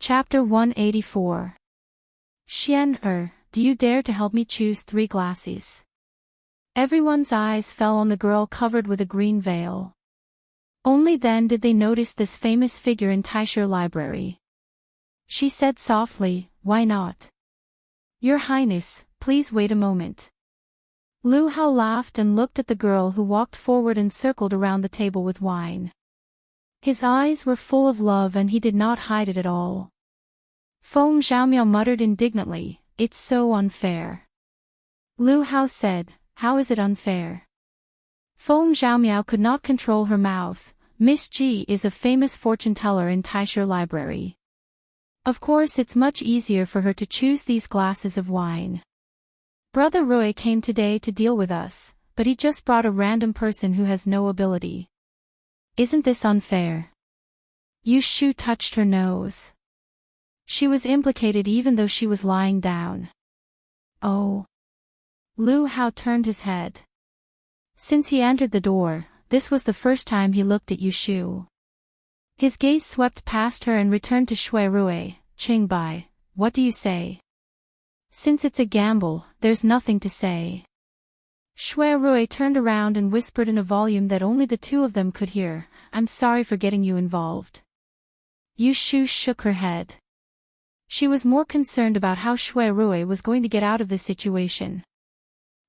Chapter 184. Xian do you dare to help me choose 3 glasses? Everyone's eyes fell on the girl covered with a green veil. Only then did they notice this famous figure in LoveLore Library. She said softly, "Why not? Your Highness, please wait a moment." Lu Hao laughed and looked at the girl who walked forward and circled around the table with wine. His eyes were full of love and he did not hide it at all. Feng Zhaomiao muttered indignantly, "It's so unfair." Lu Hao said, "How is it unfair?" Feng Zhaomiao could not control her mouth. Miss Ji is a famous fortune teller in LoveLore Library. Of course it's much easier for her to choose these glasses of wine. Brother Rui came today to deal with us, but he just brought a random person who has no ability. Isn't this unfair? Yu Shu touched her nose. She was implicated even though she was lying down. Oh. Lu Hao turned his head. Since he entered the door, this was the first time he looked at Yu Shu. His gaze swept past her and returned to Shui Rui. "Qingbai, what do you say?" "Since it's a gamble, there's nothing to say." Shui Rui turned around and whispered in a volume that only the two of them could hear, "I'm sorry for getting you involved." Yu Shu shook her head. She was more concerned about how Shui Rui was going to get out of this situation.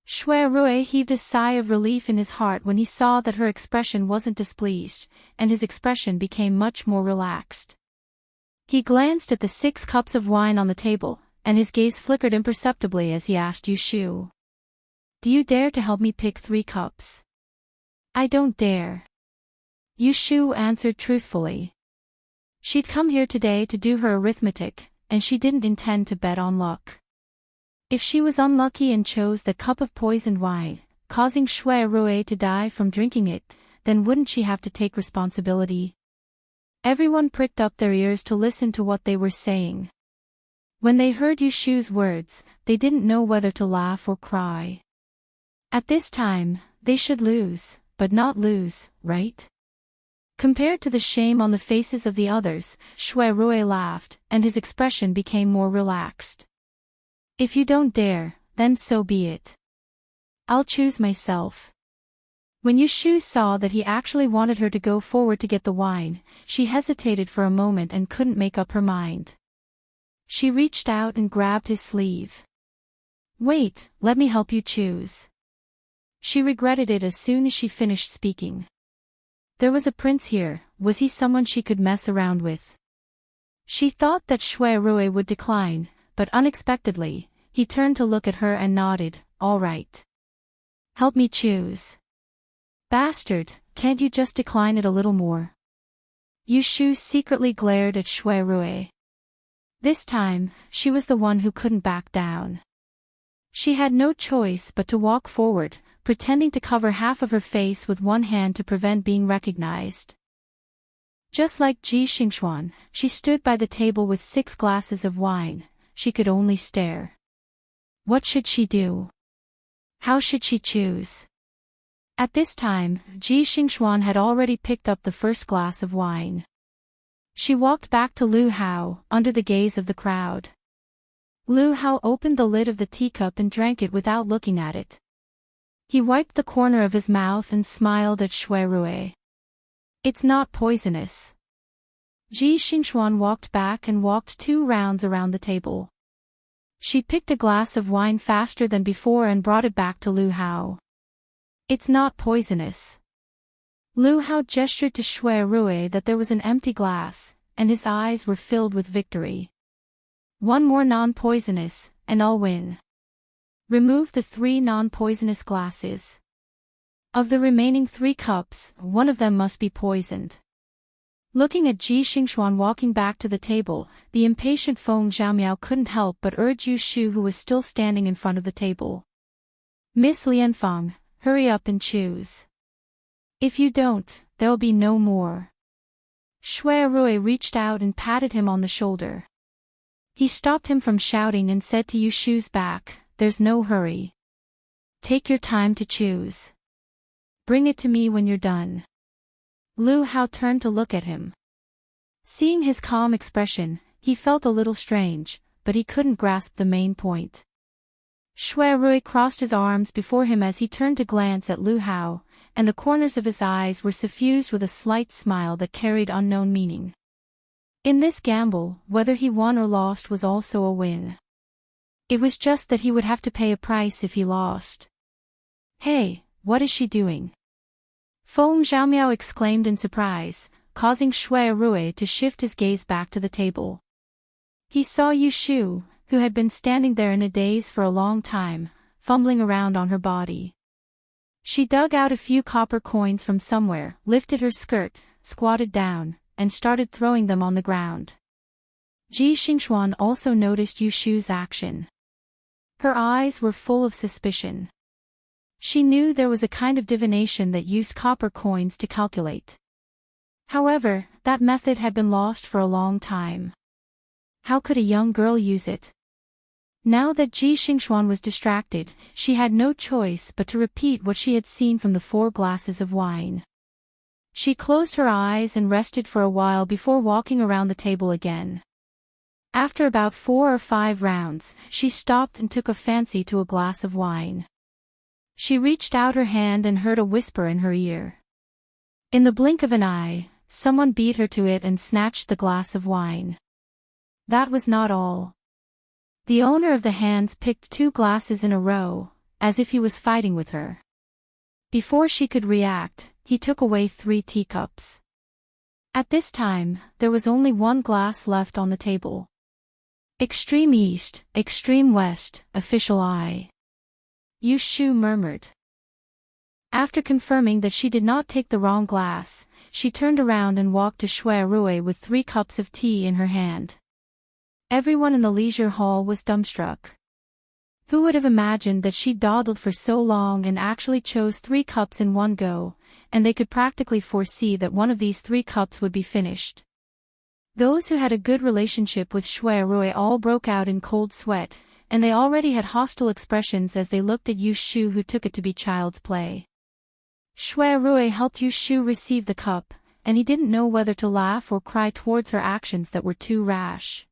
Shui Rui heaved a sigh of relief in his heart when he saw that her expression wasn't displeased, and his expression became much more relaxed. He glanced at the 6 cups of wine on the table, and his gaze flickered imperceptibly as he asked Yu Shu, "Do you dare to help me pick 3 cups?" "I don't dare." Yu Shu answered truthfully. She'd come here today to do her arithmetic, and she didn't intend to bet on luck. If she was unlucky and chose the cup of poisoned wine, causing Shui Rui to die from drinking it, then wouldn't she have to take responsibility? Everyone pricked up their ears to listen to what they were saying. When they heard Yu Shu's words, they didn't know whether to laugh or cry. At this time, they should lose, but not lose, right? Compared to the shame on the faces of the others, Shui Rui laughed, and his expression became more relaxed. "If you don't dare, then so be it. I'll choose myself." When Yu Shu saw that he actually wanted her to go forward to get the wine, she hesitated for a moment and couldn't make up her mind. She reached out and grabbed his sleeve. "Wait, let me help you choose." She regretted it as soon as she finished speaking. There was a prince here, was he someone she could mess around with? She thought that Shui Rui would decline, but unexpectedly, he turned to look at her and nodded, "All right. Help me choose." "Bastard, can't you just decline it a little more?" Yu Shu secretly glared at Shui Rui. This time, she was the one who couldn't back down. She had no choice but to walk forward, pretending to cover half of her face with one hand to prevent being recognized. Just like Ji Xingxuan, she stood by the table with 6 glasses of wine. She could only stare. What should she do? How should she choose? At this time, Ji Xingxuan had already picked up the first glass of wine. She walked back to Lu Hao, under the gaze of the crowd. Lu Hao opened the lid of the teacup and drank it without looking at it. He wiped the corner of his mouth and smiled at Shui Rui. "It's not poisonous." Ji Xingxuan walked back and walked 2 rounds around the table. She picked a glass of wine faster than before and brought it back to Lu Hao. "It's not poisonous." Lu Hao gestured to Shui Rui that there was an empty glass, and his eyes were filled with victory. "1 more non-poisonous, and I'll win. Remove the 3 non-poisonous glasses. Of the remaining 3 cups, 1 of them must be poisoned." Looking at Ji Xingxuan walking back to the table, the impatient Feng Zhaomiao couldn't help but urge Yu Shu, who was still standing in front of the table. "Miss Lianfeng, hurry up and choose. If you don't, there'll be no more." Shui Rui reached out and patted him on the shoulder. He stopped him from shouting and said to Yu Shu's back, "There's no hurry. Take your time to choose. Bring it to me when you're done." Lu Hao turned to look at him. Seeing his calm expression, he felt a little strange, but he couldn't grasp the main point. Shui Rui crossed his arms before him as he turned to glance at Lu Hao, and the corners of his eyes were suffused with a slight smile that carried unknown meaning. In this gamble, whether he won or lost was also a win. It was just that he would have to pay a price if he lost. "Hey, what is she doing?" Feng Zhaomiao exclaimed in surprise, causing Shui Rui to shift his gaze back to the table. He saw Yu Shu, who had been standing there in a daze for a long time, fumbling around on her body. She dug out a few copper coins from somewhere, lifted her skirt, squatted down, and started throwing them on the ground. Ji Xingxuan also noticed Yu Shu's action. Her eyes were full of suspicion. She knew there was a kind of divination that used copper coins to calculate. However, that method had been lost for a long time. How could a young girl use it? Now that Ji Xingxuan was distracted, she had no choice but to repeat what she had seen from the 4 glasses of wine. She closed her eyes and rested for a while before walking around the table again. After about 4 or 5 rounds, she stopped and took a fancy to a glass of wine. She reached out her hand and heard a whisper in her ear. In the blink of an eye, someone beat her to it and snatched the glass of wine. That was not all. The owner of the hands picked 2 glasses in a row, as if he was fighting with her. Before she could react, he took away 3 teacups. At this time, there was only 1 glass left on the table. "Extreme East, Extreme West, Official Eye," Yu Shu murmured. After confirming that she did not take the wrong glass, she turned around and walked to Shui Rui with 3 cups of tea in her hand. Everyone in the leisure hall was dumbstruck. Who would have imagined that she dawdled for so long and actually chose 3 cups in one go, and they could practically foresee that one of these 3 cups would be finished. Those who had a good relationship with Shui Rui all broke out in cold sweat, and they already had hostile expressions as they looked at Yu Shu, who took it to be child's play. Shui Rui helped Yu Shu receive the cup, and he didn't know whether to laugh or cry towards her actions that were too rash.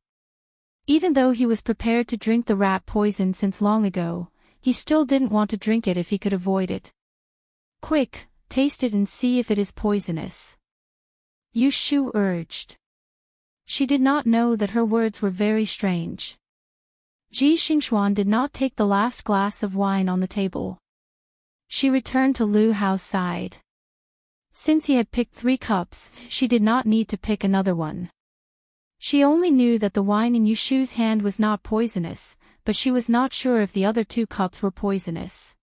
Even though he was prepared to drink the rat poison since long ago, he still didn't want to drink it if he could avoid it. "Quick, taste it and see if it is poisonous," Yu Shu urged. She did not know that her words were very strange. Ji Xingxuan did not take the last glass of wine on the table. She returned to Lu Hao's side. Since he had picked 3 cups, she did not need to pick another one. She only knew that the wine in Yu Shu's hand was not poisonous, but she was not sure if the other 2 cups were poisonous.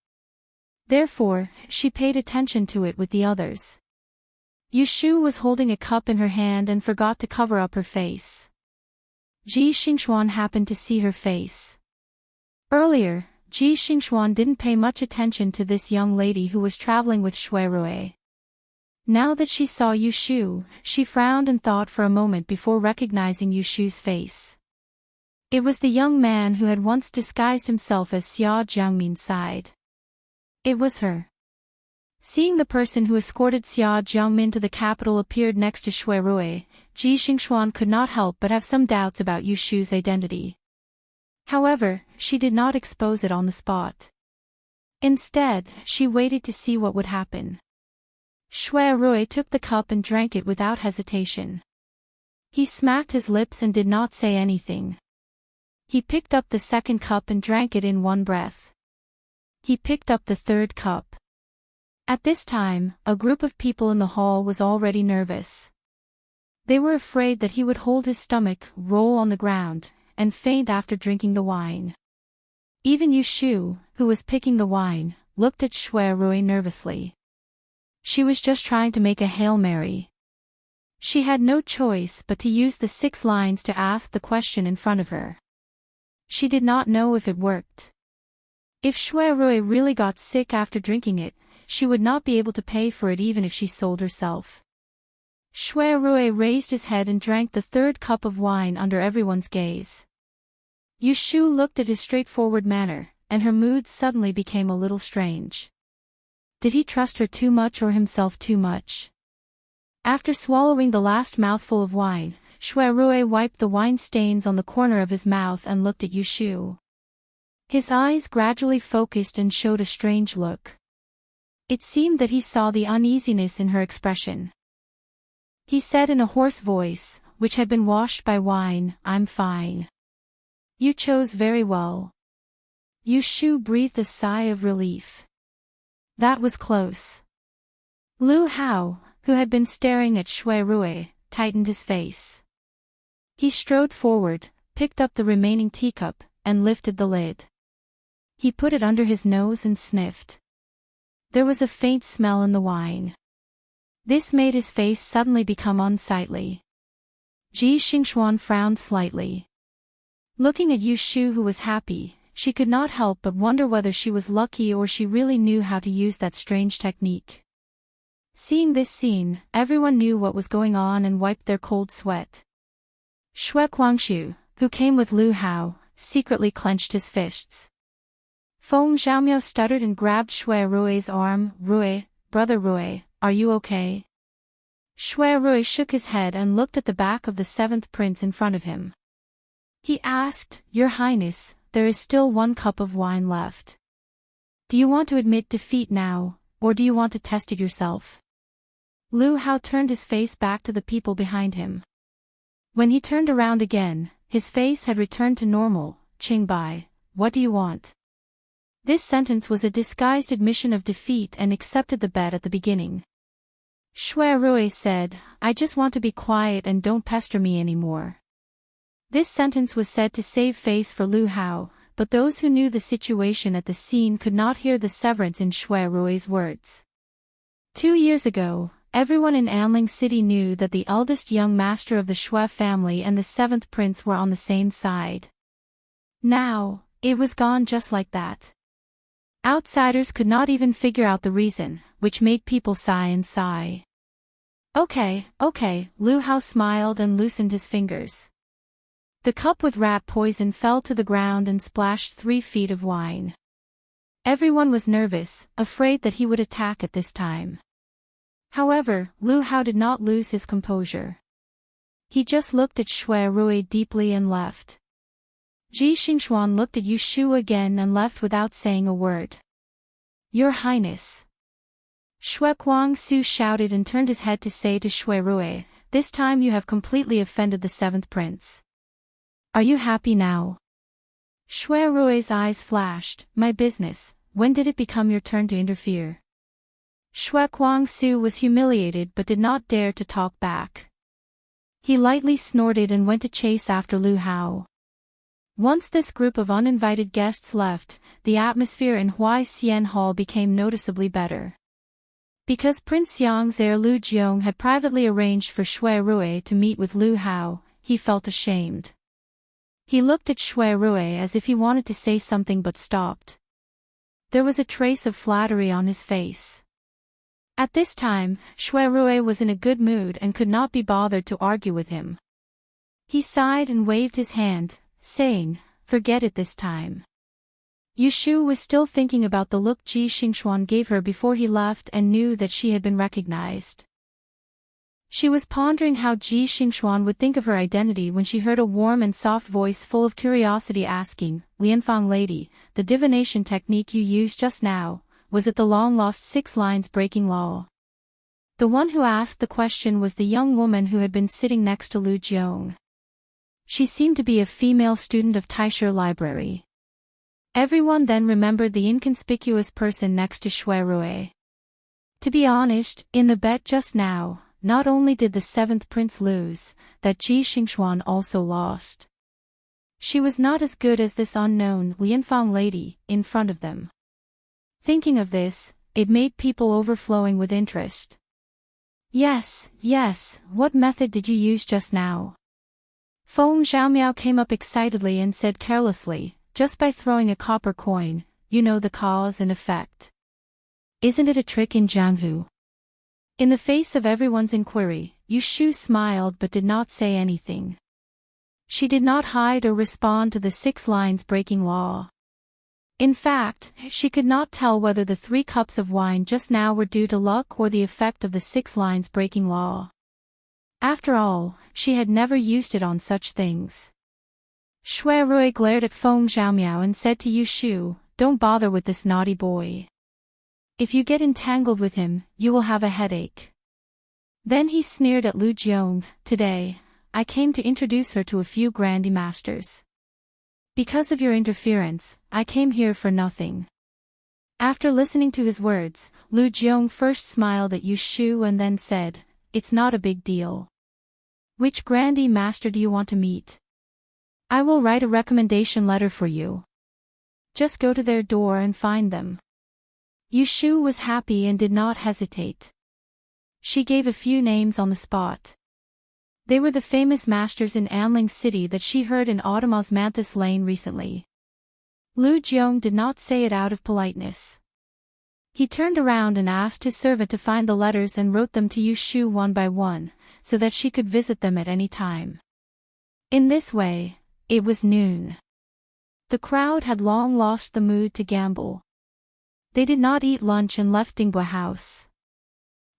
Therefore, she paid attention to it with the others. Yu Shu was holding a cup in her hand and forgot to cover up her face. Ji Xingxuan happened to see her face. Earlier, Ji Xingxuan didn't pay much attention to this young lady who was traveling with Shui Rui. Now that she saw Yu Shu, she frowned and thought for a moment before recognizing Yu Shu's face. It was the young man who had once disguised himself as Xia Jiangmin's side. It was her. Seeing the person who escorted Xia Jiangmin to the capital appeared next to Shui Rui, Ji Xingxuan could not help but have some doubts about Yu Shu's identity. However, she did not expose it on the spot. Instead, she waited to see what would happen. Shui Rui took the cup and drank it without hesitation. He smacked his lips and did not say anything. He picked up the 2nd cup and drank it in one breath. He picked up the 3rd cup. At this time, a group of people in the hall was already nervous. They were afraid that he would hold his stomach, roll on the ground, and faint after drinking the wine. Even Yu Shu, who was picking the wine, looked at Shui Rui nervously. She was just trying to make a Hail Mary. She had no choice but to use the 6 lines to ask the question in front of her. She did not know if it worked. If Shui Rui really got sick after drinking it, she would not be able to pay for it even if she sold herself. Shui Rui raised his head and drank the 3rd cup of wine under everyone's gaze. Yu Shu looked at his straightforward manner, and her mood suddenly became a little strange. Did he trust her too much or himself too much? After swallowing the last mouthful of wine, Shuai wiped the wine stains on the corner of his mouth and looked at Yushu. His eyes gradually focused and showed a strange look. It seemed that he saw the uneasiness in her expression. He said in a hoarse voice, which had been washed by wine, "I'm fine." "You chose very well." Yushu breathed a sigh of relief. That was close. Lu Hao, who had been staring at Shuai, tightened his face. He strode forward, picked up the remaining teacup, and lifted the lid. He put it under his nose and sniffed. There was a faint smell in the wine. This made his face suddenly become unsightly. Ji Xingxuan frowned slightly. Looking at Yushu, who was happy, she could not help but wonder whether she was lucky or she really knew how to use that strange technique. Seeing this scene, everyone knew what was going on and wiped their cold sweat. Xue Guangshu, who came with Lu Hao, secretly clenched his fists. Feng Zhaomiao stuttered and grabbed Shuai's arm. "Rui, brother Rui, are you okay?" Shuai shook his head and looked at the back of the seventh prince in front of him. He asked, "Your Highness, there is still 1 cup of wine left. Do you want to admit defeat now, or do you want to test it yourself?" Lu Hao turned his face back to the people behind him. When he turned around again, his face had returned to normal. "Qingbai, what do you want?" This sentence was a disguised admission of defeat and accepted the bet at the beginning. Shuai said, "I just want to be quiet and don't pester me anymore." This sentence was said to save face for Lu Hao, but those who knew the situation at the scene could not hear the severance in Shuai's words. 2 years ago, everyone in Anling City knew that the eldest young master of the Shui family and the seventh prince were on the same side. Now, it was gone just like that. Outsiders could not even figure out the reason, which made people sigh and sigh. Okay, Lu Hao smiled and loosened his fingers. The cup with rat poison fell to the ground and splashed 3 feet of wine. Everyone was nervous, afraid that he would attack at this time. However, Lu Hao did not lose his composure. He just looked at Shuai deeply and left. Ji Xingxuan looked at Yushu again and left without saying a word. "Your Highness." Xue Guangsu shouted and turned his head to say to Shuai, "This time you have completely offended the seventh prince. Are you happy now?" Shuai's eyes flashed. "My business, when did it become your turn to interfere?" Xue Guangsu was humiliated but did not dare to talk back. He lightly snorted and went to chase after Lu Hao. Once this group of uninvited guests left, the atmosphere in Huaixian Hall became noticeably better. Because Prince Yang's heir Lu Jiong had privately arranged for Shuai to meet with Lu Hao, he felt ashamed. He looked at Shuai as if he wanted to say something but stopped. There was a trace of flattery on his face. At this time, Shuai was in a good mood and could not be bothered to argue with him. He sighed and waved his hand, saying, "Forget it this time." Yushu was still thinking about the look Ji Xingxuan gave her before he left and knew that she had been recognized. She was pondering how Ji Xingxuan would think of her identity when she heard a warm and soft voice full of curiosity asking, "Lianfang lady, the divination technique you used just now, was it the long-lost 6 lines breaking law?" The one who asked the question was the young woman who had been sitting next to Lu Jiong. She seemed to be a female student of LoveLore Library. Everyone then remembered the inconspicuous person next to Shuai. To be honest, in the bet just now, not only did the seventh prince lose, that Ji Xingxuan also lost. She was not as good as this unknown Lianfang lady in front of them. Thinking of this, it made people overflowing with interest. Yes, what method did you use just now?" Feng Zhaomiao came up excitedly and said carelessly, "Just by throwing a copper coin, you know the cause and effect. Isn't it a trick in Jianghu?" In the face of everyone's inquiry, Yushu smiled but did not say anything. She did not hide or respond to the 6 lines breaking law. In fact, she could not tell whether the 3 cups of wine just now were due to luck or the effect of the 6 lines breaking law. After all, she had never used it on such things. Shui Rui glared at Feng Xiaomiao and said to Yu Shu, "Don't bother with this naughty boy. If you get entangled with him, you will have a headache." Then he sneered at Lu Jiong, "Today, I came to introduce her to a few Grandie Masters. Because of your interference, I came here for nothing." After listening to his words, Lu Jiong first smiled at Yu Shu and then said, "It's not a big deal. Which Grandie Master do you want to meet? I will write a recommendation letter for you. Just go to their door and find them." Yu Shu was happy and did not hesitate. She gave a few names on the spot. They were the famous masters in Anling City that she heard in Autumn Osmanthus Lane recently. Lu Jiong did not say it out of politeness. He turned around and asked his servant to find the letters and wrote them to Yu Shu one by one, so that she could visit them at any time. In this way, it was noon. The crowd had long lost the mood to gamble. They did not eat lunch and left Dingbua House.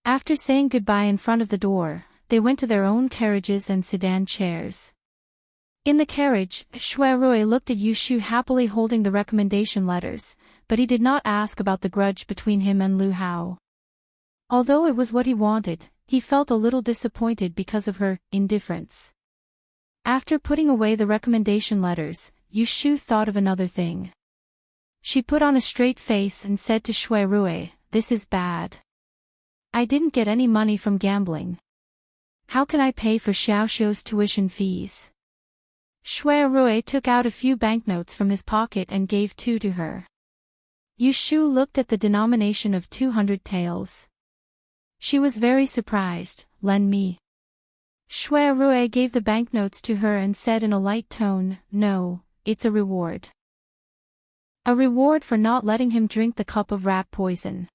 After saying goodbye in front of the door, they went to their own carriages and sedan chairs. In the carriage, Shui Rui looked at Yu Shu happily holding the recommendation letters, but he did not ask about the grudge between him and Lu Hao. Although it was what he wanted, he felt a little disappointed because of her indifference. After putting away the recommendation letters, Yu Shu thought of another thing. She put on a straight face and said to Shui Rui, "This is bad. I didn't get any money from gambling. How can I pay for Xiaoxiu's tuition fees?" Shui Rui took out a few banknotes from his pocket and gave 2 to her. Yu Shu looked at the denomination of 200 taels. She was very surprised. "Lend me." Shui Rui gave the banknotes to her and said in a light tone, "No, it's a reward. A reward for not letting him drink the cup of rat poison.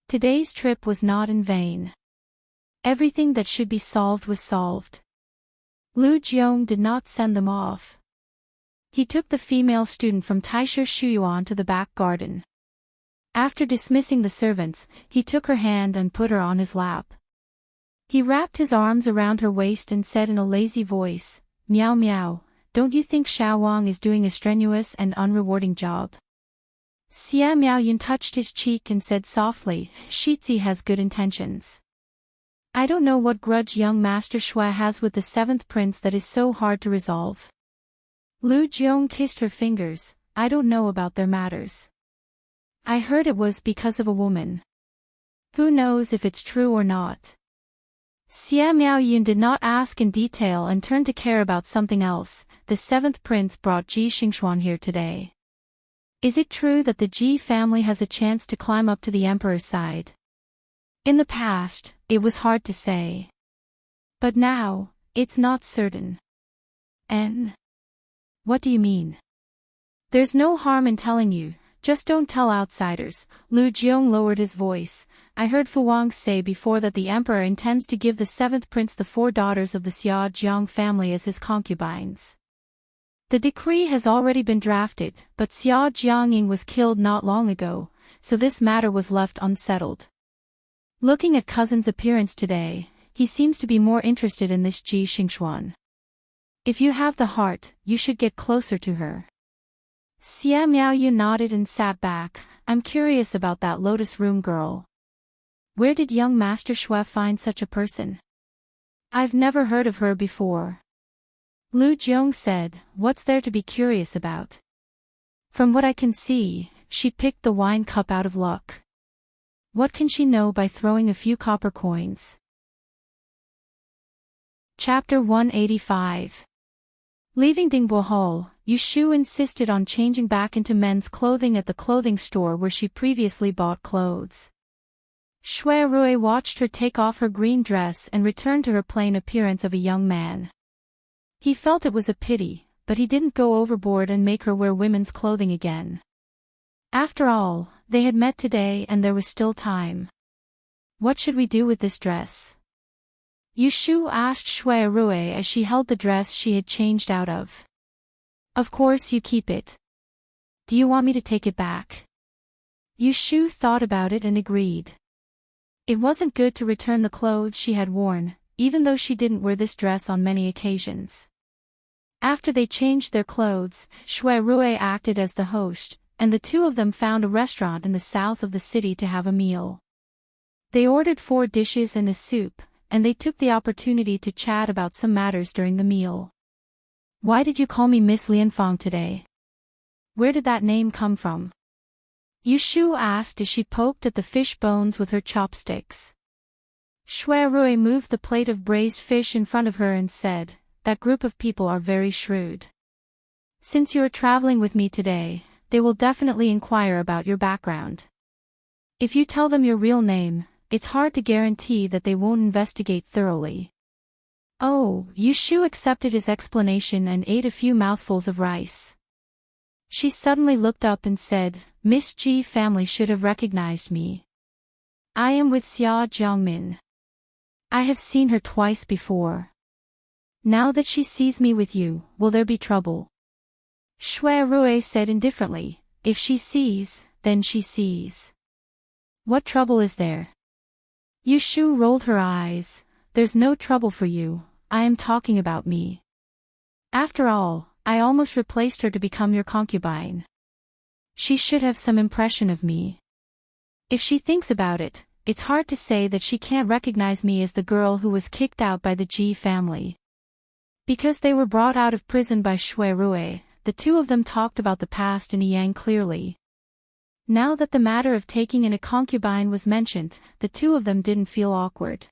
Today's trip was not in vain. Everything that should be solved was solved." Lu Jiong did not send them off. He took the female student from Taisha Shuyuan to the back garden. After dismissing the servants, he took her hand and put her on his lap. He wrapped his arms around her waist and said in a lazy voice, "Meow meow, don't you think Xiao Wang is doing a strenuous and unrewarding job?" Xia Miaoyun touched his cheek and said softly, "Shizi has good intentions. I don't know what grudge young Master Shui has with the 7th prince that is so hard to resolve." Lu Jiong kissed her fingers. "I don't know about their matters. I heard it was because of a woman. Who knows if it's true or not?" Xia Miaoyun did not ask in detail and turned to care about something else. "The 7th prince brought Ji Xingxuan here today. Is it true that the Ji family has a chance to climb up to the emperor's side? In the past, it was hard to say. But now, it's not certain." What do you mean?" "There's no harm in telling you, just don't tell outsiders." Lu Jiong lowered his voice. "I heard Fu Wang say before that the emperor intends to give the 7th prince the 4 daughters of the Xia Jiang family as his concubines. The decree has already been drafted, but Xia Jiangying was killed not long ago, so this matter was left unsettled. Looking at cousin's appearance today, he seems to be more interested in this Ji Xingxuan. If you have the heart, you should get closer to her." Xia Miaoyu nodded and sat back. "I'm curious about that Lotus Room girl. Where did young Master Shui find such a person? I've never heard of her before." Lu Jiong said, "What's there to be curious about? From what I can see, she picked the wine cup out of luck. What can she know by throwing a few copper coins?" Chapter 185. Leaving Dingbua Hall, Yu Shu insisted on changing back into men's clothing at the clothing store where she previously bought clothes. Shui Rui watched her take off her green dress and return to her plain appearance of a young man. He felt it was a pity, but he didn't go overboard and make her wear women's clothing again. After all, they had met today and there was still time. "What should we do with this dress?" Yu Shu asked Shui Rui as she held the dress she had changed out of. "Of course you keep it. Do you want me to take it back?" Yu Shu thought about it and agreed. It wasn't good to return the clothes she had worn, even though she didn't wear this dress on many occasions. After they changed their clothes, Shui Rui acted as the host, and the two of them found a restaurant in the south of the city to have a meal. They ordered 4 dishes and a soup, and they took the opportunity to chat about some matters during the meal. "Why did you call me Miss Lianfang today? Where did that name come from?" Yushu asked as she poked at the fish bones with her chopsticks. Shui Rui moved the plate of braised fish in front of her and said, "That group of people are very shrewd. Since you are traveling with me today, they will definitely inquire about your background. If you tell them your real name, it's hard to guarantee that they won't investigate thoroughly." Oh, Yushu accepted his explanation and ate a few mouthfuls of rice. She suddenly looked up and said, "Miss Ji family should have recognized me. I am with Xia Jiangmin. I have seen her twice before. Now that she sees me with you, will there be trouble?" Shui Rui said indifferently, "If she sees, then she sees. What trouble is there?" Yushu rolled her eyes. "There's no trouble for you, I am talking about me. After all, I almost replaced her to become your concubine. She should have some impression of me. If she thinks about it, it's hard to say that she can't recognize me as the girl who was kicked out by the Ji family." Because they were brought out of prison by Shui Rui, the two of them talked about the past in Yang clearly. Now that the matter of taking in a concubine was mentioned, the two of them didn't feel awkward.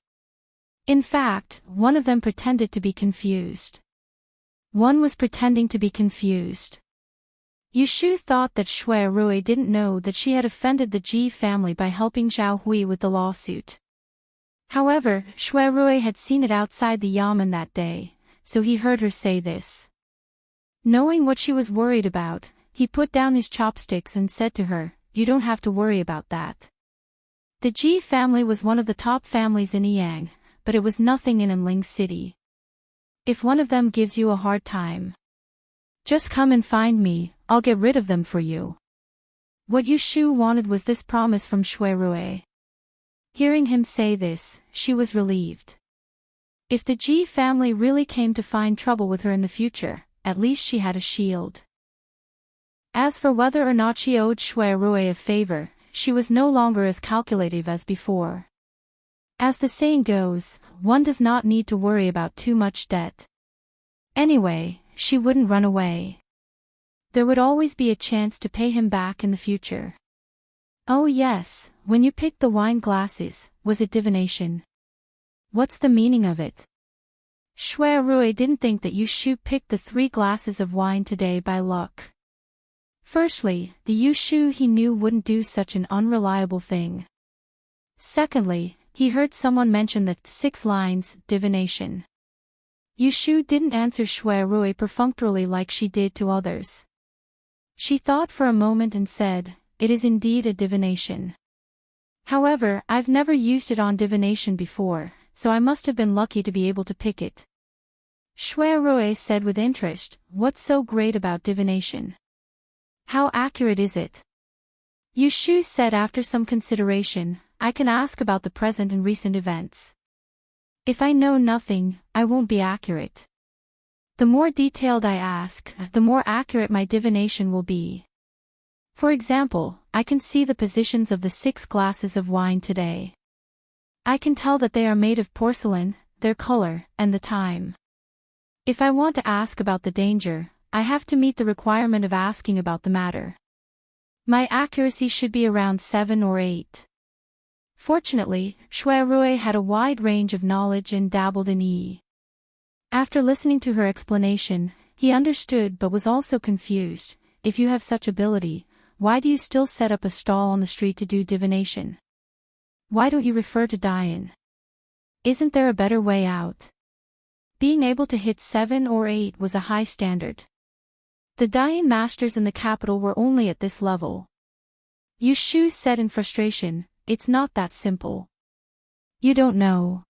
In fact, one of them pretended to be confused. One was pretending to be confused. Yushu thought that Shui Rui didn't know that she had offended the Ji family by helping Zhao Hui with the lawsuit. However, Shui Rui had seen it outside the yamen that day, so he heard her say this. Knowing what she was worried about, he put down his chopsticks and said to her, "You don't have to worry about that." The Ji family was one of the top families in Yang, but it was nothing in Enling City. If one of them gives you a hard time, just come and find me, I'll get rid of them for you. What Yushu wanted was this promise from Shui Rui. Hearing him say this, she was relieved. If the Ji family really came to find trouble with her in the future, at least she had a shield. As for whether or not she owed Shui Rui a favor, she was no longer as calculative as before. As the saying goes, one does not need to worry about too much debt. Anyway, she wouldn't run away. There would always be a chance to pay him back in the future. Oh yes, when you picked the wine glasses, was it divination? What's the meaning of it? Shui Rui didn't think that Yushu picked the 3 glasses of wine today by luck. Firstly, the Yushu he knew wouldn't do such an unreliable thing. Secondly, he heard someone mention the 6 lines, divination. Yushu didn't answer Shui Rui perfunctorily like she did to others. She thought for a moment and said, "It is indeed a divination. However, I've never used it on divination before, so I must have been lucky to be able to pick it." Shui Rui said with interest, "What's so great about divination? How accurate is it?" Yushu said after some consideration, "I can ask about the present and recent events. If I know nothing, I won't be accurate. The more detailed I ask, the more accurate my divination will be. For example, I can see the positions of the 6 glasses of wine today. I can tell that they are made of porcelain, their color, and the time. If I want to ask about the danger, I have to meet the requirement of asking about the matter. My accuracy should be around 7 or 8. Fortunately, Shui Rui had a wide range of knowledge and dabbled in E. After listening to her explanation, he understood but was also confused. If you have such ability, why do you still set up a stall on the street to do divination? Why don't you refer to Dian? Isn't there a better way out? Being able to hit 7 or 8 was a high standard. The Dian masters in the capital were only at this level. Yushu said in frustration, "It's not that simple. You don't know.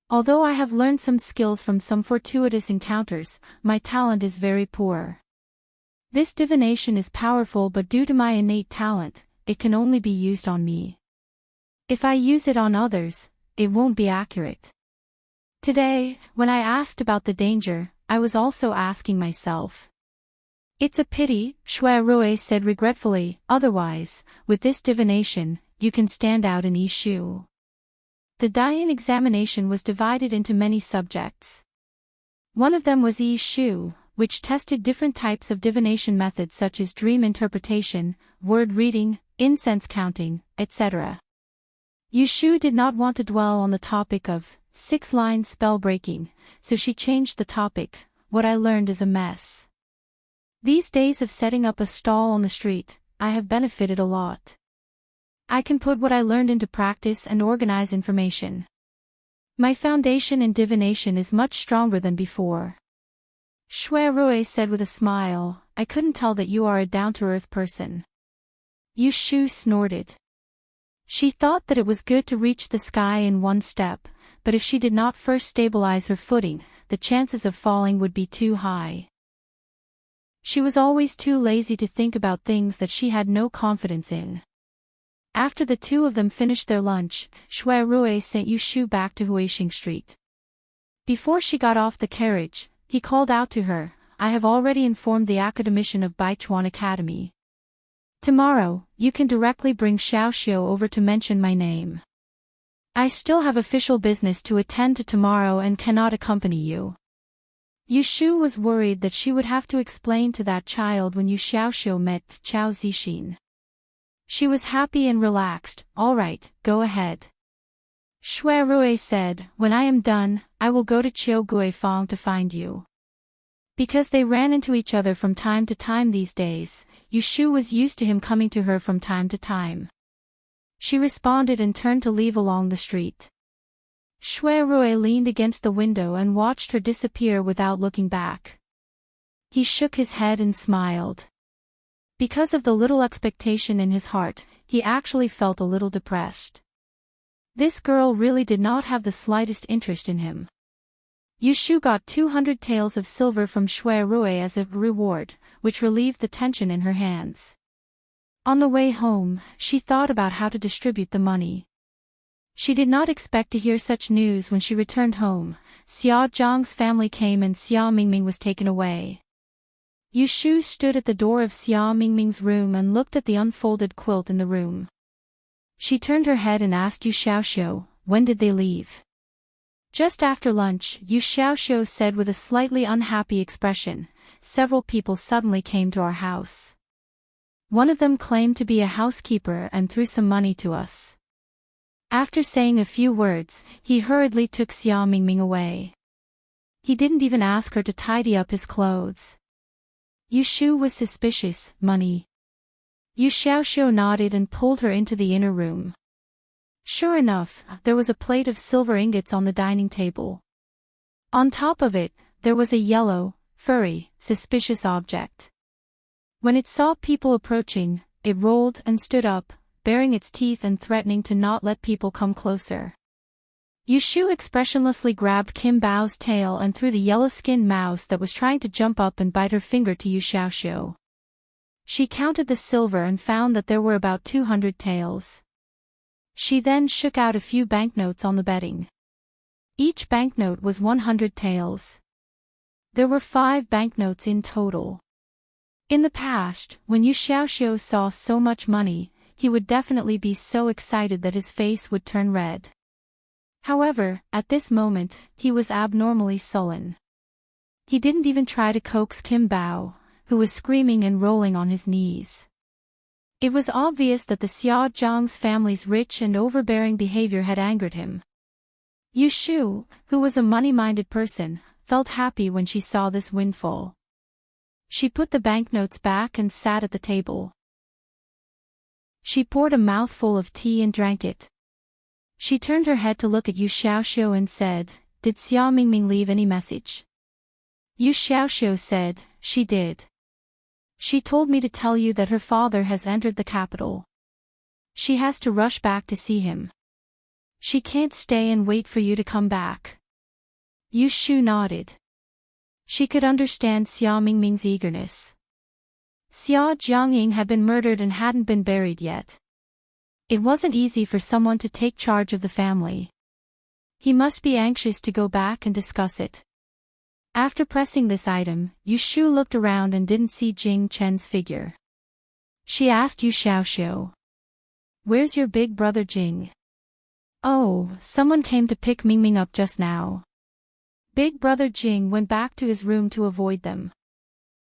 Although I have learned some skills from some fortuitous encounters, my talent is very poor. This divination is powerful, but due to my innate talent, it can only be used on me. If I use it on others, it won't be accurate. Today, when I asked about the danger, I was also asking myself. It's a pity, Shui Rui said regretfully, otherwise, with this divination, you can stand out in Yishu. The Dian examination was divided into many subjects. One of them was Yishu, which tested different types of divination methods such as dream interpretation, word reading, incense counting, etc. Yishu did not want to dwell on the topic of 6-line spell breaking, so she changed the topic. What I learned is a mess. These days of setting up a stall on the street, I have benefited a lot. I can put what I learned into practice and organize information. My foundation in divination is much stronger than before. Shui Rui said with a smile, I couldn't tell that you are a down-to-earth person. Yushu snorted. She thought that it was good to reach the sky in one step, but if she did not first stabilize her footing, the chances of falling would be too high. She was always too lazy to think about things that she had no confidence in. After the two of them finished their lunch, Shui Rui sent Yushu back to Huixing Street. Before she got off the carriage, he called out to her, I have already informed the academician of Baichuan Academy. Tomorrow, you can directly bring Xiaoxiu over to mention my name. I still have official business to attend to tomorrow and cannot accompany you. Yushu was worried that she would have to explain to that child when Yu Xiaoxiu met Chao Zixin. She was happy and relaxed, all right, go ahead. Shui Rui said, when I am done, I will go to Chiu Guifang to find you. Because they ran into each other from time to time these days, Yushu was used to him coming to her from time to time. She responded and turned to leave along the street. Shui Rui leaned against the window and watched her disappear without looking back. He shook his head and smiled. Because of the little expectation in his heart, he actually felt a little depressed. This girl really did not have the slightest interest in him. Yushu got 200 taels of silver from Shui Rui as a reward, which relieved the tension in her hands. On the way home, she thought about how to distribute the money. She did not expect to hear such news when she returned home. Xia Zhang's family came and Xia Mingming was taken away. Yushu stood at the door of Xia Mingming's room and looked at the unfolded quilt in the room. She turned her head and asked Yu Xiaoxiu, when did they leave? Just after lunch, Yu Xiaoxiu said with a slightly unhappy expression, several people suddenly came to our house. One of them claimed to be a housekeeper and threw some money to us. After saying a few words, he hurriedly took Xia Mingming away. He didn't even ask her to tidy up his clothes. Yushu was suspicious. Money. Yu Xiaoxiu nodded and pulled her into the inner room. Sure enough, there was a plate of silver ingots on the dining table. On top of it, there was a yellow, furry, suspicious object. When it saw people approaching, it rolled and stood up, baring its teeth and threatening to not let people come closer. Yushu expressionlessly grabbed Kim Bao's tail and threw the yellow-skinned mouse that was trying to jump up and bite her finger to Yu Xiaoxiu. She counted the silver and found that there were about 200 taels. She then shook out a few banknotes on the bedding. Each banknote was 100 taels. There were 5 banknotes in total. In the past, when Yu Xiaoxiu saw so much money, he would definitely be so excited that his face would turn red. However, at this moment, he was abnormally sullen. He didn't even try to coax Kim Bao, who was screaming and rolling on his knees. It was obvious that the Xia Zhang's family's rich and overbearing behavior had angered him. Yushu, who was a money-minded person, felt happy when she saw this windfall. She put the banknotes back and sat at the table. She poured a mouthful of tea and drank it. She turned her head to look at Yu Xiaoxiu and said, "Did Xia Mingming leave any message?" Yu Xiaoxiu said, "She did. She told me to tell you that her father has entered the capital. She has to rush back to see him. She can't stay and wait for you to come back." Yu Shu nodded. She could understand Xia Mingming's eagerness. Xia Jiangying had been murdered and hadn't been buried yet. It wasn't easy for someone to take charge of the family. He must be anxious to go back and discuss it. After pressing this item, Yu Shu looked around and didn't see Jing Chen's figure. She asked Yu Xiaoxiu. Where's your big brother Jing? Oh, someone came to pick Mingming up just now. Big brother Jing went back to his room to avoid them.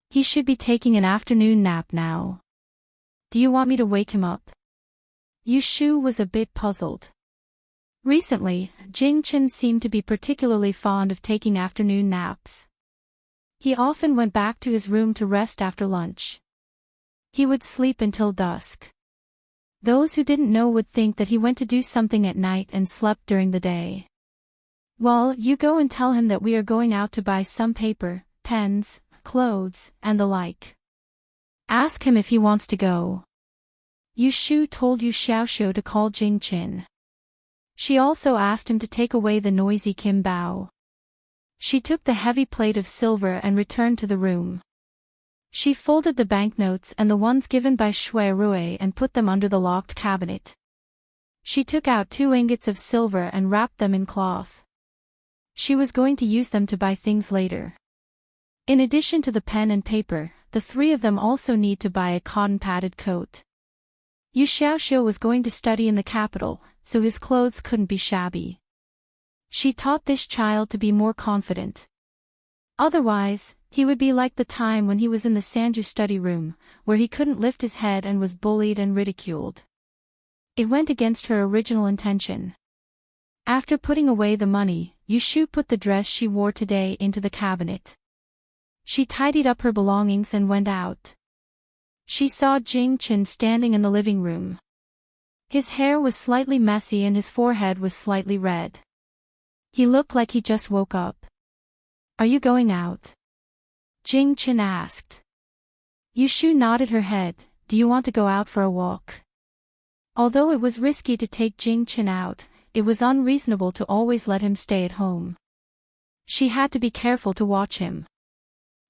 He should be taking an afternoon nap now. Do you want me to wake him up? Yu Shu was a bit puzzled. Recently, Jing Chen seemed to be particularly fond of taking afternoon naps. He often went back to his room to rest after lunch. He would sleep until dusk. Those who didn't know would think that he went to do something at night and slept during the day. Well, you go and tell him that we are going out to buy some paper, pens, clothes, and the like. Ask him if he wants to go. Yu Shu told Yu Xiaoxiu to call Jing Chen. She also asked him to take away the noisy Kim Bao. She took the heavy plate of silver and returned to the room. She folded the banknotes and the ones given by Shui Rui and put them under the locked cabinet. She took out 2 ingots of silver and wrapped them in cloth. She was going to use them to buy things later. In addition to the pen and paper, the 3 of them also need to buy a cotton-padded coat. Yu Xiaoxiu was going to study in the capital, so his clothes couldn't be shabby. She taught this child to be more confident. Otherwise, he would be like the time when he was in the Sanju study room, where he couldn't lift his head and was bullied and ridiculed. It went against her original intention. After putting away the money, Yu Shu put the dress she wore today into the cabinet. She tidied up her belongings and went out. She saw Jing Chen standing in the living room. His hair was slightly messy and his forehead was slightly red. He looked like he just woke up. Are you going out? Jing Chen asked. Yu Shu nodded her head. Do you want to go out for a walk? Although it was risky to take Jing Chen out, it was unreasonable to always let him stay at home. She had to be careful to watch him.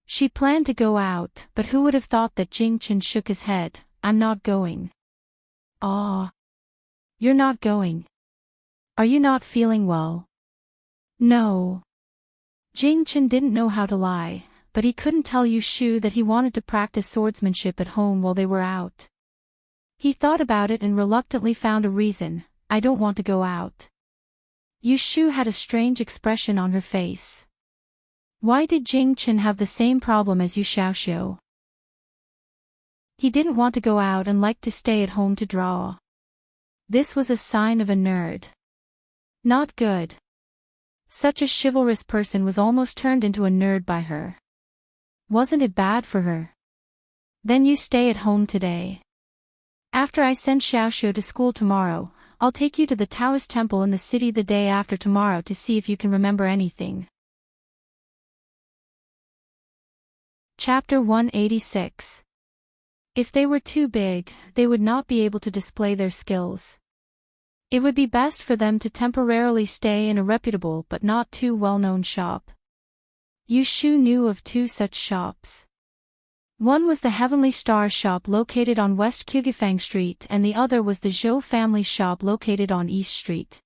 She planned to go out, but who would have thought that Jing Chen shook his head. I'm not going. Ah. You're not going. Are you not feeling well? No. Jing Chen didn't know how to lie, but he couldn't tell Yu Shu that he wanted to practice swordsmanship at home while they were out. He thought about it and reluctantly found a reason. I don't want to go out. Yu Shu had a strange expression on her face. Why did Jing Chen have the same problem as Yu Xiaoxiu? He didn't want to go out and liked to stay at home to draw. This was a sign of a nerd. Not good. Such a chivalrous person was almost turned into a nerd by her. Wasn't it bad for her? Then you stay at home today. After I send Xiaoxiu to school tomorrow, I'll take you to the Taoist temple in the city the day after tomorrow to see if you can remember anything. Chapter 186. If they were too big, they would not be able to display their skills. It would be best for them to temporarily stay in a reputable but not too well-known shop. Yu Shu knew of 2 such shops. One was the Heavenly Star shop located on West Qugifang Street and the other was the Zhou family shop located on East Street.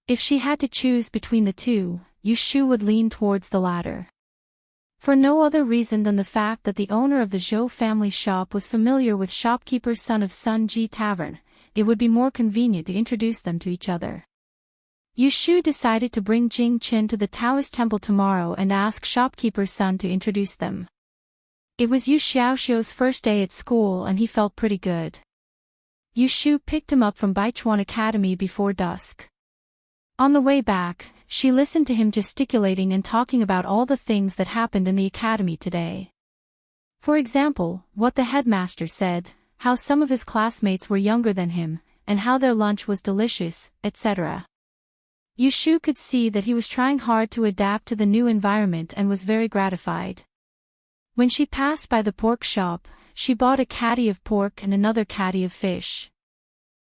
If she had to choose between the 2, Yu Shu would lean towards the latter. For no other reason than the fact that the owner of the Zhou family shop was familiar with shopkeeper's son of Sun Ji Tavern, it would be more convenient to introduce them to each other. Yu Shu decided to bring Jing Chen to the Taoist temple tomorrow and ask shopkeeper's son to introduce them. It was Yu Xiaoxiu's first day at school and he felt pretty good. Yu Shu picked him up from Baichuan Academy before dusk. On the way back, she listened to him gesticulating and talking about all the things that happened in the academy today. For example, what the headmaster said, how some of his classmates were younger than him, and how their lunch was delicious, etc. Yu Shu could see that he was trying hard to adapt to the new environment and was very gratified. When she passed by the pork shop, she bought a caddy of pork and another caddy of fish.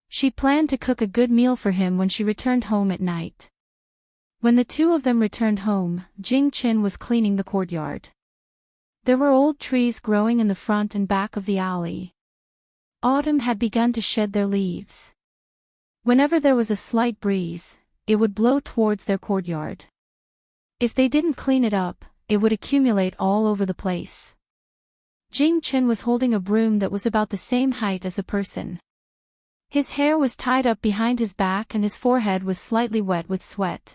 She planned to cook a good meal for him when she returned home at night. When the 2 of them returned home, Jing Chen was cleaning the courtyard. There were old trees growing in the front and back of the alley. Autumn had begun to shed their leaves. Whenever there was a slight breeze, it would blow towards their courtyard. If they didn't clean it up, it would accumulate all over the place. Jing Chen was holding a broom that was about the same height as a person. His hair was tied up behind his back and his forehead was slightly wet with sweat.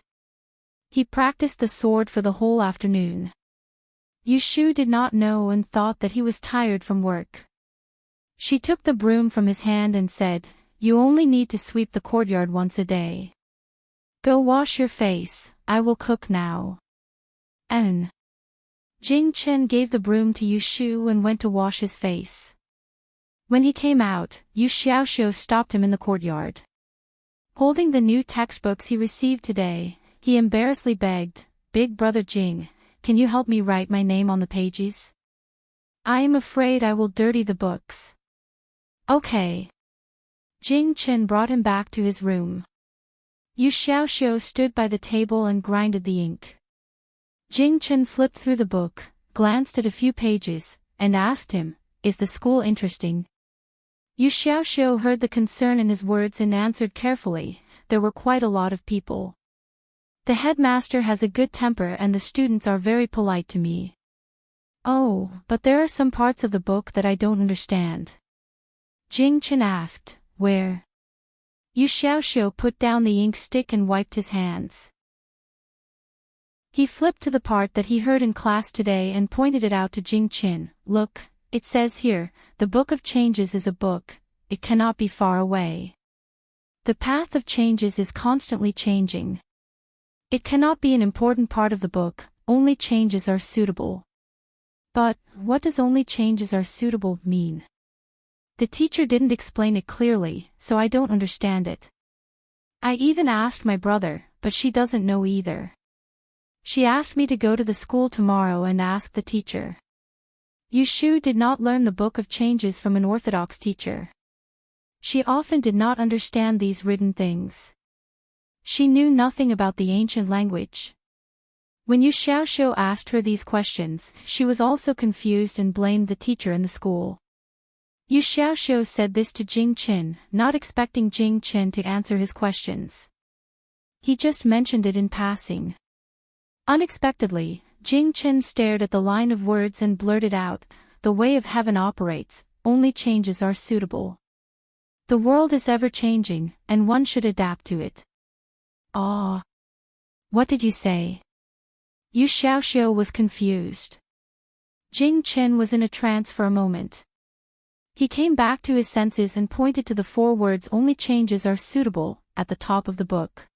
He practiced the sword for the whole afternoon. Yushu did not know and thought that he was tired from work. She took the broom from his hand and said, "You only need to sweep the courtyard once a day. Go wash your face, I will cook now." And Jing Chen gave the broom to Yushu and went to wash his face. When he came out, Yu Xiaoxiu stopped him in the courtyard. Holding the new textbooks he received today, he embarrassedly begged, "Big brother Jing, can you help me write my name on the pages? I am afraid I will dirty the books." "Okay." Jing Chen brought him back to his room. Yu Xiaoxiu stood by the table and grinded the ink. Jing Chen flipped through the book, glanced at a few pages, and asked him, "Is the school interesting?" Yu Xiaoxiu heard the concern in his words and answered carefully, "There were quite a lot of people. The headmaster has a good temper and the students are very polite to me. Oh, but there are some parts of the book that I don't understand." Jing Chen asked, "Where?" Yu Xiaoxiu put down the ink stick and wiped his hands. He flipped to the part that he heard in class today and pointed it out to Jing Chen. "Look, it says here, the Book of Changes is a book, it cannot be far away. The path of changes is constantly changing. It cannot be an important part of the book, only changes are suitable." But, what does only changes are suitable mean? The teacher didn't explain it clearly, so I don't understand it. I even asked my brother, but she doesn't know either. She asked me to go to the school tomorrow and ask the teacher. Yushu did not learn the Book of Changes from an orthodox teacher. She often did not understand these written things. She knew nothing about the ancient language. When Yu Xiaoxiu asked her these questions, she was also confused and blamed the teacher in the school. Yu Xiaoxiu said this to Jing Chen, not expecting Jing Chen to answer his questions. He just mentioned it in passing. Unexpectedly, Jing Chen stared at the line of words and blurted out, "The way of heaven operates, only changes are suitable. The world is ever changing, and one should adapt to it." "Ah. What did you say?" Yu Xiaoxiu was confused. Jing Chen was in a trance for a moment. He came back to his senses and pointed to the 4 words "only changes are suitable" at the top of the book.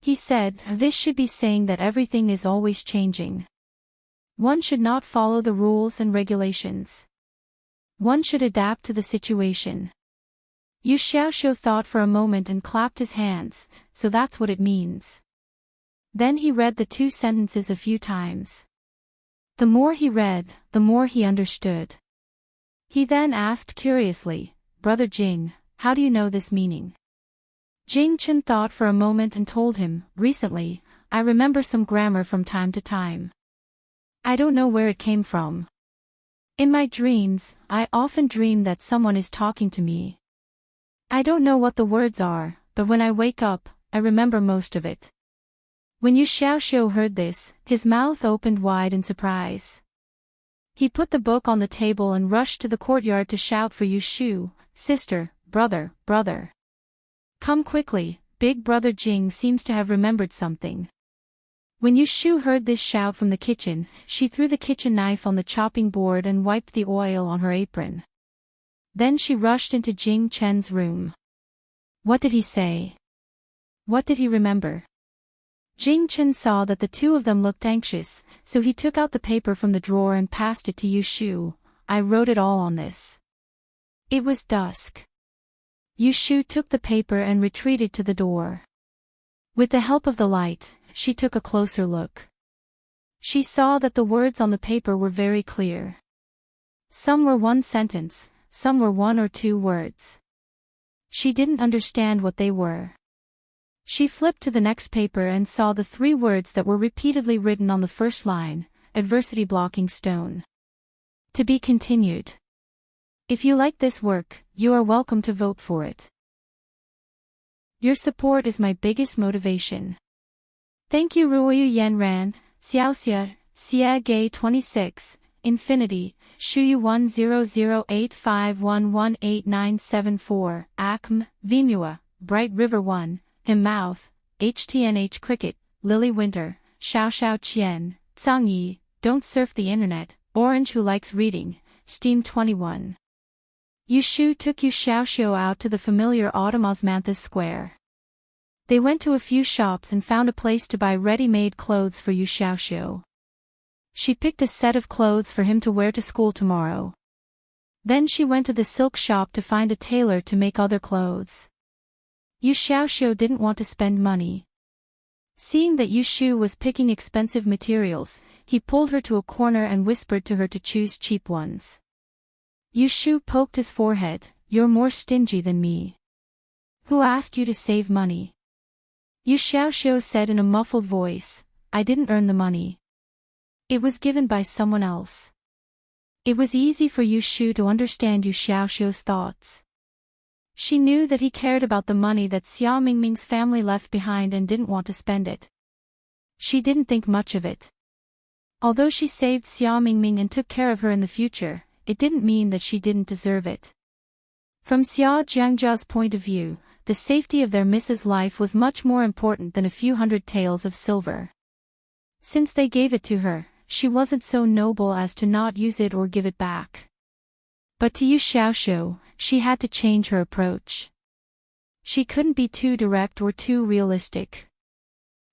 He said, "This should be saying that everything is always changing. One should not follow the rules and regulations. One should adapt to the situation." Yu Xiaoxiu thought for a moment and clapped his hands, "So that's what it means." Then he read the 2 sentences a few times. The more he read, the more he understood. He then asked curiously, "Brother Jing, how do you know this meaning?" Jing Chen thought for a moment and told him, "Recently, I remember some grammar from time to time. I don't know where it came from. In my dreams, I often dream that someone is talking to me. I don't know what the words are, but when I wake up, I remember most of it." When Yu Xiaoxiu heard this, his mouth opened wide in surprise. He put the book on the table and rushed to the courtyard to shout for Yushu, "Sister, brother, brother. Come quickly, big brother Jing seems to have remembered something." When Yushu heard this shout from the kitchen, she threw the kitchen knife on the chopping board and wiped the oil on her apron. Then she rushed into Jing Chen's room. What did he say? What did he remember? Jing Chen saw that the 2 of them looked anxious, so he took out the paper from the drawer and passed it to Yushu. "I wrote it all on this." It was dusk. Yushu took the paper and retreated to the door. With the help of the light, she took a closer look. She saw that the words on the paper were very clear. Some were 1 sentence, some were 1 or 2 words. She didn't understand what they were. She flipped to the next paper and saw the 3 words that were repeatedly written on the first line, "Adversity blocking stone." To be continued. If you like this work, you are welcome to vote for it. Your support is my biggest motivation. Thank you Ruoyu Yenran, Xiaoxia, Xie Gay 26, Infinity, Shuyu 100851188974, Acm, Vimua, Bright River 1, Mouth, HTNH Cricket, Lily Winter, Xiao Xiao Qian, Tsang Yi, Don't Surf the Internet, Orange Who Likes Reading, Steam 21. Yushu took Yu Xiaoxiu out to the familiar autumn Osmanthus Square. They went to a few shops and found a place to buy ready-made clothes for Yu Xiaoxiu. She picked a set of clothes for him to wear to school tomorrow. Then she went to the silk shop to find a tailor to make other clothes. Yu Xiaoxiu didn't want to spend money. Seeing that Yu Shu was picking expensive materials, he pulled her to a corner and whispered to her to choose cheap ones. Yu Shu poked his forehead, "You're more stingy than me. Who asked you to save money?" Yu Xiaoxiu said in a muffled voice, "I didn't earn the money. It was given by someone else." It was easy for Yu Shu to understand Yu Xiaoxiu's thoughts. She knew that he cared about the money that Xia Mingming's family left behind and didn't want to spend it. She didn't think much of it. Although she saved Xia Mingming and took care of her in the future, it didn't mean that she didn't deserve it. From Xia Jiangjia's point of view, the safety of their Mrs. Life was much more important than a few hundred taels of silver. Since they gave it to her, she wasn't so noble as to not use it or give it back. But to Yu Xiaoxiu, she had to change her approach. She couldn't be too direct or too realistic.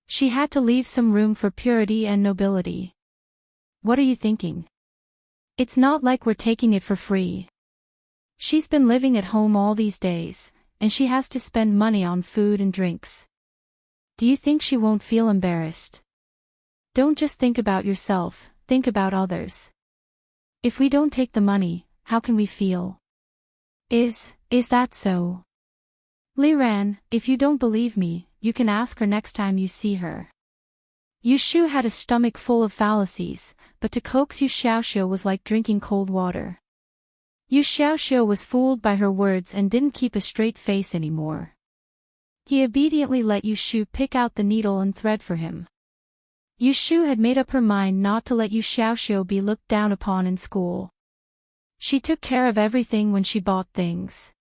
She had to leave some room for purity and nobility. What are you thinking? It's not like we're taking it for free. She's been living at home all these days, and she has to spend money on food and drinks. Do you think she won't feel embarrassed? Don't just think about yourself, think about others. If we don't take the money, how can we feel? Is that so? Li Ran, if you don't believe me, you can ask her next time you see her. Yu Shu had a stomach full of fallacies, but to coax Yu Xiaoxiu was like drinking cold water. Yu Xiaoxiu was fooled by her words and didn't keep a straight face anymore. He obediently let Yu Shu pick out the needle and thread for him. Yu Shu had made up her mind not to let Yu Xiaoxiu be looked down upon in school. She took care of everything when she bought things.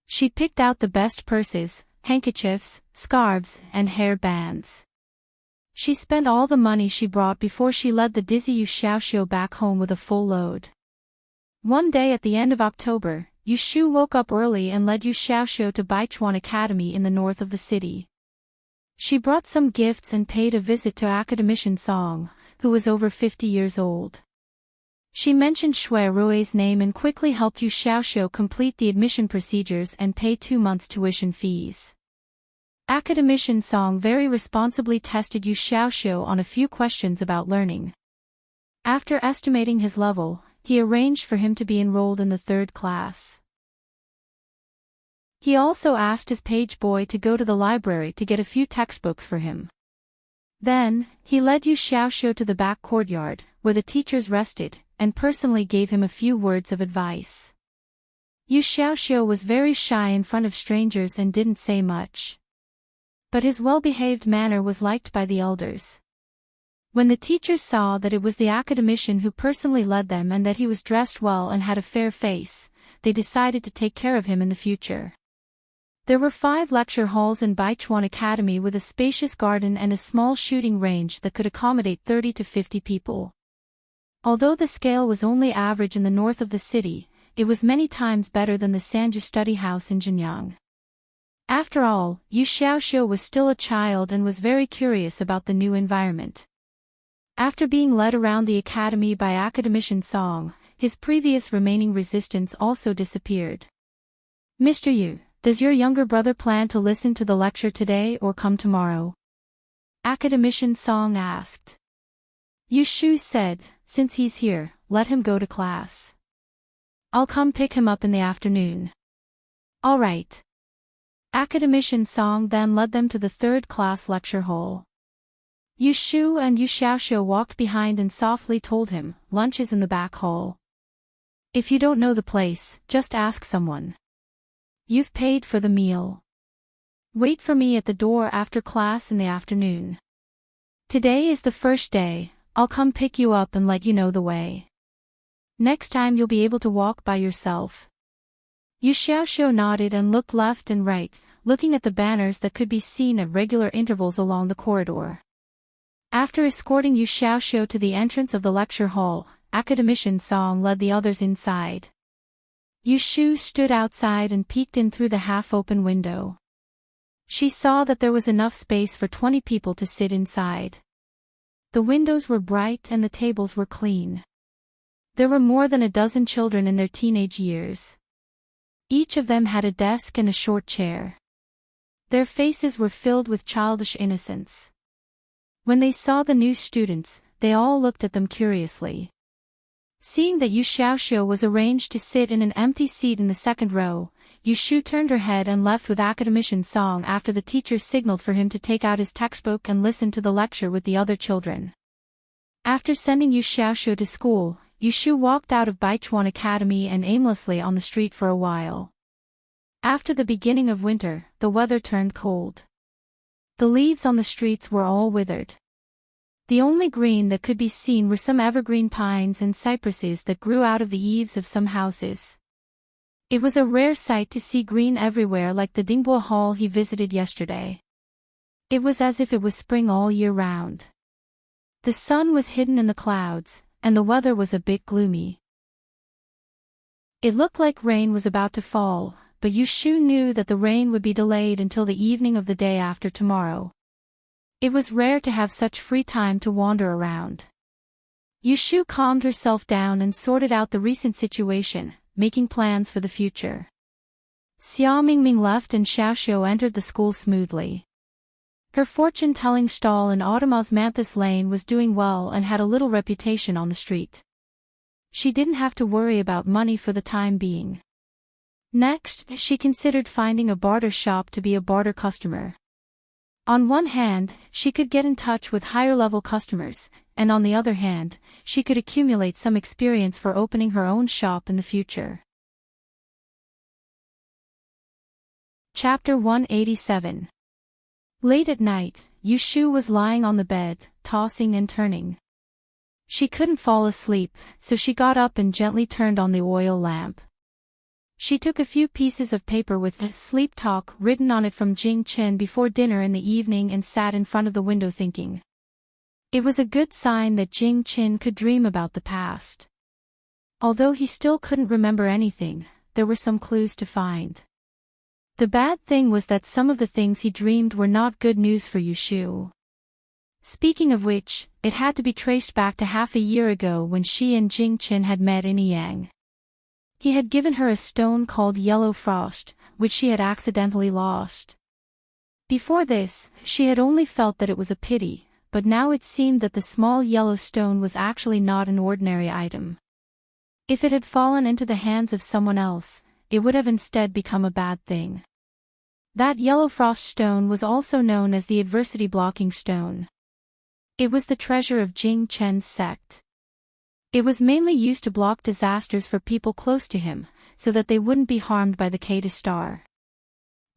She picked out the best purses, handkerchiefs, scarves, and hair bands. She spent all the money she brought before she led the dizzy Yu Xiaoxiu back home with a full load. One day at the end of October, Yu Shu woke up early and led Yu Xiaoxiu to Baichuan Academy in the north of the city. She brought some gifts and paid a visit to Academician Song, who was over 50 years old. She mentioned Shui Rui's name and quickly helped Yu Xiaoxiu complete the admission procedures and pay 2 months' tuition fees. Academician Song very responsibly tested Yu Xiaoxiu on a few questions about learning. After estimating his level, he arranged for him to be enrolled in the 3rd class. He also asked his page boy to go to the library to get a few textbooks for him. Then, he led Yu Xiaoxiu to the back courtyard, where the teachers rested, and personally gave him a few words of advice. Yu Xiaoxiu was very shy in front of strangers and didn't say much. But his well-behaved manner was liked by the elders. When the teachers saw that it was the academician who personally led them and that he was dressed well and had a fair face, they decided to take care of him in the future. There were 5 lecture halls in Baichuan Academy with a spacious garden and a small shooting range that could accommodate 30 to 50 people. Although the scale was only average in the north of the city, it was many times better than the Sanju study house in Jinyang. After all, Yu Xiaoxiu was still a child and was very curious about the new environment. After being led around the academy by Academician Song, his previous remaining resistance also disappeared. "Mr. Yu, does your younger brother plan to listen to the lecture today or come tomorrow?" Academician Song asked. Yu Shu said, "Since he's here, let him go to class. I'll come pick him up in the afternoon." "All right." Academician Song then led them to the 3rd class lecture hall. Yu Shu and Yu Xiaoxiu walked behind and softly told him, "Lunch is in the back hall. If you don't know the place, just ask someone. You've paid for the meal." Wait for me at the door after class in the afternoon. Today is the first day, I'll come pick you up and let you know the way. Next time you'll be able to walk by yourself. Yu Xiaoxiu nodded and looked left and right, looking at the banners that could be seen at regular intervals along the corridor. After escorting Yu Xiaoxiu to the entrance of the lecture hall, Academician Song led the others inside. Yu Shu stood outside and peeked in through the half-open window. She saw that there was enough space for 20 people to sit inside. The windows were bright and the tables were clean. There were more than a dozen children in their teenage years. Each of them had a desk and a short chair. Their faces were filled with childish innocence. When they saw the new students, they all looked at them curiously. Seeing that Yu Xiaoxiu was arranged to sit in an empty seat in the second row, Yu Shu turned her head and left with Academician Song after the teacher signaled for him to take out his textbook and listen to the lecture with the other children. After sending Yu Xiaoxiu to school, Yu Shu walked out of Baichuan Academy and aimlessly on the street for a while. After the beginning of winter, the weather turned cold. The leaves on the streets were all withered. The only green that could be seen were some evergreen pines and cypresses that grew out of the eaves of some houses. It was a rare sight to see green everywhere like the Dingbo Hall he visited yesterday. It was as if it was spring all year round. The sun was hidden in the clouds, and the weather was a bit gloomy. It looked like rain was about to fall, but Yu Shu knew that the rain would be delayed until the evening of the day after tomorrow. It was rare to have such free time to wander around. Yu Shu calmed herself down and sorted out the recent situation, making plans for the future. Xia Mingming left and Xiaoxiu entered the school smoothly. Her fortune-telling stall in Autumn-Osmanthus Lane was doing well and had a little reputation on the street. She didn't have to worry about money for the time being. Next, she considered finding a barter shop to be a barter customer. On one hand, she could get in touch with higher-level customers, and on the other hand, she could accumulate some experience for opening her own shop in the future. Chapter 187. Late at night, Yu Shu was lying on the bed, tossing and turning. She couldn't fall asleep, so she got up and gently turned on the oil lamp. She took a few pieces of paper with "Sleep Talk" written on it from Jing Chen before dinner in the evening and sat in front of the window thinking. It was a good sign that Jing Chen could dream about the past. Although he still couldn't remember anything, there were some clues to find. The bad thing was that some of the things he dreamed were not good news for Yu Shu. Speaking of which, it had to be traced back to half a year ago when she and Jing Chen had met in Yang. He had given her a stone called Yellow Frost, which she had accidentally lost. Before this, she had only felt that it was a pity, but now it seemed that the small yellow stone was actually not an ordinary item. If it had fallen into the hands of someone else, it would have instead become a bad thing. That yellow frost stone was also known as the adversity-blocking stone. It was the treasure of Jing Chen's sect. It was mainly used to block disasters for people close to him, so that they wouldn't be harmed by the Kata star.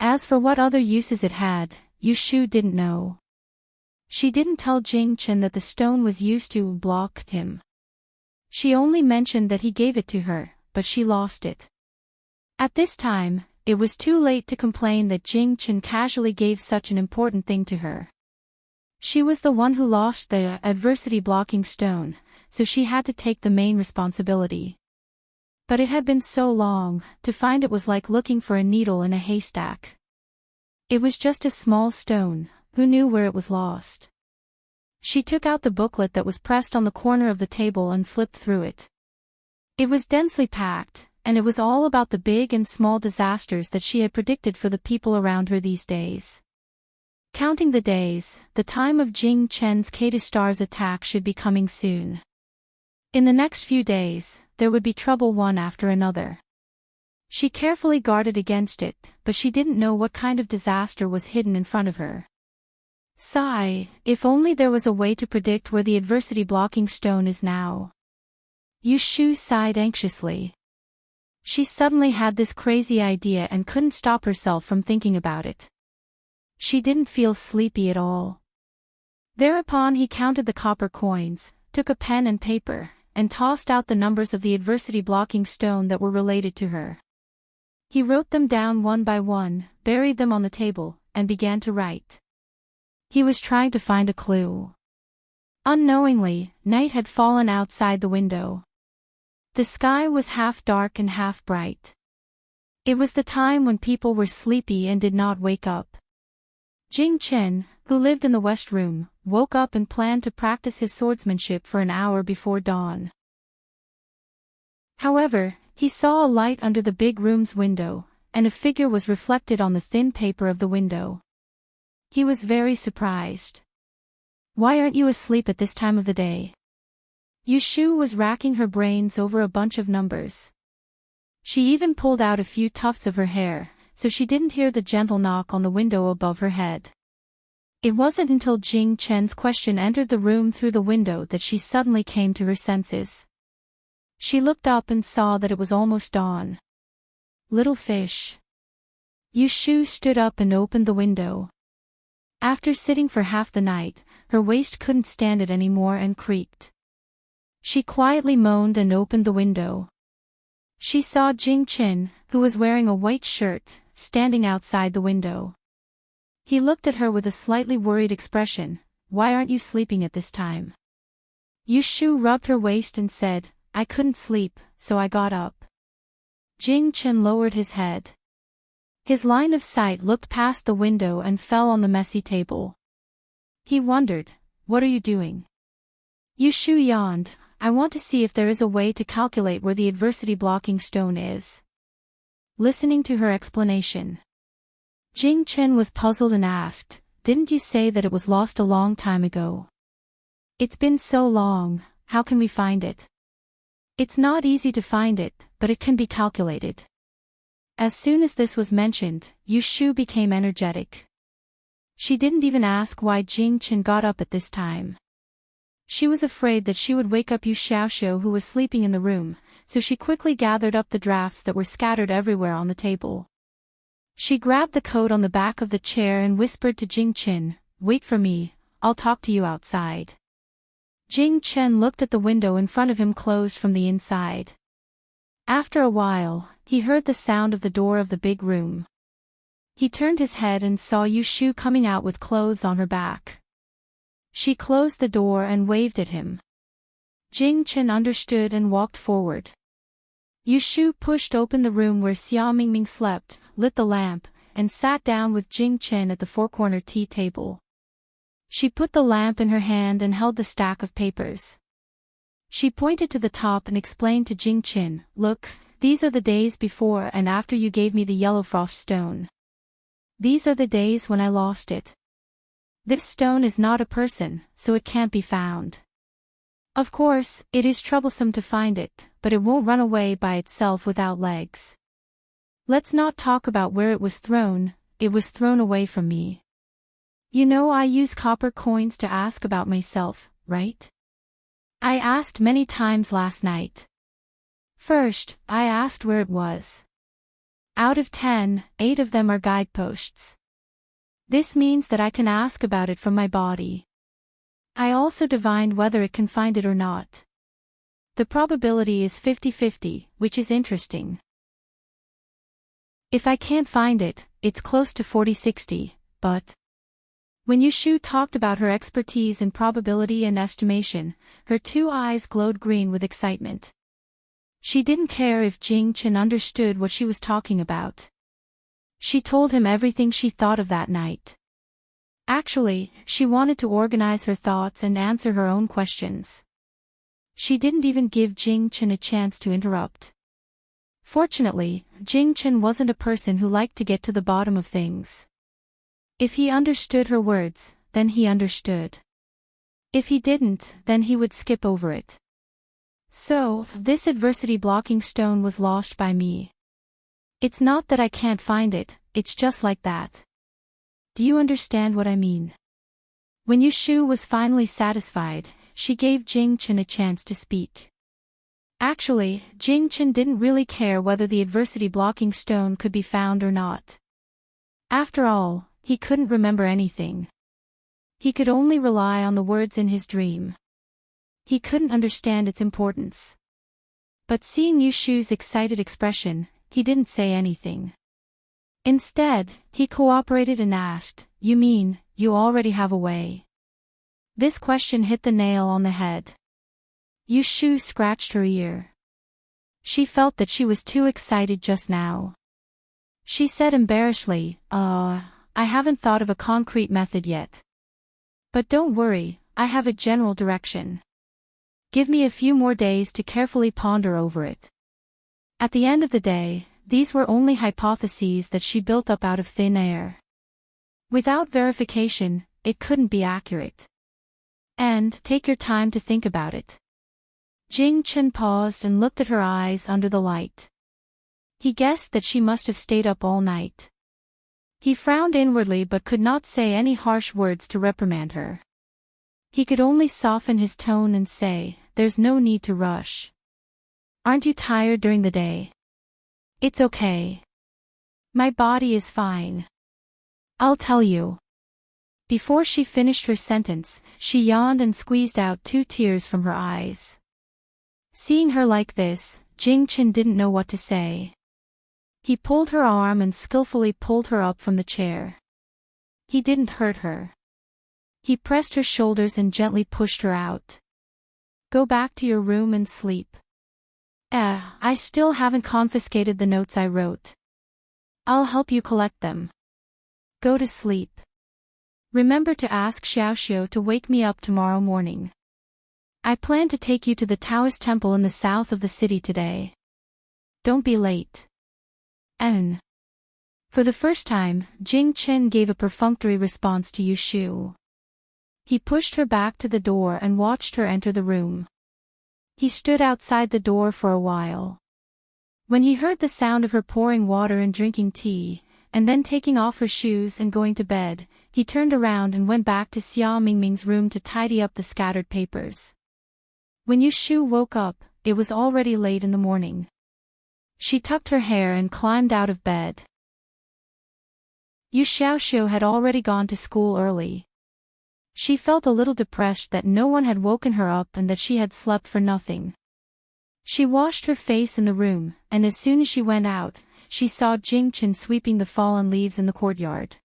As for what other uses it had, Yu Shu didn't know. She didn't tell Jing Chen that the stone was used to block him. She only mentioned that he gave it to her, but she lost it. At this time, it was too late to complain that Jing Chen casually gave such an important thing to her. She was the one who lost the adversity-blocking stone, so she had to take the main responsibility. But it had been so long, to find it was like looking for a needle in a haystack. It was just a small stone, who knew where it was lost? She took out the booklet that was pressed on the corner of the table and flipped through it. It was densely packed, and it was all about the big and small disasters that she had predicted for the people around her these days. Counting the days, the time of Jing Chen's Kata Star's attack should be coming soon. In the next few days, there would be trouble one after another. She carefully guarded against it, but she didn't know what kind of disaster was hidden in front of her. Sigh, if only there was a way to predict where the adversity-blocking stone is now. Yu Shu sighed anxiously. She suddenly had this crazy idea and couldn't stop herself from thinking about it. She didn't feel sleepy at all. Thereupon he counted the copper coins, took a pen and paper, and tossed out the numbers of the adversity-blocking stone that were related to her. He wrote them down one by one, buried them on the table, and began to write. He was trying to find a clue. Unknowingly, night had fallen outside the window. The sky was half dark and half bright. It was the time when people were sleepy and did not wake up. Jing Chen, who lived in the west room, woke up and planned to practice his swordsmanship for an hour before dawn. However, he saw a light under the big room's window, and a figure was reflected on the thin paper of the window. He was very surprised. "Why aren't you asleep at this time of the day?" Yushu was racking her brains over a bunch of numbers. She even pulled out a few tufts of her hair, so she didn't hear the gentle knock on the window above her head. It wasn't until Jing Chen's question entered the room through the window that she suddenly came to her senses. She looked up and saw that it was almost dawn. "Little fish." Yushu stood up and opened the window. After sitting for half the night, her waist couldn't stand it anymore and creaked. She quietly moaned and opened the window. She saw Jing Chen, who was wearing a white shirt, standing outside the window. He looked at her with a slightly worried expression. "Why aren't you sleeping at this time?" Yushu rubbed her waist and said, "I couldn't sleep, so I got up." Jing Chen lowered his head. His line of sight looked past the window and fell on the messy table. He wondered, "What are you doing?" Yushu yawned, "I want to see if there is a way to calculate where the adversity-blocking stone is." Listening to her explanation, Jing Chen was puzzled and asked, "Didn't you say that it was lost a long time ago?" "It's been so long, how can we find it?" "It's not easy to find it, but it can be calculated." As soon as this was mentioned, Yushu became energetic. She didn't even ask why Jing Chen got up at this time. She was afraid that she would wake up Yu Xiaoxiu, who was sleeping in the room, so she quickly gathered up the drafts that were scattered everywhere on the table. She grabbed the coat on the back of the chair and whispered to Jing Chen, "Wait for me, I'll talk to you outside." Jing Chen looked at the window in front of him closed from the inside. After a while, he heard the sound of the door of the big room. He turned his head and saw Yushu coming out with clothes on her back. She closed the door and waved at him. Jing Chen understood and walked forward. Yushu pushed open the room where Xia Mingming slept, lit the lamp, and sat down with Jing Chen at the four-corner tea table. She put the lamp in her hand and held the stack of papers. She pointed to the top and explained to Jing Chen, "Look, these are the days before and after you gave me the yellow frost stone. These are the days when I lost it. This stone is not a person, so it can't be found. Of course, it is troublesome to find it, but it won't run away by itself without legs. Let's not talk about where it was thrown away from me. You know I use copper coins to ask about myself, right? I asked many times last night. First, I asked where it was. Out of 10, 8 of them are guideposts. This means that I can ask about it from my body. I also divined whether it can find it or not. The probability is 50-50, which is interesting. If I can't find it, it's close to 40-60, but..." When Yushu talked about her expertise in probability and estimation, her two eyes glowed green with excitement. She didn't care if Jing Chen understood what she was talking about. She told him everything she thought of that night. Actually, she wanted to organize her thoughts and answer her own questions. She didn't even give Jing Chen a chance to interrupt. Fortunately, Jing Chen wasn't a person who liked to get to the bottom of things. If he understood her words, then he understood. If he didn't, then he would skip over it. So, this adversity-blocking stone was lost by me. It's not that I can't find it, it's just like that. Do you understand what I mean? When Yushu was finally satisfied, she gave Jing Chen a chance to speak. Actually, Jing Chen didn't really care whether the adversity-blocking stone could be found or not. After all, he couldn't remember anything. He could only rely on the words in his dream. He couldn't understand its importance. But seeing Yushu's excited expression, he didn't say anything. Instead, he cooperated and asked, "You mean, you already have a way?" This question hit the nail on the head. Yushu scratched her ear. She felt that she was too excited just now. She said embarrassedly, I haven't thought of a concrete method yet. But don't worry, I have a general direction. Give me a few more days to carefully ponder over it." At the end of the day, these were only hypotheses that she built up out of thin air. Without verification, it couldn't be accurate. And take your time to think about it. Jing Chen paused and looked at her eyes under the light. He guessed that she must have stayed up all night. He frowned inwardly but could not say any harsh words to reprimand her. He could only soften his tone and say, "There's no need to rush. Aren't you tired during the day?" "It's okay. My body is fine. I'll tell you." Before she finished her sentence, she yawned and squeezed out 2 tears from her eyes. Seeing her like this, Jing Chen didn't know what to say. He pulled her arm and skillfully pulled her up from the chair. He didn't hurt her. He pressed her shoulders and gently pushed her out. "Go back to your room and sleep." I still haven't confiscated the notes I wrote. I'll help you collect them. Go to sleep. Remember to ask Xiaoxiu to wake me up tomorrow morning. I plan to take you to the Taoist temple in the south of the city today. Don't be late. N. For the first time, Jing Chen gave a perfunctory response to Yushu. He pushed her back to the door and watched her enter the room. He stood outside the door for a while. When he heard the sound of her pouring water and drinking tea, and then taking off her shoes and going to bed, he turned around and went back to Xia Mingming's room to tidy up the scattered papers. When Yushu woke up, it was already late in the morning. She tucked her hair and climbed out of bed. Yu Xiaoxiu had already gone to school early. She felt a little depressed that no one had woken her up and that she had slept for nothing. She washed her face in the room, and as soon as she went out, she saw Jing Chen sweeping the fallen leaves in the courtyard.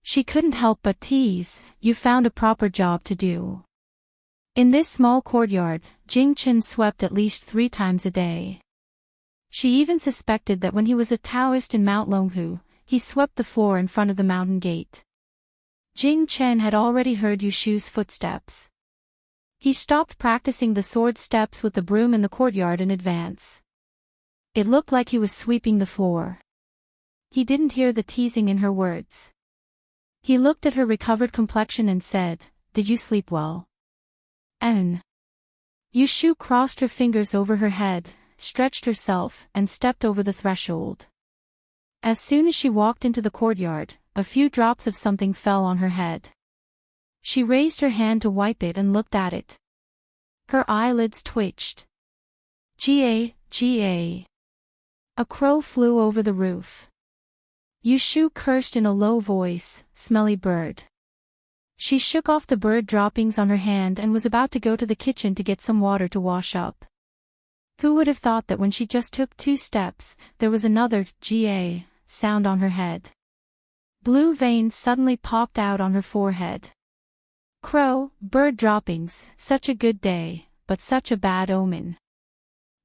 She couldn't help but tease, "You found a proper job to do." In this small courtyard, Jing Chen swept at least 3 times a day. She even suspected that when he was a Taoist in Mount Longhu, he swept the floor in front of the mountain gate. Jing Chen had already heard Yushu's footsteps. He stopped practicing the sword steps with the broom in the courtyard in advance. It looked like he was sweeping the floor. He didn't hear the teasing in her words. He looked at her recovered complexion and said, "Did you sleep well?" N. Yushu crossed her fingers over her head, stretched herself, and stepped over the threshold. As soon as she walked into the courtyard, a few drops of something fell on her head. She raised her hand to wipe it and looked at it. Her eyelids twitched. Ga. A crow flew over the roof. Yushu cursed in a low voice, "Smelly bird." She shook off the bird droppings on her hand and was about to go to the kitchen to get some water to wash up. Who would have thought that when she just took 2 steps, there was another "ga" sound on her head. Blue veins suddenly popped out on her forehead. Crow, bird droppings, such a good day, but such a bad omen.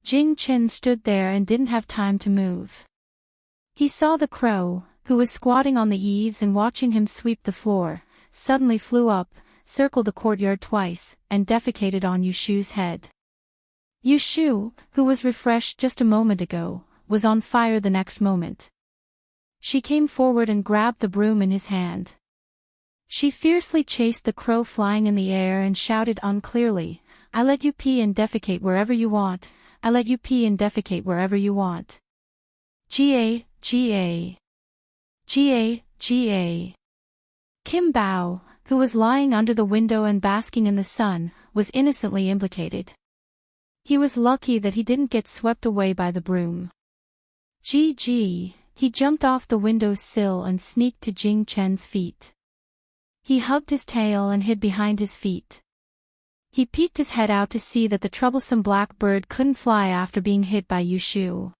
Jing Chen stood there and didn't have time to move. He saw the crow, who was squatting on the eaves and watching him sweep the floor, suddenly flew up, circled the courtyard twice, and defecated on Yushu's head. Yushu, who was refreshed just a moment ago, was on fire the next moment. She came forward and grabbed the broom in his hand. She fiercely chased the crow flying in the air and shouted unclearly, "I let you pee and defecate wherever you want, I let you pee and defecate wherever you want." Ga. Kim Bao, who was lying under the window and basking in the sun, was innocently implicated. He was lucky that he didn't get swept away by the broom. He He jumped off the window's sill and sneaked to Jing Chen's feet. He hugged his tail and hid behind his feet. He peeked his head out to see that the troublesome black bird couldn't fly after being hit by Yushu.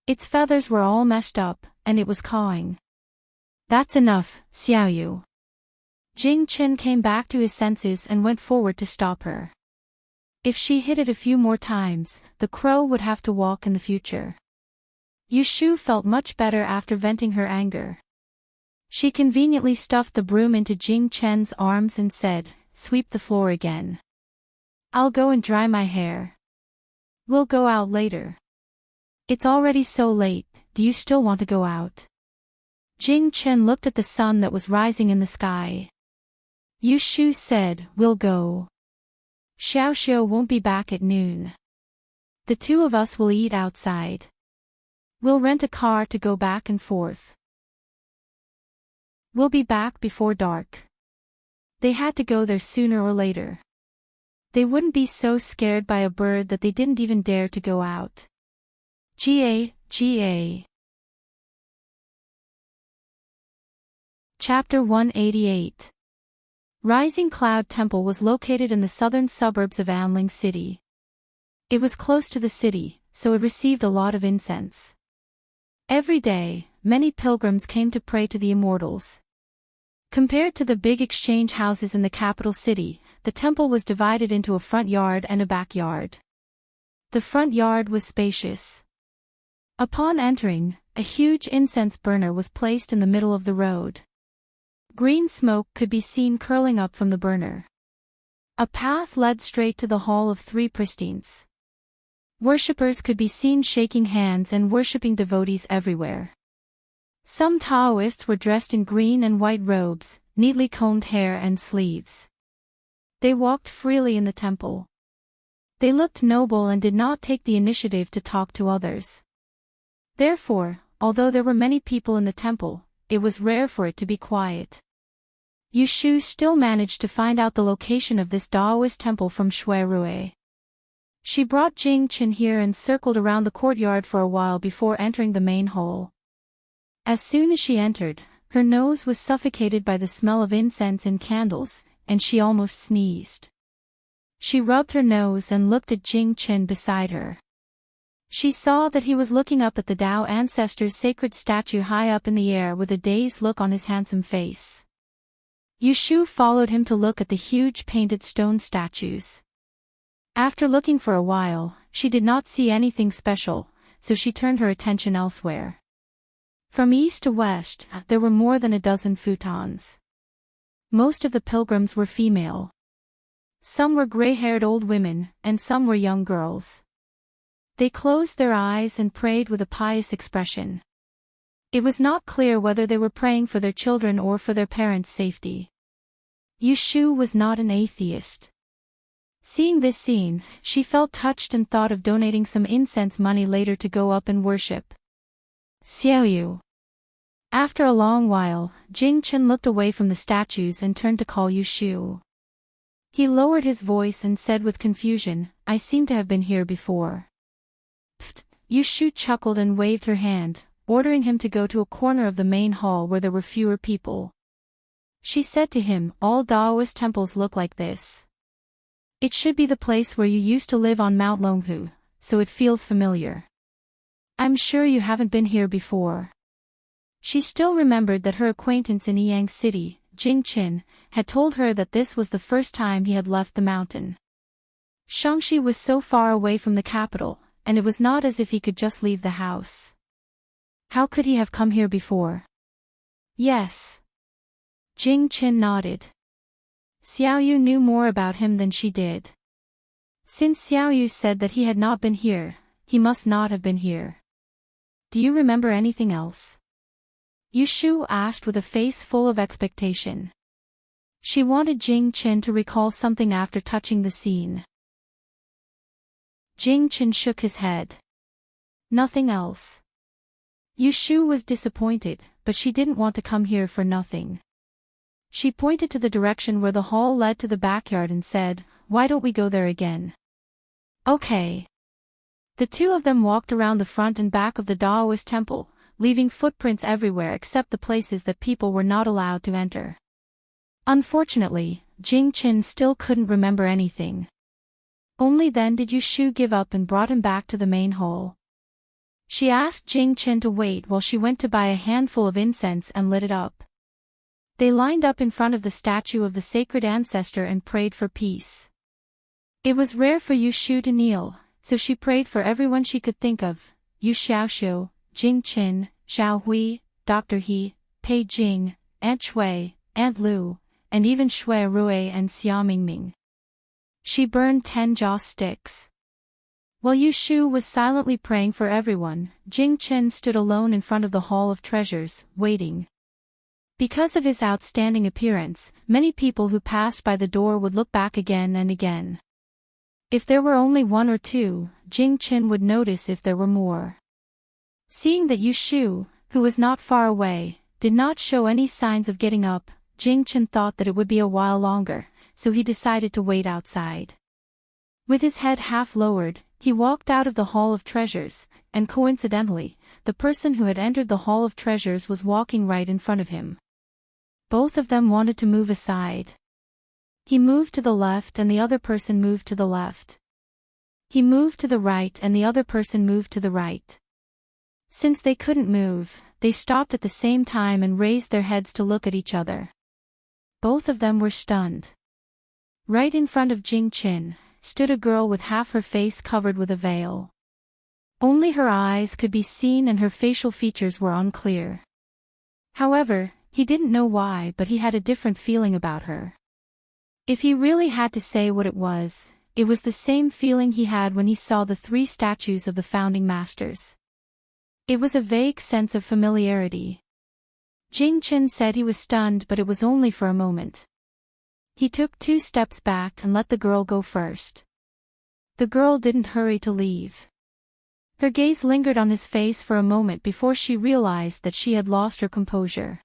Its feathers were all messed up, and it was cawing. "That's enough, Xiaoyu." Jing Chen came back to his senses and went forward to stop her. If she hit it a few more times, the crow would have to walk in the future. Yushu felt much better after venting her anger. She conveniently stuffed the broom into Jing Chen's arms and said, "Sweep the floor again. I'll go and dry my hair. We'll go out later." "It's already so late, do you still want to go out?" Jing Chen looked at the sun that was rising in the sky. Yushu said, "We'll go. Xiao won't be back at noon. The two of us will eat outside. We'll rent a car to go back and forth. We'll be back before dark." They had to go there sooner or later. They wouldn't be so scared by a bird that they didn't even dare to go out. Ga. Chapter 188. Rising Cloud Temple was located in the southern suburbs of Anling City. It was close to the city, so it received a lot of incense. Every day, many pilgrims came to pray to the immortals. Compared to the big exchange houses in the capital city, the temple was divided into a front yard and a backyard. The front yard was spacious. Upon entering, a huge incense burner was placed in the middle of the road. Green smoke could be seen curling up from the burner. A path led straight to the Hall of Three Pristines. Worshippers could be seen shaking hands and worshipping devotees everywhere. Some Taoists were dressed in green and white robes, neatly combed hair and sleeves. They walked freely in the temple. They looked noble and did not take the initiative to talk to others. Therefore, although there were many people in the temple, it was rare for it to be quiet. Yushu still managed to find out the location of this Taoist temple from Shui Rui. She brought Jing Chen here and circled around the courtyard for a while before entering the main hall. As soon as she entered, her nose was suffocated by the smell of incense and candles, and she almost sneezed. She rubbed her nose and looked at Jing Chen beside her. She saw that he was looking up at the Tao ancestor's sacred statue high up in the air with a dazed look on his handsome face. Yushu followed him to look at the huge painted stone statues. After looking for a while, she did not see anything special, so she turned her attention elsewhere. From east to west, there were more than a dozen futons. Most of the pilgrims were female. Some were gray-haired old women, and some were young girls. They closed their eyes and prayed with a pious expression. It was not clear whether they were praying for their children or for their parents' safety. Yushu was not an atheist. Seeing this scene, she felt touched and thought of donating some incense money later to go up and worship. Xiaoyu. After a long while, Jing Chen looked away from the statues and turned to call Yushu. He lowered his voice and said with confusion, "I seem to have been here before." Pfft! Yushu chuckled and waved her hand, ordering him to go to a corner of the main hall where there were fewer people. She said to him, "All Taoist temples look like this. It should be the place where you used to live on Mount Longhu, so it feels familiar. I'm sure you haven't been here before." She still remembered that her acquaintance in Yang City, Jing Chen, had told her that this was the first time he had left the mountain. Shangxi was so far away from the capital, and it was not as if he could just leave the house. How could he have come here before? Yes. Jing Chen nodded. Xiaoyu knew more about him than she did. Since Xiaoyu said that he had not been here, he must not have been here. Do you remember anything else? Yushu asked with a face full of expectation. She wanted Jing Chen to recall something after touching the scene. Jing Chen shook his head. Nothing else. Yushu was disappointed, but she didn't want to come here for nothing. She pointed to the direction where the hall led to the backyard and said, "Why don't we go there again?" Okay. The two of them walked around the front and back of the Taoist temple, leaving footprints everywhere except the places that people were not allowed to enter. Unfortunately, Jing-Chin still couldn't remember anything. Only then did Yushu give up and brought him back to the main hall. She asked Jing-Chin to wait while she went to buy a handful of incense and lit it up. They lined up in front of the statue of the sacred ancestor and prayed for peace. It was rare for Yushu to kneel, so she prayed for everyone she could think of: Yu Xiaoxiu, Jing-Chin, Xiao Hui, Dr. He, Pei Jing, Aunt Shui, Aunt Lu, and even Shui Rue and Xia Mingming. She burned 10 joss sticks. While Yushu was silently praying for everyone, Jing-Chin stood alone in front of the Hall of Treasures, waiting. Because of his outstanding appearance, many people who passed by the door would look back again and again. If there were only one or two, Jing-Chin would notice if there were more. Seeing that Yushu, who was not far away, did not show any signs of getting up, Jing-Chin thought that it would be a while longer, so he decided to wait outside. With his head half lowered, he walked out of the Hall of Treasures, and coincidentally, the person who had entered the Hall of Treasures was walking right in front of him. Both of them wanted to move aside. He moved to the left and the other person moved to the left. He moved to the right and the other person moved to the right. Since they couldn't move, they stopped at the same time and raised their heads to look at each other. Both of them were stunned. Right in front of Jing-Chin stood a girl with half her face covered with a veil. Only her eyes could be seen and her facial features were unclear. However, he didn't know why, but he had a different feeling about her. If he really had to say what it was the same feeling he had when he saw the 3 statues of the founding masters. It was a vague sense of familiarity. Jing-Chin said he was stunned, but it was only for a moment. He took 2 steps back and let the girl go first. The girl didn't hurry to leave. Her gaze lingered on his face for a moment before she realized that she had lost her composure.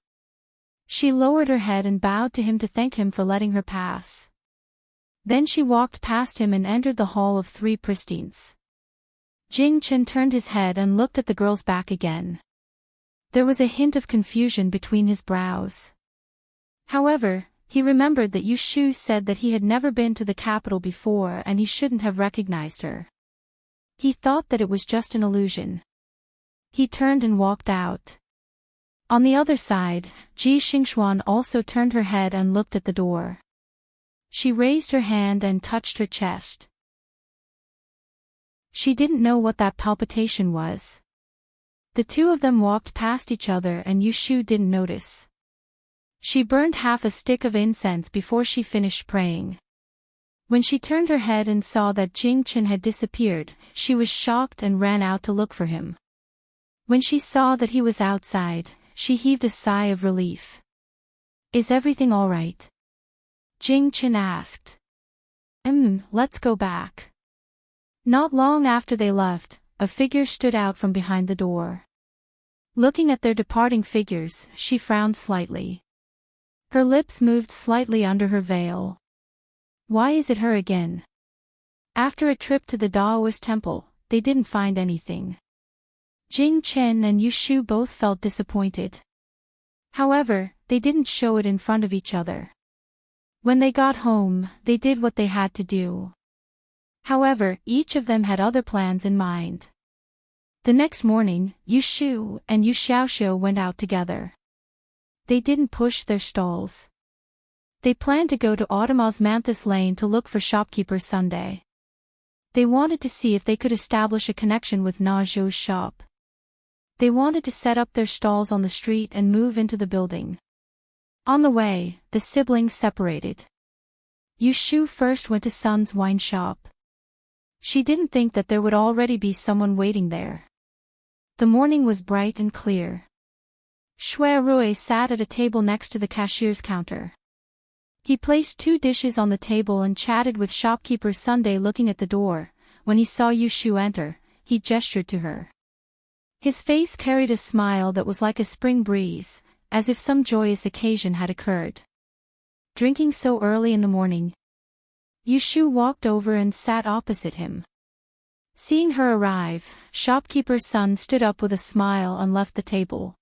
She lowered her head and bowed to him to thank him for letting her pass. Then she walked past him and entered the Hall of 3 Pristines. Jing-Chin turned his head and looked at the girl's back again. There was a hint of confusion between his brows. However, he remembered that Yushu said that he had never been to the capital before and he shouldn't have recognized her. He thought that it was just an illusion. He turned and walked out. On the other side, Ji Xingxuan also turned her head and looked at the door. She raised her hand and touched her chest. She didn't know what that palpitation was. The 2 of them walked past each other and Yushu didn't notice. She burned half a stick of incense before she finished praying. When she turned her head and saw that Jing-Chin had disappeared, she was shocked and ran out to look for him. When she saw that he was outside, she heaved a sigh of relief. "Is everything all right?" Jing-Chin asked. Let's go back." Not long after they left, a figure stood out from behind the door. Looking at their departing figures, she frowned slightly. Her lips moved slightly under her veil. Why is it her again? After a trip to the Daoist temple, they didn't find anything. Jing-Chen and Yushu both felt disappointed. However, they didn't show it in front of each other. When they got home, they did what they had to do. However, each of them had other plans in mind. The next morning, Yushu and Yu Xiaoxiu went out together. They didn't push their stalls. They planned to go to Autumn Osmanthus Lane to look for shopkeeper Sunday. They wanted to see if they could establish a connection with Na Zhou's shop. They wanted to set up their stalls on the street and move into the building. On the way, the siblings separated. Yushu first went to Sun's wine shop. She didn't think that there would already be someone waiting there. The morning was bright and clear. Shui Rui sat at a table next to the cashier's counter. He placed 2 dishes on the table and chatted with shopkeeper Sunday. Looking at the door, when he saw Yushu enter, he gestured to her. His face carried a smile that was like a spring breeze, as if some joyous occasion had occurred. Drinking so early in the morning? Yushu walked over and sat opposite him. Seeing her arrive, shopkeeper's son stood up with a smile and left the table.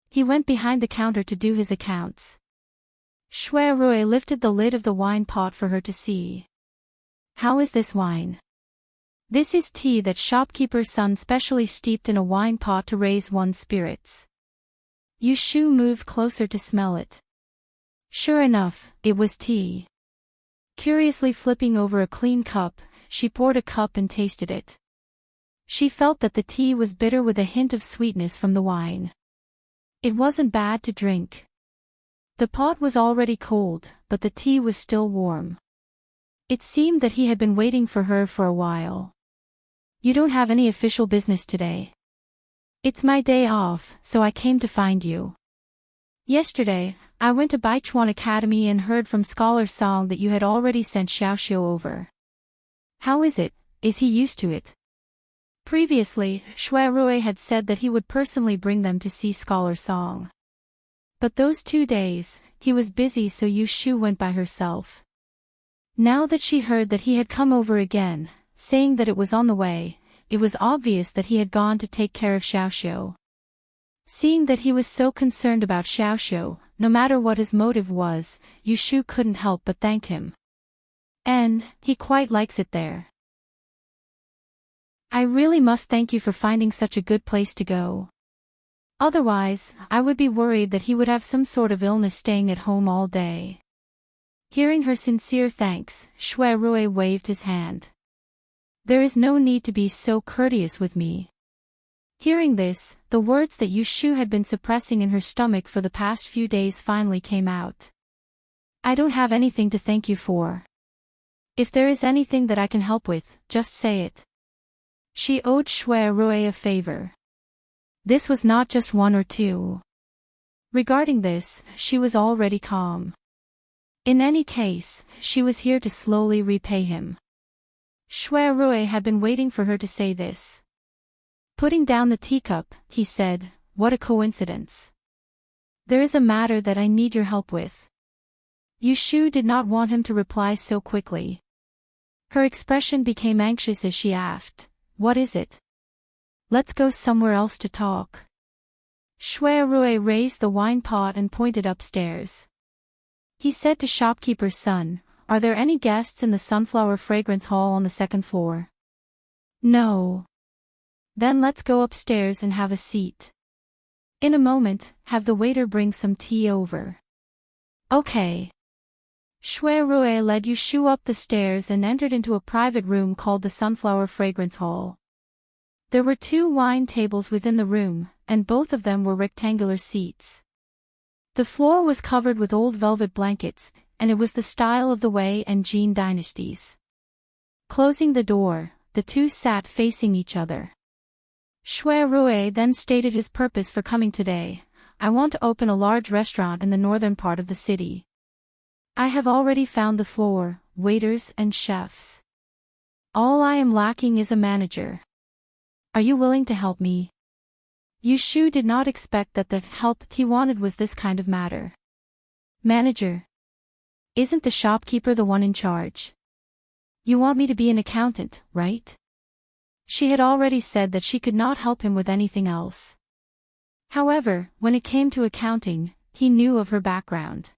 He went behind the counter to do his accounts. Shui lifted the lid of the wine pot for her to see. How is this wine? This is tea that shopkeeper's son specially steeped in a wine pot to raise one's spirits. Yushu moved closer to smell it. Sure enough, it was tea. Curiously flipping over a clean cup, she poured a cup and tasted it. She felt that the tea was bitter with a hint of sweetness from the wine. It wasn't bad to drink. The pot was already cold, but the tea was still warm. It seemed that he had been waiting for her for a while. You don't have any official business today. It's my day off, so I came to find you. Yesterday, I went to Baichuan Academy and heard from Scholar Song that you had already sent Xiaoxiu over. How is it? Is he used to it? Previously, Shui had said that he would personally bring them to see Scholar Song. But those 2 days, he was busy, so Yushu went by herself. Now that she heard that he had come over again, saying that it was on the way, it was obvious that he had gone to take care of Xiaoxiu. Seeing that he was so concerned about Xiaoxiu, no matter what his motive was, Yushu couldn't help but thank him. And he quite likes it there. I really must thank you for finding such a good place to go. Otherwise, I would be worried that he would have some sort of illness staying at home all day. Hearing her sincere thanks, Shui waved his hand. There is no need to be so courteous with me. Hearing this, the words that Yushu had been suppressing in her stomach for the past few days finally came out. I don't have anything to thank you for. If there is anything that I can help with, just say it. She owed Shui a favor. This was not just 1 or 2. Regarding this, she was already calm. In any case, she was here to slowly repay him. Shui had been waiting for her to say this. Putting down the teacup, he said, "What a coincidence. There is a matter that I need your help with." Yushu did not want him to reply so quickly. Her expression became anxious as she asked, "What is it? Let's go somewhere else to talk." Shui raised the wine pot and pointed upstairs. He said to shopkeeper's son, "Are there any guests in the sunflower fragrance hall on the 2nd floor?" "No." "Then let's go upstairs and have a seat. In a moment, have the waiter bring some tea over." "Okay." Shui led Yushu up the stairs and entered into a private room called the Sunflower Fragrance Hall. There were 2 wine tables within the room, and both of them were rectangular seats. The floor was covered with old velvet blankets, and it was the style of the Wei and Jin dynasties. Closing the door, the 2 sat facing each other. Shui then stated his purpose for coming today. "I want to open a large restaurant in the northern part of the city. I have already found the floor, waiters and chefs. All I am lacking is a manager. Are you willing to help me?" Yushu did not expect that the help he wanted was this kind of matter. "Manager? Isn't the shopkeeper the one in charge? You want me to be an accountant, right?" She had already said that she could not help him with anything else. However, when it came to accounting, he knew of her background.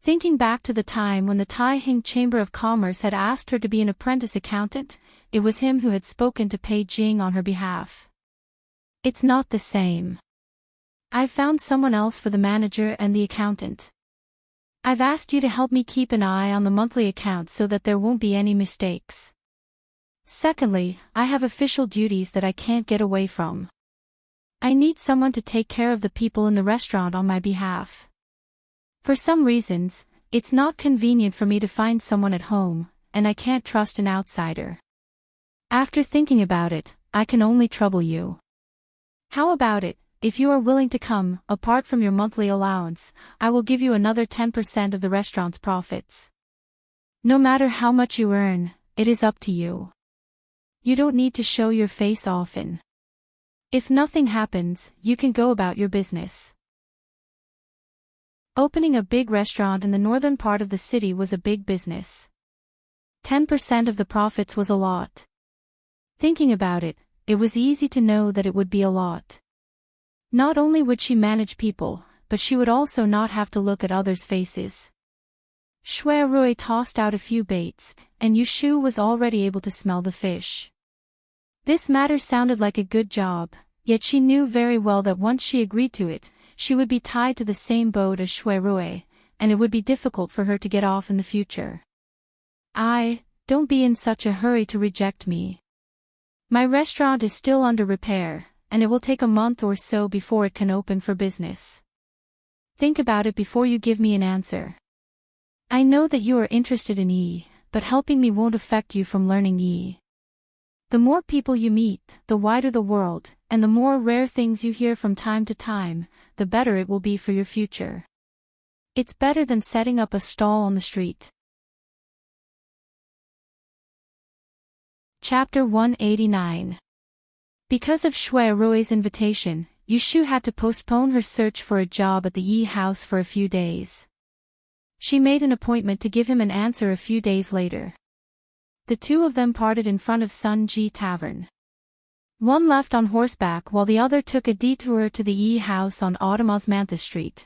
Thinking back to the time when the Taihing Chamber of Commerce had asked her to be an apprentice accountant, it was him who had spoken to Pei Jing on her behalf. "It's not the same. I've found someone else for the manager and the accountant. I've asked you to help me keep an eye on the monthly accounts so that there won't be any mistakes. Secondly, I have official duties that I can't get away from. I need someone to take care of the people in the restaurant on my behalf. For some reasons, it's not convenient for me to find someone at home, and I can't trust an outsider. After thinking about it, I can only trouble you. How about it, if you are willing to come, apart from your monthly allowance, I will give you another 10% of the restaurant's profits. No matter how much you earn, it is up to you. You don't need to show your face often. If nothing happens, you can go about your business." Opening a big restaurant in the northern part of the city was a big business. 10% of the profits was a lot. Thinking about it, it was easy to know that it would be a lot. Not only would she manage people, but she would also not have to look at others' faces. Shui Rui tossed out a few baits, and Yushu was already able to smell the fish. This matter sounded like a good job, yet she knew very well that once she agreed to it, she would be tied to the same boat as Shui Rui, and it would be difficult for her to get off in the future. Don't be in such a hurry to reject me. My restaurant is still under repair, and it will take a month or so before it can open for business. Think about it before you give me an answer. I know that you are interested in E, but helping me won't affect you from learning E. The more people you meet, the wider the world, and the more rare things you hear from time to time, the better it will be for your future. It's better than setting up a stall on the street. Chapter 189. Because of Shui Rui's invitation, Yushu had to postpone her search for a job at the Yi house for a few days. She made an appointment to give him an answer a few days later. The two of them parted in front of Sun Ji Tavern. One left on horseback while the other took a detour to the Yi house on Osmantha Street.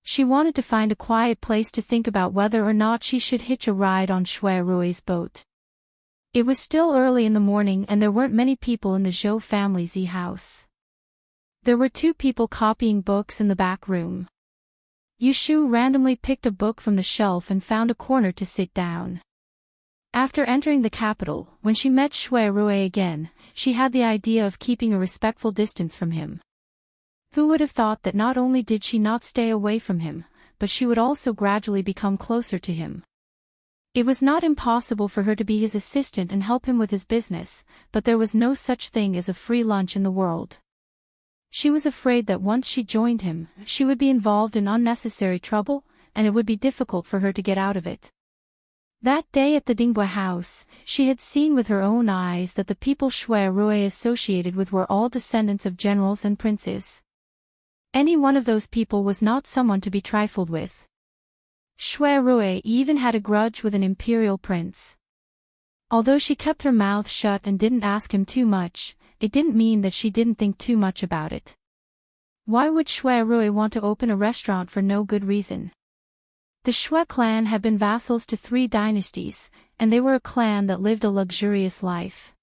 She wanted to find a quiet place to think about whether or not she should hitch a ride on Shui Rui's boat. It was still early in the morning and there weren't many people in the Zhou family's house. There were two people copying books in the back room. Yushu randomly picked a book from the shelf and found a corner to sit down. After entering the capital, when she met Shui Rui again, she had the idea of keeping a respectful distance from him. Who would have thought that not only did she not stay away from him, but she would also gradually become closer to him. It was not impossible for her to be his assistant and help him with his business, but there was no such thing as a free lunch in the world. She was afraid that once she joined him, she would be involved in unnecessary trouble, and it would be difficult for her to get out of it. That day at the Dingbui house, she had seen with her own eyes that the people Shui Rui associated with were all descendants of generals and princes. Any one of those people was not someone to be trifled with. Shui Rui even had a grudge with an imperial prince. Although she kept her mouth shut and didn't ask him too much, it didn't mean that she didn't think too much about it. Why would Shui Rui want to open a restaurant for no good reason? The Shui clan had been vassals to 3 dynasties, and they were a clan that lived a luxurious life.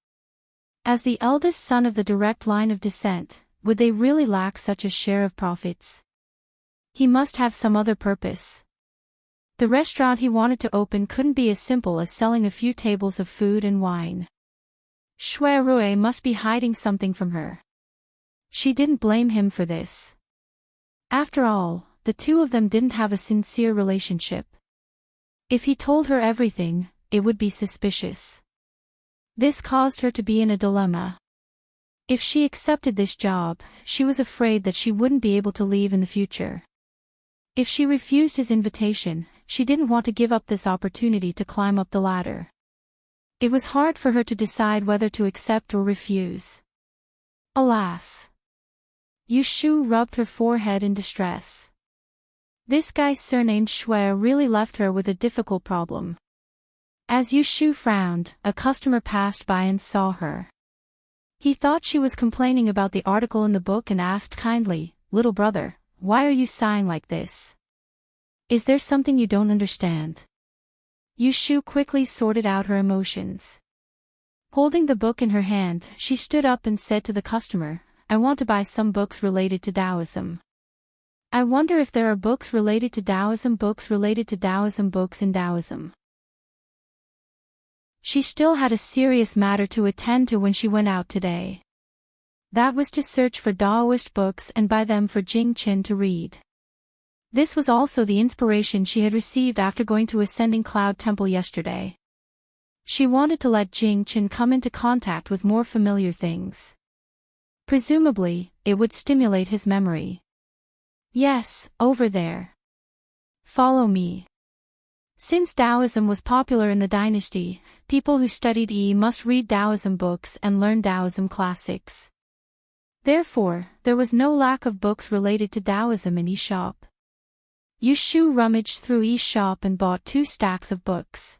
As the eldest son of the direct line of descent, would they really lack such a share of profits? He must have some other purpose. The restaurant he wanted to open couldn't be as simple as selling a few tables of food and wine. Shui Rui must be hiding something from her. She didn't blame him for this. After all, the two of them didn't have a sincere relationship. If he told her everything, it would be suspicious. This caused her to be in a dilemma. If she accepted this job, she was afraid that she wouldn't be able to leave in the future. If she refused his invitation, she didn't want to give up this opportunity to climb up the ladder. It was hard for her to decide whether to accept or refuse. Alas! Yushu rubbed her forehead in distress. This guy surnamed Shui really left her with a difficult problem. As Yushu frowned, a customer passed by and saw her. He thought she was complaining about the article in the book and asked kindly, "Little brother, why are you sighing like this? Is there something you don't understand?" Yushu quickly sorted out her emotions. Holding the book in her hand, she stood up and said to the customer, "I want to buy some books related to Taoism. I wonder if there are books related to Taoism, books related to Taoism, books in Taoism." She still had a serious matter to attend to when she went out today. That was to search for Taoist books and buy them for Jing Qin to read. This was also the inspiration she had received after going to Ascending Cloud Temple yesterday. She wanted to let Jing Qin come into contact with more familiar things. Presumably, it would stimulate his memory. "Yes, over there. Follow me." Since Taoism was popular in the dynasty, people who studied Yi must read Taoism books and learn Taoism classics. Therefore, there was no lack of books related to Taoism in Yi's shop. Yushu rummaged through Yi's shop and bought 2 stacks of books.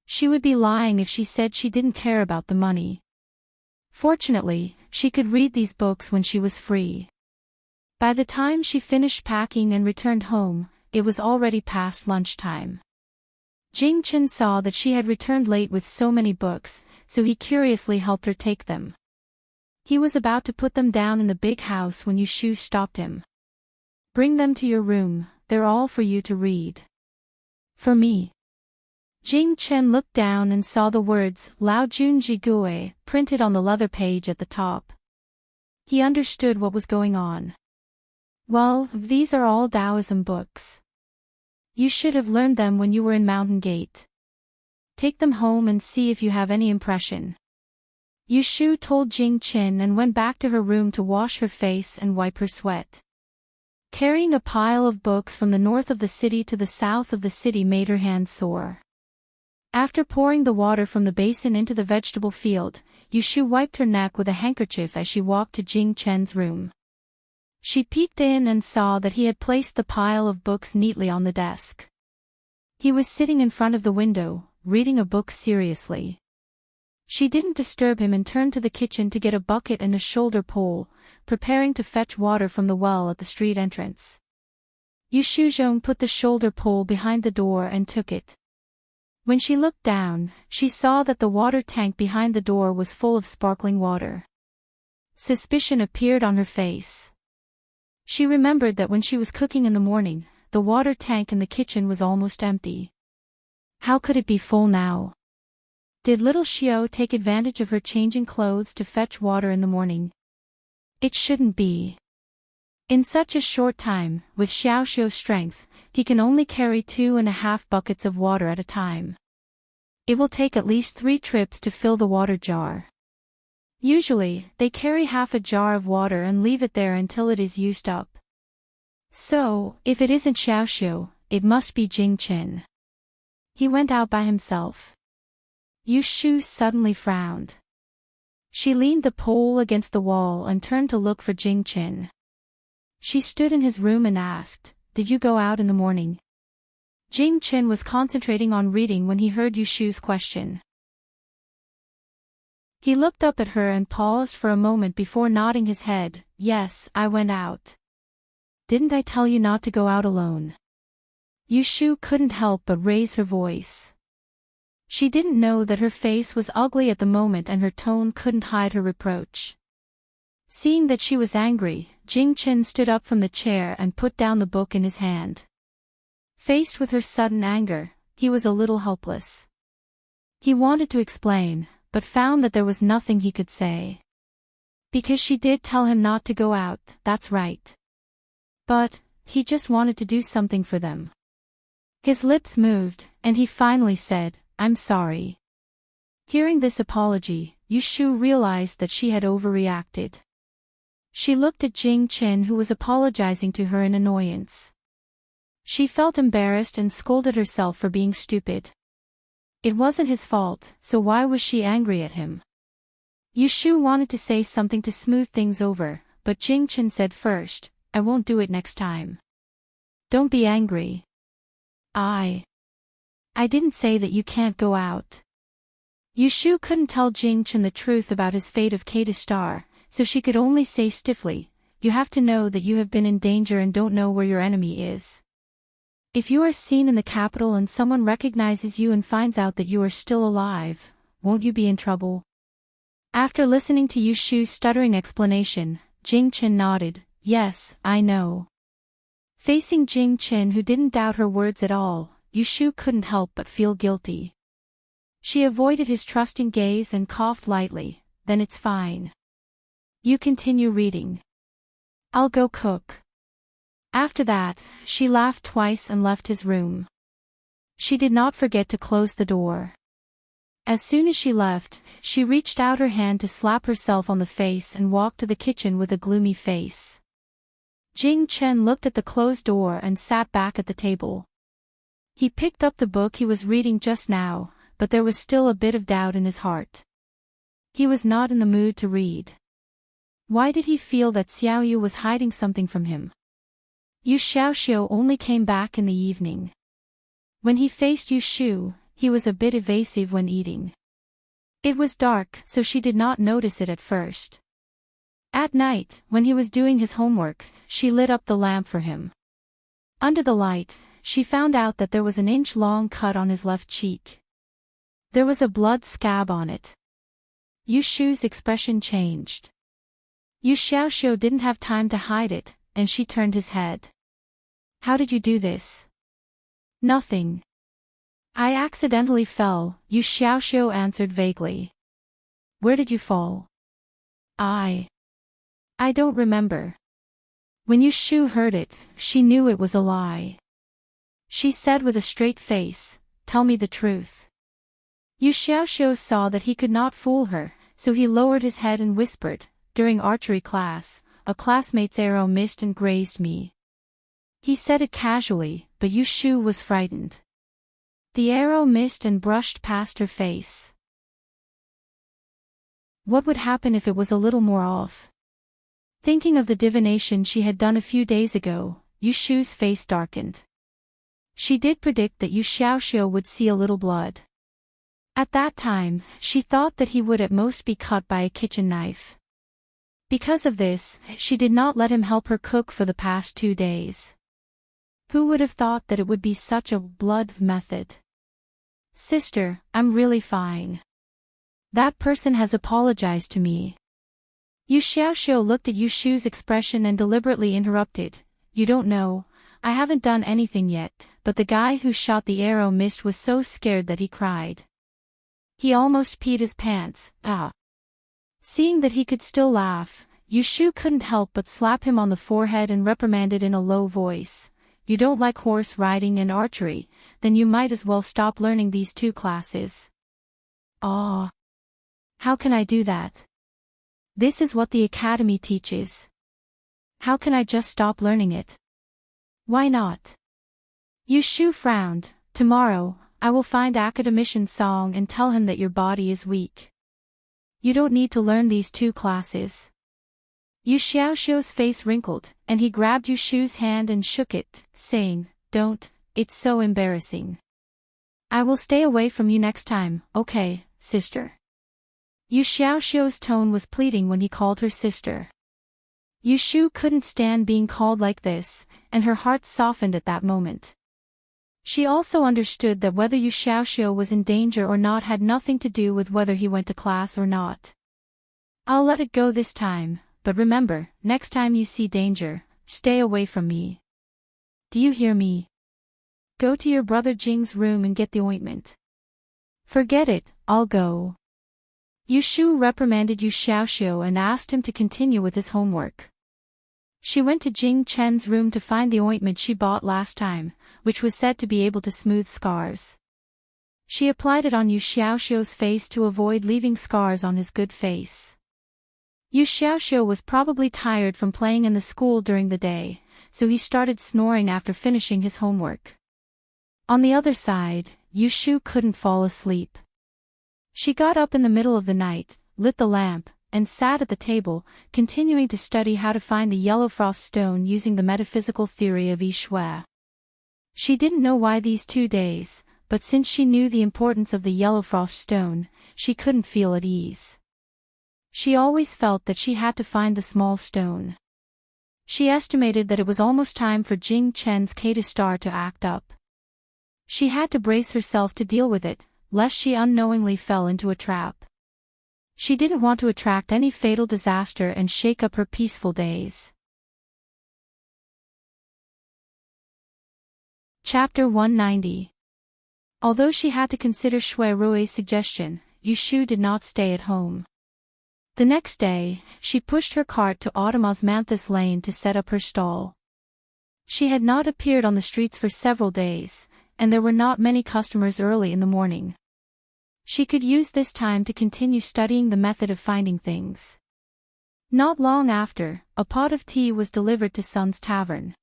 She would be lying if she said she didn't care about the money. Fortunately, she could read these books when she was free. By the time she finished packing and returned home, it was already past lunchtime. Jing-Chen saw that she had returned late with so many books, so he curiously helped her take them. He was about to put them down in the big house when Yushu stopped him. "Bring them to your room, they're all for you to read." "For me?" Jing-Chen looked down and saw the words Lao Jun Jigui printed on the leather page at the top. He understood what was going on. "Well, these are all Taoism books. You should have learned them when you were in Mountain Gate. Take them home and see if you have any impression." Yushu told Jing-Chen and went back to her room to wash her face and wipe her sweat. Carrying a pile of books from the north of the city to the south of the city made her hands sore. After pouring the water from the basin into the vegetable field, Yushu wiped her neck with a handkerchief as she walked to Jing-Chen's room. She peeked in and saw that he had placed the pile of books neatly on the desk. He was sitting in front of the window, reading a book seriously. She didn't disturb him and turned to the kitchen to get a bucket and a shoulder pole, preparing to fetch water from the well at the street entrance. Yushuzhong put the shoulder pole behind the door and took it. When she looked down, she saw that the water tank behind the door was full of sparkling water. Suspicion appeared on her face. She remembered that when she was cooking in the morning, the water tank in the kitchen was almost empty. How could it be full now? Did little Xiao take advantage of her changing clothes to fetch water in the morning? It shouldn't be. In such a short time, with Xiao Xiao's strength, he can only carry 2.5 buckets of water at a time. It will take at least 3 trips to fill the water jar. Usually, they carry half a jar of water and leave it there until it is used up. So, if it isn't Xiao Xiao, it must be Jing-Chen. He went out by himself. Yushu suddenly frowned. She leaned the pole against the wall and turned to look for Jing-Chen. She stood in his room and asked, "Did you go out in the morning?" Jing-Chen was concentrating on reading when he heard Yushu's question. He looked up at her and paused for a moment before nodding his head. "Yes, I went out." "Didn't I tell you not to go out alone?" Yushu couldn't help but raise her voice. She didn't know that her face was ugly at the moment and her tone couldn't hide her reproach. Seeing that she was angry, Jing-Chen stood up from the chair and put down the book in his hand. Faced with her sudden anger, he was a little helpless. He wanted to explain, but found that there was nothing he could say. Because she did tell him not to go out, that's right. But, he just wanted to do something for them. His lips moved, and he finally said, "I'm sorry." Hearing this apology, Yushu realized that she had overreacted. She looked at Jing-Chen who was apologizing to her in annoyance. She felt embarrassed and scolded herself for being stupid. It wasn't his fault, so why was she angry at him? Yushu wanted to say something to smooth things over, but Jing-Chen said first, "I won't do it next time." "Don't be angry. I didn't say that you can't go out." Yushu couldn't tell Jing-Chen the truth about his fate of Kata Star, so she could only say stiffly, "You have to know that you have been in danger and don't know where your enemy is. If you are seen in the capital and someone recognizes you and finds out that you are still alive, won't you be in trouble?" After listening to Yushu's stuttering explanation, Jing-Chen nodded, "Yes, I know." Facing Jing-Chen who didn't doubt her words at all, Yushu couldn't help but feel guilty. She avoided his trusting gaze and coughed lightly, "Then it's fine. You continue reading. I'll go cook." After that, she laughed twice and left his room. She did not forget to close the door. As soon as she left, she reached out her hand to slap herself on the face and walked to the kitchen with a gloomy face. Jing-Chen looked at the closed door and sat back at the table. He picked up the book he was reading just now, but there was still a bit of doubt in his heart. He was not in the mood to read. Why did he feel that Xiao Yu was hiding something from him? Yu Xiaoxiu only came back in the evening. When he faced Yu Shu, he was a bit evasive when eating. It was dark, so she did not notice it at first. At night, when he was doing his homework, she lit up the lamp for him. Under the light, she found out that there was an inch-long cut on his left cheek. There was a blood scab on it. Yu Shu's expression changed. Yu Xiaoxiu didn't have time to hide it, and she turned his head. How did you do this? Nothing. I accidentally fell, Yu Xiaoxiu answered vaguely. Where did you fall? I don't remember. When Yu Shu heard it, she knew it was a lie. She said with a straight face, tell me the truth. Yu Xiaoxiu saw that he could not fool her, so he lowered his head and whispered, during archery class, a classmate's arrow missed and grazed me. He said it casually, but Yu Shu was frightened. The arrow missed and brushed past her face. What would happen if it was a little more off? Thinking of the divination she had done a few days ago, Yu Shu's face darkened. She did predict that Yu Xiaoxiu would see a little blood. At that time, she thought that he would at most be cut by a kitchen knife. Because of this, she did not let him help her cook for the past 2 days. Who would have thought that it would be such a blood method? Sister, I'm really fine. That person has apologized to me. Yu Xiaoxiu looked at Yu Shu's expression and deliberately interrupted. You don't know, I haven't done anything yet, but the guy who shot the arrow missed was so scared that he cried. He almost peed his pants, ah. Seeing that he could still laugh, Yu Shu couldn't help but slap him on the forehead and reprimanded in a low voice. You don't like horse riding and archery, then you might as well stop learning these 2 classes. Ah. How can I do that? This is what the academy teaches. How can I just stop learning it? Why not? Yu Shu frowned. Tomorrow, I will find Academician Song and tell him that your body is weak. You don't need to learn these 2 classes. Yu Xiaoxiu's face wrinkled, and he grabbed Yu Shu's hand and shook it, saying, Don't, it's so embarrassing. I will stay away from you next time, okay, sister? Yu Xiaoxiu's tone was pleading when he called her sister. Yu Shu couldn't stand being called like this, and her heart softened at that moment. She also understood that whether Yu Xiaoxiu was in danger or not had nothing to do with whether he went to class or not. I'll let it go this time, but remember, next time you see danger, stay away from me. Do you hear me? Go to your brother Jing's room and get the ointment. Forget it, I'll go. Yu Shu reprimanded Yu Xiaoxiu and asked him to continue with his homework. She went to Jing Chen's room to find the ointment she bought last time, which was said to be able to smooth scars. She applied it on Yu Xiaoxiu's face to avoid leaving scars on his good face. Yu Xiaoxiu was probably tired from playing in the school during the day, so he started snoring after finishing his homework. On the other side, Yu Shu couldn't fall asleep. She got up in the middle of the night, lit the lamp, and sat at the table, continuing to study how to find the yellow frost stone using the metaphysical theory of Yi Shui. She didn't know why these 2 days, but since she knew the importance of the yellow frost stone, she couldn't feel at ease. She always felt that she had to find the small stone. She estimated that it was almost time for Jing Chen's Kata star to act up. She had to brace herself to deal with it, lest she unknowingly fell into a trap. She didn't want to attract any fatal disaster and shake up her peaceful days. Chapter 190. Although she had to consider Shui Rui's suggestion, Yu Shu did not stay at home. The next day, she pushed her cart to Autumn Osmanthus Lane to set up her stall. She had not appeared on the streets for several days, and there were not many customers early in the morning. She could use this time to continue studying the method of finding things. Not long after, a pot of tea was delivered to Sun's Tavern.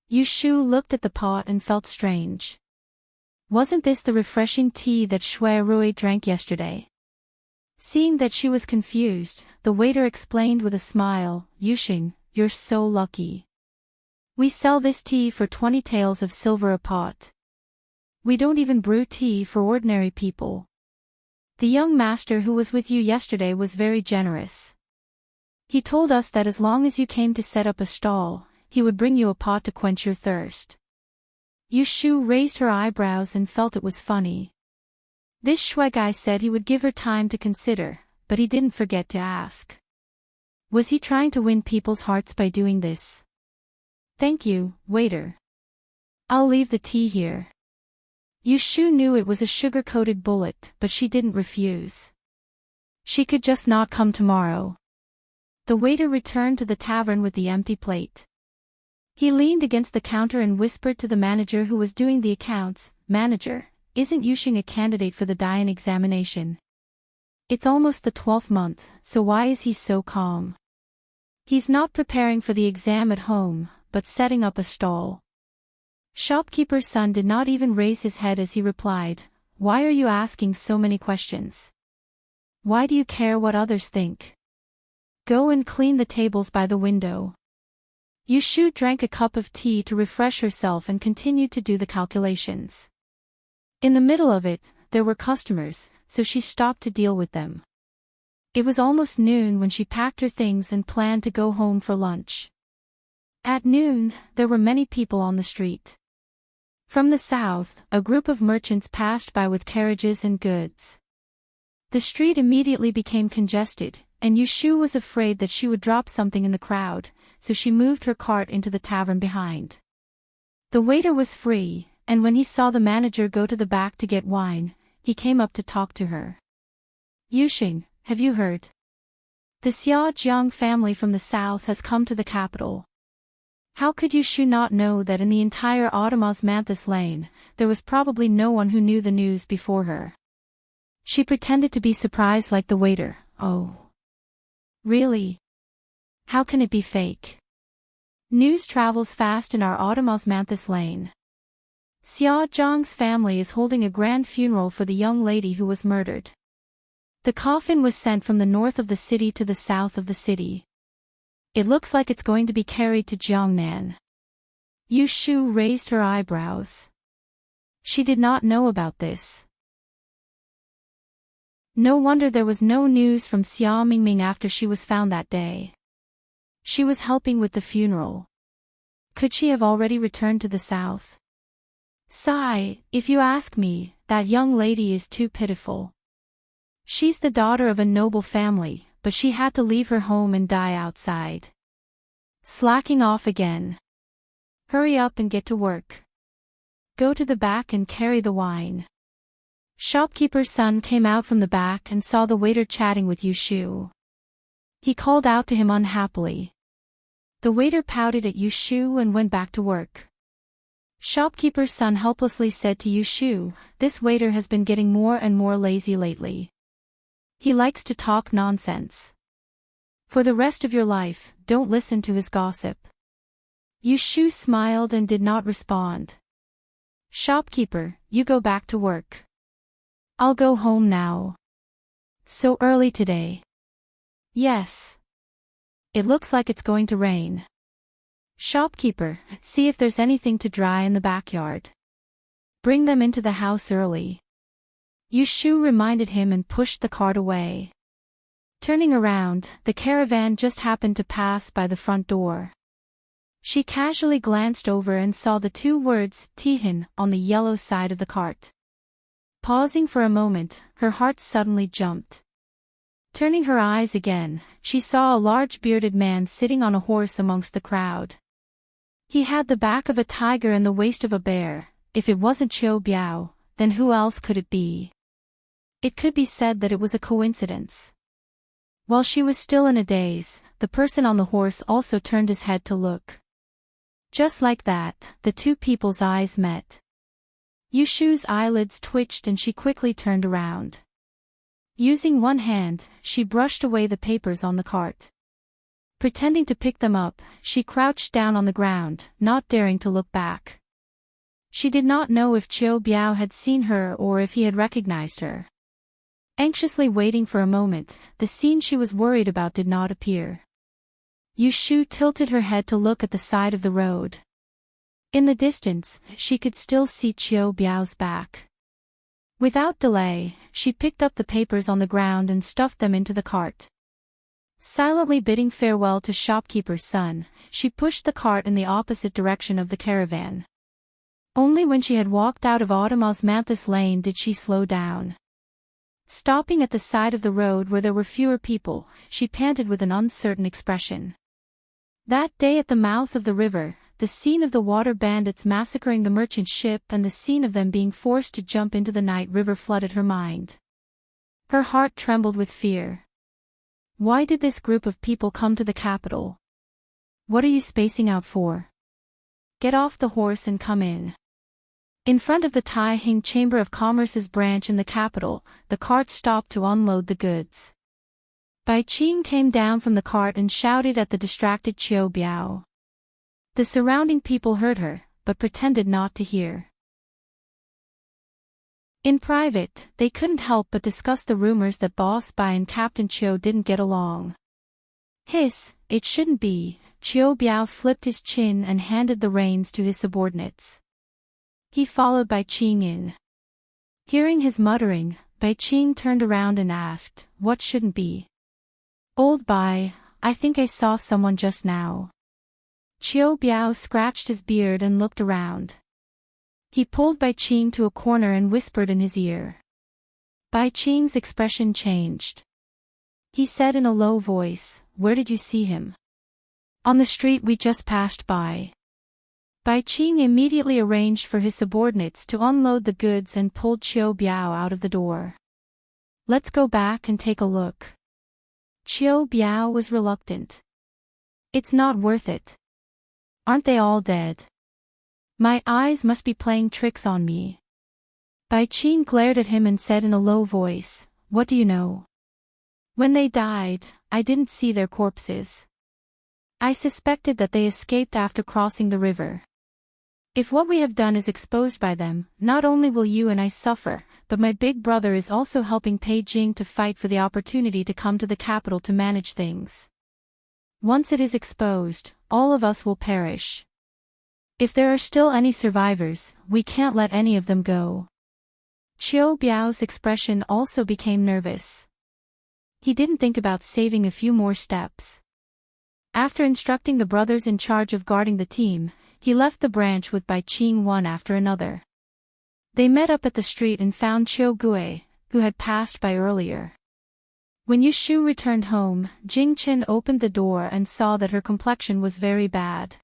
Yu Shu looked at the pot and felt strange. Wasn't this the refreshing tea that Shui Rui drank yesterday? Seeing that she was confused, the waiter explained with a smile, Yuxing, you're so lucky. We sell this tea for 20 taels of silver a pot. We don't even brew tea for ordinary people. The young master who was with you yesterday was very generous. He told us that as long as you came to set up a stall, he would bring you a pot to quench your thirst. Yushu raised her eyebrows and felt it was funny. This Shui guy said he would give her time to consider, but he didn't forget to ask. Was he trying to win people's hearts by doing this? Thank you, waiter. I'll leave the tea here. Yushu knew it was a sugar-coated bullet, but she didn't refuse. She could just not come tomorrow. The waiter returned to the tavern with the empty plate. He leaned against the counter and whispered to the manager who was doing the accounts, "Manager, isn't Yushing a candidate for the Dian examination? It's almost the 12th month, so why is he so calm? He's not preparing for the exam at home, but setting up a stall." Shopkeeper's son did not even raise his head as he replied, "Why are you asking so many questions? Why do you care what others think? Go and clean the tables by the window." Yushu drank a cup of tea to refresh herself and continued to do the calculations. In the middle of it, there were customers, so she stopped to deal with them. It was almost noon when she packed her things and planned to go home for lunch. At noon, there were many people on the street. From the south, a group of merchants passed by with carriages and goods. The street immediately became congested, and Yushu was afraid that she would drop something in the crowd, so she moved her cart into the tavern behind. The waiter was free, and when he saw the manager go to the back to get wine, he came up to talk to her. "Yushing, have you heard? The Xiaojiang family from the south has come to the capital." How could Yushu not know that in the entire Osmanthus lane, there was probably no one who knew the news before her? She pretended to be surprised like the waiter. "Oh. Really? How can it be fake? News travels fast in our Osmanthus lane. Xia Zhang's family is holding a grand funeral for the young lady who was murdered. The coffin was sent from the north of the city to the south of the city. It looks like it's going to be carried to Jiangnan." Yushu raised her eyebrows. She did not know about this. No wonder there was no news from Xia Mingming after she was found that day. She was helping with the funeral. Could she have already returned to the south? Sigh, if you ask me, that young lady is too pitiful. She's the daughter of a noble family, but she had to leave her home and die outside. Slacking off again. Hurry up and get to work. Go to the back and carry the wine. Shopkeeper's son came out from the back and saw the waiter chatting with Yushu. He called out to him unhappily. The waiter pouted at Yushu and went back to work. Shopkeeper's son helplessly said to Yushu, "This waiter has been getting more and more lazy lately. He likes to talk nonsense. For the rest of your life, don't listen to his gossip." Yushu smiled and did not respond. "Shopkeeper, you go back to work. I'll go home now." "So early today?" "Yes. It looks like it's going to rain." "Shopkeeper, see if there's anything to dry in the backyard. Bring them into the house early." Yushu reminded him and pushed the cart away. Turning around, the caravan just happened to pass by the front door. She casually glanced over and saw the two words, "Tihin," on the yellow side of the cart. Pausing for a moment, her heart suddenly jumped. Turning her eyes again, she saw a large bearded man sitting on a horse amongst the crowd. He had the back of a tiger and the waist of a bear. If it wasn't Qiu Biao, then who else could it be? It could be said that it was a coincidence. While she was still in a daze, the person on the horse also turned his head to look. Just like that, the two people's eyes met. Yushu's eyelids twitched and she quickly turned around. Using one hand, she brushed away the papers on the cart. Pretending to pick them up, she crouched down on the ground, not daring to look back. She did not know if Qiu Biao had seen her or if he had recognized her. Anxiously waiting for a moment, the scene she was worried about did not appear. Yushu tilted her head to look at the side of the road. In the distance, she could still see Qiu Biao's back. Without delay, she picked up the papers on the ground and stuffed them into the cart. Silently bidding farewell to shopkeeper's son, she pushed the cart in the opposite direction of the caravan. Only when she had walked out of autumn osmanthus lane did she slow down. Stopping at the side of the road where there were fewer people, she panted with an uncertain expression. That day at the mouth of the river, the scene of the water bandits massacring the merchant ship and the scene of them being forced to jump into the night river flooded her mind. Her heart trembled with fear. Why did this group of people come to the capital? What are you spacing out for? Get off the horse and come in. In front of the Tai Hing Chamber of Commerce's branch in the capital, the cart stopped to unload the goods. Bai Qing came down from the cart and shouted at the distracted Qiu Biao. The surrounding people heard her, but pretended not to hear. In private, they couldn't help but discuss the rumors that Boss Bai and Captain Qiu didn't get along. Hiss, it shouldn't be. Qiu Biao flipped his chin and handed the reins to his subordinates. He followed Bai Qing in. Hearing his muttering, Bai Qing turned around and asked, "What shouldn't be?" "Old Bai, I think I saw someone just now." Qiu Biao scratched his beard and looked around. He pulled Bai Qing to a corner and whispered in his ear. Bai Qing's expression changed. He said in a low voice, "Where did you see him?" "On the street we just passed by." Bai Qing immediately arranged for his subordinates to unload the goods and pulled Qiu Biao out of the door. "Let's go back and take a look." Qiu Biao was reluctant. "It's not worth it. Aren't they all dead? My eyes must be playing tricks on me." Bai Qing glared at him and said in a low voice, "What do you know? When they died, I didn't see their corpses. I suspected that they escaped after crossing the river. If what we have done is exposed by them, not only will you and I suffer, but my big brother is also helping Pei Jing to fight for the opportunity to come to the capital to manage things. Once it is exposed, all of us will perish. If there are still any survivors, we can't let any of them go." Qiu Biao's expression also became nervous. He didn't think about saving a few more steps. After instructing the brothers in charge of guarding the team, he left the branch with Bai Qing one after another. They met up at the street and found Qiu Gui, who had passed by earlier. When Yu Shu returned home, Jing Chen opened the door and saw that her complexion was very bad.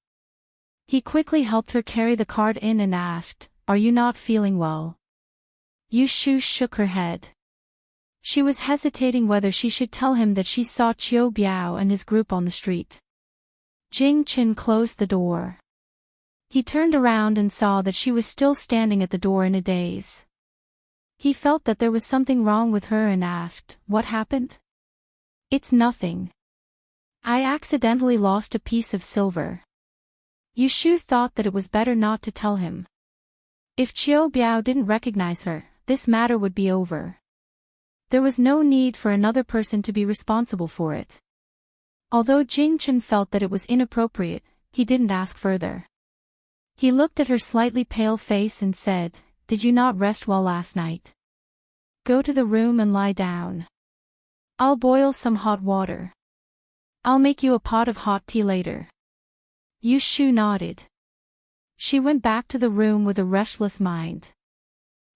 He quickly helped her carry the cart in and asked, "Are you not feeling well?" Yu Shu shook her head. She was hesitating whether she should tell him that she saw Qiu Biao and his group on the street. Jing Chen closed the door. He turned around and saw that she was still standing at the door in a daze. He felt that there was something wrong with her and asked, "What happened?" "It's nothing. I accidentally lost a piece of silver." Yu Shu thought that it was better not to tell him. If Qiu Biao didn't recognize her, this matter would be over. There was no need for another person to be responsible for it. Although Jing Chen felt that it was inappropriate, he didn't ask further. He looked at her slightly pale face and said, "Did you not rest well last night? Go to the room and lie down. I'll boil some hot water. I'll make you a pot of hot tea later." Yu Shu nodded. She went back to the room with a restless mind.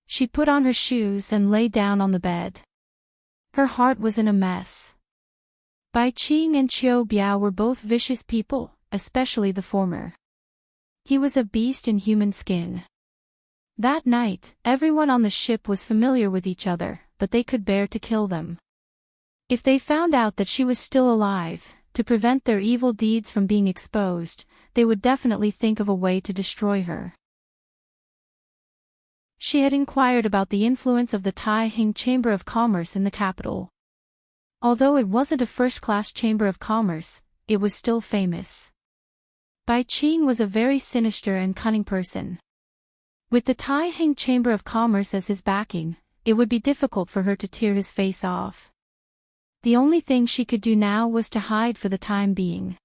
She put on her shoes and lay down on the bed. Her heart was in a mess. Bai Qing and Qiu Biao were both vicious people, especially the former. He was a beast in human skin. That night, everyone on the ship was familiar with each other, but they could bear to kill them. If they found out that she was still alive, to prevent their evil deeds from being exposed, they would definitely think of a way to destroy her. She had inquired about the influence of the Tai Hing Chamber of Commerce in the capital. Although it wasn't a first-class chamber of commerce, it was still famous. Bai Qing was a very sinister and cunning person. With the Tai Hing Chamber of Commerce as his backing, it would be difficult for her to tear his face off. The only thing she could do now was to hide for the time being.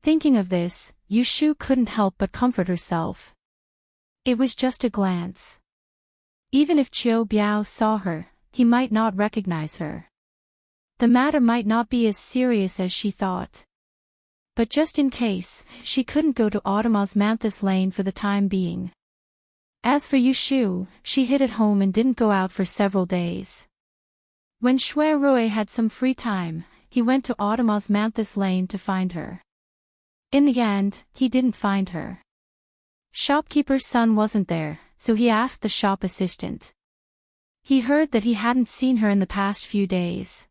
Thinking of this, Yu Shu couldn't help but comfort herself. It was just a glance. Even if Qiu Biao saw her, he might not recognize her. The matter might not be as serious as she thought. But just in case, she couldn't go to Osmanthus Lane for the time being. As for Yushu, she hid at home and didn't go out for several days. When Shui Rui had some free time, he went to Osmanthus Lane to find her. In the end, he didn't find her. Shopkeeper's son wasn't there, so he asked the shop assistant. He heard that he hadn't seen her in the past few days.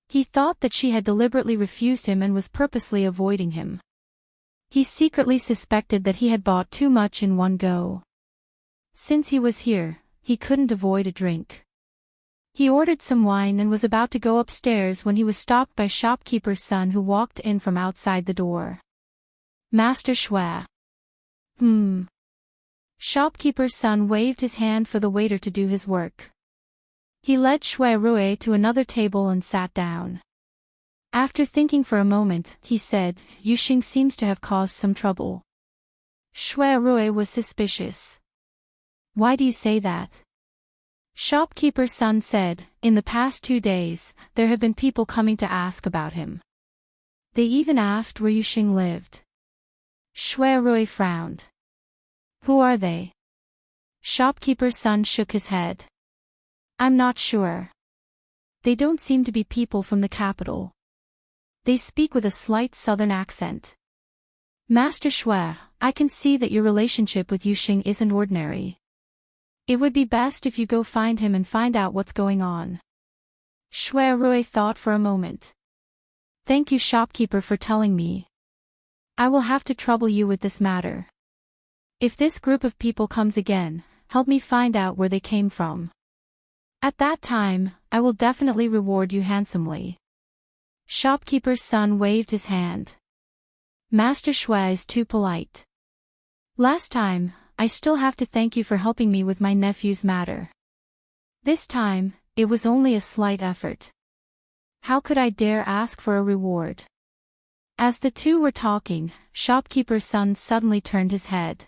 He thought that she had deliberately refused him and was purposely avoiding him. He secretly suspected that he had bought too much in one go. Since he was here, he couldn't avoid a drink. He ordered some wine and was about to go upstairs when he was stopped by shopkeeper's son who walked in from outside the door. Master Shui. Shopkeeper's son waved his hand for the waiter to do his work. He led Shui Rui to another table and sat down. After thinking for a moment, he said, Yuxing seems to have caused some trouble. Shui Rui was suspicious. Why do you say that? Shopkeeper's son said, in the past 2 days, there have been people coming to ask about him. They even asked where Yuxing lived. Shui Rui frowned. Who are they? Shopkeeper's son shook his head. I'm not sure. They don't seem to be people from the capital. They speak with a slight southern accent. Master Shui, I can see that your relationship with Yuxing isn't ordinary. It would be best if you go find him and find out what's going on. Shui Rui thought for a moment. Thank you, shopkeeper, for telling me. I will have to trouble you with this matter. If this group of people comes again, help me find out where they came from. At that time, I will definitely reward you handsomely. Shopkeeper's son waved his hand. Master Shui is too polite. Last time, I still have to thank you for helping me with my nephew's matter. This time, it was only a slight effort. How could I dare ask for a reward? As the two were talking, shopkeeper's son suddenly turned his head.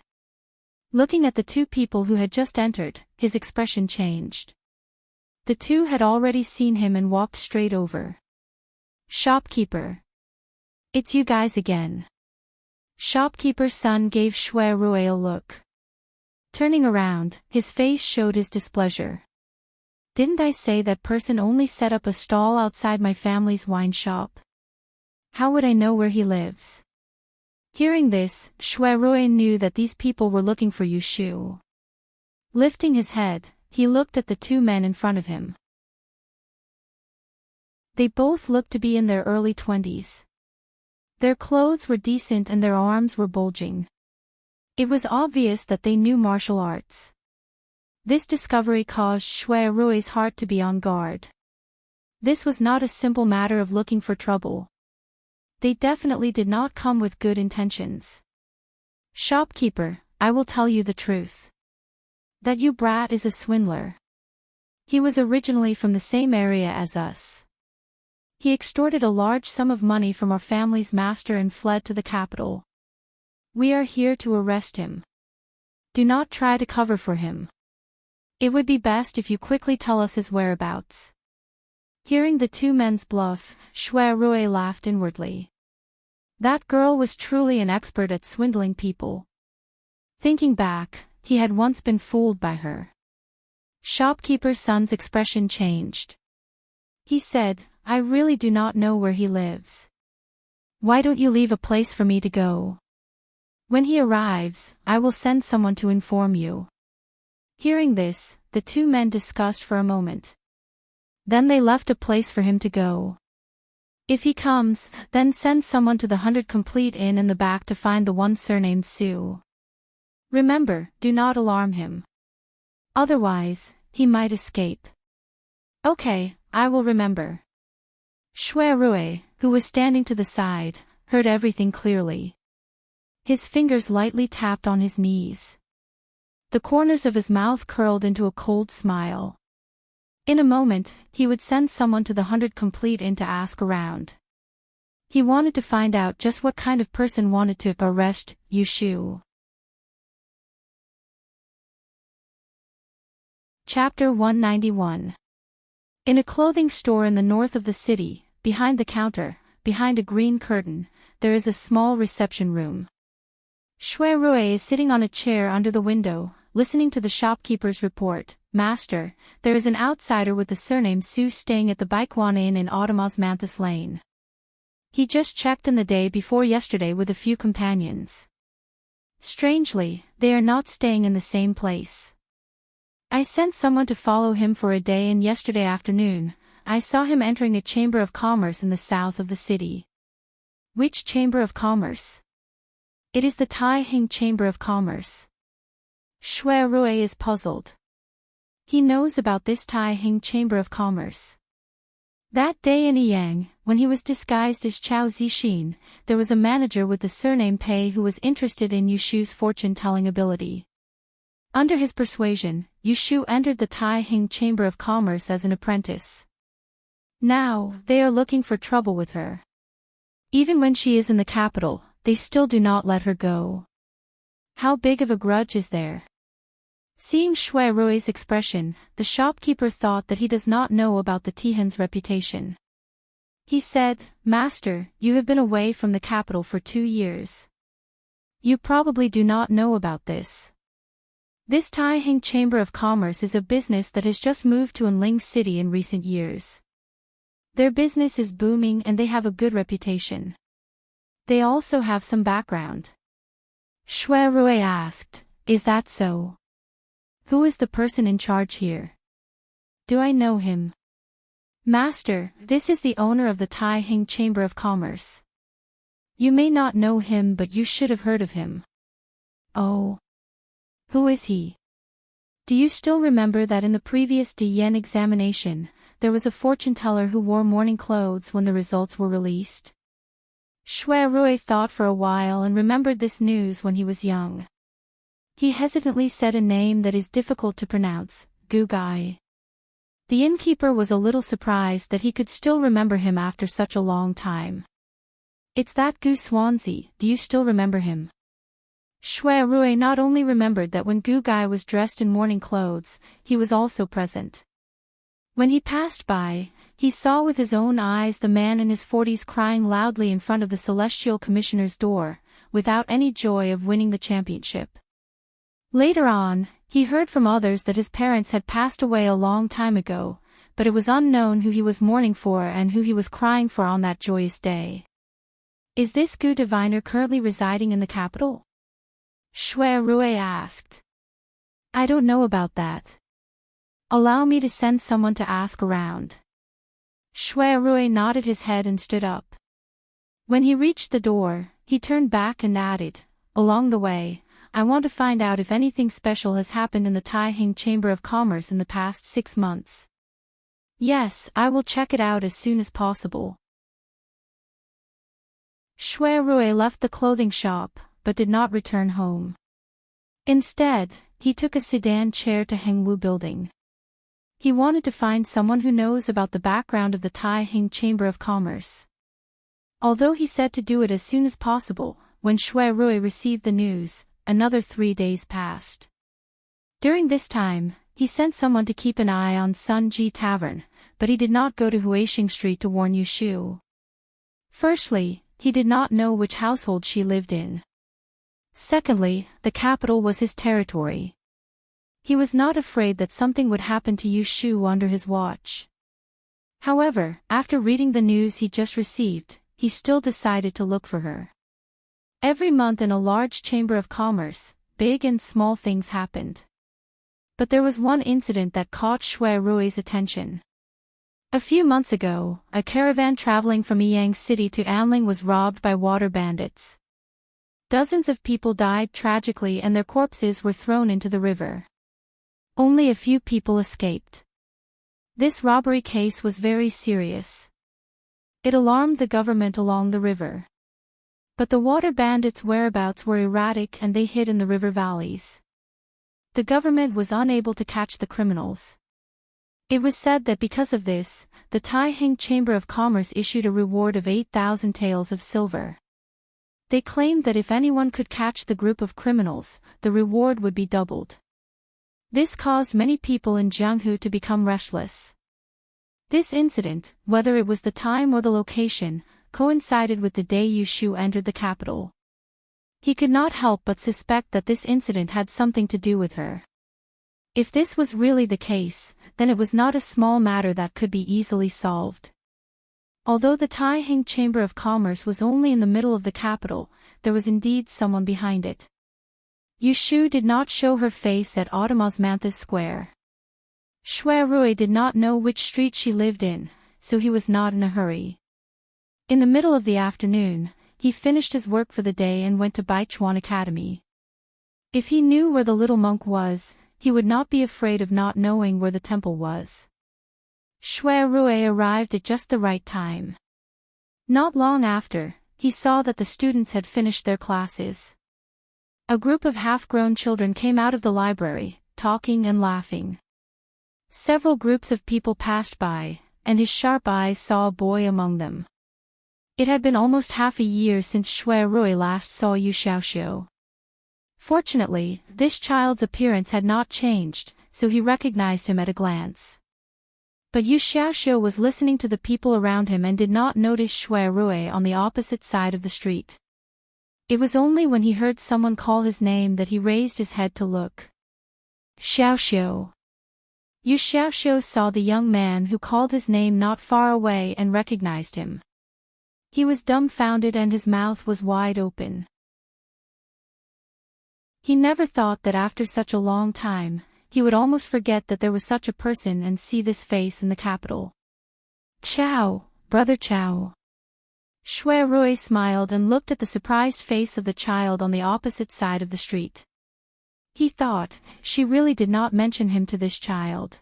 Looking at the two people who had just entered, his expression changed. The two had already seen him and walked straight over. Shopkeeper. It's you guys again. Shopkeeper's son gave Shui Rui a look. Turning around, his face showed his displeasure. Didn't I say that person only set up a stall outside my family's wine shop? How would I know where he lives? Hearing this, Shui Rui knew that these people were looking for Yushu. Lifting his head, he looked at the two men in front of him. They both looked to be in their early 20s. Their clothes were decent and their arms were bulging. It was obvious that they knew martial arts. This discovery caused Shui Rui's heart to be on guard. This was not a simple matter of looking for trouble. They definitely did not come with good intentions. Shopkeeper, I will tell you the truth. That you brat is a swindler. He was originally from the same area as us. He extorted a large sum of money from our family's master and fled to the capital. We are here to arrest him. Do not try to cover for him. It would be best if you quickly tell us his whereabouts. Hearing the two men's bluff, Shui Rui laughed inwardly. That girl was truly an expert at swindling people. Thinking back, he had once been fooled by her. Shopkeeper's son's expression changed. He said, I really do not know where he lives. Why don't you leave a place for me to go? When he arrives, I will send someone to inform you. Hearing this, the two men discussed for a moment. Then they left a place for him to go. If he comes, then send someone to the 100 Complete Inn in the back to find the one surnamed Su. Remember, do not alarm him. Otherwise, he might escape. Okay, I will remember. Shui Rui, who was standing to the side, heard everything clearly. His fingers lightly tapped on his knees. The corners of his mouth curled into a cold smile. In a moment, he would send someone to the 100 Complete Inn to ask around. He wanted to find out just what kind of person wanted to arrest Yushu. Chapter 191. In a clothing store in the north of the city, behind the counter, behind a green curtain, there is a small reception room. Shui Rui is sitting on a chair under the window, listening to the shopkeeper's report. Master, there is an outsider with the surname Su staying at the Baikwan Inn in Automosmanthus Lane. He just checked in the day before yesterday with a few companions. Strangely, they are not staying in the same place. I sent someone to follow him for a day, and yesterday afternoon, I saw him entering a chamber of commerce in the south of the city. Which chamber of commerce? It is the Tai Hing Chamber of Commerce. Shui Rui is puzzled. He knows about this Tai Hing Chamber of Commerce. That day in Yang, when he was disguised as Chao Zixin, there was a manager with the surname Pei who was interested in Yushu's fortune-telling ability. Under his persuasion, Yushu entered the Tai Hing Chamber of Commerce as an apprentice. Now, they are looking for trouble with her. Even when she is in the capital, they still do not let her go. How big of a grudge is there? Seeing Shui Rui's expression, the shopkeeper thought that he does not know about the Tihan's reputation. He said, Master, you have been away from the capital for 2 years. You probably do not know about this. This Tai Hing Chamber of Commerce is a business that has just moved to Enling City in recent years. Their business is booming and they have a good reputation. They also have some background. Shui Rui asked, Is that so? Who is the person in charge here? Do I know him? Master, this is the owner of the Tai Hing Chamber of Commerce. You may not know him, but you should have heard of him. Oh. Who is he? Do you still remember that in the previous Diyan examination, there was a fortune-teller who wore mourning clothes when the results were released? Shui Rui thought for a while and remembered this news when he was young. He hesitantly said a name that is difficult to pronounce, Gu Gai. The innkeeper was a little surprised that he could still remember him after such a long time. It's that Gu Swansea, do you still remember him? Shui Rui not only remembered that when Gu Gai was dressed in mourning clothes, he was also present. When he passed by, he saw with his own eyes the man in his 40s crying loudly in front of the Celestial Commissioner's door, without any joy of winning the championship. Later on, he heard from others that his parents had passed away a long time ago, but it was unknown who he was mourning for and who he was crying for on that joyous day. Is this Gu diviner currently residing in the capital? Shui Rui asked. I don't know about that. Allow me to send someone to ask around. Shui Rui nodded his head and stood up. When he reached the door, he turned back and added, Along the way, I want to find out if anything special has happened in the Tai Hing Chamber of Commerce in the past 6 months. Yes, I will check it out as soon as possible. Shui Rui left the clothing shop, but did not return home. Instead, he took a sedan chair to Hengwu Building. He wanted to find someone who knows about the background of the Tai Hing Chamber of Commerce. Although he said to do it as soon as possible, when Shui Rui received the news, another 3 days passed. During this time, he sent someone to keep an eye on Sun Ji Tavern, but he did not go to Huixing Street to warn Yushu. Firstly, he did not know which household she lived in. Secondly, the capital was his territory. He was not afraid that something would happen to Yushu under his watch. However, after reading the news he just received, he still decided to look for her. Every month in a large chamber of commerce, big and small things happened. But there was one incident that caught Shui Rui's attention. A few months ago, a caravan traveling from Yang City to Anling was robbed by water bandits. Dozens of people died tragically and their corpses were thrown into the river. Only a few people escaped. This robbery case was very serious. It alarmed the government along the river. But the water bandits' whereabouts were erratic and they hid in the river valleys. The government was unable to catch the criminals. It was said that because of this, the Tai Hing Chamber of Commerce issued a reward of 8,000 taels of silver. They claimed that if anyone could catch the group of criminals, the reward would be doubled. This caused many people in Jianghu to become restless. This incident, whether it was the time or the location, coincided with the day Yu Shu entered the capital. He could not help but suspect that this incident had something to do with her. If this was really the case, then it was not a small matter that could be easily solved. Although the Taiheng Chamber of Commerce was only in the middle of the capital, there was indeed someone behind it. Yu Shu did not show her face at Autumn Osmanthus Square. Shui Rui did not know which street she lived in, so he was not in a hurry. In the middle of the afternoon, he finished his work for the day and went to Baichuan Academy. If he knew where the little monk was, he would not be afraid of not knowing where the temple was. Shui Rui arrived at just the right time. Not long after, he saw that the students had finished their classes. A group of half-grown children came out of the library, talking and laughing. Several groups of people passed by, and his sharp eyes saw a boy among them. It had been almost half a year since Shui Rui last saw Yu Xiaoxiu. Fortunately, this child's appearance had not changed, so he recognized him at a glance. But Yu Xiaoxiu was listening to the people around him and did not notice Shui Rui on the opposite side of the street. It was only when he heard someone call his name that he raised his head to look. Xiaoxiu. Yu Xiaoxiu saw the young man who called his name not far away and recognized him. He was dumbfounded and his mouth was wide open. He never thought that after such a long time, he would almost forget that there was such a person and see this face in the capital. Chow, brother Chow. Shui Rui smiled and looked at the surprised face of the child on the opposite side of the street. He thought, she really did not mention him to this child.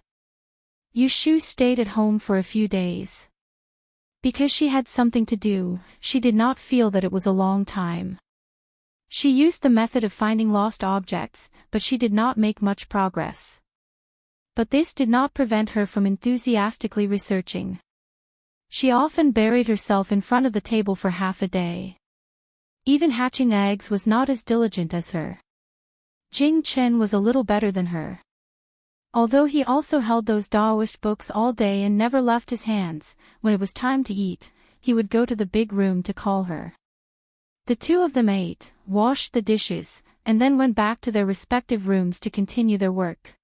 Yu Shu stayed at home for a few days. Because she had something to do, she did not feel that it was a long time. She used the method of finding lost objects, but she did not make much progress. But this did not prevent her from enthusiastically researching. She often buried herself in front of the table for half a day. Even hatching eggs was not as diligent as her. Jing Chen was a little better than her. Although he also held those Taoist books all day and never left his hands, when it was time to eat, he would go to the big room to call her. The two of them ate, washed the dishes, and then went back to their respective rooms to continue their work.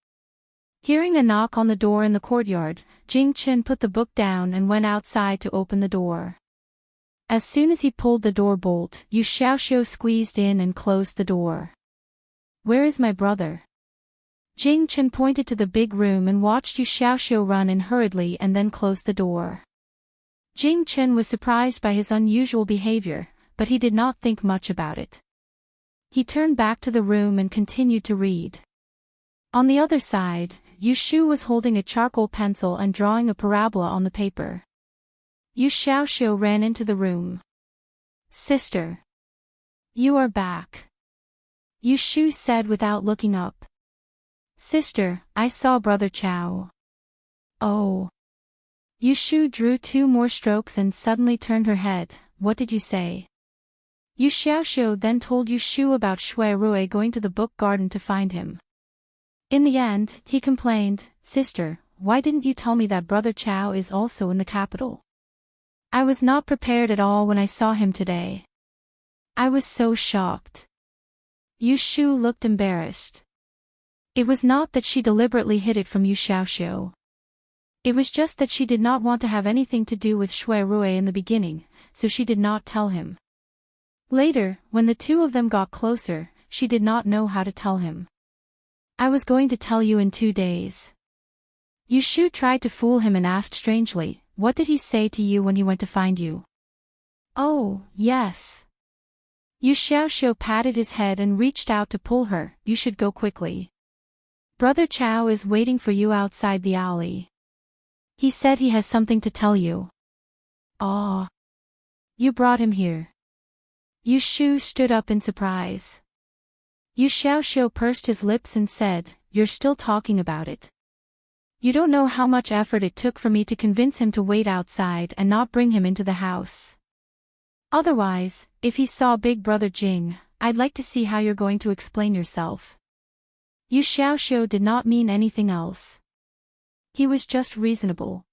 Hearing a knock on the door in the courtyard, Jing Chen put the book down and went outside to open the door. As soon as he pulled the door bolt, Yu Xiaoxiu squeezed in and closed the door. Where is my brother? Jing Chen pointed to the big room and watched Yu Xiaoxiu run in hurriedly and then closed the door. Jing Chen was surprised by his unusual behavior, but he did not think much about it. He turned back to the room and continued to read. On the other side, Yu Shu was holding a charcoal pencil and drawing a parabola on the paper. Yu Xiaoxiu ran into the room. Sister. You are back. Yu Shu said without looking up. Sister, I saw Brother Chow. Oh. Yu Shu drew 2 more strokes and suddenly turned her head. What did you say? Yu Xiaoxiu then told Yu Shu about Shui Rui going to the book garden to find him. In the end, he complained, Sister, why didn't you tell me that Brother Chow is also in the capital? I was not prepared at all when I saw him today. I was so shocked. Yu Shu looked embarrassed. It was not that she deliberately hid it from Yu Xiaoxiu. It was just that she did not want to have anything to do with Shui Rui in the beginning, so she did not tell him. Later, when the two of them got closer, she did not know how to tell him. I was going to tell you in 2 days. Yu Shu tried to fool him and asked strangely, what did he say to you when he went to find you? Oh, yes. Yu Xiaoxiu patted his head and reached out to pull her. You should go quickly. Brother Chow is waiting for you outside the alley. He said he has something to tell you. Ah. You brought him here. Yu Shu stood up in surprise. Yu Xiaoxiu pursed his lips and said, You're still talking about it. You don't know how much effort it took for me to convince him to wait outside and not bring him into the house. Otherwise, if he saw Big Brother Jing, I'd like to see how you're going to explain yourself. Yu Xiaoxiu did not mean anything else. He was just reasonable.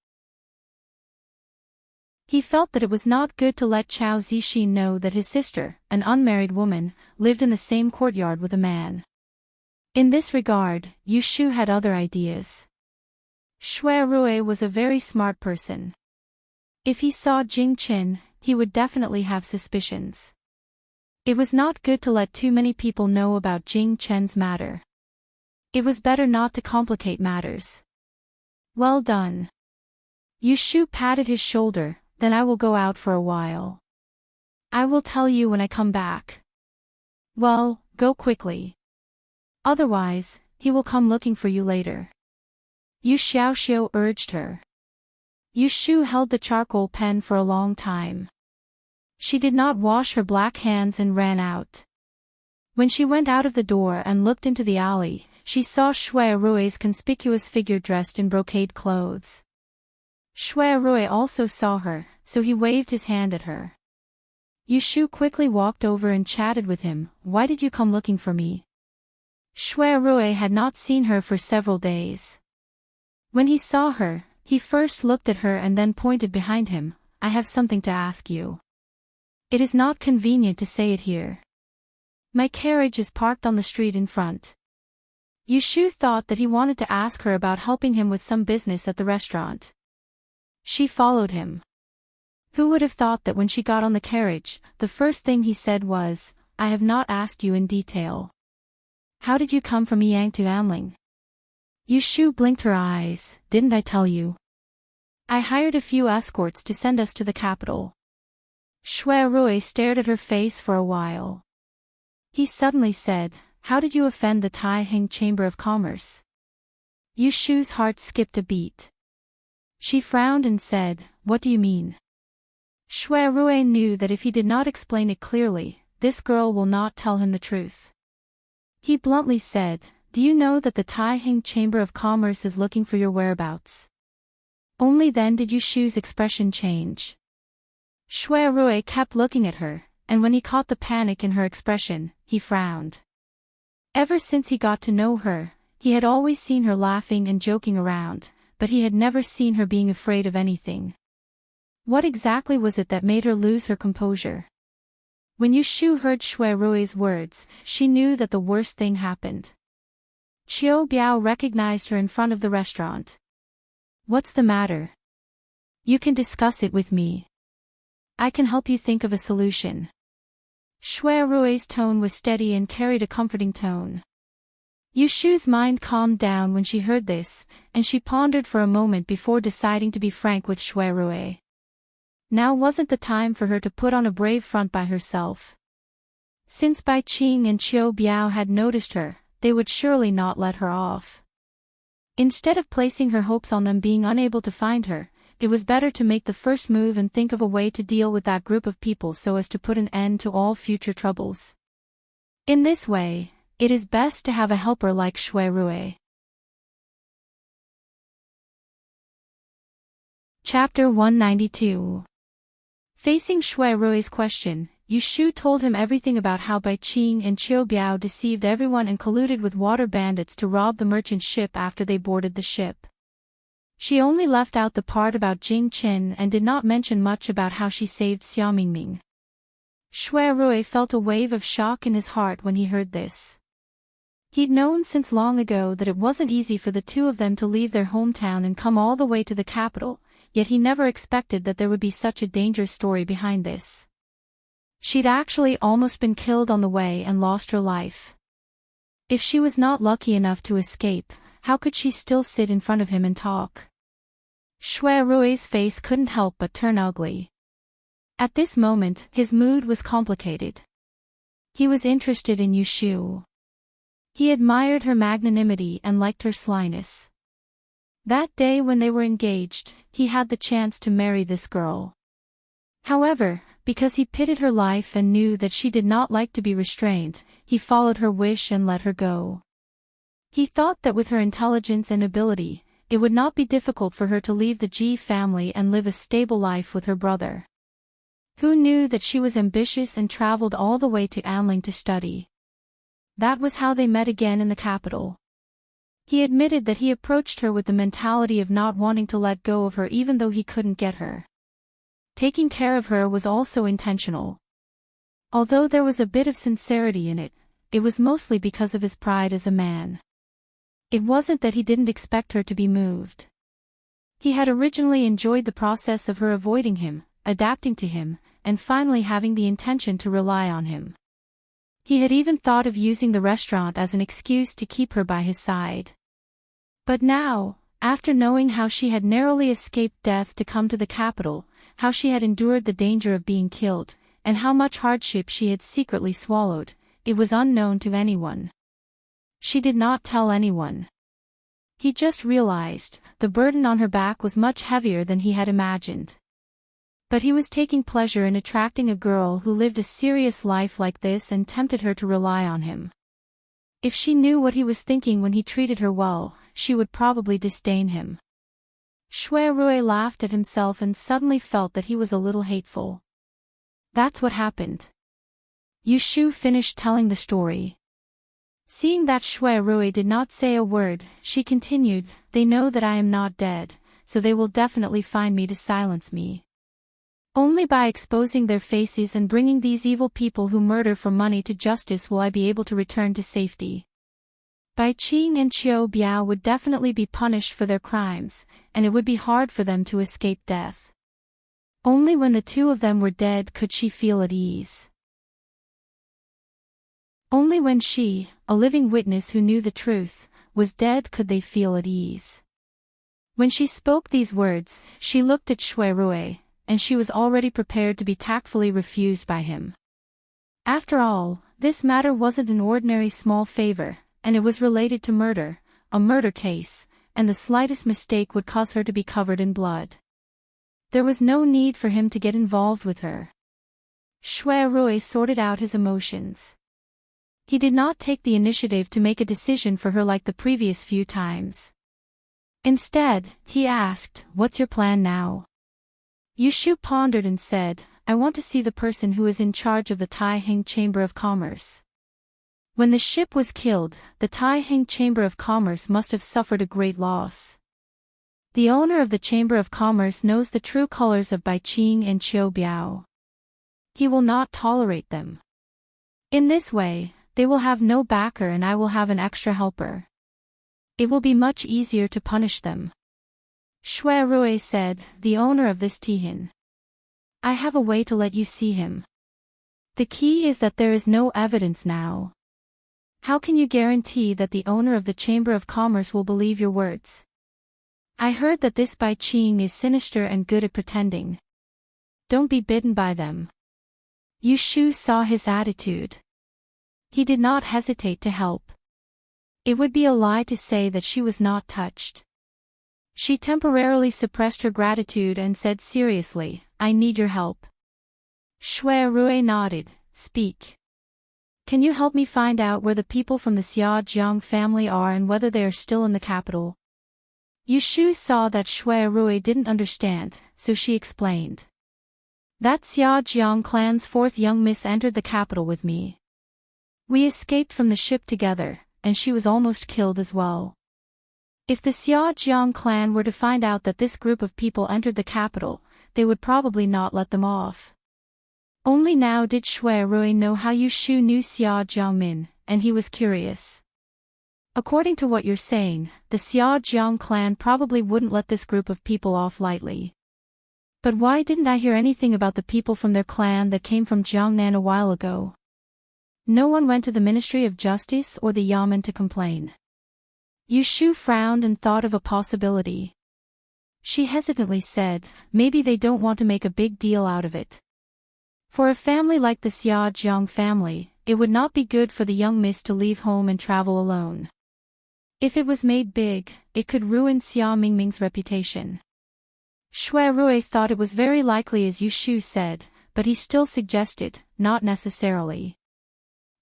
He felt that it was not good to let Chao Zixin know that his sister, an unmarried woman, lived in the same courtyard with a man. In this regard, Yu Shu had other ideas. Shui Rui was a very smart person. If he saw Jing Qin, he would definitely have suspicions. It was not good to let too many people know about Jing Chen's matter. It was better not to complicate matters. Well done. Yu Shu patted his shoulder. Then I will go out for a while. I will tell you when I come back. Well, go quickly. Otherwise, he will come looking for you later. Yu Xiaoxiu urged her. Yu Shu held the charcoal pen for a long time. She did not wash her black hands and ran out. When she went out of the door and looked into the alley, she saw Shui Rui's conspicuous figure dressed in brocade clothes. Shui Rui also saw her, so he waved his hand at her. Yu Shu quickly walked over and chatted with him. Why did you come looking for me? Shui Rui had not seen her for several days. When he saw her, he first looked at her and then pointed behind him. I have something to ask you. It is not convenient to say it here. My carriage is parked on the street in front. Yu Shu thought that he wanted to ask her about helping him with some business at the restaurant. She followed him. Who would have thought that when she got on the carriage, the first thing he said was, I have not asked you in detail. How did you come from Yang to Anling? Yu Shu blinked her eyes. Didn't I tell you? I hired a few escorts to send us to the capital. Shui Rui stared at her face for a while. He suddenly said, How did you offend the Taiheng Chamber of Commerce? Yu Shu's heart skipped a beat. She frowned and said, What do you mean? Shui Rui knew that if he did not explain it clearly, this girl will not tell him the truth. He bluntly said, Do you know that the Taiheng Chamber of Commerce is looking for your whereabouts? Only then did Yu Shu's expression change. Shui Rui kept looking at her, and when he caught the panic in her expression, he frowned. Ever since he got to know her, he had always seen her laughing and joking around, but he had never seen her being afraid of anything. What exactly was it that made her lose her composure? When Yu Shu heard Shui Rui's words, she knew that the worst thing happened. Qiu Biao recognized her in front of the restaurant. What's the matter? You can discuss it with me. I can help you think of a solution. Shui Rui's tone was steady and carried a comforting tone. Yu Shu's mind calmed down when she heard this, and she pondered for a moment before deciding to be frank with Shui Rui. Now wasn't the time for her to put on a brave front by herself. Since Bai Qing and Qiu Biao had noticed her, they would surely not let her off. Instead of placing her hopes on them being unable to find her, it was better to make the first move and think of a way to deal with that group of people so as to put an end to all future troubles. In this way, it is best to have a helper like Shui Rui. Chapter 192. Facing Shui Rui's question, Yu Shu told him everything about how Bai Qing and Qiu Biao deceived everyone and colluded with water bandits to rob the merchant ship after they boarded the ship. She only left out the part about Jing Qin and did not mention much about how she saved Xiaomingming. Shui Rui felt a wave of shock in his heart when he heard this. He'd known since long ago that it wasn't easy for the two of them to leave their hometown and come all the way to the capital, yet he never expected that there would be such a dangerous story behind this. She'd actually almost been killed on the way and lost her life. If she was not lucky enough to escape, how could she still sit in front of him and talk? Shui Rui's face couldn't help but turn ugly. At this moment, his mood was complicated. He was interested in Yu Shu. He admired her magnanimity and liked her slyness. That day when they were engaged, he had the chance to marry this girl. However, because he pitied her life and knew that she did not like to be restrained, he followed her wish and let her go. He thought that with her intelligence and ability, it would not be difficult for her to leave the Ji family and live a stable life with her brother. Who knew that she was ambitious and traveled all the way to Anling to study? That was how they met again in the capital. He admitted that he approached her with the mentality of not wanting to let go of her even though he couldn't get her. Taking care of her was also intentional. Although there was a bit of sincerity in it, it was mostly because of his pride as a man. It wasn't that he didn't expect her to be moved. He had originally enjoyed the process of her avoiding him, adapting to him, and finally having the intention to rely on him. He had even thought of using the restaurant as an excuse to keep her by his side. But now, after knowing how she had narrowly escaped death to come to the capital, how she had endured the danger of being killed, and how much hardship she had secretly swallowed, it was unknown to anyone. She did not tell anyone. He just realized, the burden on her back was much heavier than he had imagined. But he was taking pleasure in attracting a girl who lived a serious life like this and tempted her to rely on him. If she knew what he was thinking when he treated her well, she would probably disdain him. Shui Rui laughed at himself and suddenly felt that he was a little hateful. That's what happened. Yu Shu finished telling the story. Seeing that Shui Rui did not say a word, she continued, "They know that I am not dead, so they will definitely find me to silence me. Only by exposing their faces and bringing these evil people who murder for money to justice will I be able to return to safety." Bai Qing and Qiu Biao would definitely be punished for their crimes, and it would be hard for them to escape death. Only when the two of them were dead could she feel at ease. Only when she, a living witness who knew the truth, was dead could they feel at ease. When she spoke these words, she looked at Shui Rui, and she was already prepared to be tactfully refused by him. After all, this matter wasn't an ordinary small favor, and it was related to murder, a murder case, and the slightest mistake would cause her to be covered in blood. There was no need for him to get involved with her. Shui Rui sorted out his emotions. He did not take the initiative to make a decision for her like the previous few times. Instead, he asked, "What's your plan now?" Yu Shu pondered and said, "I want to see the person who is in charge of the Taiheng Chamber of Commerce." When the ship was killed, the Taiheng Chamber of Commerce must have suffered a great loss. The owner of the Chamber of Commerce knows the true colors of Bai Qing and Qiu Biao. He will not tolerate them. In this way, they will have no backer and I will have an extra helper. It will be much easier to punish them. Shui Rui said, "The owner of this Tihin. I have a way to let you see him. The key is that there is no evidence now. How can you guarantee that the owner of the Chamber of Commerce will believe your words? I heard that this Bai Qing is sinister and good at pretending. Don't be bitten by them." Yu Shu saw his attitude. He did not hesitate to help. It would be a lie to say that she was not touched. She temporarily suppressed her gratitude and said seriously, "I need your help." Shui Rui nodded, "Speak. Can you help me find out where the people from the Xia Jiang family are and whether they are still in the capital?" Yu Shu saw that Shui Rui didn't understand, so she explained. "That Xia Jiang clan's fourth young miss entered the capital with me. We escaped from the ship together, and she was almost killed as well. If the Xia Jiang clan were to find out that this group of people entered the capital, they would probably not let them off." Only now did Shui Rui know how Yu Shu knew Xia Jiangmin, and he was curious. "According to what you're saying, the Xia Jiang clan probably wouldn't let this group of people off lightly. But why didn't I hear anything about the people from their clan that came from Jiangnan a while ago? No one went to the Ministry of Justice or the Yamen to complain." Yu Shu frowned and thought of a possibility. She hesitantly said, "Maybe they don't want to make a big deal out of it. For a family like the Xia Jiang family, it would not be good for the young miss to leave home and travel alone. If it was made big, it could ruin Xia Mingming's reputation." Shui Rui thought it was very likely as Yu Shu said, but he still suggested, "Not necessarily.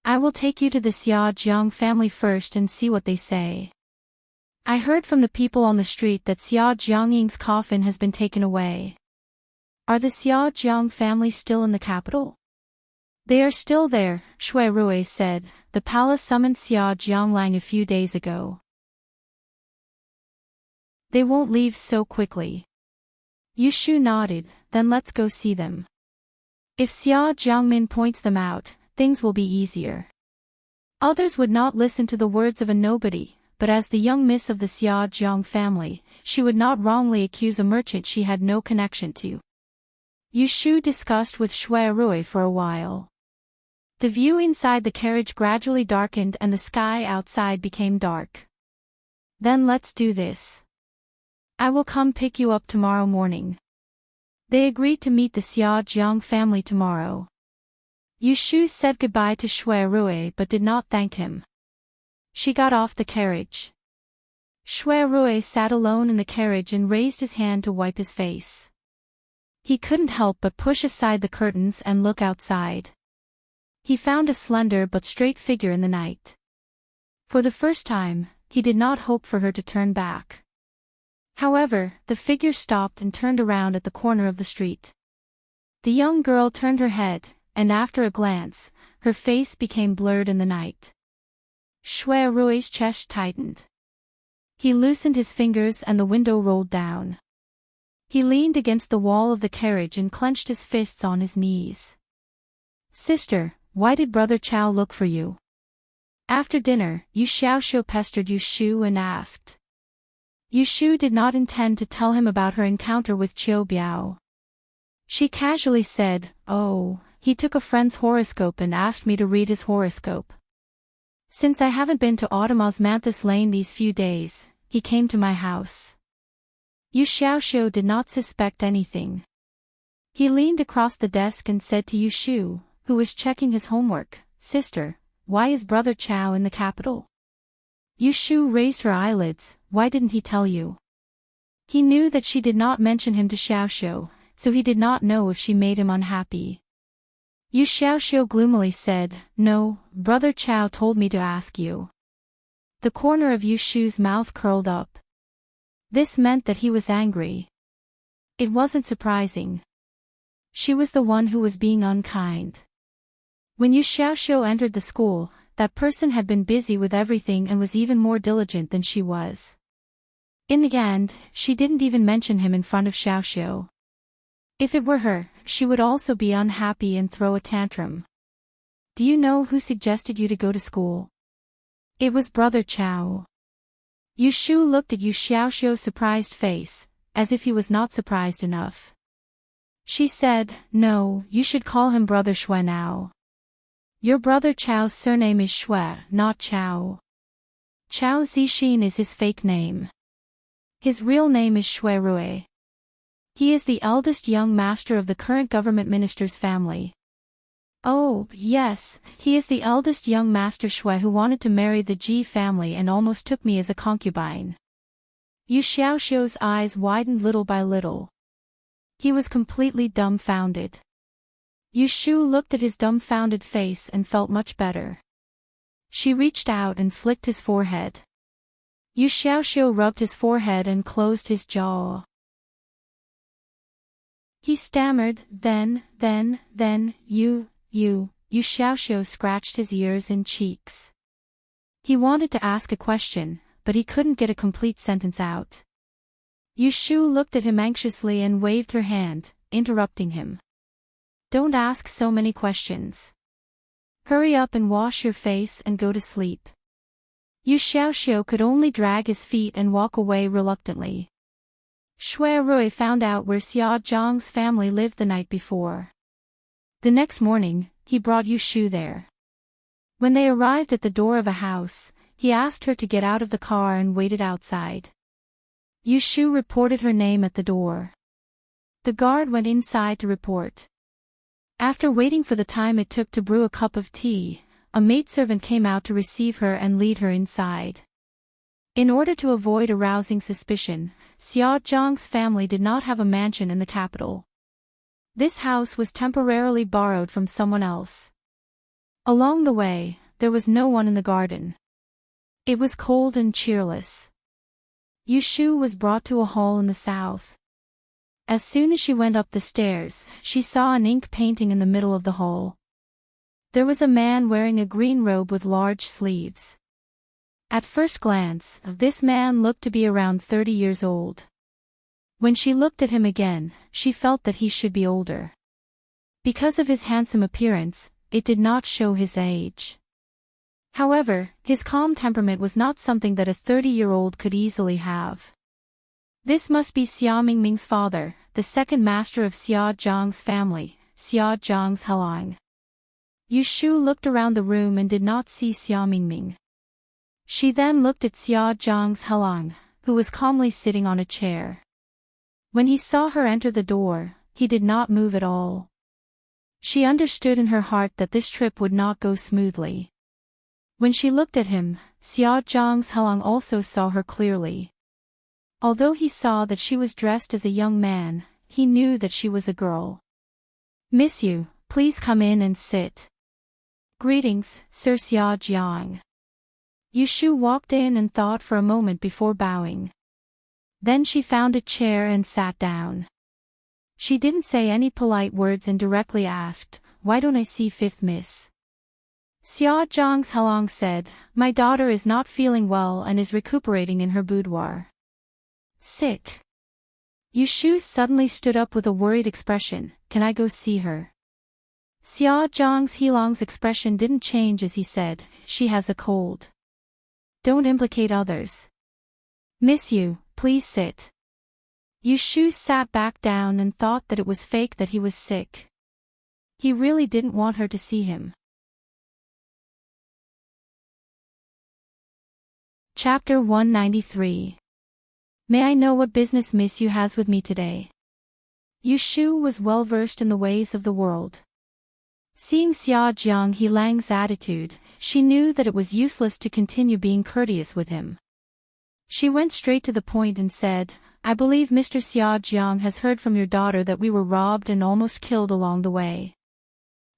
I will take you to the Xia Jiang family first and see what they say. I heard from the people on the street that Xia Jiangying's coffin has been taken away. Are the Xia Jiang family still in the capital?" "They are still there," Shui Rui said. "The palace summoned Xia Jianglang a few days ago." They won't leave so quickly. Yushu nodded, then let's go see them. If Xia Jiangmin points them out, things will be easier. Others would not listen to the words of a nobody, but as the young miss of the Xia Jiang family, she would not wrongly accuse a merchant she had no connection to. Yushu discussed with Shui Rui for a while. The view inside the carriage gradually darkened and the sky outside became dark. Then let's do this. I will come pick you up tomorrow morning. They agreed to meet the Xia Jiang family tomorrow. Yushu said goodbye to Shui Rui but did not thank him. She got off the carriage. Shui Rui sat alone in the carriage and raised his hand to wipe his face. He couldn't help but push aside the curtains and look outside. He found a slender but straight figure in the night. For the first time, he did not hope for her to turn back. However, the figure stopped and turned around at the corner of the street. The young girl turned her head, and after a glance, her face became blurred in the night. Shui Rui's chest tightened. He loosened his fingers and the window rolled down. He leaned against the wall of the carriage and clenched his fists on his knees. Sister, why did Brother Chow look for you? After dinner, Yu Xiaoxiu pestered Yushu and asked. Yushu did not intend to tell him about her encounter with Qiu Biao. She casually said, "Oh, he took a friend's horoscope and asked me to read his horoscope. Since I haven't been to Autumn Osmanthus Lane these few days, he came to my house." Yu Xiaoxiu did not suspect anything. He leaned across the desk and said to Yushu, who was checking his homework, "Sister, why is Brother Chow in the capital?" Yushu raised her eyelids. "Why didn't he tell you?" He knew that she did not mention him to Xiaoxiu, so he did not know if she made him unhappy. Yu Xiaoxiu gloomily said, "No, Brother Chow told me to ask you." The corner of Yushu's mouth curled up. This meant that he was angry. It wasn't surprising. She was the one who was being unkind. When Yu Xiaoxiu entered the school, that person had been busy with everything and was even more diligent than she was. In the end, she didn't even mention him in front of Xiaoxiu. If it were her, she would also be unhappy and throw a tantrum. "Do you know who suggested you to go to school?" "It was Brother Chow." Yushu looked at Yu Xiaoxiu's surprised face, as if he was not surprised enough. She said, "No, you should call him Brother Shui now. Your Brother Chow's surname is Shui, not Chow. Chao Zixin is his fake name. His real name is Shui Rui. He is the eldest young master of the current government minister's family." "Oh, yes, he is the eldest young master Shui who wanted to marry the Ji family and almost took me as a concubine." Yu Xiaoxiu's eyes widened little by little. He was completely dumbfounded. Yushu looked at his dumbfounded face and felt much better. She reached out and flicked his forehead. Yu Xiaoxiu rubbed his forehead and closed his jaw. He stammered, Then, Yu Xiaoxiu scratched his ears and cheeks. He wanted to ask a question, but he couldn't get a complete sentence out. Yushu looked at him anxiously and waved her hand, interrupting him. "Don't ask so many questions. Hurry up and wash your face and go to sleep." Yu Xiaoxiu could only drag his feet and walk away reluctantly. Shui Rui found out where Xia Zhang's family lived the night before. The next morning, he brought Yushu there. When they arrived at the door of a house, he asked her to get out of the car and waited outside. Yushu reported her name at the door. The guard went inside to report. After waiting for the time it took to brew a cup of tea, a maidservant came out to receive her and lead her inside. In order to avoid arousing suspicion, Xia Zhang's family did not have a mansion in the capital. This house was temporarily borrowed from someone else. Along the way, there was no one in the garden. It was cold and cheerless. Yushu was brought to a hall in the south. As soon as she went up the stairs, she saw an ink painting in the middle of the hall. There was a man wearing a green robe with large sleeves. At first glance, this man looked to be around 30 years old. When she looked at him again, she felt that he should be older. Because of his handsome appearance, it did not show his age. However, his calm temperament was not something that a 30-year-old could easily have. This must be Xia Mingming's father, the second master of Xia Zhang's family, Xia Zhang's Helang. Yu Shu looked around the room and did not see Xia Mingming. She then looked at Xia Zhang's Helang, who was calmly sitting on a chair. When he saw her enter the door, he did not move at all. She understood in her heart that this trip would not go smoothly. When she looked at him, Xia Zhang's Helang also saw her clearly. Although he saw that she was dressed as a young man, he knew that she was a girl. "Miss Yu, please come in and sit." "Greetings, Sir Xia Jiang." Yu Shu walked in and thought for a moment before bowing. Then she found a chair and sat down. She didn't say any polite words and directly asked, "Why don't I see fifth miss?" Xia Zhang's Helang said, "My daughter is not feeling well and is recuperating in her boudoir." "Sick?" Yu Shu suddenly stood up with a worried expression. "Can I go see her?" Xia Zhang's Helang's expression didn't change as he said, "She has a cold. Don't implicate others. Miss Yu, please sit." Yu Shu sat back down and thought that it was fake that he was sick. He really didn't want her to see him. Chapter 193. May I know what business Miss Yu has with me today? Yu Shu was well versed in the ways of the world. Seeing Xia Jiang Helang's attitude, she knew that it was useless to continue being courteous with him. She went straight to the point and said, "I believe Mr. Xia Jiang has heard from your daughter that we were robbed and almost killed along the way.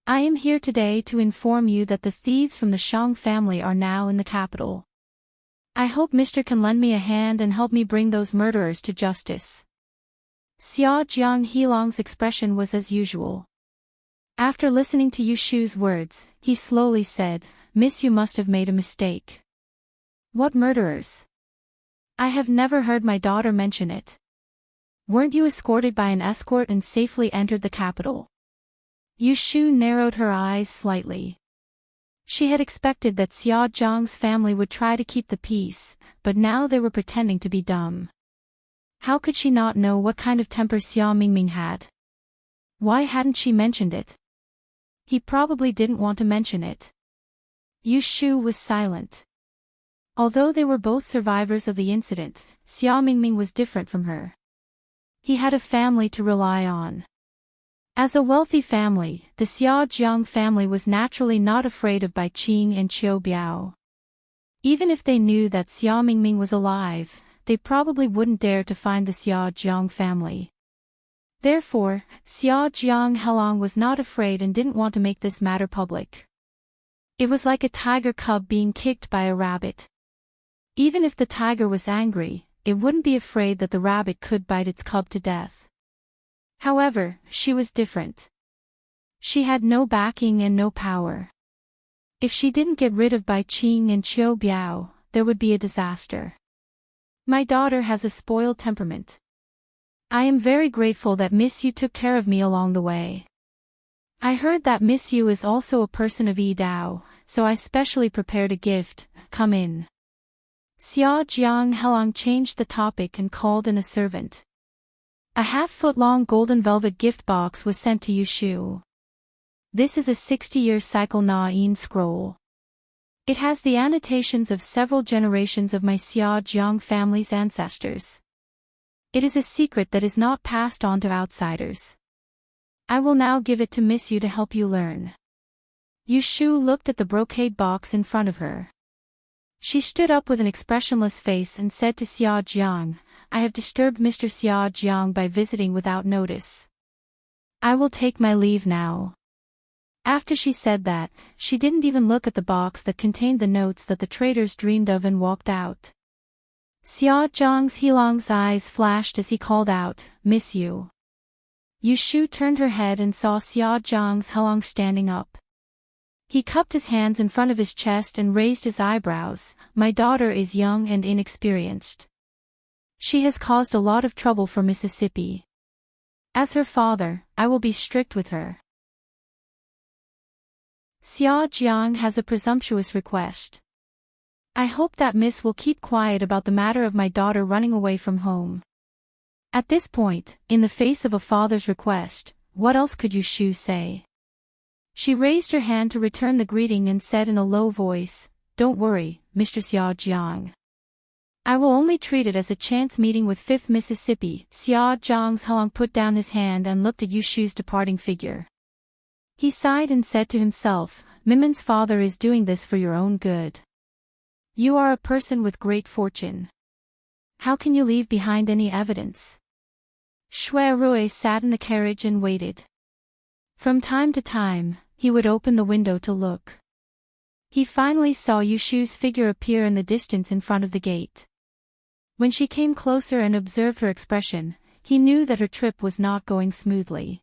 I am here today to inform you that the thieves from the Shang family are now in the capital. I hope Mr. can lend me a hand and help me bring those murderers to justice." Xia Jiang Helang's expression was as usual. After listening to Yu Shu's words, he slowly said, "Miss Yu must have made a mistake." "What murderers? I have never heard my daughter mention it. Weren't you escorted by an escort and safely entered the capital?" Yu Shu narrowed her eyes slightly. She had expected that Xia Zhang's family would try to keep the peace, but now they were pretending to be dumb. How could she not know what kind of temper Xia Mingming had? Why hadn't she mentioned it? He probably didn't want to mention it. Yu Shu was silent. Although they were both survivors of the incident, Xia Mingming was different from her. He had a family to rely on. As a wealthy family, the Xia Jiang family was naturally not afraid of Bai Qing and Qiu Biao. Even if they knew that Xia Mingming was alive, they probably wouldn't dare to find the Xia Jiang family. Therefore, Xia Jiang Helang was not afraid and didn't want to make this matter public. It was like a tiger cub being kicked by a rabbit. Even if the tiger was angry, it wouldn't be afraid that the rabbit could bite its cub to death. However, she was different. She had no backing and no power. If she didn't get rid of Bai Qing and Qiu Biao, there would be a disaster. "My daughter has a spoiled temperament. I am very grateful that Miss Yu took care of me along the way. I heard that Miss Yu is also a person of Yi Dao, so I specially prepared a gift. Come in." Xia Jiang Helang changed the topic and called in a servant. A half-foot-long golden velvet gift box was sent to Yu Shu. This is a 60-year cycle Na-Yin scroll. It has the annotations of several generations of my Xia Jiang family's ancestors. It is a secret that is not passed on to outsiders. I will now give it to Miss Yu to help you learn. Yu Shu looked at the brocade box in front of her. She stood up with an expressionless face and said to Xia Jiang, "I have disturbed Mr. Xia Jiang by visiting without notice. I will take my leave now." After she said that, she didn't even look at the box that contained the notes that the traders dreamed of and walked out. Xia Zhang's Helang's eyes flashed as he called out, "Miss Yu." Yu Shu turned her head and saw Xia Zhang's Helang standing up. He cupped his hands in front of his chest and raised his eyebrows. My daughter is young and inexperienced. She has caused a lot of trouble for Mississippi. As her father, I will be strict with her. Xia Jiang has a presumptuous request. I hope that Miss will keep quiet about the matter of my daughter running away from home. At this point, in the face of a father's request, what else could Yu Shu say? She raised her hand to return the greeting and said in a low voice, "Don't worry, Mr. Xia Jiang. I will only treat it as a chance meeting with 5th Mississippi." Xia Jiang's Hong put down his hand and looked at Yu Shu's departing figure. He sighed and said to himself, "Mimin's father is doing this for your own good. You are a person with great fortune. How can you leave behind any evidence?" Shui Rui sat in the carriage and waited. From time to time, he would open the window to look. He finally saw Yu Shu's figure appear in the distance in front of the gate. When she came closer and observed her expression, he knew that her trip was not going smoothly.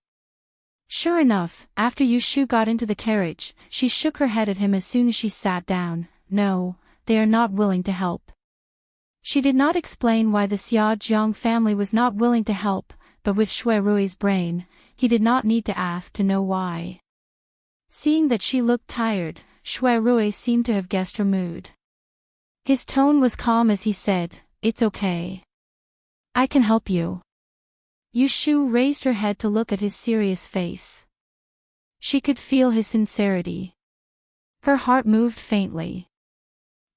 Sure enough, after Yu Shu got into the carriage, she shook her head at him as soon as she sat down. "No, they are not willing to help." She did not explain why the Xia Jiang family was not willing to help, but with Shui Rui's brain, he did not need to ask to know why. Seeing that she looked tired, Shui Rui seemed to have guessed her mood. His tone was calm as he said, "It's okay. I can help you." Yu Shu raised her head to look at his serious face. She could feel his sincerity. Her heart moved faintly.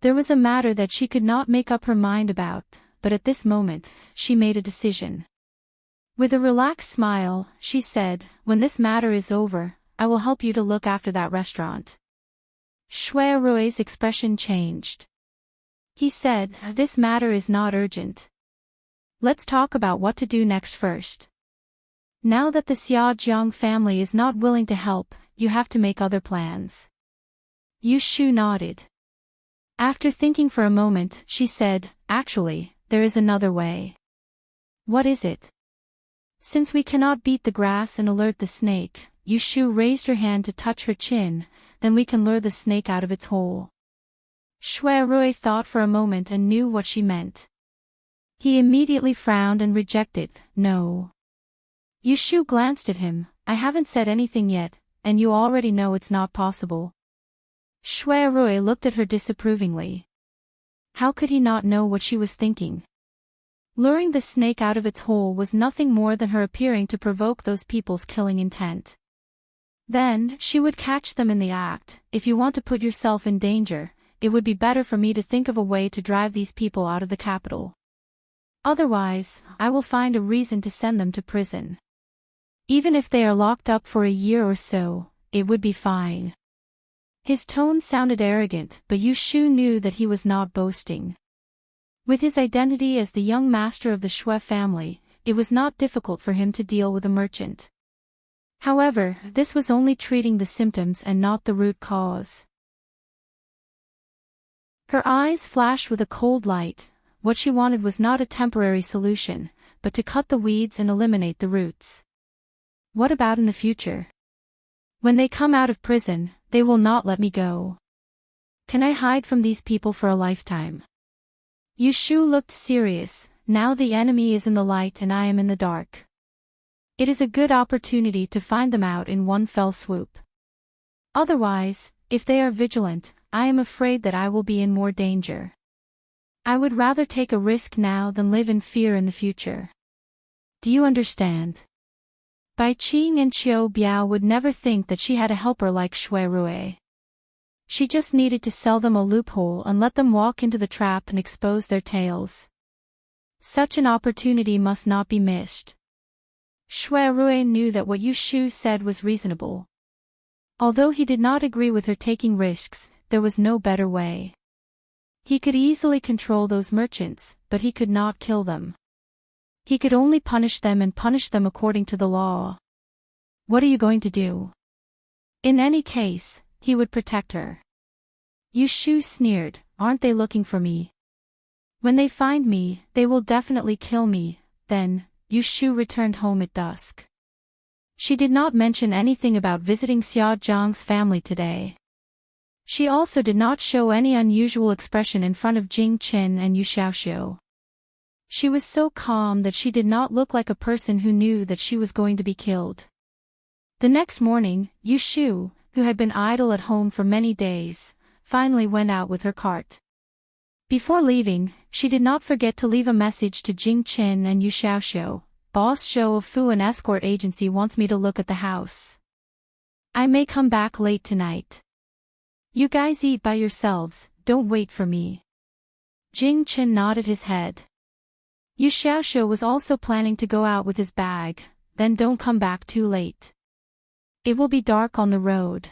There was a matter that she could not make up her mind about, but at this moment, she made a decision. With a relaxed smile, she said, "When this matter is over, I will help you to look after that restaurant." Shui Rui's expression changed. He said, "This matter is not urgent. Let's talk about what to do next first. Now that the Xia Jiang family is not willing to help, you have to make other plans." Yu Shu nodded. After thinking for a moment, she said, "Actually, there is another way." "What is it?" "Since we cannot beat the grass and alert the snake," Yu Shu raised her hand to touch her chin, "then we can lure the snake out of its hole." Shui Rui thought for a moment and knew what she meant. He immediately frowned and rejected, "No." Yu Shu glanced at him, "I haven't said anything yet, and you already know it's not possible." Shui Rui looked at her disapprovingly. How could he not know what she was thinking? Luring the snake out of its hole was nothing more than her appearing to provoke those people's killing intent. Then, she would catch them in the act. "If you want to put yourself in danger, it would be better for me to think of a way to drive these people out of the capital. Otherwise, I will find a reason to send them to prison. Even if they are locked up for a year or so, it would be fine." His tone sounded arrogant, but Yu Shu knew that he was not boasting. With his identity as the young master of the Shui family, it was not difficult for him to deal with a merchant. However, this was only treating the symptoms and not the root cause. Her eyes flashed with a cold light. What she wanted was not a temporary solution, but to cut the weeds and eliminate the roots. What about in the future? When they come out of prison, they will not let me go. Can I hide from these people for a lifetime? Yu Shu looked serious. Now the enemy is in the light and I am in the dark. It is a good opportunity to find them out in one fell swoop. Otherwise, if they are vigilant, I am afraid that I will be in more danger. I would rather take a risk now than live in fear in the future. Do you understand? Bai Qing and Qiu Biao would never think that she had a helper like Shui Rui. She just needed to sell them a loophole and let them walk into the trap and expose their tails. Such an opportunity must not be missed. Shui Rui knew that what Yu Shu said was reasonable. Although he did not agree with her taking risks, there was no better way. He could easily control those merchants, but he could not kill them. He could only punish them and punish them according to the law. What are you going to do? In any case, he would protect her. Yu Shu sneered, "Aren't they looking for me? When they find me, they will definitely kill me." Then, Yu Shu returned home at dusk. She did not mention anything about visiting Xia Jiang's family today. She also did not show any unusual expression in front of Jing Chen and Yu Xiaoxiu. She was so calm that she did not look like a person who knew that she was going to be killed. The next morning, Yu Shu, who had been idle at home for many days, finally went out with her cart. Before leaving, she did not forget to leave a message to Jing Chen and Yu Xiaoxiu. Boss Shou of Fu an escort agency wants me to look at the house. I may come back late tonight. You guys eat by yourselves, don't wait for me. Jing Chen nodded his head. Yu Xiaoxiu was also planning to go out with his bag, then don't come back too late. It will be dark on the road.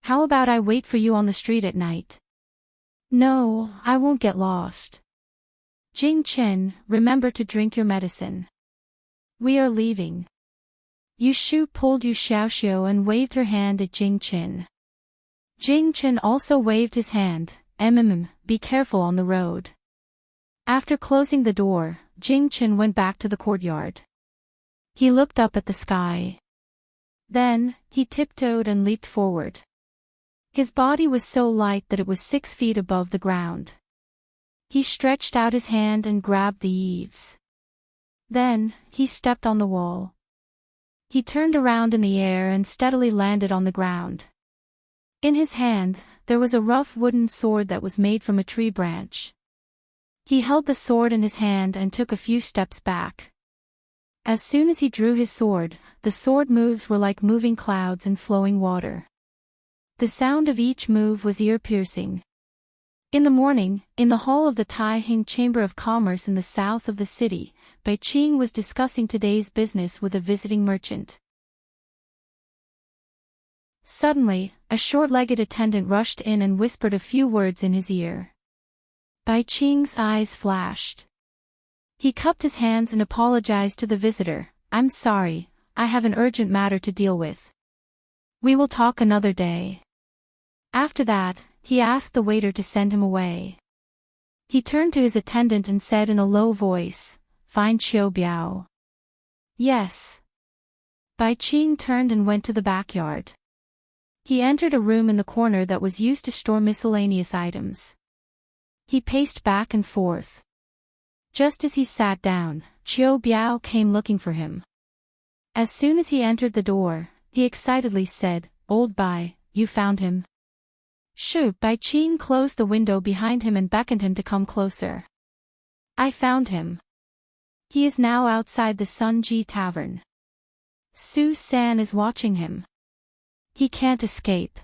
How about I wait for you on the street at night? No, I won't get lost. Jing Chen, remember to drink your medicine. We are leaving. Yu Shu pulled Yu Xiaoxiu and waved her hand at Jing Chen. Jing Chen also waved his hand. Be careful on the road. After closing the door, Jing Chen went back to the courtyard. He looked up at the sky. Then, he tiptoed and leaped forward. His body was so light that it was 6 feet above the ground. He stretched out his hand and grabbed the eaves. Then, he stepped on the wall. He turned around in the air and steadily landed on the ground. In his hand, there was a rough wooden sword that was made from a tree branch. He held the sword in his hand and took a few steps back. As soon as he drew his sword, the sword moves were like moving clouds and flowing water. The sound of each move was ear-piercing. In the morning, in the hall of the Taihing Chamber of Commerce in the south of the city, Bai Qing was discussing today's business with a visiting merchant. Suddenly, a short-legged attendant rushed in and whispered a few words in his ear. Bai Qing's eyes flashed. He cupped his hands and apologized to the visitor. I'm sorry, I have an urgent matter to deal with. We will talk another day. After that, he asked the waiter to send him away. He turned to his attendant and said in a low voice, Find Qiu Biao. Yes. Bai Qing turned and went to the backyard. He entered a room in the corner that was used to store miscellaneous items. He paced back and forth. Just as he sat down, Qiu Biao came looking for him. As soon as he entered the door, he excitedly said, Old Bai, you found him? Shu. Bai Qing closed the window behind him and beckoned him to come closer. I found him. He is now outside the Sun Ji Tavern. Su San is watching him. He can't escape.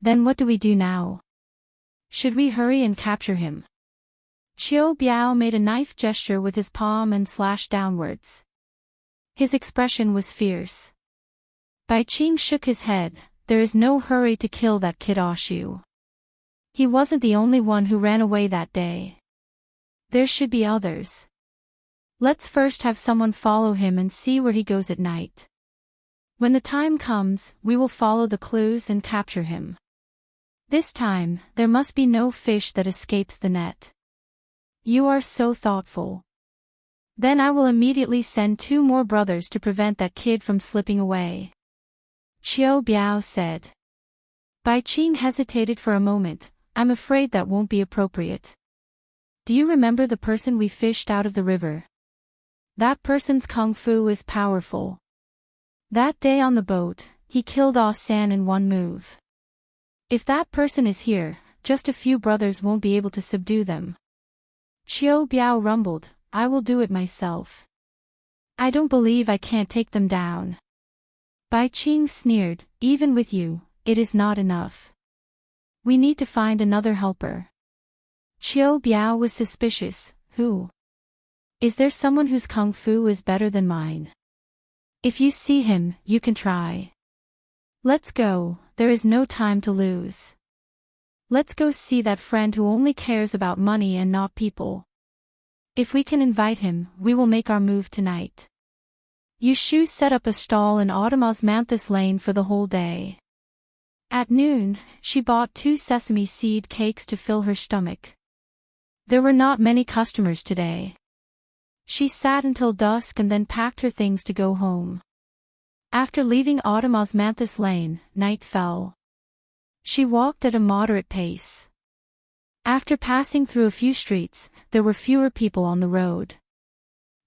Then what do we do now? Should we hurry and capture him? Qiu Biao made a knife gesture with his palm and slashed downwards. His expression was fierce. Bai Qing shook his head. There is no hurry to kill that kid Oshu. He wasn't the only one who ran away that day. There should be others. Let's first have someone follow him and see where he goes at night. When the time comes, we will follow the clues and capture him. This time, there must be no fish that escapes the net. You are so thoughtful. Then I will immediately send 2 more brothers to prevent that kid from slipping away. Qiu Biao said. Bai Qing hesitated for a moment. I'm afraid that won't be appropriate. Do you remember the person we fished out of the river? That person's kung fu is powerful. That day on the boat, he killed Ah San in one move. If that person is here, just a few brothers won't be able to subdue them. Qiu Biao rumbled, I will do it myself. I don't believe I can't take them down. Bai Qing sneered, even with you, it is not enough. We need to find another helper. Qiu Biao was suspicious. Who? Is there someone whose kung fu is better than mine? If you see him, you can try. Let's go, there is no time to lose. Let's go see that friend who only cares about money and not people. If we can invite him, we will make our move tonight. Yu Shu set up a stall in Osmanthus Lane for the whole day. At noon, she bought 2 sesame seed cakes to fill her stomach. There were not many customers today. She sat until dusk and then packed her things to go home. After leaving Osmanthus Lane, night fell. She walked at a moderate pace. After passing through a few streets, there were fewer people on the road.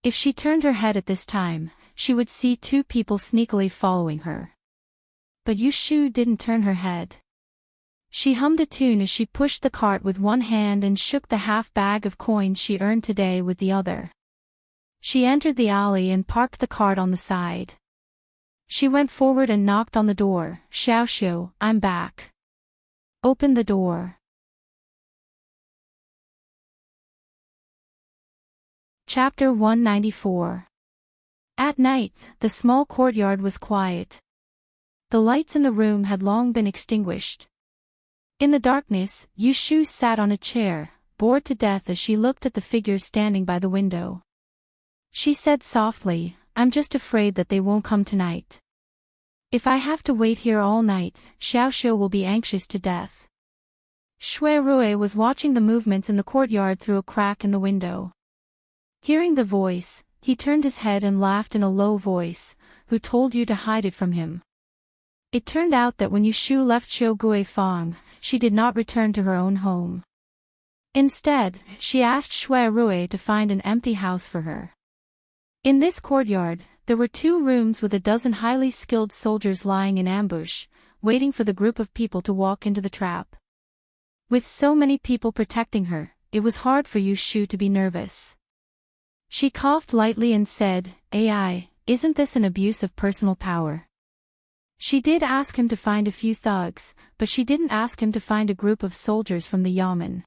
If she turned her head at this time, she would see two people sneakily following her. But Yushu didn't turn her head. She hummed a tune as she pushed the cart with one hand and shook the half bag of coins she earned today with the other. She entered the alley and parked the cart on the side. She went forward and knocked on the door. "Xiao Xiu, I'm back." Open the door. Chapter 194. At night, the small courtyard was quiet. The lights in the room had long been extinguished. In the darkness, Yushu sat on a chair, bored to death as she looked at the figures standing by the window. She said softly, "I'm just afraid that they won't come tonight. If I have to wait here all night, Xiaoxiu will be anxious to death." Shui Rui was watching the movements in the courtyard through a crack in the window. Hearing the voice, he turned his head and laughed in a low voice. "Who told you to hide it from him?" It turned out that when Yushu left Xiugui Fang, she did not return to her own home. Instead, she asked Shui Rui to find an empty house for her. In this courtyard, there were 2 rooms with a dozen highly skilled soldiers lying in ambush, waiting for the group of people to walk into the trap. With so many people protecting her, it was hard for Yushu to be nervous. She coughed lightly and said, "AI, isn't this an abuse of personal power?" She did ask him to find a few thugs, but she didn't ask him to find a group of soldiers from the yamen.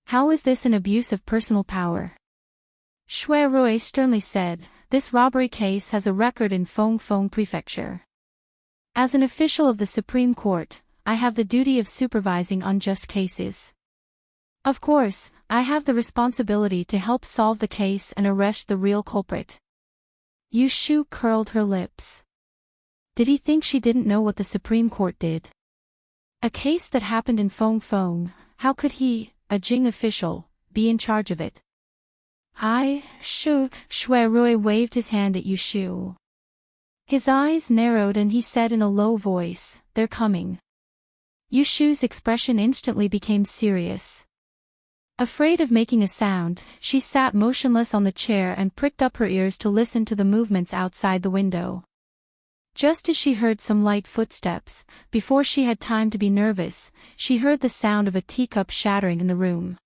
"How is this an abuse of personal power?" Shui Rui sternly said, "This robbery case has a record in Fengfeng Prefecture. As an official of the Supreme Court, I have the duty of supervising unjust cases. Of course, I have the responsibility to help solve the case and arrest the real culprit." Yushu curled her lips. Did he think she didn't know what the Supreme Court did? A case that happened in Fengfeng, how could he, a Jing official, be in charge of it? Shui Rui waved his hand at Yushu. His eyes narrowed and he said in a low voice, "They're coming." Yushu's expression instantly became serious. Afraid of making a sound, she sat motionless on the chair and pricked up her ears to listen to the movements outside the window. Just as she heard some light footsteps, before she had time to be nervous, she heard the sound of a teacup shattering in the room.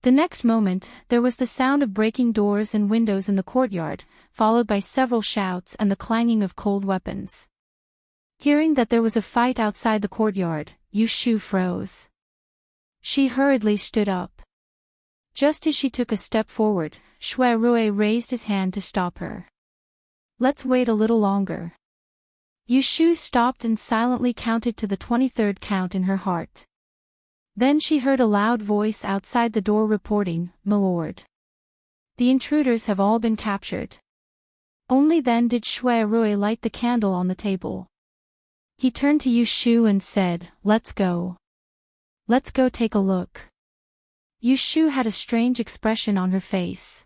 The next moment, there was the sound of breaking doors and windows in the courtyard, followed by several shouts and the clanging of cold weapons. Hearing that there was a fight outside the courtyard, Yushu froze. She hurriedly stood up. Just as she took a step forward, Shui Rui raised his hand to stop her. "Let's wait a little longer." Yushu stopped and silently counted to the 23rd count in her heart. Then she heard a loud voice outside the door reporting, "Milord. The intruders have all been captured." Only then did Shui Rui light the candle on the table. He turned to Yushu and said, "Let's go. Let's go take a look." Yushu had a strange expression on her face.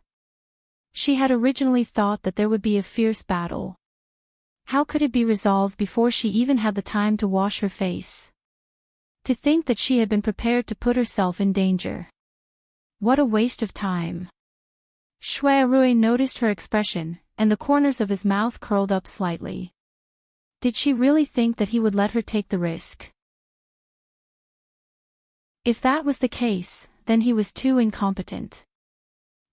She had originally thought that there would be a fierce battle. How could it be resolved before she even had the time to wash her face? To think that she had been prepared to put herself in danger. What a waste of time. Shui Rui noticed her expression, and the corners of his mouth curled up slightly. Did she really think that he would let her take the risk? If that was the case, then he was too incompetent.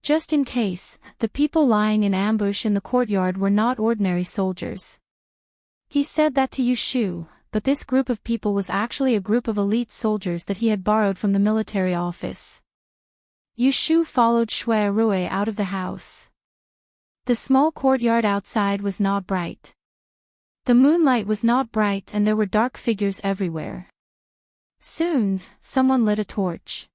Just in case, the people lying in ambush in the courtyard were not ordinary soldiers. He said that to Yushu, but this group of people was actually a group of elite soldiers that he had borrowed from the military office. Yushu followed Shui Rui out of the house. The small courtyard outside was not bright. The moonlight was not bright and there were dark figures everywhere. Soon, someone lit a torch.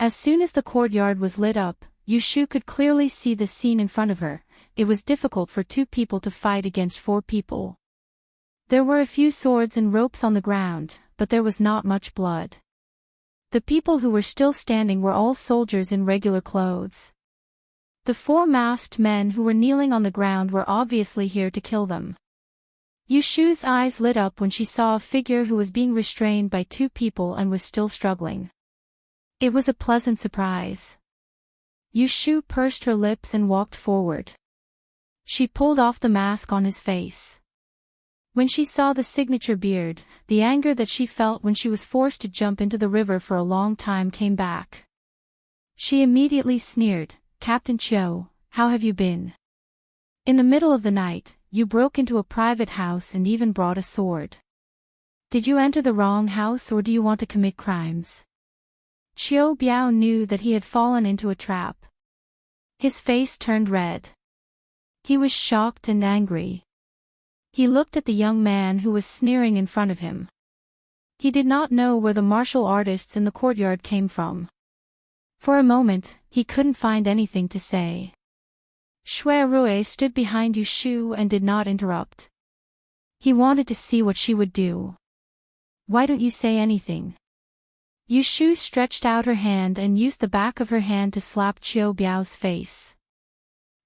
As soon as the courtyard was lit up, Yushu could clearly see the scene in front of her. It was difficult for 2 people to fight against 4 people. There were a few swords and ropes on the ground, but there was not much blood. The people who were still standing were all soldiers in regular clothes. The 4 masked men who were kneeling on the ground were obviously here to kill them. Yushu's eyes lit up when she saw a figure who was being restrained by two people and was still struggling. It was a pleasant surprise. Yushu pursed her lips and walked forward. She pulled off the mask on his face. When she saw the signature beard, the anger that she felt when she was forced to jump into the river for a long time came back. She immediately sneered, "Captain Chiu, how have you been? In the middle of the night, you broke into a private house and even brought a sword. Did you enter the wrong house or do you want to commit crimes?" Chiu Biao knew that he had fallen into a trap. His face turned red. He was shocked and angry. He looked at the young man who was sneering in front of him. He did not know where the martial artists in the courtyard came from. For a moment, he couldn't find anything to say. Shui Rui stood behind Yushu and did not interrupt. He wanted to see what she would do. "Why don't you say anything?" Yushu stretched out her hand and used the back of her hand to slap Chiu Biao's face.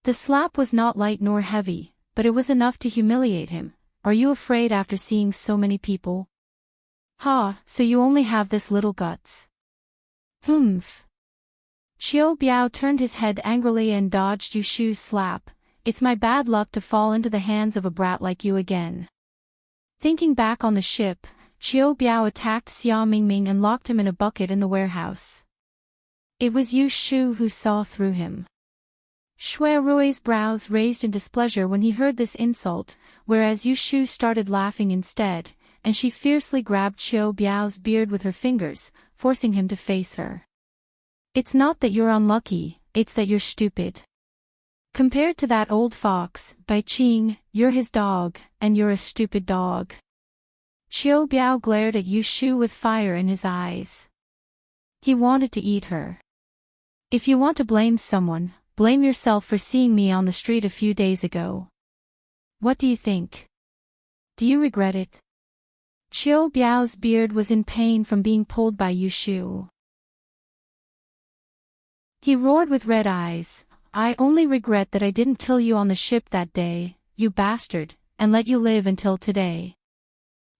The slap was not light nor heavy, but it was enough to humiliate him. "Are you afraid after seeing so many people? Ha, so you only have this little guts." Humph. Chiu Biao turned his head angrily and dodged Yushu's slap. "It's my bad luck to fall into the hands of a brat like you again." Thinking back on the ship, Chiu Biao attacked Xia Mingming and locked him in a bucket in the warehouse. It was Yushu who saw through him. Shui Rui's brows raised in displeasure when he heard this insult, whereas Yushu started laughing instead, and she fiercely grabbed Chiu Biao's beard with her fingers, forcing him to face her. "It's not that you're unlucky, it's that you're stupid. Compared to that old fox, Bai Qing, you're his dog, and you're a stupid dog." Chiu Biao glared at Yushu with fire in his eyes. He wanted to eat her. "If you want to blame someone, blame yourself for seeing me on the street a few days ago. What do you think? Do you regret it?" Chiu Biao's beard was in pain from being pulled by Yushu. He roared with red eyes, "I only regret that I didn't kill you on the ship that day, you bastard, and let you live until today."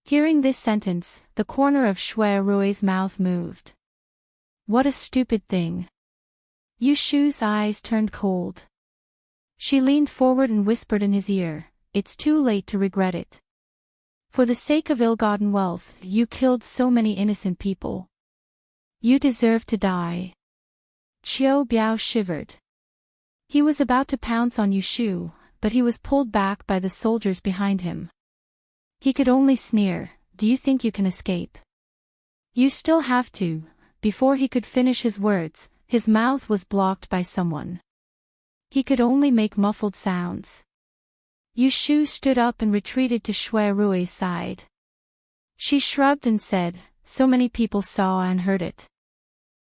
Hearing this sentence, the corner of Shui Rui's mouth moved. What a stupid thing. Yushu's eyes turned cold. She leaned forward and whispered in his ear, "It's too late to regret it. For the sake of ill-gotten wealth, you killed so many innocent people. You deserve to die." Chiu Biao shivered. He was about to pounce on Yushu, but he was pulled back by the soldiers behind him. He could only sneer, "Do you think you can escape? You still have to." Before he could finish his words, his mouth was blocked by someone. He could only make muffled sounds. Yushu stood up and retreated to Shui Rui's side. She shrugged and said, "So many people saw and heard it.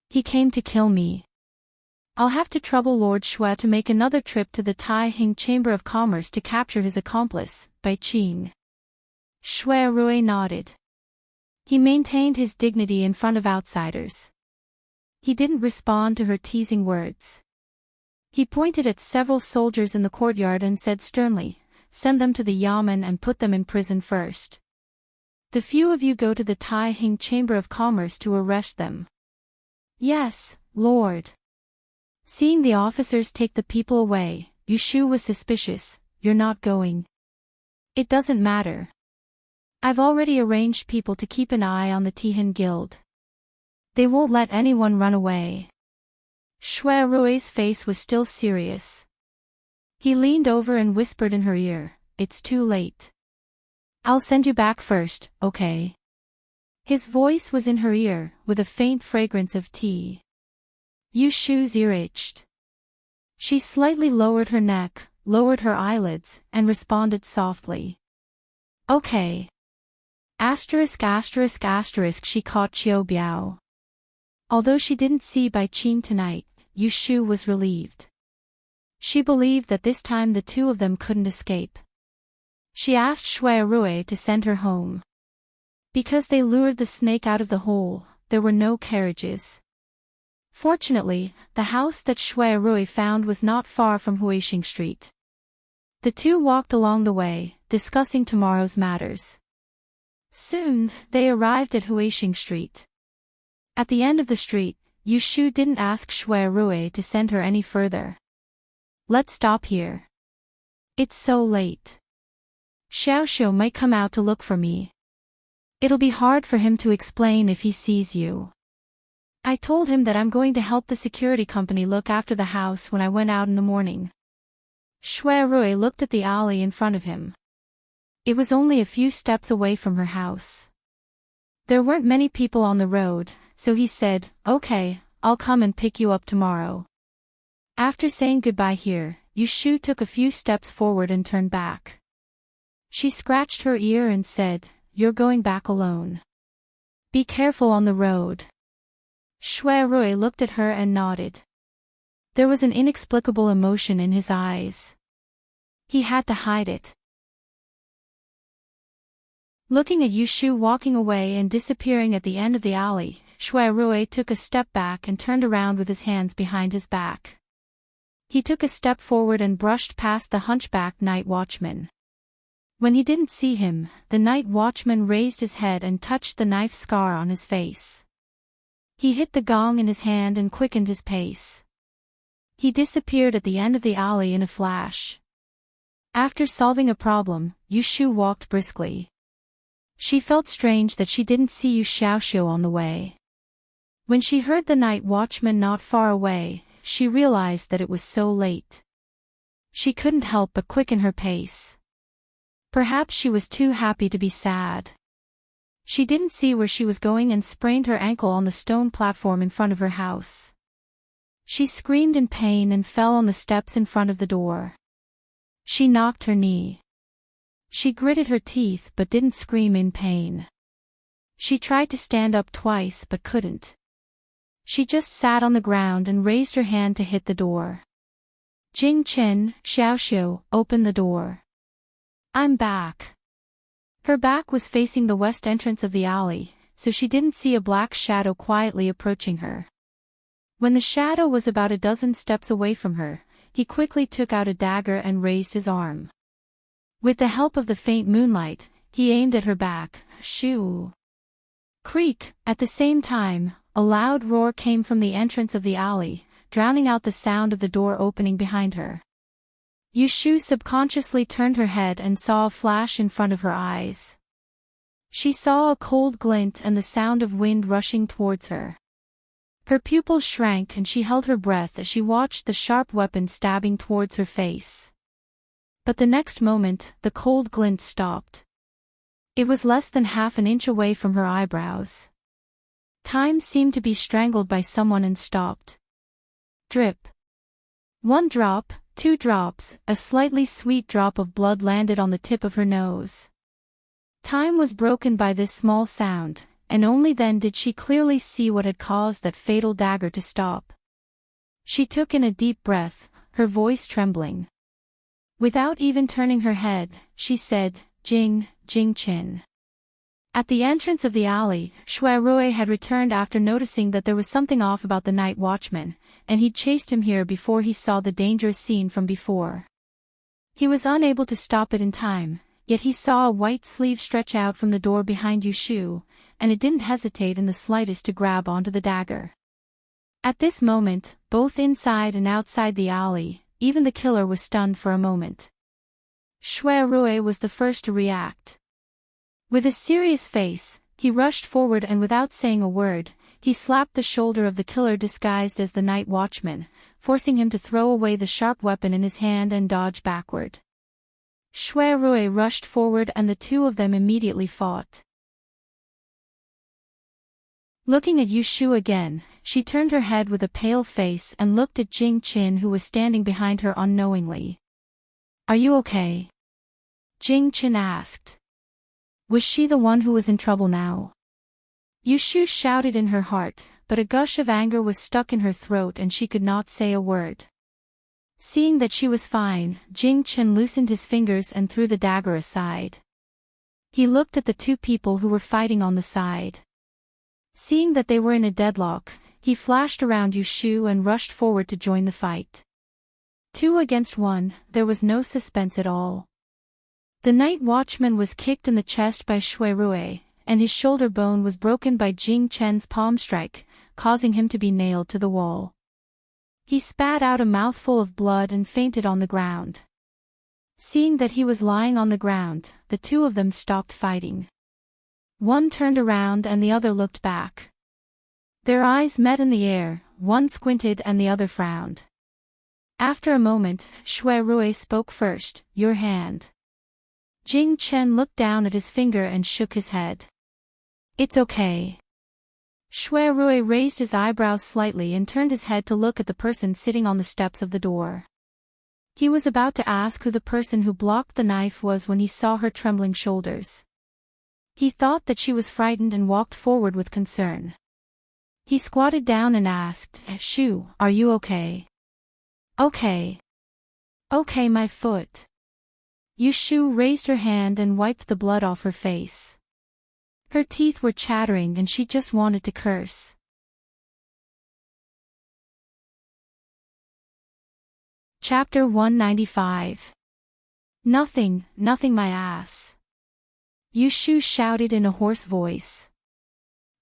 He came to kill me. I'll have to trouble Lord Shui to make another trip to the Tai Hing Chamber of Commerce to capture his accomplice, Bai Qing." Shui Rui nodded. He maintained his dignity in front of outsiders. He didn't respond to her teasing words. He pointed at several soldiers in the courtyard and said sternly, "Send them to the yamen and put them in prison first. The few of you go to the Tai Hing Chamber of Commerce to arrest them." "Yes, Lord." Seeing the officers take the people away, Yushu was suspicious. "You're not going?" "It doesn't matter. I've already arranged people to keep an eye on the Tihan Guild. They won't let anyone run away." Shui Rui's face was still serious. He leaned over and whispered in her ear, "It's too late. I'll send you back first, okay?" His voice was in her ear, with a faint fragrance of tea. Yushu's ear itched. She slightly lowered her neck, lowered her eyelids, and responded softly. "Okay." She caught Chiu Biao. Although she didn't see Bai Qing tonight, Yushu was relieved. She believed that this time the two of them couldn't escape. She asked Shui Rui to send her home. Because they lured the snake out of the hole, there were no carriages. Fortunately, the house that Shui Rui found was not far from Huixing Street. The two walked along the way, discussing tomorrow's matters. Soon, they arrived at Huishing Street. At the end of the street, Yushu didn't ask Shui Rui to send her any further. Let's stop here. It's so late. Xiaoxiu might come out to look for me. It'll be hard for him to explain if he sees you. I told him that I'm going to help the security company look after the house when I went out in the morning. Shui Rui looked at the alley in front of him. It was only a few steps away from her house. There weren't many people on the road, so he said, "Okay, I'll come and pick you up tomorrow." After saying goodbye here, Yushu took a few steps forward and turned back. She scratched her ear and said, "You're going back alone. Be careful on the road." Shui Rui looked at her and nodded. There was an inexplicable emotion in his eyes. He had to hide it. Looking at Yushu walking away and disappearing at the end of the alley, Shui Rui took a step back and turned around with his hands behind his back. He took a step forward and brushed past the hunchback night watchman. When he didn't see him, the night watchman raised his head and touched the knife scar on his face. He hit the gong in his hand and quickened his pace. He disappeared at the end of the alley in a flash. After solving a problem, Yushu walked briskly. She felt strange that she didn't see Yu Xiaoxiu on the way. When she heard the night watchman not far away, she realized that it was so late. She couldn't help but quicken her pace. Perhaps she was too happy to be sad. She didn't see where she was going and sprained her ankle on the stone platform in front of her house. She screamed in pain and fell on the steps in front of the door. She knocked her knee. She gritted her teeth but didn't scream in pain. She tried to stand up twice but couldn't. She just sat on the ground and raised her hand to hit the door. Jing Chen, Xiaoxiu, open the door. I'm back. Her back was facing the west entrance of the alley, so she didn't see a black shadow quietly approaching her. When the shadow was about a dozen steps away from her, he quickly took out a dagger and raised his arm. With the help of the faint moonlight, he aimed at her back. Shoo! Creak! At the same time, a loud roar came from the entrance of the alley, drowning out the sound of the door opening behind her. Yushu subconsciously turned her head and saw a flash in front of her eyes. She saw a cold glint and the sound of wind rushing towards her. Her pupils shrank and she held her breath as she watched the sharp weapon stabbing towards her face. But the next moment, the cold glint stopped. It was less than half an inch away from her eyebrows. Time seemed to be strangled by someone and stopped. Drip. 1 drop, 2 drops, a slightly sweet drop of blood landed on the tip of her nose. Time was broken by this small sound, and only then did she clearly see what had caused that fatal dagger to stop. She took in a deep breath, her voice trembling. Without even turning her head, she said, Jing Qin. At the entrance of the alley, Shui Rui had returned after noticing that there was something off about the night watchman, and he'd chased him here before he saw the dangerous scene from before. He was unable to stop it in time, yet he saw a white sleeve stretch out from the door behind Yushu, and it didn't hesitate in the slightest to grab onto the dagger. At this moment, both inside and outside the alley, even the killer was stunned for a moment. Shui Rui was the first to react. With a serious face, he rushed forward and without saying a word, he slapped the shoulder of the killer disguised as the night watchman, forcing him to throw away the sharp weapon in his hand and dodge backward. Shui Rui rushed forward and the two of them immediately fought. Looking at Yushu again, she turned her head with a pale face and looked at Jing Qin who was standing behind her unknowingly. Are you okay? Jing Qin asked. Was she the one who was in trouble now? Yushu shouted in her heart, but a gush of anger was stuck in her throat and she could not say a word. Seeing that she was fine, Jing Qin loosened his fingers and threw the dagger aside. He looked at the two people who were fighting on the side. Seeing that they were in a deadlock, he flashed around Yushu and rushed forward to join the fight. 2 against 1, there was no suspense at all. The night watchman was kicked in the chest by Shui Rui, and his shoulder bone was broken by Jing Chen's palm strike, causing him to be nailed to the wall. He spat out a mouthful of blood and fainted on the ground. Seeing that he was lying on the ground, the two of them stopped fighting. One turned around and the other looked back. Their eyes met in the air, one squinted and the other frowned. After a moment, Shui Rui spoke first, "Your hand." Jing Chen looked down at his finger and shook his head. "It's okay." Shui Rui raised his eyebrows slightly and turned his head to look at the person sitting on the steps of the door. He was about to ask who the person who blocked the knife was when he saw her trembling shoulders. He thought that she was frightened and walked forward with concern. He squatted down and asked, "Shu, are you okay?" "Okay. Okay, my foot." Yushu raised her hand and wiped the blood off her face. Her teeth were chattering and she just wanted to curse. Chapter 195. Nothing, my ass. Yushu shouted in a hoarse voice.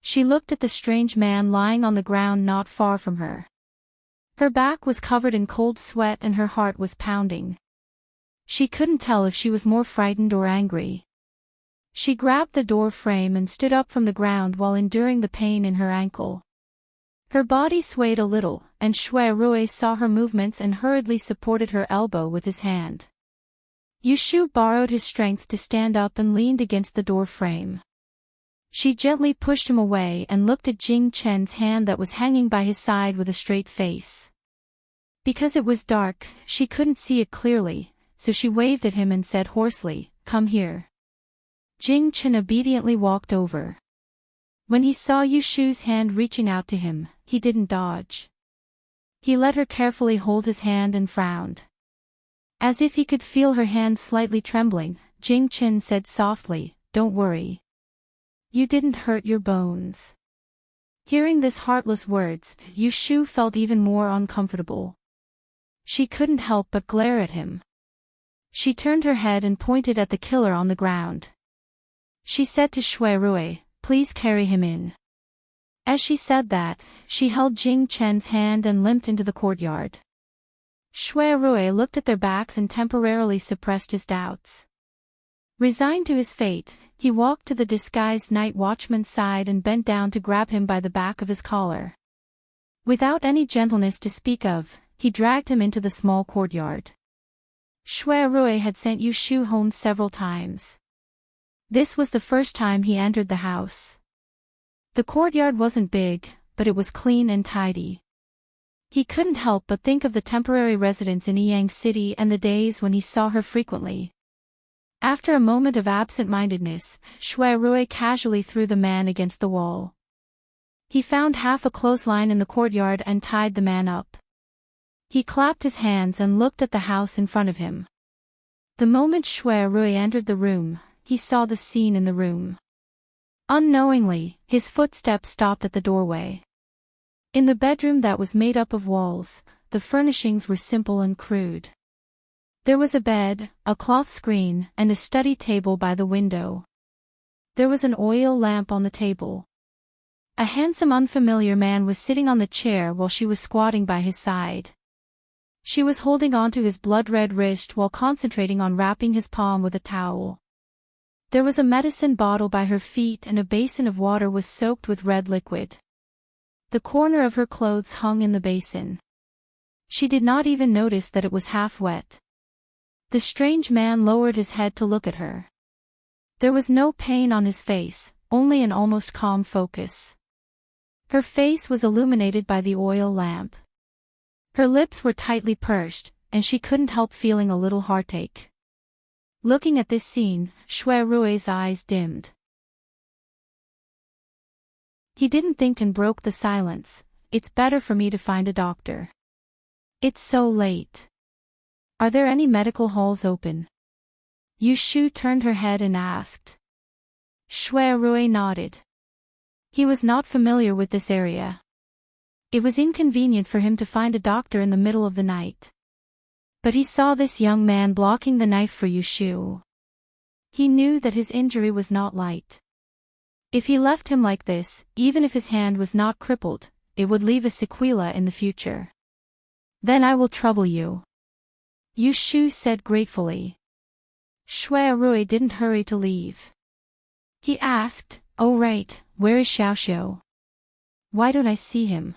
She looked at the strange man lying on the ground not far from her. Her back was covered in cold sweat and her heart was pounding. She couldn't tell if she was more frightened or angry. She grabbed the door frame and stood up from the ground while enduring the pain in her ankle. Her body swayed a little, and Shui Rui saw her movements and hurriedly supported her elbow with his hand. Yushu borrowed his strength to stand up and leaned against the door frame. She gently pushed him away and looked at Jing Chen's hand that was hanging by his side with a straight face. Because it was dark, she couldn't see it clearly, so she waved at him and said hoarsely, "Come here." Jing Chen obediently walked over. When he saw Yushu's hand reaching out to him, he didn't dodge. He let her carefully hold his hand and frowned. As if he could feel her hand slightly trembling, Jing Chen said softly, "Don't worry. You didn't hurt your bones." Hearing this heartless words, Yushu felt even more uncomfortable. She couldn't help but glare at him. She turned her head and pointed at the killer on the ground. She said to Shui Rui, "Please carry him in." As she said that, she held Jing Chen's hand and limped into the courtyard. Shui Rui looked at their backs and temporarily suppressed his doubts. Resigned to his fate, he walked to the disguised night watchman's side and bent down to grab him by the back of his collar. Without any gentleness to speak of, he dragged him into the small courtyard. Shui Rui had sent Yushu home several times. This was the first time he entered the house. The courtyard wasn't big, but it was clean and tidy. He couldn't help but think of the temporary residence in Yang City and the days when he saw her frequently. After a moment of absent-mindedness, Shui Rui casually threw the man against the wall. He found half a clothesline in the courtyard and tied the man up. He clapped his hands and looked at the house in front of him. The moment Shui Rui entered the room, he saw the scene in the room. Unknowingly, his footsteps stopped at the doorway. In the bedroom that was made up of walls, the furnishings were simple and crude. There was a bed, a cloth screen, and a study table by the window. There was an oil lamp on the table. A handsome unfamiliar man was sitting on the chair while she was squatting by his side. She was holding onto his blood-red wrist while concentrating on wrapping his palm with a towel. There was a medicine bottle by her feet and a basin of water was soaked with red liquid. The corner of her clothes hung in the basin. She did not even notice that it was half wet. The strange man lowered his head to look at her. There was no pain on his face, only an almost calm focus. Her face was illuminated by the oil lamp. Her lips were tightly pursed, and she couldn't help feeling a little heartache. Looking at this scene, Shui Rui's eyes dimmed. He didn't think and broke the silence. "It's better for me to find a doctor. It's so late. Are there any medical halls open?" Yushu turned her head and asked. Shui Rui nodded. He was not familiar with this area. It was inconvenient for him to find a doctor in the middle of the night. But he saw this young man blocking the knife for Yushu. He knew that his injury was not light. If he left him like this, even if his hand was not crippled, it would leave a sequela in the future. Then I will trouble you, Yushu said gratefully. Shuai didn't hurry to leave. He asked, "Oh right, where is Xiaoxiu? Why don't I see him?"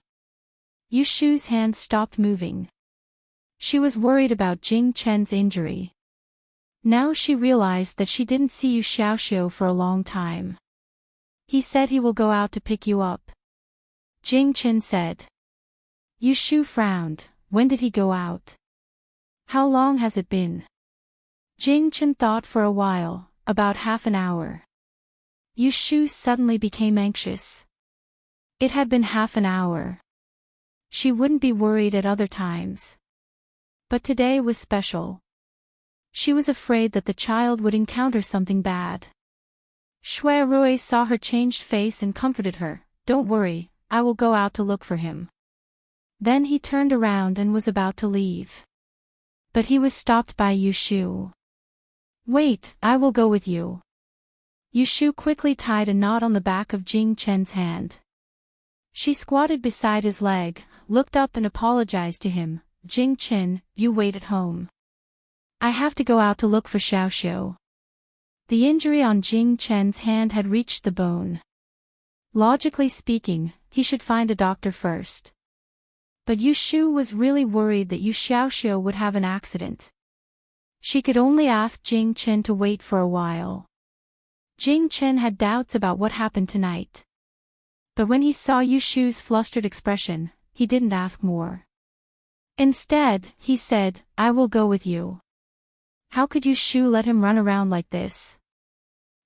Yushu's hand stopped moving. She was worried about Jing Chen's injury. Now she realized that she didn't see Yu Xiaoxiu for a long time. He said he will go out to pick you up, Jing Chen said. Yushu frowned. When did he go out? How long has it been? Jing Chen thought for a while, about half an hour. Yushu suddenly became anxious. It had been half an hour. She wouldn't be worried at other times. But today was special. She was afraid that the child would encounter something bad. Shuai saw her changed face and comforted her. "Don't worry, I will go out to look for him." Then he turned around and was about to leave. But he was stopped by Yushu. "Wait, I will go with you." Yushu quickly tied a knot on the back of Jing Chen's hand. She squatted beside his leg, looked up and apologized to him. "Jing Chen, you wait at home. I have to go out to look for Xiaoxiu." The injury on Jing Chen's hand had reached the bone. Logically speaking, he should find a doctor first. But Yushu was really worried that Yu Xiaoxiu would have an accident. She could only ask Jing Chen to wait for a while. Jing Chen had doubts about what happened tonight. But when he saw Yushu's flustered expression, he didn't ask more. Instead, he said, "I will go with you." How could Yushu let him run around like this?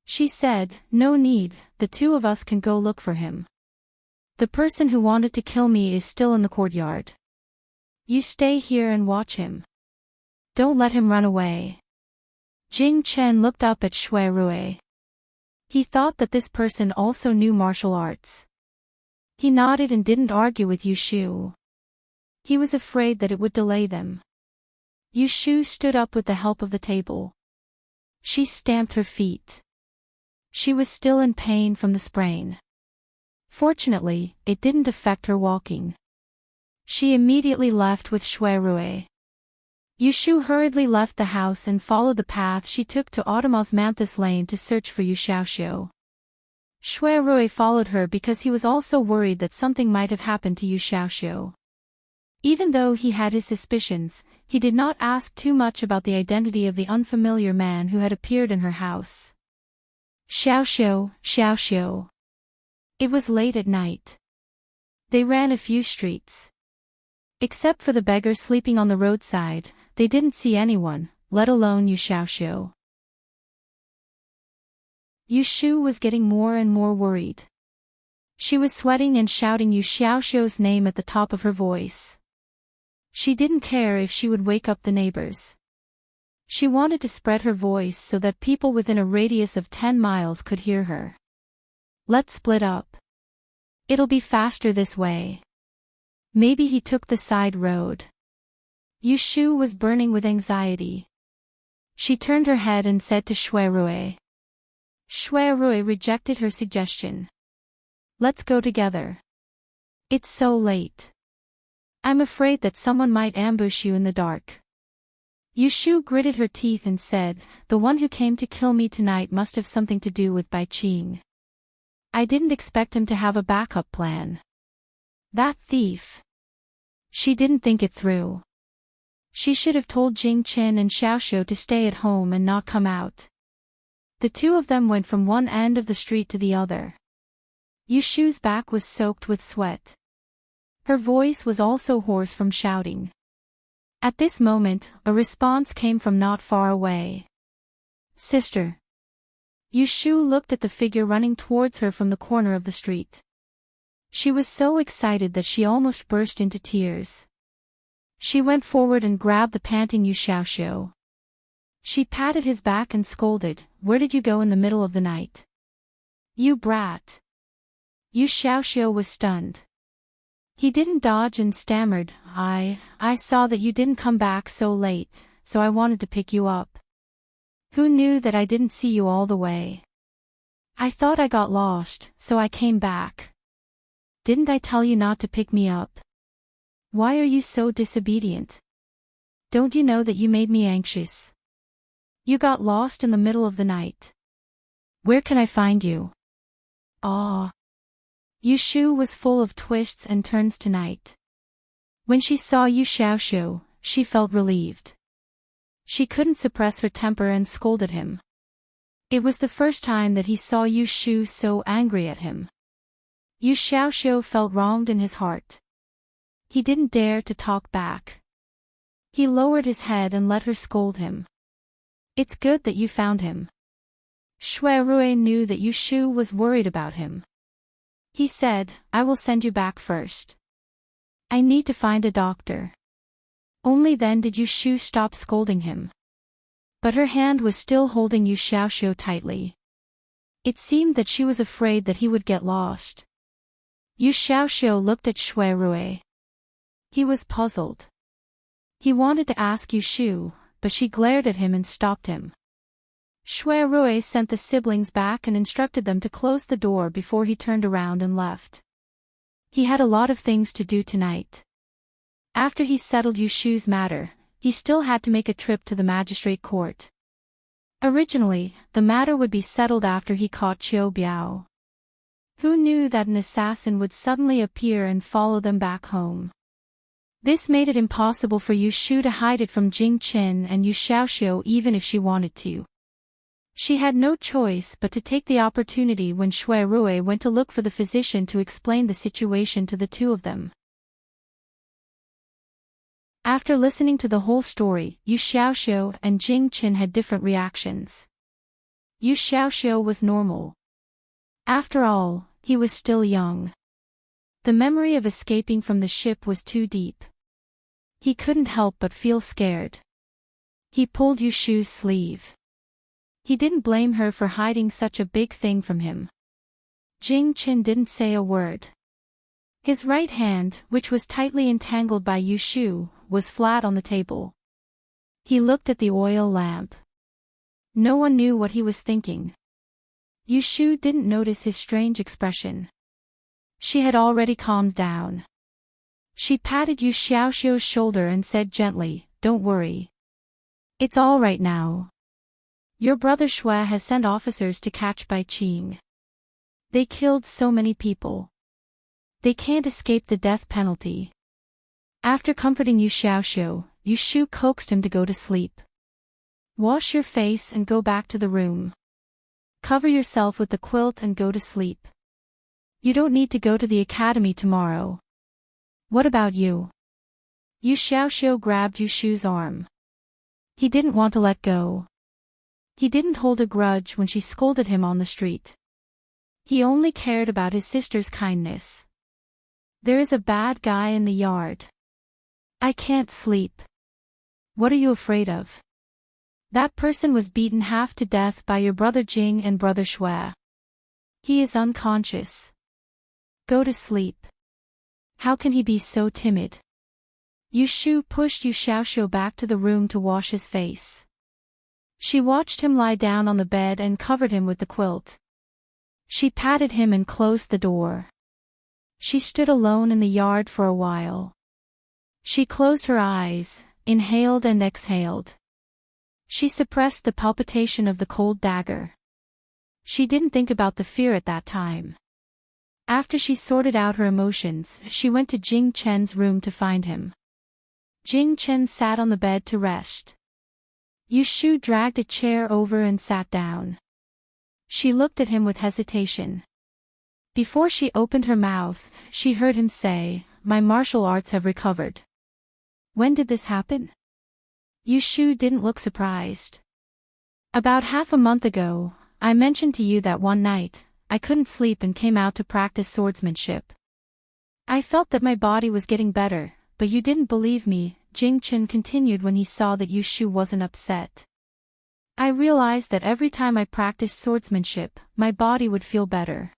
She said, "No need, the two of us can go look for him. The person who wanted to kill me is still in the courtyard. You stay here and watch him. Don't let him run away." Jing Chen looked up at Shuai. He thought that this person also knew martial arts. He nodded and didn't argue with Yushu. He was afraid that it would delay them. Yushu stood up with the help of the table. She stamped her feet. She was still in pain from the sprain. Fortunately, it didn't affect her walking. She immediately left with Shuai. Yushu hurriedly left the house and followed the path she took to Osmanthus Lane to search for Yu Xiaoxiu. Shuai followed her because he was also worried that something might have happened to Yu Xiaoxiu. Even though he had his suspicions, he did not ask too much about the identity of the unfamiliar man who had appeared in her house. Xiaoxiu. It was late at night. They ran a few streets. Except for the beggar sleeping on the roadside, they didn't see anyone, let alone Yu Xiaoxiu. Yushu was getting more and more worried. She was sweating and shouting Yu Xiaoxiu's name at the top of her voice. She didn't care if she would wake up the neighbors. She wanted to spread her voice so that people within a radius of 10 miles could hear her. "Let's split up. It'll be faster this way." Maybe he took the side road. Yushu was burning with anxiety. She turned her head and said to Shuai. Shuai rejected her suggestion. "Let's go together. It's so late. I'm afraid that someone might ambush you in the dark." Yushu gritted her teeth and said, "The one who came to kill me tonight must have something to do with Bai Qing. I didn't expect him to have a backup plan. That thief." She didn't think it through. She should have told Jing Chen and Xiaoxiu to stay at home and not come out. The two of them went from one end of the street to the other. Yushu's back was soaked with sweat. Her voice was also hoarse from shouting. At this moment, a response came from not far away. "Sister." Yushu looked at the figure running towards her from the corner of the street. She was so excited that she almost burst into tears. She went forward and grabbed the panting Yu Xiaoxiu. She patted his back and scolded, "Where did you go in the middle of the night? You brat." Yu Xiaoxiu was stunned. He didn't dodge and stammered, I saw that you didn't come back so late, so I wanted to pick you up. Who knew that I didn't see you all the way? I thought I got lost, so I came back. Didn't I tell you not to pick me up? Why are you so disobedient? Don't you know that you made me anxious? You got lost in the middle of the night. Where can I find you? Ah. Yushu was full of twists and turns tonight. When she saw Yu Xiaoxiu, she felt relieved. She couldn't suppress her temper and scolded him. It was the first time that he saw Yu Shu so angry at him. Yu Xiaoxiu felt wronged in his heart. He didn't dare to talk back. He lowered his head and let her scold him. It's good that you found him. Shui Rui knew that Yu Shu was worried about him. He said, I will send you back first. I need to find a doctor. Only then did Yu Shu stop scolding him. But her hand was still holding Yu Xiaoxiu tightly. It seemed that she was afraid that he would get lost. Yu Xiaoxiu looked at Shui Rui. He was puzzled. He wanted to ask Yu Shu, but she glared at him and stopped him. Shui Rui sent the siblings back and instructed them to close the door before he turned around and left. He had a lot of things to do tonight. After he settled Yu Shu's matter, he still had to make a trip to the magistrate court. Originally, the matter would be settled after he caught Qiu Biao. Who knew that an assassin would suddenly appear and follow them back home? This made it impossible for Yu Shu to hide it from Jing Qin and Yu Xiaoxiu even if she wanted to. She had no choice but to take the opportunity when Shui Rui went to look for the physician to explain the situation to the two of them. After listening to the whole story, Yu Xiaoxiu and Jing Qin had different reactions. Yu Xiaoxiu was normal. After all, he was still young. The memory of escaping from the ship was too deep. He couldn't help but feel scared. He pulled Yu Shu's sleeve. He didn't blame her for hiding such a big thing from him. Jing Qin didn't say a word. His right hand, which was tightly entangled by Yu Shu, was flat on the table. He looked at the oil lamp. No one knew what he was thinking. Yu Shu didn't notice his strange expression. She had already calmed down. She patted Yu Xiaoxiu's shoulder and said gently, Don't worry. It's all right now. Your brother Shui has sent officers to catch Bai Qing. They killed so many people. They can't escape the death penalty. After comforting Yu Xiaoxiu, Yu Shu coaxed him to go to sleep. Wash your face and go back to the room. Cover yourself with the quilt and go to sleep. You don't need to go to the academy tomorrow. What about you? Yu Xiaoxiu grabbed Yu Shu's arm. He didn't want to let go. He didn't hold a grudge when she scolded him on the street. He only cared about his sister's kindness. There is a bad guy in the yard. I can't sleep. What are you afraid of? That person was beaten half to death by your brother Jing and brother Shui. He is unconscious. Go to sleep. How can he be so timid? Yu Shu pushed Yu Xiaoxiu back to the room to wash his face. She watched him lie down on the bed and covered him with the quilt. She patted him and closed the door. She stood alone in the yard for a while. She closed her eyes, inhaled and exhaled. She suppressed the palpitation of the cold dagger. She didn't think about the fear at that time. After she sorted out her emotions, she went to Jing Chen's room to find him. Jing Chen sat on the bed to rest. Yu Shu dragged a chair over and sat down. She looked at him with hesitation. Before she opened her mouth, she heard him say, My martial arts have recovered. When did this happen? Yu Shu didn't look surprised. About half a month ago, I mentioned to you that one night, I couldn't sleep and came out to practice swordsmanship. I felt that my body was getting better, but you didn't believe me, Jing Chen continued when he saw that Yu Shu wasn't upset. I realized that every time I practiced swordsmanship, my body would feel better.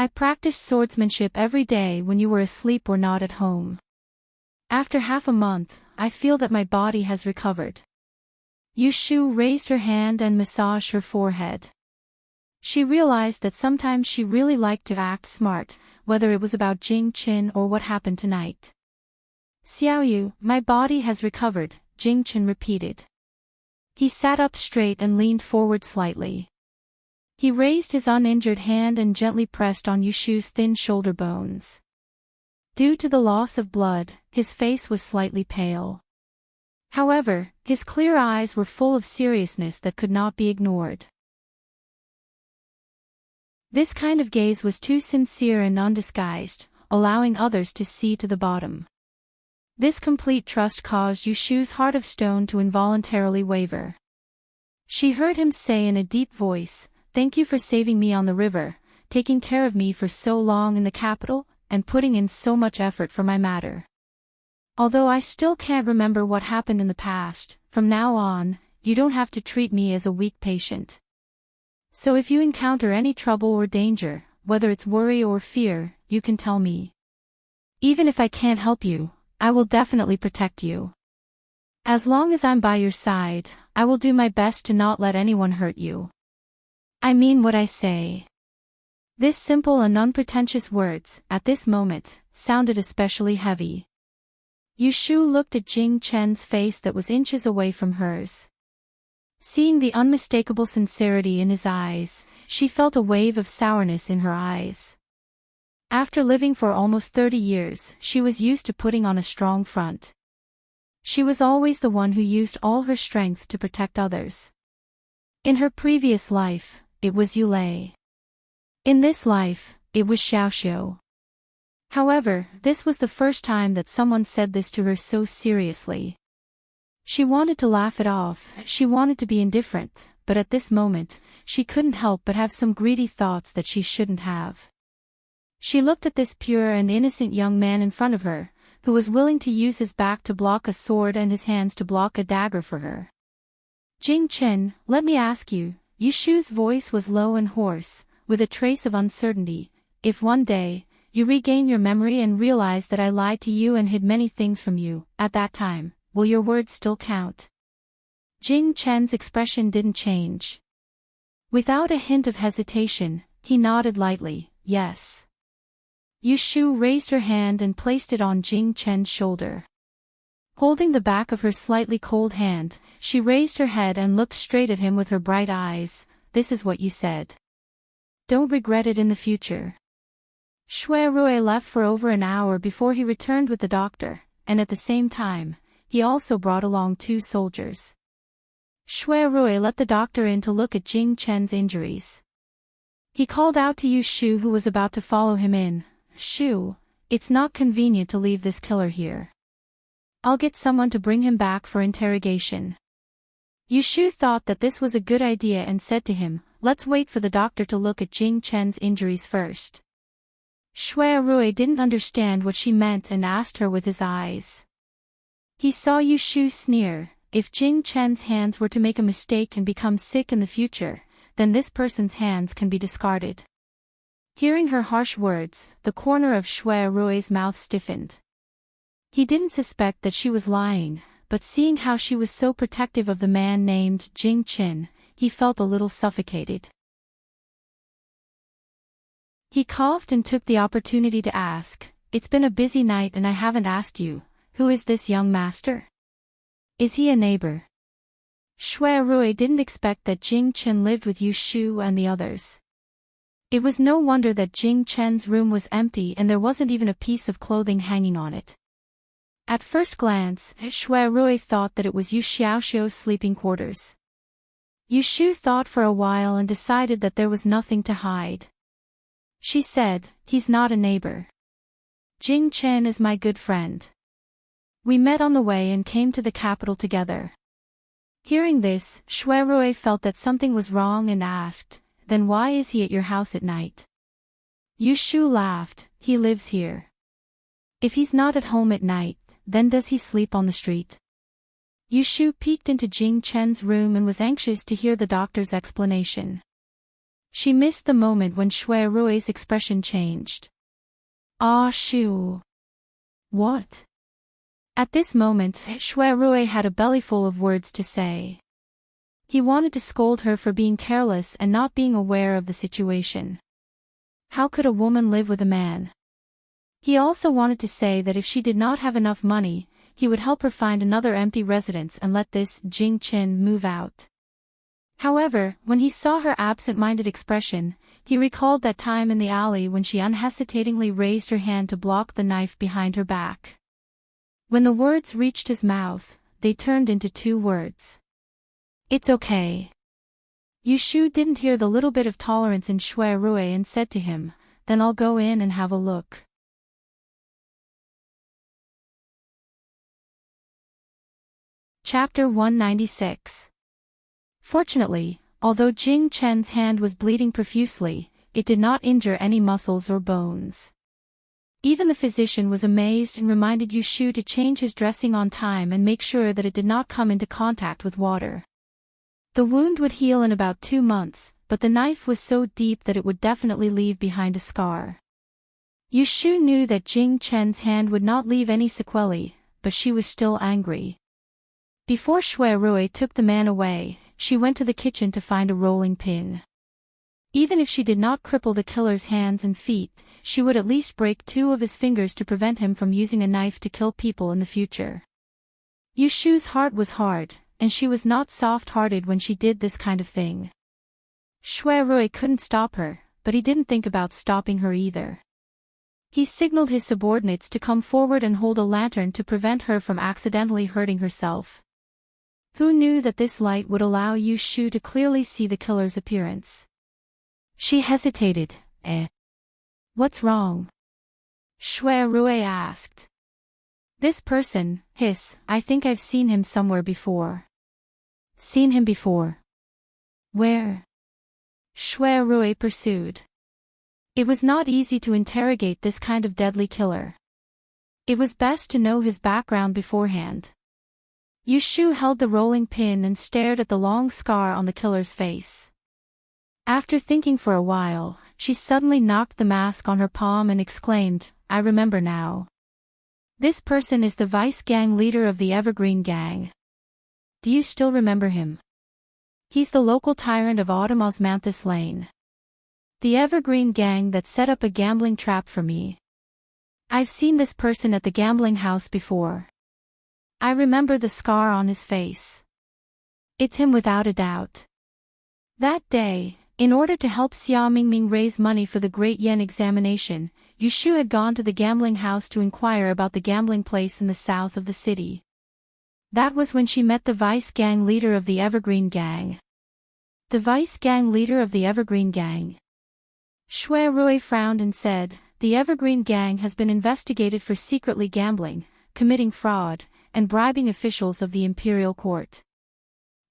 I practiced swordsmanship every day when you were asleep or not at home. After half a month, I feel that my body has recovered. Yushu raised her hand and massaged her forehead. She realized that sometimes she really liked to act smart, whether it was about Jing Qin or what happened tonight. Xiaoyu, my body has recovered, Jing Qin repeated. He sat up straight and leaned forward slightly. He raised his uninjured hand and gently pressed on Yushu's thin shoulder bones. Due to the loss of blood, his face was slightly pale. However, his clear eyes were full of seriousness that could not be ignored. This kind of gaze was too sincere and undisguised, allowing others to see to the bottom. This complete trust caused Yushu's heart of stone to involuntarily waver. She heard him say in a deep voice, "Thank you for saving me on the river, taking care of me for so long in the capital, and putting in so much effort for my matter. Although I still can't remember what happened in the past, from now on, you don't have to treat me as a weak patient. So if you encounter any trouble or danger, whether it's worry or fear, you can tell me. Even if I can't help you, I will definitely protect you. As long as I'm by your side, I will do my best to not let anyone hurt you. I mean what I say." This simple and unpretentious words, at this moment, sounded especially heavy. Yushu looked at Jing Chen's face that was inches away from hers. Seeing the unmistakable sincerity in his eyes, she felt a wave of sourness in her eyes. After living for almost 30 years, she was used to putting on a strong front. She was always the one who used all her strength to protect others. In her previous life, it was Yulei. In this life, it was Xiaoxiu. However, this was the first time that someone said this to her so seriously. She wanted to laugh it off, she wanted to be indifferent, but at this moment, she couldn't help but have some greedy thoughts that she shouldn't have. She looked at this pure and innocent young man in front of her, who was willing to use his back to block a sword and his hands to block a dagger for her. "Jing Chen, let me ask you," Yushu's voice was low and hoarse, with a trace of uncertainty, "if one day, you regain your memory and realize that I lied to you and hid many things from you, at that time, will your words still count?" Jing Chen's expression didn't change. Without a hint of hesitation, he nodded lightly, "Yes." Yushu raised her hand and placed it on Jing Chen's shoulder. Holding the back of her slightly cold hand, she raised her head and looked straight at him with her bright eyes. "This is what you said. Don't regret it in the future." Shui Rui left for over an hour before he returned with the doctor, and at the same time, he also brought along 2 soldiers. Shui Rui let the doctor in to look at Jing Chen's injuries. He called out to Yushu, who was about to follow him in, "Shu, it's not convenient to leave this killer here. I'll get someone to bring him back for interrogation." Yushu thought that this was a good idea and said to him, "Let's wait for the doctor to look at Jing Chen's injuries first." Shui Rui didn't understand what she meant and asked her with his eyes. He saw Yushu sneer, if Jing Chen's hands were to make a mistake and become sick in the future, then this person's hands can be discarded. Hearing her harsh words, the corner of Shui Rui's mouth stiffened. He didn't suspect that she was lying, but seeing how she was so protective of the man named Jing Chen, he felt a little suffocated. He coughed and took the opportunity to ask, "It's been a busy night and I haven't asked you, who is this young master? Is he a neighbor?" Shui Rui didn't expect that Jing Chen lived with Yushu and the others. It was no wonder that Jing Chen's room was empty and there wasn't even a piece of clothing hanging on it. At first glance, Shui Rui thought that it was Yu Xiaoxiu's sleeping quarters. Yushu thought for a while and decided that there was nothing to hide. She said, "He's not a neighbor. Jing Chen is my good friend. We met on the way and came to the capital together." Hearing this, Shui Rui felt that something was wrong and asked, "Then why is he at your house at night?" Yushu laughed, "He lives here. If he's not at home at night, then does he sleep on the street?" Yushu peeked into Jing Chen's room and was anxious to hear the doctor's explanation. She missed the moment when Shui Rui's expression changed. Ah Shu. What? At this moment, Shui Rui had a bellyful of words to say. He wanted to scold her for being careless and not being aware of the situation. How could a woman live with a man? He also wanted to say that if she did not have enough money, he would help her find another empty residence and let this Jing Qin move out. However, when he saw her absent-minded expression, he recalled that time in the alley when she unhesitatingly raised her hand to block the knife behind her back. When the words reached his mouth, they turned into 2 words. It's okay. Yushu didn't hear the little bit of tolerance in Shui Rui and said to him, then I'll go in and have a look. Chapter 196. Fortunately, although Jing Chen's hand was bleeding profusely, it did not injure any muscles or bones. Even the physician was amazed and reminded Yushu to change his dressing on time and make sure that it did not come into contact with water. The wound would heal in about 2 months, but the knife was so deep that it would definitely leave behind a scar. Yushu knew that Jing Chen's hand would not leave any sequelae, but she was still angry. Before Shui Rui took the man away, she went to the kitchen to find a rolling pin. Even if she did not cripple the killer's hands and feet, she would at least break 2 of his fingers to prevent him from using a knife to kill people in the future. Yushu's heart was hard, and she was not soft-hearted when she did this kind of thing. Shui Rui couldn't stop her, but he didn't think about stopping her either. He signaled his subordinates to come forward and hold a lantern to prevent her from accidentally hurting herself. Who knew that this light would allow Yushu to clearly see the killer's appearance? She hesitated. What's wrong? Shui Rui asked. This person, I think I've seen him somewhere before. Seen him before? Where? Shui Rui pursued. It was not easy to interrogate this kind of deadly killer. It was best to know his background beforehand. Yushu held the rolling pin and stared at the long scar on the killer's face. After thinking for a while, she suddenly knocked the mask on her palm and exclaimed, I remember now. This person is the vice gang leader of the Evergreen Gang. Do you still remember him? He's the local tyrant of Autumn Osmanthus Lane. The Evergreen Gang that set up a gambling trap for me. I've seen this person at the gambling house before. I remember the scar on his face. It's him without a doubt. That day, in order to help Xia Mingming raise money for the Great Yen examination, Yushu had gone to the gambling house to inquire about the gambling place in the south of the city. That was when she met the vice gang leader of the Evergreen Gang. The vice gang leader of the Evergreen Gang. Shui Rui frowned and said, the Evergreen Gang has been investigated for secretly gambling, committing fraud, and bribing officials of the Imperial Court.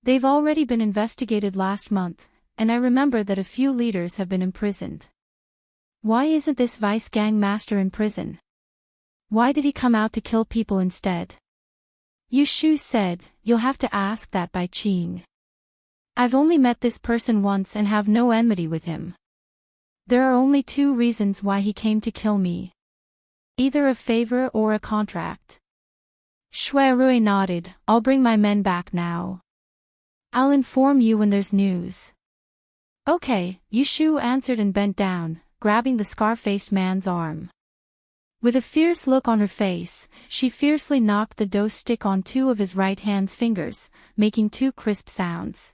They've already been investigated last month, and I remember that a few leaders have been imprisoned. Why isn't this vice gang master in prison? Why did he come out to kill people instead? Yushu said, you'll have to ask that by Qing. I've only met this person once and have no enmity with him. There are only 2 reasons why he came to kill me. Either a favor or a contract. Shui Rui nodded, I'll bring my men back now. I'll inform you when there's news. Okay, Yushu answered and bent down, grabbing the scar-faced man's arm. With a fierce look on her face, she fiercely knocked the dough stick on 2 of his right hand's fingers, making 2 crisp sounds.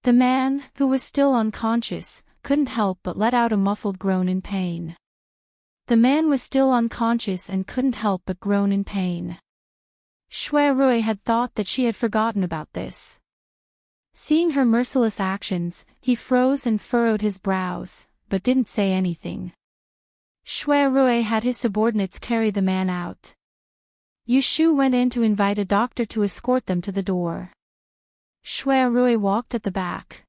The man, who was still unconscious, couldn't help but let out a muffled groan in pain. The man was still unconscious and couldn't help but groan in pain. Shui Rui had thought that she had forgotten about this. Seeing her merciless actions, he froze and furrowed his brows, but didn't say anything. Shui Rui had his subordinates carry the man out. Yushu went in to invite a doctor to escort them to the door. Shui Rui walked at the back.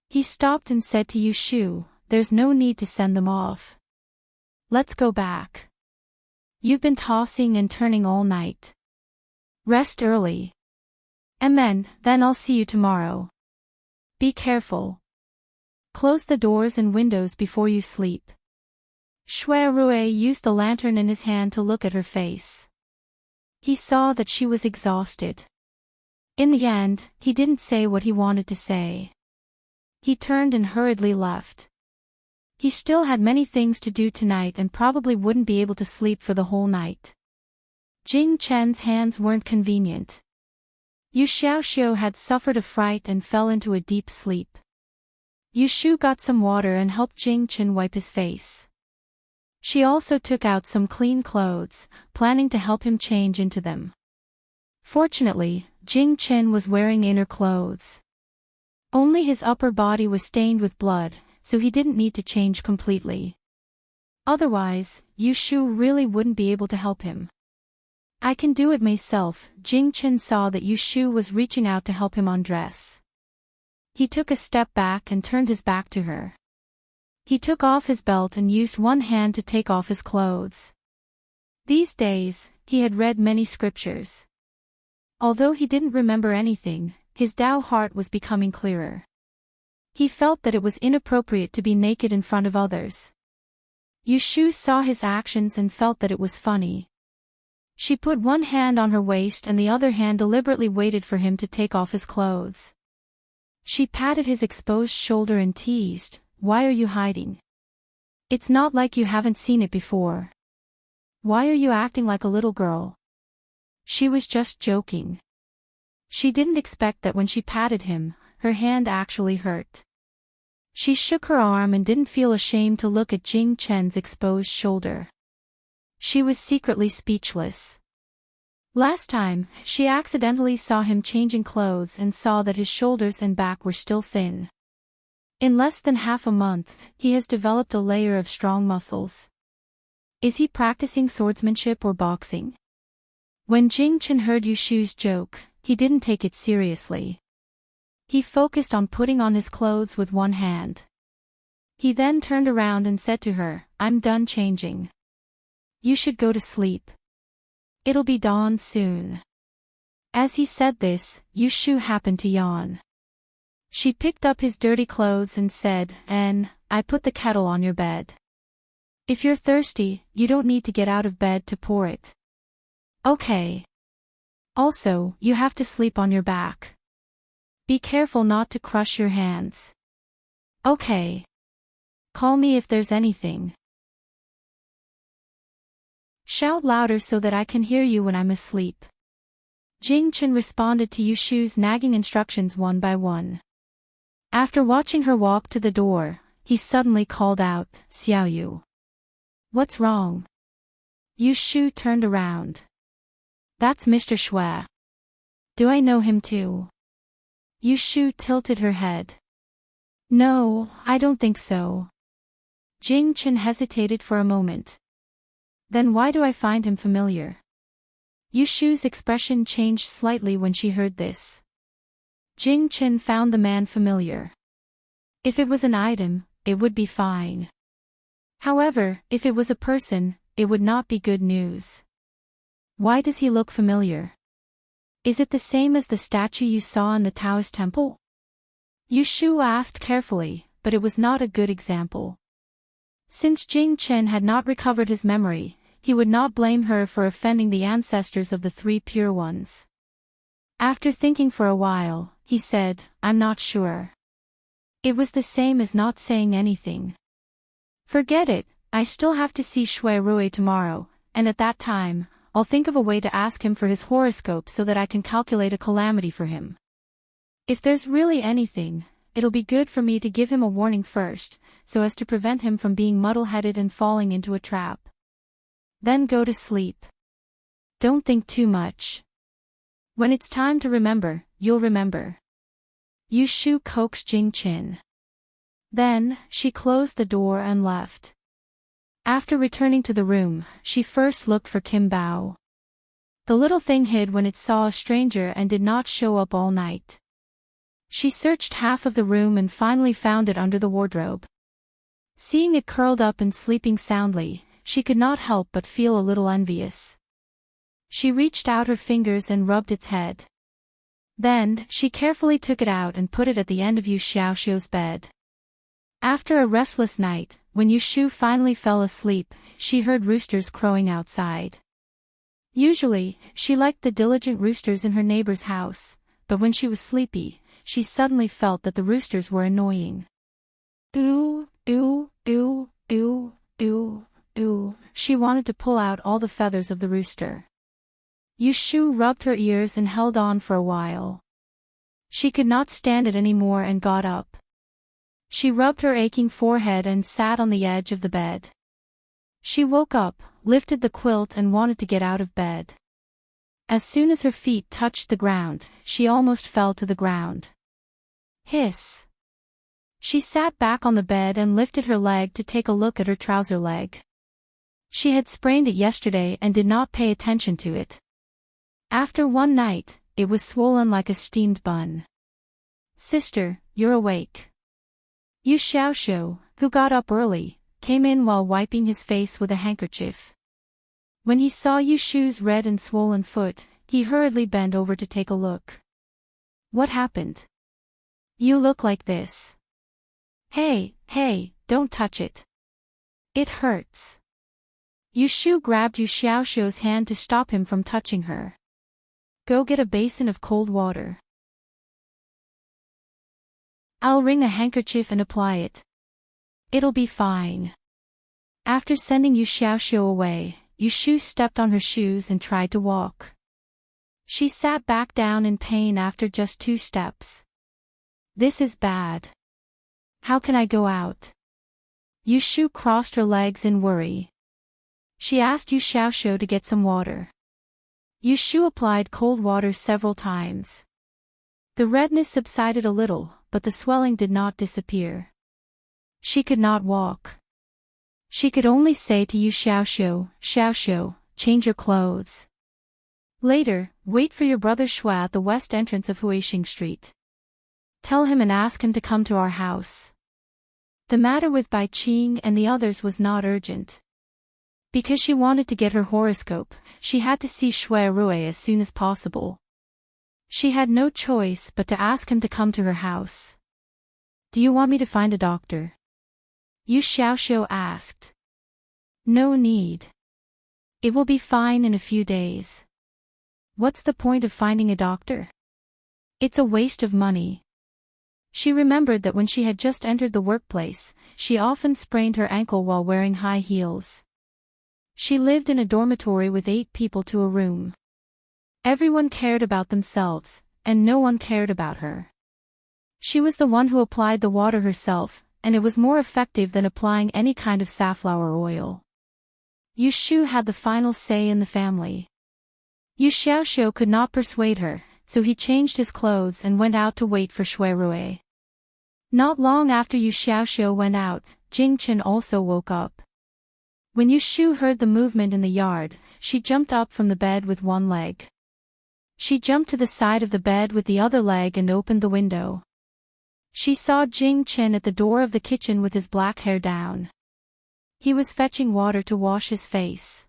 He stopped and said to Yushu, there's no need to send them off. Let's go back. You've been tossing and turning all night. Rest early. Amen, then I'll see you tomorrow. Be careful. Close the doors and windows before you sleep. Shui Rui used the lantern in his hand to look at her face. He saw that she was exhausted. In the end, he didn't say what he wanted to say. He turned and hurriedly left. He still had many things to do tonight and probably wouldn't be able to sleep for the whole night. Jing Chen's hands weren't convenient. Yu Xiaoxiu had suffered a fright and fell into a deep sleep. Yu Shu got some water and helped Jing Chen wipe his face. She also took out some clean clothes, planning to help him change into them. Fortunately, Jing Chen was wearing inner clothes. Only his upper body was stained with blood, so he didn't need to change completely. Otherwise, Yu Shu really wouldn't be able to help him. I can do it myself. Jing Chen saw that Yu Shu was reaching out to help him undress. He took a step back and turned his back to her. He took off his belt and used one hand to take off his clothes. These days, he had read many scriptures. Although he didn't remember anything, his Tao heart was becoming clearer. He felt that it was inappropriate to be naked in front of others. Yu Shu saw his actions and felt that it was funny. She put one hand on her waist and the other hand deliberately waited for him to take off his clothes. She patted his exposed shoulder and teased, "Why are you hiding? It's not like you haven't seen it before. Why are you acting like a little girl?" She was just joking. She didn't expect that when she patted him, her hand actually hurt. She shook her arm and didn't feel ashamed to look at Jing Chen's exposed shoulder. She was secretly speechless. Last time, she accidentally saw him changing clothes and saw that his shoulders and back were still thin. In less than half a month, he has developed a layer of strong muscles. Is he practicing swordsmanship or boxing? When Jing Chen heard Yu Shu's joke, he didn't take it seriously. He focused on putting on his clothes with one hand. He then turned around and said to her, "I'm done changing. You should go to sleep. It'll be dawn soon." As he said this, Yu Shu happened to yawn. She picked up his dirty clothes and said, "I put the kettle on your bed. If you're thirsty, you don't need to get out of bed to pour it." "Okay. Also, you have to sleep on your back. Be careful not to crush your hands." "Okay. Call me if there's anything. Shout louder so that I can hear you when I'm asleep." Jing Chen responded to Yu Shu's nagging instructions one by one. After watching her walk to the door, he suddenly called out, "Xiao Yu. What's wrong?" Yu Shu turned around. "That's Mr. Shui. Do I know him too?" Yu Shu tilted her head. "No, I don't think so." Jing Chen hesitated for a moment. "Then why do I find him familiar?" Yu Shu's expression changed slightly when she heard this. Jing Chen found the man familiar. If it was an item, it would be fine. However, if it was a person, it would not be good news. Why does he look familiar? Is it the same as the statue you saw in the Taoist temple? Yu Shu asked carefully, but it was not a good example. Since Jing Chen had not recovered his memory, he would not blame her for offending the ancestors of the three pure ones. After thinking for a while, he said, "I'm not sure." It was the same as not saying anything. "Forget it, I still have to see Shui Rui tomorrow, and at that time, I'll think of a way to ask him for his horoscope so that I can calculate a calamity for him. If there's really anything, it'll be good for me to give him a warning first, so as to prevent him from being muddle-headed and falling into a trap. Then go to sleep. Don't think too much. When it's time to remember, you'll remember." Yu Shu coaxed Jing Chen. Then, she closed the door and left. After returning to the room, she first looked for Kim Bao. The little thing hid when it saw a stranger and did not show up all night. She searched half of the room and finally found it under the wardrobe. Seeing it curled up and sleeping soundly, she could not help but feel a little envious. She reached out her fingers and rubbed its head. Then, she carefully took it out and put it at the end of Yu Xiaoxiu's bed. After a restless night, when Yu Xiu finally fell asleep, she heard roosters crowing outside. Usually, she liked the diligent roosters in her neighbor's house, but when she was sleepy, she suddenly felt that the roosters were annoying. Ooh, ooh, ooh, ooh, ooh, ooh. She wanted to pull out all the feathers of the rooster. Yu Xiu rubbed her ears and held on for a while. She could not stand it anymore and got up. She rubbed her aching forehead and sat on the edge of the bed. She woke up, lifted the quilt and wanted to get out of bed. As soon as her feet touched the ground, she almost fell to the ground. Hiss! She sat back on the bed and lifted her leg to take a look at her trouser leg. She had sprained it yesterday and did not pay attention to it. After one night, it was swollen like a steamed bun. Sister, you're awake. Yu Xiaoxiu, who got up early, came in while wiping his face with a handkerchief. When he saw Yu Xiu's red and swollen foot, he hurriedly bent over to take a look. What happened? You look like this. Hey, don't touch it. It hurts. Yu Xiu grabbed Yu Xiaoxiu's hand to stop him from touching her. Go get a basin of cold water. I'll wring a handkerchief and apply it. It'll be fine. After sending Yu Xiaoxiu away, Yu Xiu stepped on her shoes and tried to walk. She sat back down in pain after just 2 steps. This is bad. How can I go out? Yu Xiu crossed her legs in worry. She asked Yu Xiaoxiu to get some water. Yu Xiu applied cold water several times. The redness subsided a little, but the swelling did not disappear. She could not walk. She could only say to Yu Xiaoxiu, Xiaoxiu, change your clothes. Later, wait for your brother Xue at the west entrance of Huixing Street. Tell him and ask him to come to our house. The matter with Bai Qing and the others was not urgent. Because she wanted to get her horoscope, she had to see Xue Rui as soon as possible. She had no choice but to ask him to come to her house. Do you want me to find a doctor? Yu Xiaoxiu asked. No need. It will be fine in a few days. What's the point of finding a doctor? It's a waste of money. She remembered that when she had just entered the workplace, she often sprained her ankle while wearing high heels. She lived in a dormitory with 8 people to a room. Everyone cared about themselves, and no one cared about her. She was the one who applied the water herself, and it was more effective than applying any kind of safflower oil. Yu Xiu had the final say in the family. Yu Xiaoxiu could not persuade her, so he changed his clothes and went out to wait for Xue Rui. Not long after Yu Xiaoxiu went out, Jing Chen also woke up. When Yu Xiu heard the movement in the yard, she jumped up from the bed with one leg. She jumped to the side of the bed with the other leg and opened the window. She saw Jing Chen at the door of the kitchen with his black hair down. He was fetching water to wash his face.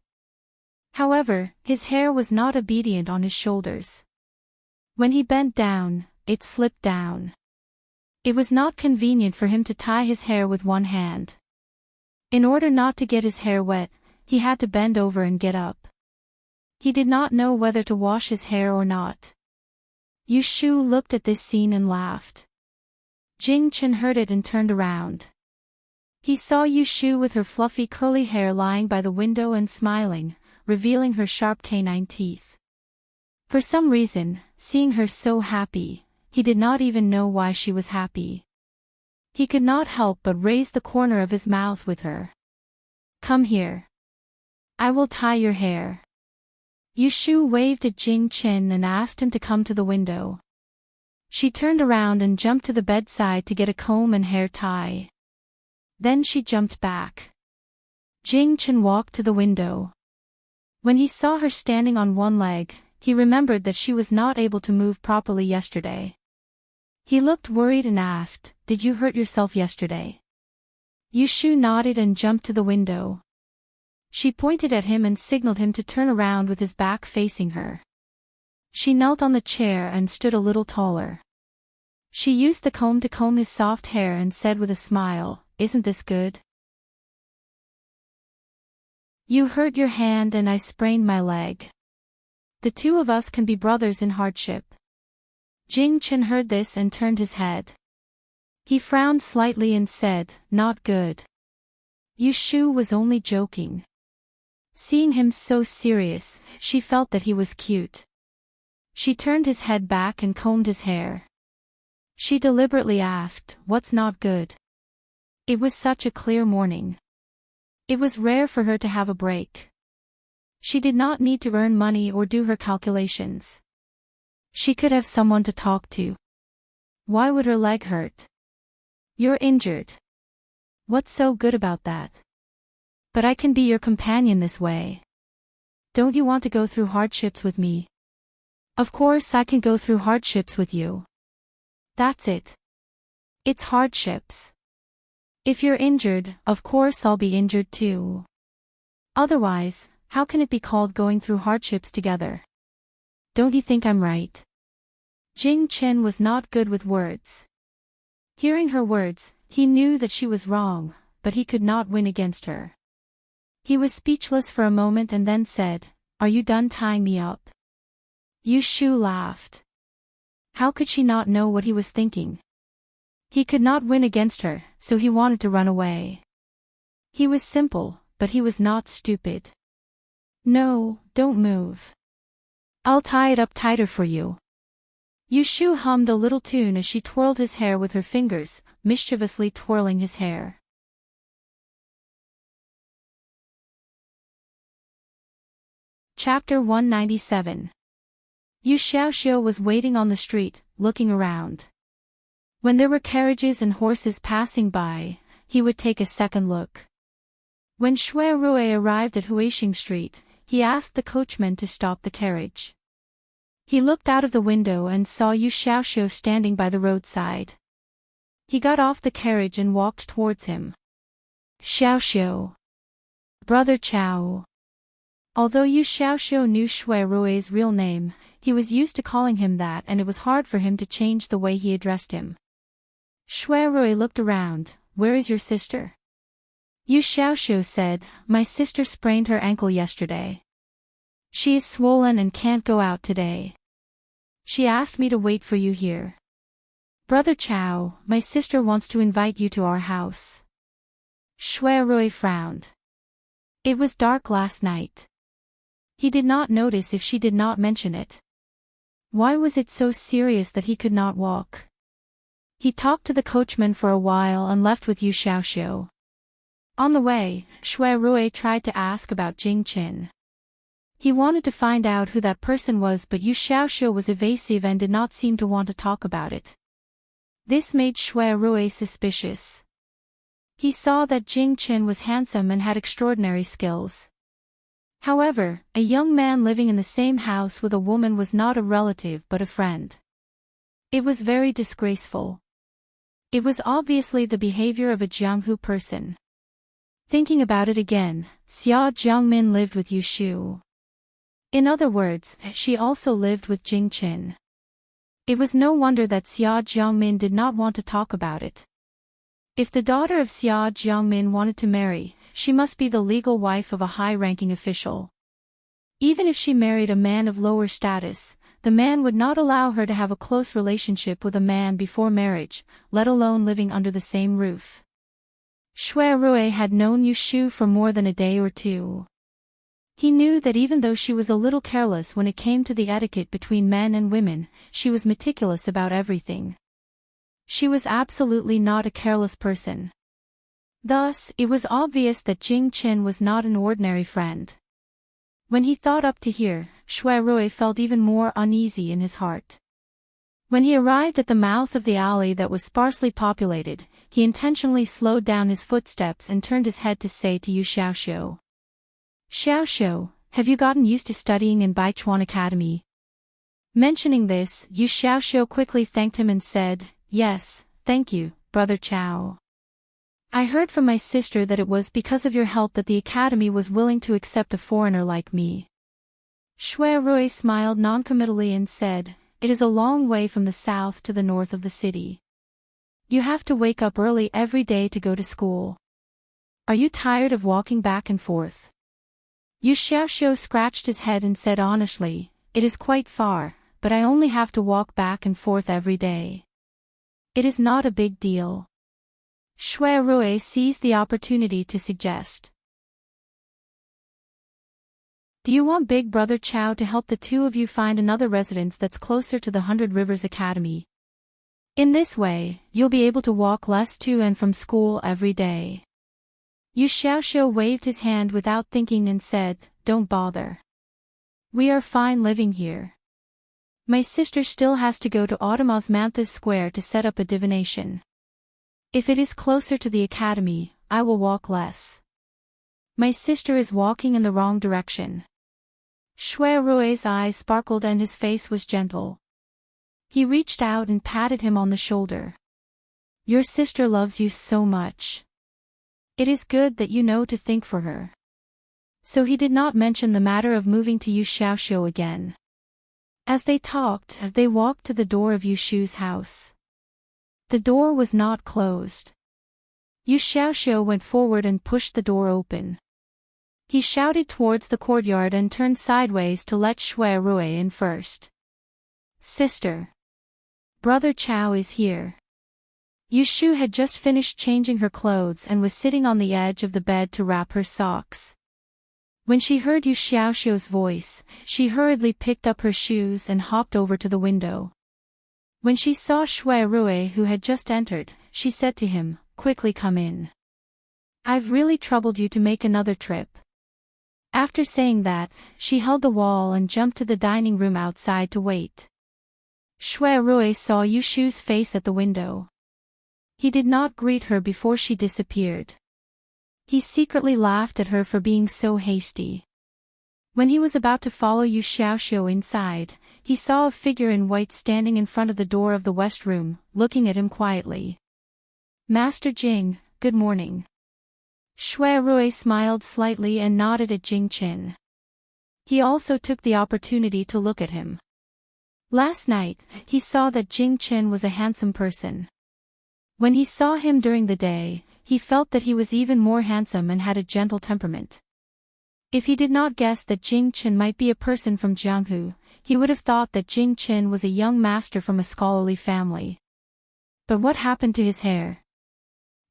However, his hair was not obedient on his shoulders. When he bent down, it slipped down. It was not convenient for him to tie his hair with one hand. In order not to get his hair wet, he had to bend over and get up. He did not know whether to wash his hair or not. Yu Xiu looked at this scene and laughed. Jing Chen heard it and turned around. He saw Yu Xiu with her fluffy curly hair lying by the window and smiling, revealing her sharp canine teeth. For some reason, seeing her so happy, he did not even know why she was happy. He could not help but raise the corner of his mouth with her. Come here. I will tie your hair. Yu Xiu waved at Jing Chen and asked him to come to the window. She turned around and jumped to the bedside to get a comb and hair tie. Then she jumped back. Jing Chen walked to the window. When he saw her standing on one leg, he remembered that she was not able to move properly yesterday. He looked worried and asked, Did you hurt yourself yesterday? Yu Xiu nodded and jumped to the window. She pointed at him and signaled him to turn around with his back facing her. She knelt on the chair and stood a little taller. She used the comb to comb his soft hair and said with a smile, "Isn't this good? You hurt your hand and I sprained my leg. The two of us can be brothers in hardship." Jing Chen heard this and turned his head. He frowned slightly and said, "Not good." Yu Shu was only joking. Seeing him so serious, she felt that he was cute. She turned his head back and combed his hair. She deliberately asked, "What's not good?" It was such a clear morning. It was rare for her to have a break. She did not need to earn money or do her calculations. She could have someone to talk to. Why would her leg hurt? "You're injured. What's so good about that?" "But I can be your companion this way. Don't you want to go through hardships with me?" "Of course I can go through hardships with you." "That's it. It's hardships. If you're injured, of course I'll be injured too. Otherwise, how can it be called going through hardships together? Don't you think I'm right?" Jing Chen was not good with words. Hearing her words, he knew that she was wrong, but he could not win against her. He was speechless for a moment and then said, "Are you done tying me up?" Yu Shu laughed. How could she not know what he was thinking? He could not win against her, so he wanted to run away. He was simple, but he was not stupid. "No, don't move. I'll tie it up tighter for you." Yu Shu hummed a little tune as she twirled his hair with her fingers, mischievously twirling his hair. Chapter 197. Yu Xiaoxiu was waiting on the street, looking around. When there were carriages and horses passing by, he would take a second look. When Shui Rui arrived at Huixing Street, he asked the coachman to stop the carriage. He looked out of the window and saw Yu Xiaoxiu standing by the roadside. He got off the carriage and walked towards him. "Xiaoxiu. Brother Chao." Although Yu Xiaoxiu knew Shui Rui's real name, he was used to calling him that and it was hard for him to change the way he addressed him. Shui Rui looked around. "Where is your sister?" Yu Xiaoxiu said, "My sister sprained her ankle yesterday. She is swollen and can't go out today. She asked me to wait for you here. Brother Chao, my sister wants to invite you to our house." Shui Rui frowned. It was dark last night. He did not notice if she did not mention it. Why was it so serious that he could not walk? He talked to the coachman for a while and left with Yu Xiaoxiu. On the way, Shui Rui tried to ask about Jing Chen. He wanted to find out who that person was, but Yu Xiaoxiu was evasive and did not seem to want to talk about it. This made Shui Rui suspicious. He saw that Jing Chen was handsome and had extraordinary skills. However, a young man living in the same house with a woman was not a relative but a friend. It was very disgraceful. It was obviously the behavior of a Jianghu person. Thinking about it again, Xia Jiangmin lived with Yu Shu. In other words, she also lived with Jing Chen. It was no wonder that Xia Jiangmin did not want to talk about it. If the daughter of Xia Jiangmin wanted to marry, she must be the legal wife of a high-ranking official. Even if she married a man of lower status, the man would not allow her to have a close relationship with a man before marriage, let alone living under the same roof. Shui Rui had known Yu Shu for more than a day or two. He knew that even though she was a little careless when it came to the etiquette between men and women, she was meticulous about everything. She was absolutely not a careless person. Thus, it was obvious that Jing Chen was not an ordinary friend. When he thought up to here, Shui Rui felt even more uneasy in his heart. When he arrived at the mouth of the alley that was sparsely populated, he intentionally slowed down his footsteps and turned his head to say to Yu Xiaoxiu, "Xiaoxiu, have you gotten used to studying in Baichuan Academy?" Mentioning this, Yu Xiaoxiu quickly thanked him and said, "Yes, thank you, Brother Chao. I heard from my sister that it was because of your help that the academy was willing to accept a foreigner like me." Shui Rui smiled noncommittally and said, "It is a long way from the south to the north of the city. You have to wake up early every day to go to school. Are you tired of walking back and forth?" Yu Xiaoxiu scratched his head and said honestly, "It is quite far, but I only have to walk back and forth every day. It is not a big deal." Shui Rui seized the opportunity to suggest, "Do you want Big Brother Chow to help the two of you find another residence that's closer to the 100 Rivers Academy? In this way, you'll be able to walk less to and from school every day." Yu Xiaoxiu waved his hand without thinking and said, "Don't bother. We are fine living here. My sister still has to go to Autumn Square to set up a divination. If it is closer to the academy, I will walk less. My sister is walking in the wrong direction." Shui Rui's eyes sparkled and his face was gentle. He reached out and patted him on the shoulder. "Your sister loves you so much. It is good that you know to think for her." So he did not mention the matter of moving to Yu Xiaoxiu again. As they talked, they walked to the door of Yu Shu's house. The door was not closed. Yu Xiaoxiu went forward and pushed the door open. He shouted towards the courtyard and turned sideways to let Shui Rui in first. "Sister. Brother Chow is here." Yu Shu had just finished changing her clothes and was sitting on the edge of the bed to wrap her socks. When she heard Yu Xiaoxiu's voice, she hurriedly picked up her shoes and hopped over to the window. When she saw Shui Rui who had just entered, she said to him, "Quickly come in. I've really troubled you to make another trip." After saying that, she held the wall and jumped to the dining room outside to wait. Shui Rui saw Yu Shu's face at the window. He did not greet her before she disappeared. He secretly laughed at her for being so hasty. When he was about to follow Yu Xiaoxiu inside, he saw a figure in white standing in front of the door of the west room, looking at him quietly. "Master Jing, good morning." Shui Rui smiled slightly and nodded at Jing Qin. He also took the opportunity to look at him. Last night, he saw that Jing Qin was a handsome person. When he saw him during the day, he felt that he was even more handsome and had a gentle temperament. If he did not guess that Jing Qin might be a person from Jianghu, he would have thought that Jing Qin was a young master from a scholarly family. But what happened to his hair?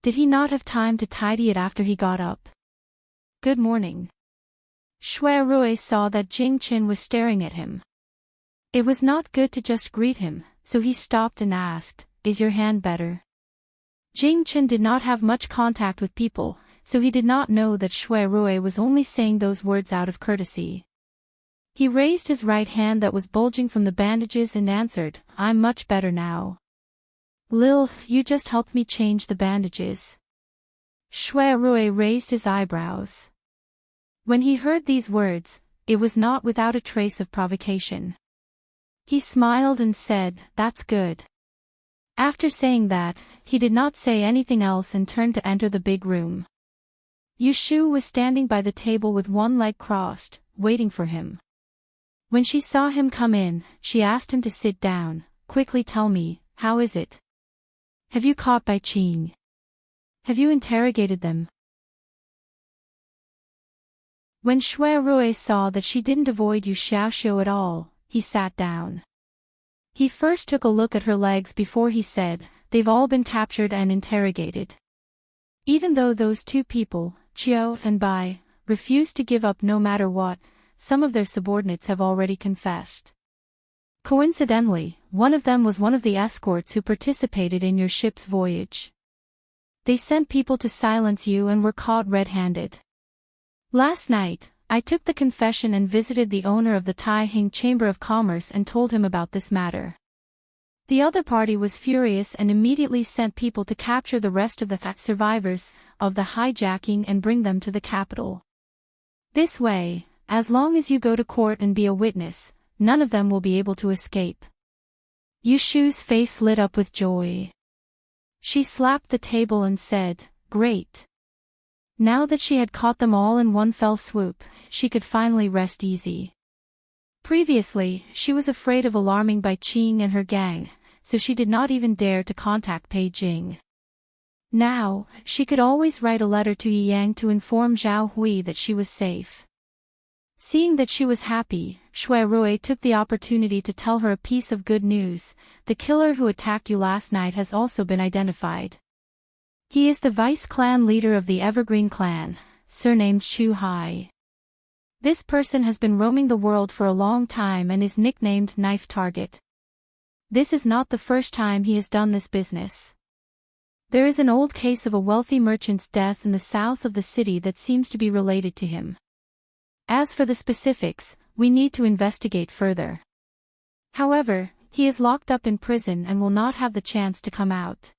Did he not have time to tidy it after he got up? "Good morning." Shui Rui saw that Jing Qin was staring at him. It was not good to just greet him, so he stopped and asked, "Is your hand better?" Jing Qin did not have much contact with people, so he did not know that Shui Rui was only saying those words out of courtesy. He raised his right hand that was bulging from the bandages and answered, "I'm much better now." "Lil, you just helped me change the bandages." Shui Rui raised his eyebrows. When he heard these words, it was not without a trace of provocation. He smiled and said, "That's good." After saying that, he did not say anything else and turned to enter the big room. Yu Shu was standing by the table with one leg crossed, waiting for him. When she saw him come in, she asked him to sit down. "Quickly tell me, how is it? Have you caught Bai Qing? Have you interrogated them?" When Shui Rui saw that she didn't avoid Yu Xiaoxiu at all, he sat down. He first took a look at her legs before he said, "They've all been captured and interrogated." Even though those two people, Qiao and Bai, refused to give up no matter what, some of their subordinates have already confessed. Coincidentally, one of them was one of the escorts who participated in your ship's voyage. They sent people to silence you and were caught red-handed. Last night, I took the confession and visited the owner of the Taihing Chamber of Commerce and told him about this matter. The other party was furious and immediately sent people to capture the rest of the survivors of the hijacking and bring them to the capital. This way, as long as you go to court and be a witness, none of them will be able to escape. Yu Shu's face lit up with joy. She slapped the table and said, "Great." Now that she had caught them all in one fell swoop, she could finally rest easy. Previously, she was afraid of alarming Bai Qing and her gang, so she did not even dare to contact Pei Jing. Now, she could always write a letter to Yi Yang to inform Zhao Hui that she was safe. Seeing that she was happy, Shui Rui took the opportunity to tell her a piece of good news: the killer who attacked you last night has also been identified. He is the vice-clan leader of the Evergreen clan, surnamed Chu Hai. This person has been roaming the world for a long time and is nicknamed Knife Target. This is not the first time he has done this business. There is an old case of a wealthy merchant's death in the south of the city that seems to be related to him. As for the specifics, we need to investigate further. However, he is locked up in prison and will not have the chance to come out.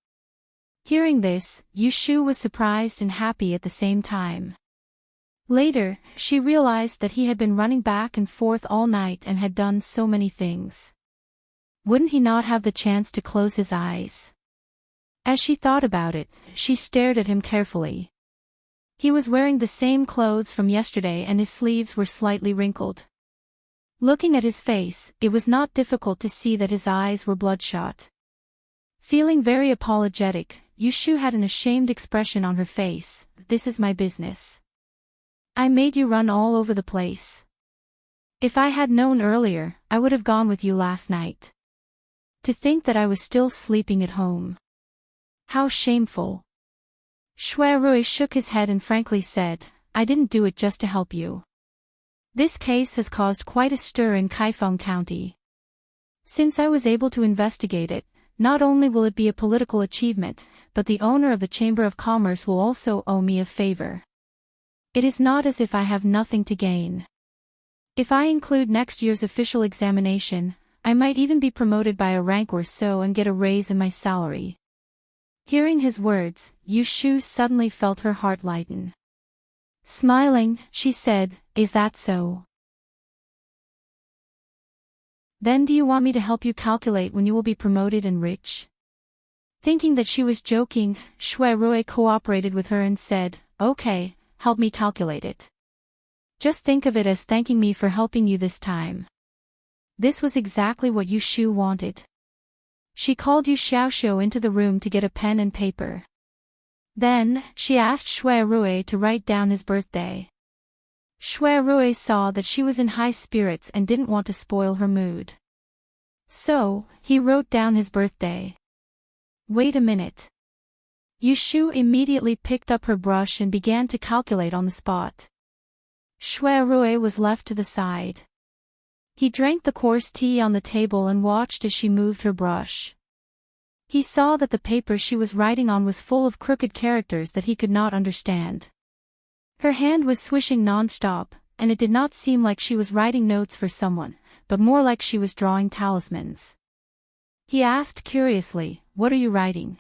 Hearing this, Yu Shu was surprised and happy at the same time. Later, she realized that he had been running back and forth all night and had done so many things. Wouldn't he not have the chance to close his eyes? As she thought about it, she stared at him carefully. He was wearing the same clothes from yesterday and his sleeves were slightly wrinkled. Looking at his face, it was not difficult to see that his eyes were bloodshot. Feeling very apologetic, Yu Shu had an ashamed expression on her face. "This is my business. I made you run all over the place. If I had known earlier, I would have gone with you last night. To think that I was still sleeping at home. How shameful." Shui Rui shook his head and frankly said, "I didn't do it just to help you. This case has caused quite a stir in Kaifeng County. Since I was able to investigate it, not only will it be a political achievement, but the owner of the Chamber of Commerce will also owe me a favor. It is not as if I have nothing to gain. If I include next year's official examination, I might even be promoted by a rank or so and get a raise in my salary." Hearing his words, Yu Shu suddenly felt her heart lighten. Smiling, she said, "Is that so? Then do you want me to help you calculate when you will be promoted and rich?" Thinking that she was joking, Shui Rui cooperated with her and said, "Okay, help me calculate it. Just think of it as thanking me for helping you this time." This was exactly what Yu Shu wanted. She called Yu Xiaoxiu into the room to get a pen and paper. Then, she asked Shui Rui to write down his birthday. Shui Rui saw that she was in high spirits and didn't want to spoil her mood. So, he wrote down his birthday. "Wait a minute." Yu Shu immediately picked up her brush and began to calculate on the spot. Shui Rui was left to the side. He drank the coarse tea on the table and watched as she moved her brush. He saw that the paper she was writing on was full of crooked characters that he could not understand. Her hand was swishing non-stop, and it did not seem like she was writing notes for someone, but more like she was drawing talismans. He asked curiously, "What are you writing?"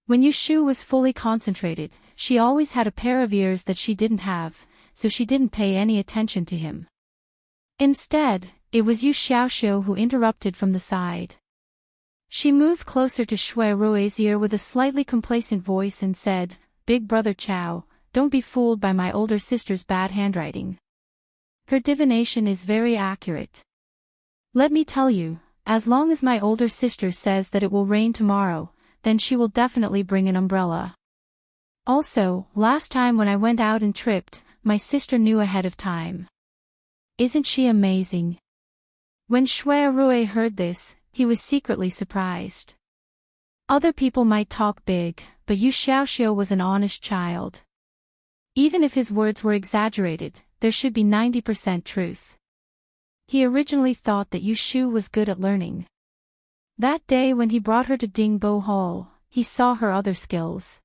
When Yu Shu was fully concentrated, she always had a pair of ears that she didn't have, so she didn't pay any attention to him. Instead, it was Yu Xiaoxiu who interrupted from the side. She moved closer to Shui Rui's ear with a slightly complacent voice and said, "Big brother Chao, don't be fooled by my older sister's bad handwriting. Her divination is very accurate. Let me tell you, as long as my older sister says that it will rain tomorrow, then she will definitely bring an umbrella. Also, last time when I went out and tripped, my sister knew ahead of time. Isn't she amazing?" When Shui Rui heard this, he was secretly surprised. Other people might talk big, but Yu Xiaoxiu was an honest child. Even if his words were exaggerated, there should be 90% truth. He originally thought that Yu Shu was good at learning. That day when he brought her to Dingbo Hall, he saw her other skills.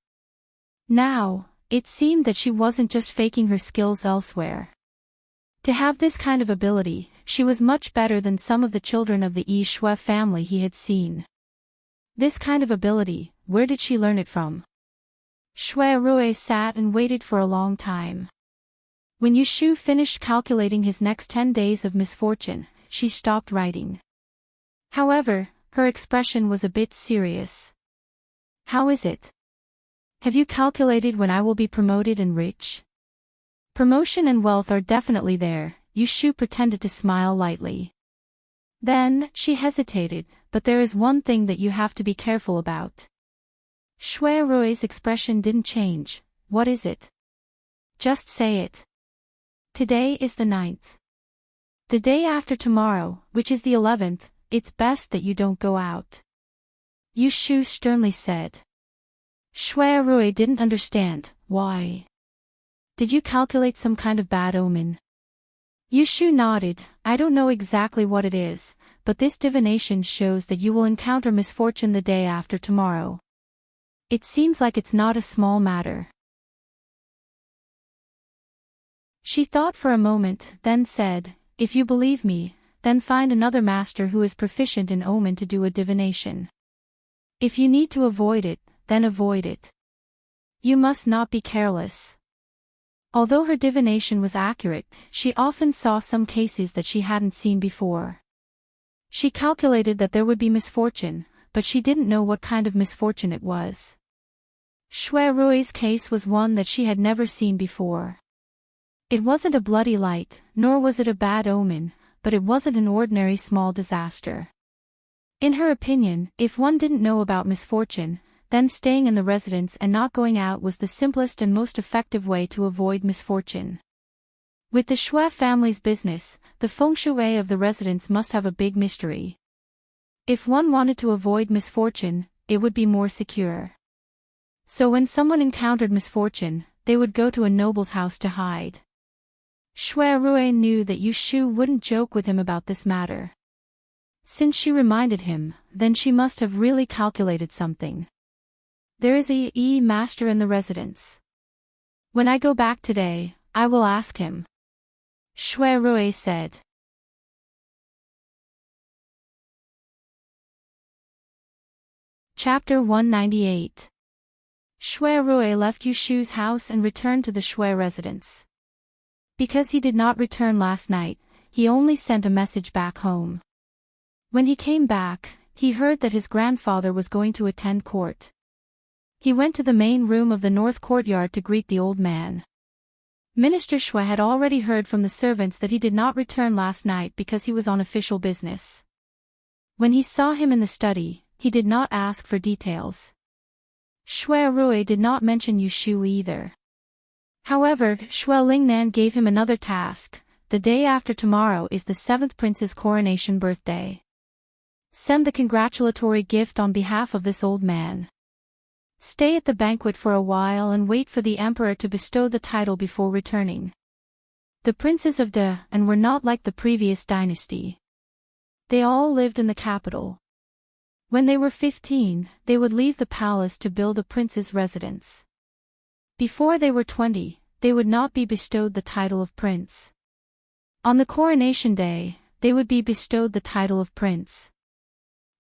Now, it seemed that she wasn't just faking her skills elsewhere. To have this kind of ability, she was much better than some of the children of the Yi Shui family he had seen. This kind of ability, where did she learn it from? Shui Rui sat and waited for a long time. When Yu Shu finished calculating his next 10 days of misfortune, she stopped writing. However, her expression was a bit serious. "How is it? Have you calculated when I will be promoted and rich?" "Promotion and wealth are definitely there, Yushu pretended to smile lightly. Then, she hesitated, but there is one thing that you have to be careful about. Shui Rui's expression didn't change. What is it? Just say it. Today is the 9th. The day after tomorrow, which is the 11th, it's best that you don't go out. Yushu sternly said. Shui Rui didn't understand. Why? Did you calculate some kind of bad omen? Yushu nodded. I don't know exactly what it is, but this divination shows that you will encounter misfortune the day after tomorrow. It seems like it's not a small matter. She thought for a moment, then said, if you believe me, then find another master who is proficient in omen to do a divination. If you need to avoid it, then avoid it. You must not be careless. Although her divination was accurate, she often saw some cases that she hadn't seen before. She calculated that there would be misfortune, but she didn't know what kind of misfortune it was. Shui Rui's case was one that she had never seen before. It wasn't a bloody light, nor was it a bad omen, but it wasn't an ordinary small disaster. In her opinion, if one didn't know about misfortune, then staying in the residence and not going out was the simplest and most effective way to avoid misfortune. With the Shui family's business, the feng shui of the residence must have a big mystery. If one wanted to avoid misfortune, it would be more secure. So when someone encountered misfortune, they would go to a noble's house to hide. Shui Rui knew that Yushu wouldn't joke with him about this matter. Since she reminded him, then she must have really calculated something. There is a master in the residence. When I go back today, I will ask him. Shui Rui said. Chapter 198. Shui Rui left Yushu's house and returned to the Shui residence. Because he did not return last night, he only sent a message back home. When he came back, he heard that his grandfather was going to attend court. He went to the main room of the north courtyard to greet the old man. Minister Shui had already heard from the servants that he did not return last night because he was on official business. When he saw him in the study, he did not ask for details. Shui Rui did not mention Yushu either. However, Shui Lingnan gave him another task. The day after tomorrow is the 7th prince's coronation birthday. Send the congratulatory gift on behalf of this old man. Stay at the banquet for a while and wait for the emperor to bestow the title before returning. The princes of De and were not like the previous dynasty. They all lived in the capital. When they were 15, they would leave the palace to build a prince's residence. Before they were 20, they would not be bestowed the title of prince. On the coronation day, they would be bestowed the title of prince.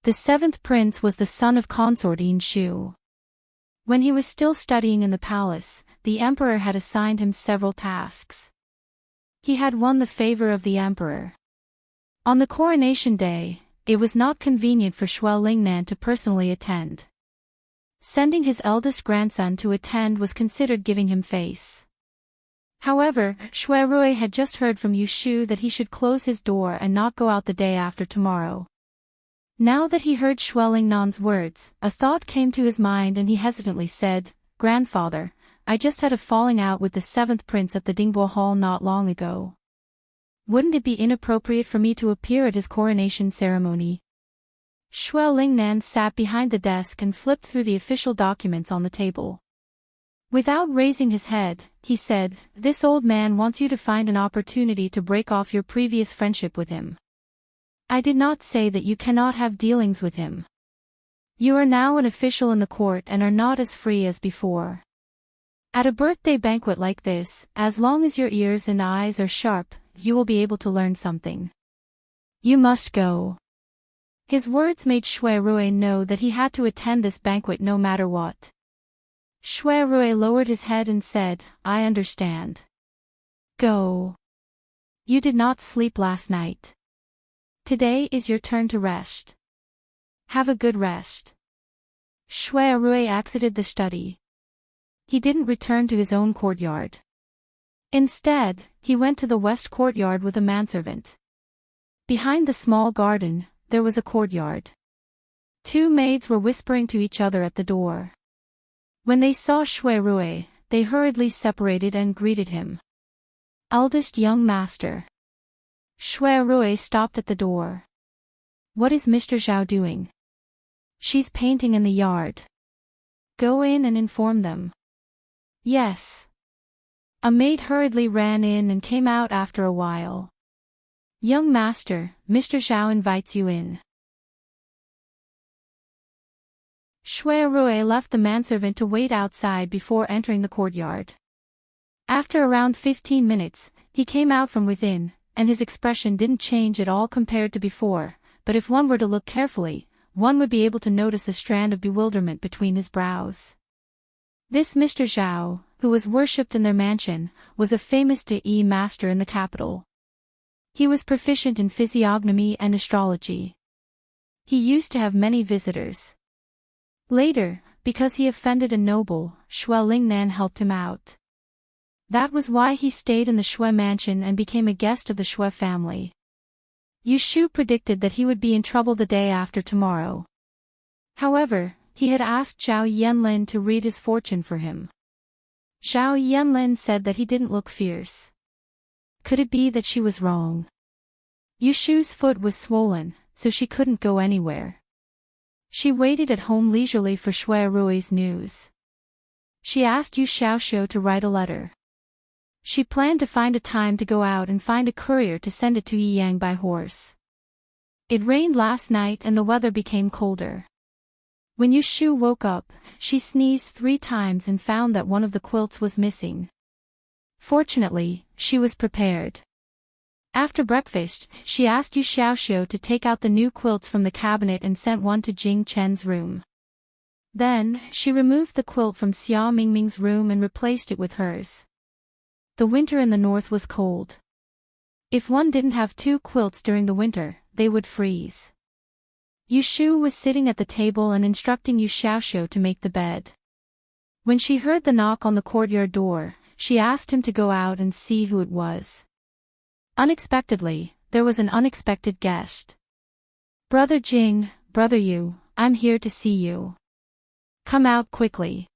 The 7th prince was the son of consort Shu. When he was still studying in the palace, the emperor had assigned him several tasks. He had won the favor of the emperor. On the coronation day, it was not convenient for Shui Lingnan to personally attend. Sending his eldest grandson to attend was considered giving him face. However, Shui Rui had just heard from Yushu that he should close his door and not go out the day after tomorrow. Now that he heard Shui Lingnan's words, a thought came to his mind and he hesitantly said, Grandfather, I just had a falling out with the 7th prince at the Dingbo Hall not long ago. Wouldn't it be inappropriate for me to appear at his coronation ceremony? Shui Lingnan sat behind the desk and flipped through the official documents on the table. Without raising his head, he said, This old man wants you to find an opportunity to break off your previous friendship with him. I did not say that you cannot have dealings with him. You are now an official in the court and are not as free as before. At a birthday banquet like this, as long as your ears and eyes are sharp, you will be able to learn something. You must go. His words made Shui Rui know that he had to attend this banquet no matter what. Shui Rui lowered his head and said, I understand. Go. You did not sleep last night. Today is your turn to rest. Have a good rest. Shui Rui exited the study. He didn't return to his own courtyard. Instead, he went to the west courtyard with a manservant. Behind the small garden, there was a courtyard. Two maids were whispering to each other at the door. When they saw Shui Rui, they hurriedly separated and greeted him. Eldest young master. Shui Rui stopped at the door. What is Mr. Zhao doing? She's painting in the yard. Go in and inform them. Yes. A maid hurriedly ran in and came out after a while. Young master, Mr. Zhao invites you in. Shui Rui left the manservant to wait outside before entering the courtyard. After around 15 minutes, he came out from within, and his expression didn't change at all compared to before, but if one were to look carefully, one would be able to notice a strand of bewilderment between his brows. This Mr. Zhao, who was worshipped in their mansion, was a famous De master in the capital. He was proficient in physiognomy and astrology. He used to have many visitors. Later, because he offended a noble, Shui Lingnan helped him out. That was why he stayed in the Shui mansion and became a guest of the Shui family. Yu Shu predicted that he would be in trouble the day after tomorrow. However, he had asked Zhao Yanlin to read his fortune for him. Zhao Yanlin said that he didn't look fierce. Could it be that she was wrong? Yu Shu's foot was swollen, so she couldn't go anywhere. She waited at home leisurely for Shui Rui's news. She asked Yu Xiaoxiu to write a letter. She planned to find a time to go out and find a courier to send it to Yiyang by horse. It rained last night and the weather became colder. When Yu Shu woke up, she sneezed 3 times and found that one of the quilts was missing. Fortunately, she was prepared. After breakfast, she asked Yu Xiaoxiu to take out the new quilts from the cabinet and sent one to Jing Chen's room. Then, she removed the quilt from Xia Mingming's room and replaced it with hers. The winter in the north was cold. If one didn't have 2 quilts during the winter, they would freeze. Yu Shu was sitting at the table and instructing Yu Xiaoxiu to make the bed. When she heard the knock on the courtyard door, she asked him to go out and see who it was. Unexpectedly, there was an unexpected guest. Brother Jing, Brother Yu, I'm here to see you. Come out quickly.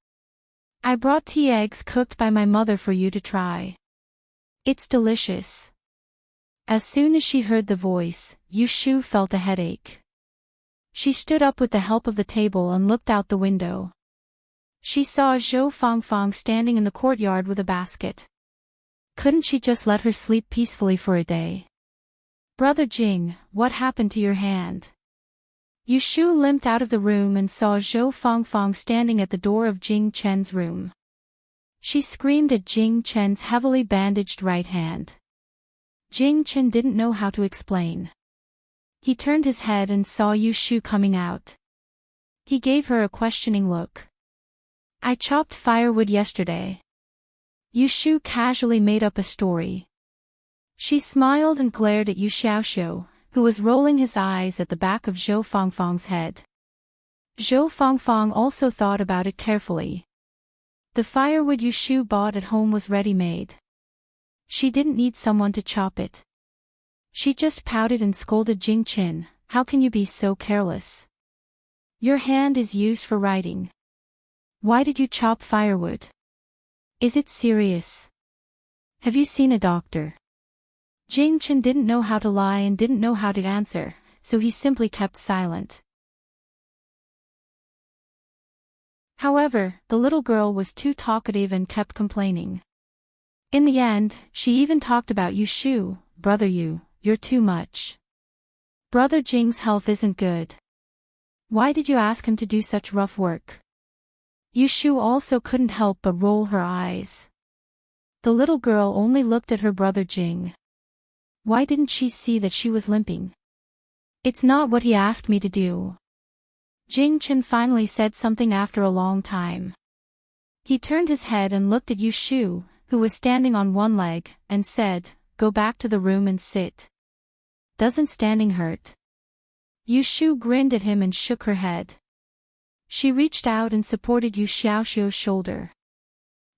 I brought tea eggs cooked by my mother for you to try. It's delicious. As soon as she heard the voice, Yu Shu felt a headache. She stood up with the help of the table and looked out the window. She saw Zhou Fangfang standing in the courtyard with a basket. Couldn't she just let her sleep peacefully for a day? Brother Jing, what happened to your hand? Yu Shu limped out of the room and saw Zhou Fangfang standing at the door of Jing Chen's room. She screamed at Jing Chen's heavily bandaged right hand. Jing Chen didn't know how to explain. He turned his head and saw Yu Shu coming out. He gave her a questioning look. I chopped firewood yesterday. Yu Shu casually made up a story. She smiled and glared at Yu Xiaoxiu, who was rolling his eyes at the back of Zhou Fangfang's head. Zhou Fangfang also thought about it carefully. The firewood Yu Shu bought at home was ready-made. She didn't need someone to chop it. She just pouted and scolded Jing Chen, how can you be so careless? Your hand is used for writing. Why did you chop firewood? Is it serious? Have you seen a doctor? Jing Chen didn't know how to lie and didn't know how to answer, so he simply kept silent. However, the little girl was too talkative and kept complaining. In the end, she even talked about Yu Shu, Brother Yu, you're too much. Brother Jing's health isn't good. Why did you ask him to do such rough work? Yu Shu also couldn't help but roll her eyes. The little girl only looked at her brother Jing. Why didn't she see that she was limping? It's not what he asked me to do. Jing Chen finally said something after a long time. He turned his head and looked at Yu Shu, who was standing on one leg, and said, Go back to the room and sit. Doesn't standing hurt? Yu Shu grinned at him and shook her head. She reached out and supported Yu Xiaoxiu's shoulder.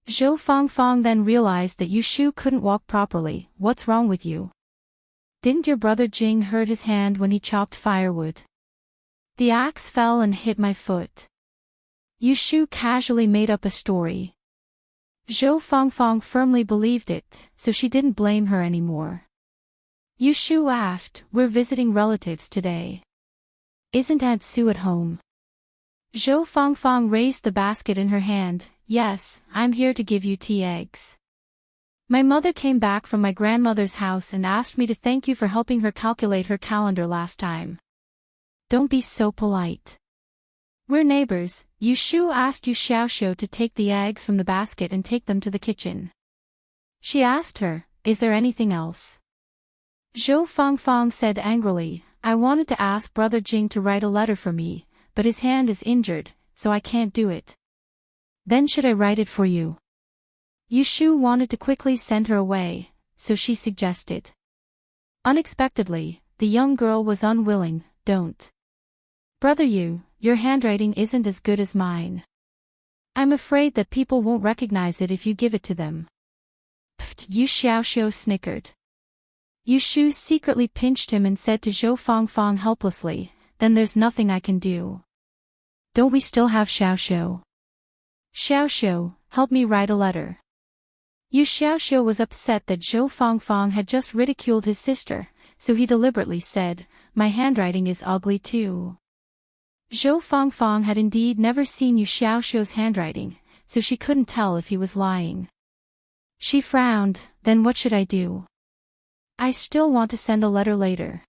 Zhou Fangfang then realized that Yushu couldn't walk properly. What's wrong with you? Didn't your brother Jing hurt his hand when he chopped firewood? The axe fell and hit my foot. Yushu casually made up a story. Zhou Fangfang firmly believed it, so she didn't blame her anymore. Yushu asked, we're visiting relatives today. Isn't Aunt Sue at home? Zhou Fangfang raised the basket in her hand. Yes, I'm here to give you tea eggs. My mother came back from my grandmother's house and asked me to thank you for helping her calculate her calendar last time. Don't be so polite. We're neighbors. Yushu asked Yu Xiaoxiu to take the eggs from the basket and take them to the kitchen. She asked her, is there anything else? Zhou Fangfang said angrily, I wanted to ask Brother Jing to write a letter for me, but his hand is injured, so I can't do it. Then should I write it for you? Yushu wanted to quickly send her away, so she suggested. Unexpectedly, the young girl was unwilling. Don't. Brother Yu, your handwriting isn't as good as mine. I'm afraid that people won't recognize it if you give it to them. Pfft, Yu Xiaoxiu snickered. Yushu secretly pinched him and said to Zhou Fangfang helplessly, then there's nothing I can do. Don't we still have Xiaoxiu? Xiaoxiu, help me write a letter. Yu Xiaoxiu was upset that Zhou Fangfang had just ridiculed his sister, so he deliberately said, my handwriting is ugly too. Zhou Fangfang had indeed never seen Yu Xiaoxiu's handwriting, so she couldn't tell if he was lying. She frowned, then what should I do? I still want to send a letter later.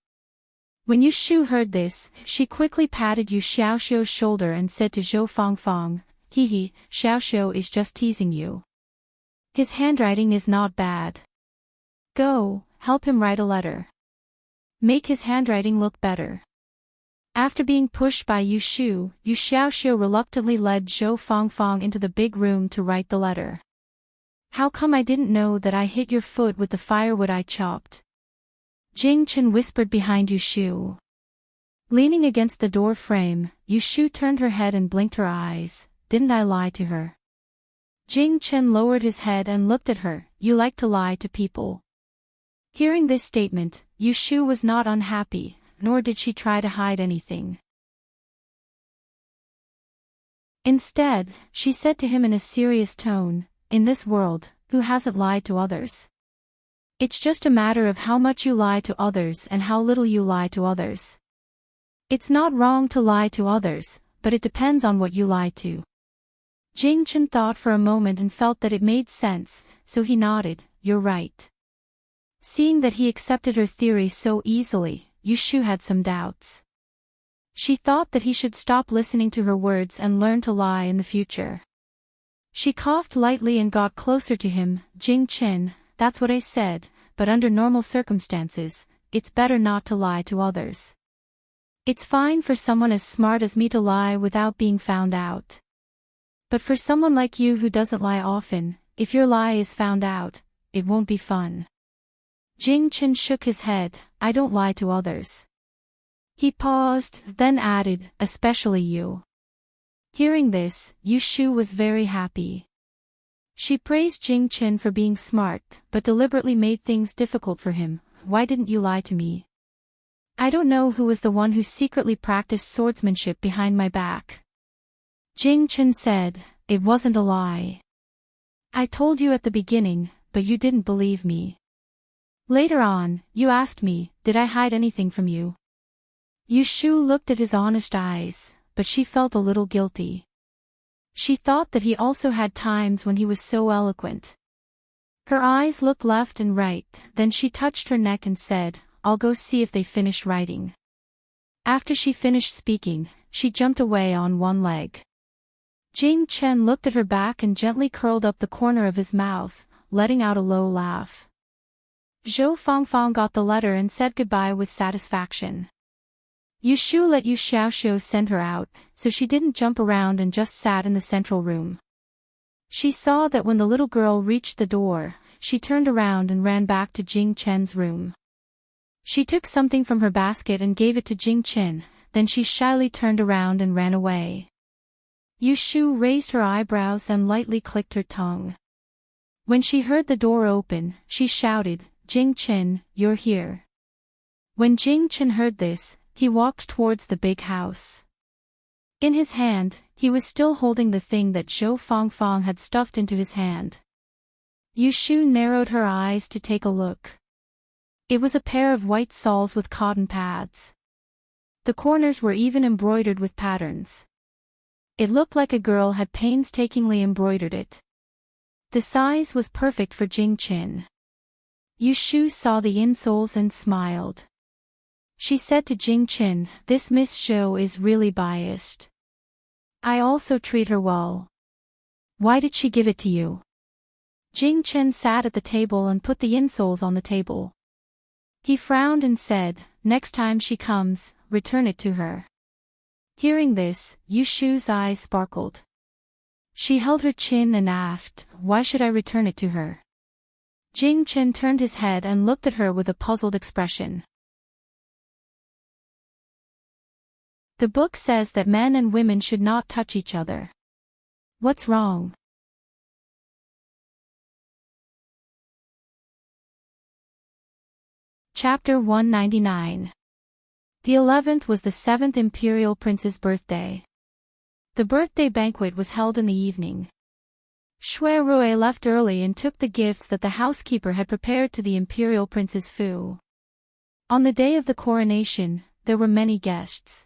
When Yushu heard this, she quickly patted Yu Xiaoxiu's shoulder and said to Zhou Fangfang, Hee, Xiaoxiu is just teasing you. His handwriting is not bad. Go, help him write a letter. Make his handwriting look better. After being pushed by Yushu, Yu Xiaoxiu reluctantly led Zhou Fangfang into the big room to write the letter. How come I didn't know that I hit your foot with the firewood I chopped? Jing Chen whispered behind Yushu. Leaning against the door frame, Yushu turned her head and blinked her eyes. Didn't I lie to her? Jing Chen lowered his head and looked at her. You like to lie to people. Hearing this statement, Yushu was not unhappy, nor did she try to hide anything. Instead, she said to him in a serious tone, in this world, who hasn't lied to others? It's just a matter of how much you lie to others and how little you lie to others. It's not wrong to lie to others, but it depends on what you lie to. Jing Chen thought for a moment and felt that it made sense, so he nodded, you're right. Seeing that he accepted her theory so easily, Yushu had some doubts. She thought that he should stop listening to her words and learn to lie in the future. She coughed lightly and got closer to him. Jing Chen, that's what I said, but under normal circumstances, it's better not to lie to others. It's fine for someone as smart as me to lie without being found out. But for someone like you who doesn't lie often, if your lie is found out, it won't be fun. Jing Chen shook his head, I don't lie to others. He paused, then added, especially you. Hearing this, Yushu was very happy. She praised Jing Chen for being smart, but deliberately made things difficult for him. Why didn't you lie to me? I don't know who was the one who secretly practiced swordsmanship behind my back. Jing Chen said, it wasn't a lie. I told you at the beginning, but you didn't believe me. Later on, you asked me, did I hide anything from you? Yushu looked at his honest eyes, but she felt a little guilty. She thought that he also had times when he was so eloquent. Her eyes looked left and right, then she touched her neck and said, I'll go see if they finish writing. After she finished speaking, she jumped away on one leg. Jing Chen looked at her back and gently curled up the corner of his mouth, letting out a low laugh. Zhou Fangfang got the letter and said goodbye with satisfaction. Yushu let Yu Xiaoxiu send her out, so she didn't jump around and just sat in the central room. She saw that when the little girl reached the door, she turned around and ran back to Jing Chen's room. She took something from her basket and gave it to Jing Chen, then she shyly turned around and ran away. Yushu raised her eyebrows and lightly clicked her tongue. When she heard the door open, she shouted, "Jing Chen, you're here." When Jing Chen heard this, he walked towards the big house. In his hand, he was still holding the thing that Zhou Fangfang had stuffed into his hand. Yu Shu narrowed her eyes to take a look. It was a pair of white soles with cotton pads. The corners were even embroidered with patterns. It looked like a girl had painstakingly embroidered it. The size was perfect for Jing Chen. Yu Shu saw the insoles and smiled. She said to Jing Chen, "This Miss Zhou is really biased. I also treat her well. Why did she give it to you?" Jing Chen sat at the table and put the insoles on the table. He frowned and said, "Next time she comes, return it to her." Hearing this, Yu Shu's eyes sparkled. She held her chin and asked, "Why should I return it to her?" Jing Chen turned his head and looked at her with a puzzled expression. The book says that men and women should not touch each other. What's wrong? Chapter 199. The 11th was the 7th Imperial Prince's birthday. The birthday banquet was held in the evening. Shui Rui left early and took the gifts that the housekeeper had prepared to the Imperial Prince's fu. On the day of the coronation, there were many guests.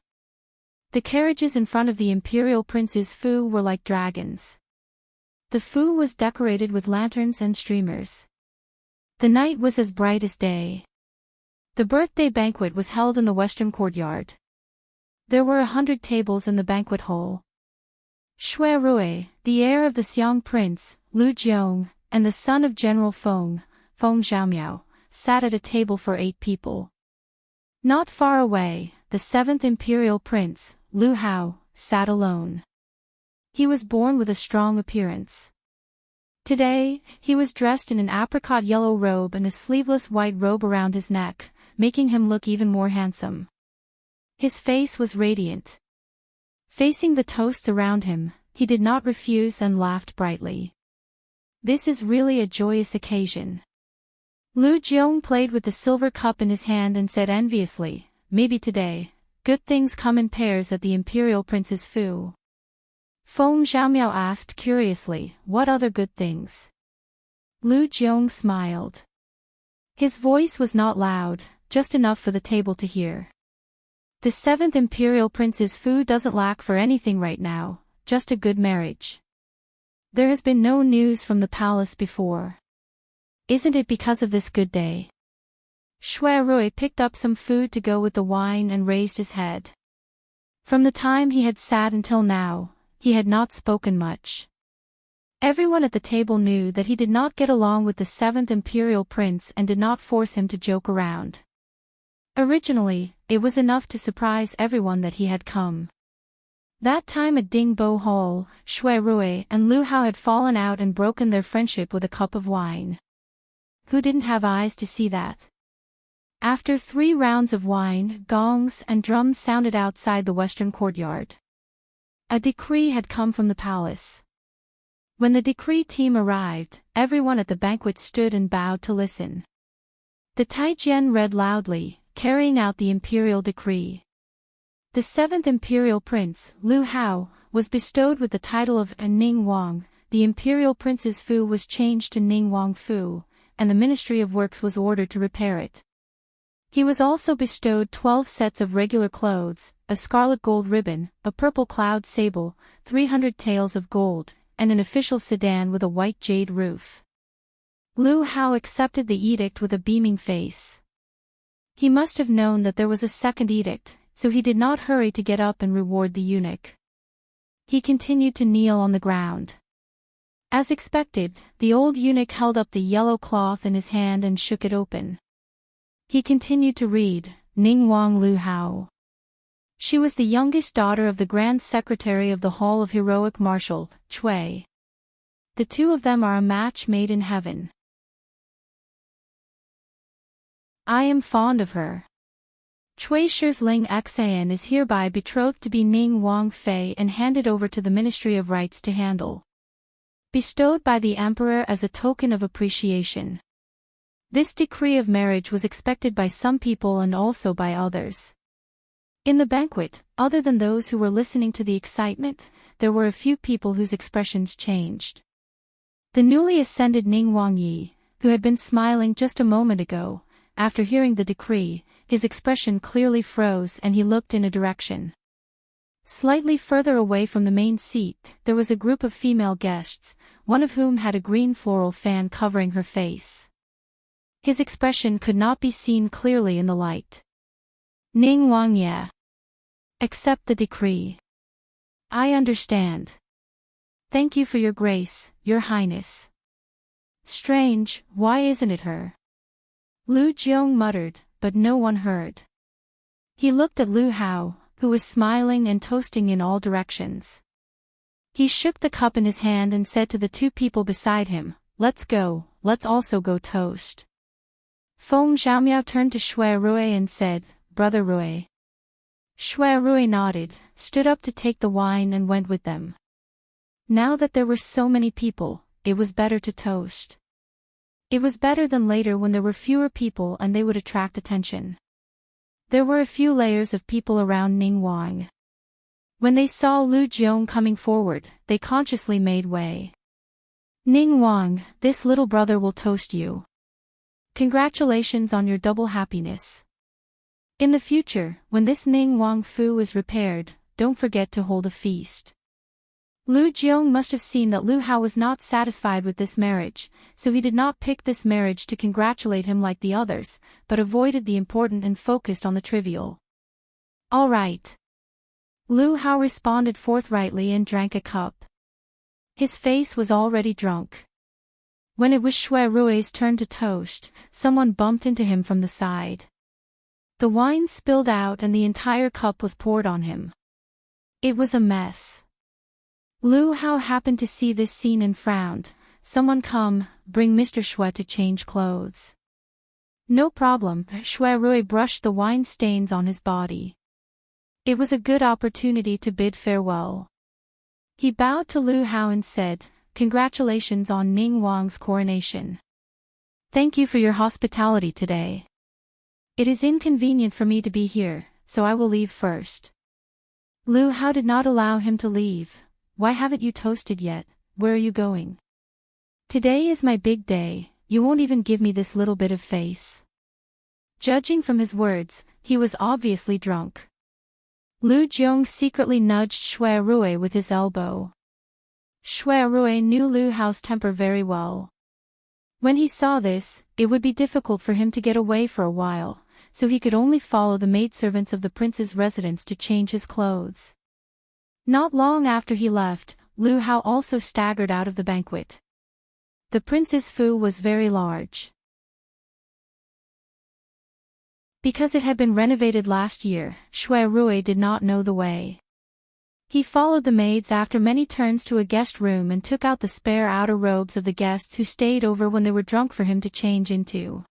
The carriages in front of the Imperial Prince's fu were like dragons. The fu was decorated with lanterns and streamers. The night was as bright as day. The birthday banquet was held in the western courtyard. There were 100 tables in the banquet hall. Shui Rui, the heir of the Xiang Prince, Lu Jiong, and the son of General Feng Xiaomiao, sat at a table for 8 people. Not far away, the 7th Imperial Prince, Lu Hao, sat alone. He was born with a strong appearance. Today, he was dressed in an apricot yellow robe and a sleeveless white robe around his neck, making him look even more handsome. His face was radiant. Facing the toasts around him, he did not refuse and laughed brightly. This is really a joyous occasion. Lu Jiong played with the silver cup in his hand and said enviously, "Maybe today, good things come in pairs at the Imperial Prince's fu." Feng Xiaomiao asked curiously, "What other good things?" Lu Jiong smiled. His voice was not loud, just enough for the table to hear. The 7th Imperial Prince's fu doesn't lack for anything right now, just a good marriage. There has been no news from the palace before. Isn't it because of this good day? Shui Rui picked up some food to go with the wine and raised his head. From the time he had sat until now, he had not spoken much. Everyone at the table knew that he did not get along with the 7th Imperial Prince and did not force him to joke around. Originally, it was enough to surprise everyone that he had come. That time at Dingbo Hall, Shui Rui and Lu Hao had fallen out and broken their friendship with a cup of wine. Who didn't have eyes to see that? After 3 rounds of wine, gongs and drums sounded outside the western courtyard. A decree had come from the palace. When the decree team arrived, everyone at the banquet stood and bowed to listen. The Taijian read loudly, carrying out the imperial decree. The 7th Imperial Prince, Lu Hao, was bestowed with the title of Ning Wang. The Imperial Prince's fu was changed to Ning Wang Fu, and the Ministry of Works was ordered to repair it. He was also bestowed 12 sets of regular clothes, a scarlet gold ribbon, a purple cloud sable, 300 taels of gold, and an official sedan with a white jade roof. Lu Hao accepted the edict with a beaming face. He must have known that there was a second edict, so he did not hurry to get up and reward the eunuch. He continued to kneel on the ground. As expected, the old eunuch held up the yellow cloth in his hand and shook it open. He continued to read, Ning Wang Lu Hao. She was the youngest daughter of the Grand Secretary of the Hall of Heroic Marshal, Chui. The two of them are a match made in heaven. I am fond of her. Chui Shirsling Xian is hereby betrothed to be Ning Wang Fei and handed over to the Ministry of Rights to handle. bestowed by the emperor as a token of appreciation. This decree of marriage was expected by some people and also by others. In the banquet, other than those who were listening to the excitement, there were a few people whose expressions changed. The newly ascended Ning Wangyi, who had been smiling just a moment ago, after hearing the decree, his expression clearly froze and he looked in a direction. Slightly further away from the main seat, there was a group of female guests, one of whom had a green floral fan covering her face. His expression could not be seen clearly in the light. Ning Wangye. Accept the decree. I understand. Thank you for your grace, your highness. Strange, why isn't it her? Lu Jiong muttered, but no one heard. He looked at Lu Hao, who was smiling and toasting in all directions. He shook the cup in his hand and said to the two people beside him, let's go, let's also go toast. Feng Xiaomiao turned to Shui Rui and said, Brother Rui. Shui Rui nodded, stood up to take the wine and went with them. Now that there were so many people, it was better to toast. It was better than later when there were fewer people and they would attract attention. There were a few layers of people around Ning Wang. When they saw Lu Jiong coming forward, they consciously made way. Ning Wang, this little brother will toast you. Congratulations on your double happiness. In the future, when this Ning Wang Fu is repaired, don't forget to hold a feast. Lu Jiong must have seen that Lu Hao was not satisfied with this marriage, so he did not pick this marriage to congratulate him like the others, but avoided the important and focused on the trivial. All right. Lu Hao responded forthrightly and drank a cup. His face was already drunk. When it was Shui Rui's turn to toast, someone bumped into him from the side. The wine spilled out and the entire cup was poured on him. It was a mess. Lu Hao happened to see this scene and frowned. Someone come, bring Mr. Shui to change clothes. No problem, Shui Rui brushed the wine stains on his body. It was a good opportunity to bid farewell. He bowed to Lu Hao and said, Congratulations on Ning Wang's coronation. Thank you for your hospitality today. It is inconvenient for me to be here, so I will leave first. Lu Hao did not allow him to leave. Why haven't you toasted yet? Where are you going? Today is my big day, you won't even give me this little bit of face. Judging from his words, he was obviously drunk. Lu Jiong secretly nudged Shui Rui with his elbow. Shui Rui knew Lu Hao's temper very well. When he saw this, it would be difficult for him to get away for a while, so he could only follow the maidservants of the prince's residence to change his clothes. Not long after he left, Lu Hao also staggered out of the banquet. The prince's fu was very large. Because it had been renovated last year, Shui Rui did not know the way. He followed the maids after many turns to a guest room and took out the spare outer robes of the guests who stayed over when they were drunk for him to change into.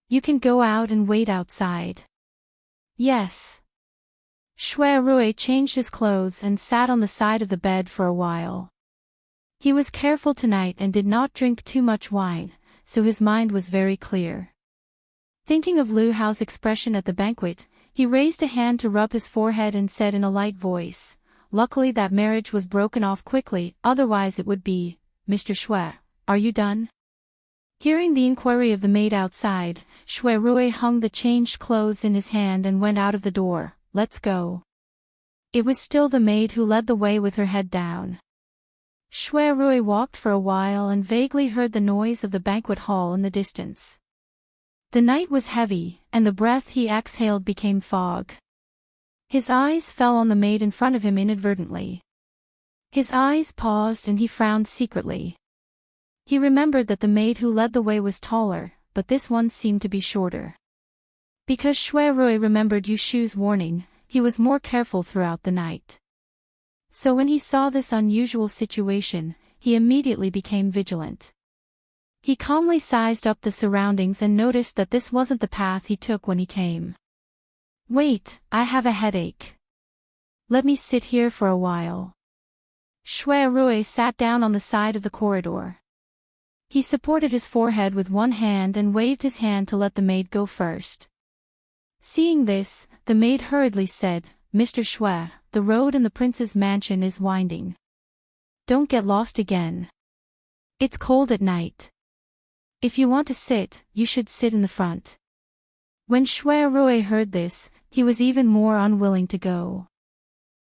You can go out and wait outside. Yes. Shui Rui changed his clothes and sat on the side of the bed for a while. He was careful tonight and did not drink too much wine, so his mind was very clear. Thinking of Lu Hao's expression at the banquet, he raised a hand to rub his forehead and said in a light voice, Luckily that marriage was broken off quickly, otherwise it would be, Mr. Shui, are you done? Hearing the inquiry of the maid outside, Shui Rui hung the changed clothes in his hand and went out of the door. Let's go. It was still the maid who led the way with her head down. Shui Rui walked for a while and vaguely heard the noise of the banquet hall in the distance. The night was heavy, and the breath he exhaled became fog. His eyes fell on the maid in front of him inadvertently. His eyes paused and he frowned secretly. He remembered that the maid who led the way was taller, but this one seemed to be shorter. Because Shui Rui remembered Yu Shu's warning, he was more careful throughout the night. So when he saw this unusual situation, he immediately became vigilant. He calmly sized up the surroundings and noticed that this wasn't the path he took when he came. Wait, I have a headache. Let me sit here for a while. Shui Rui sat down on the side of the corridor. He supported his forehead with one hand and waved his hand to let the maid go first. Seeing this, the maid hurriedly said, "Mr. Shui, the road in the prince's mansion is winding. Don't get lost again. It's cold at night. If you want to sit, you should sit in the front." When Shui Rui heard this, he was even more unwilling to go.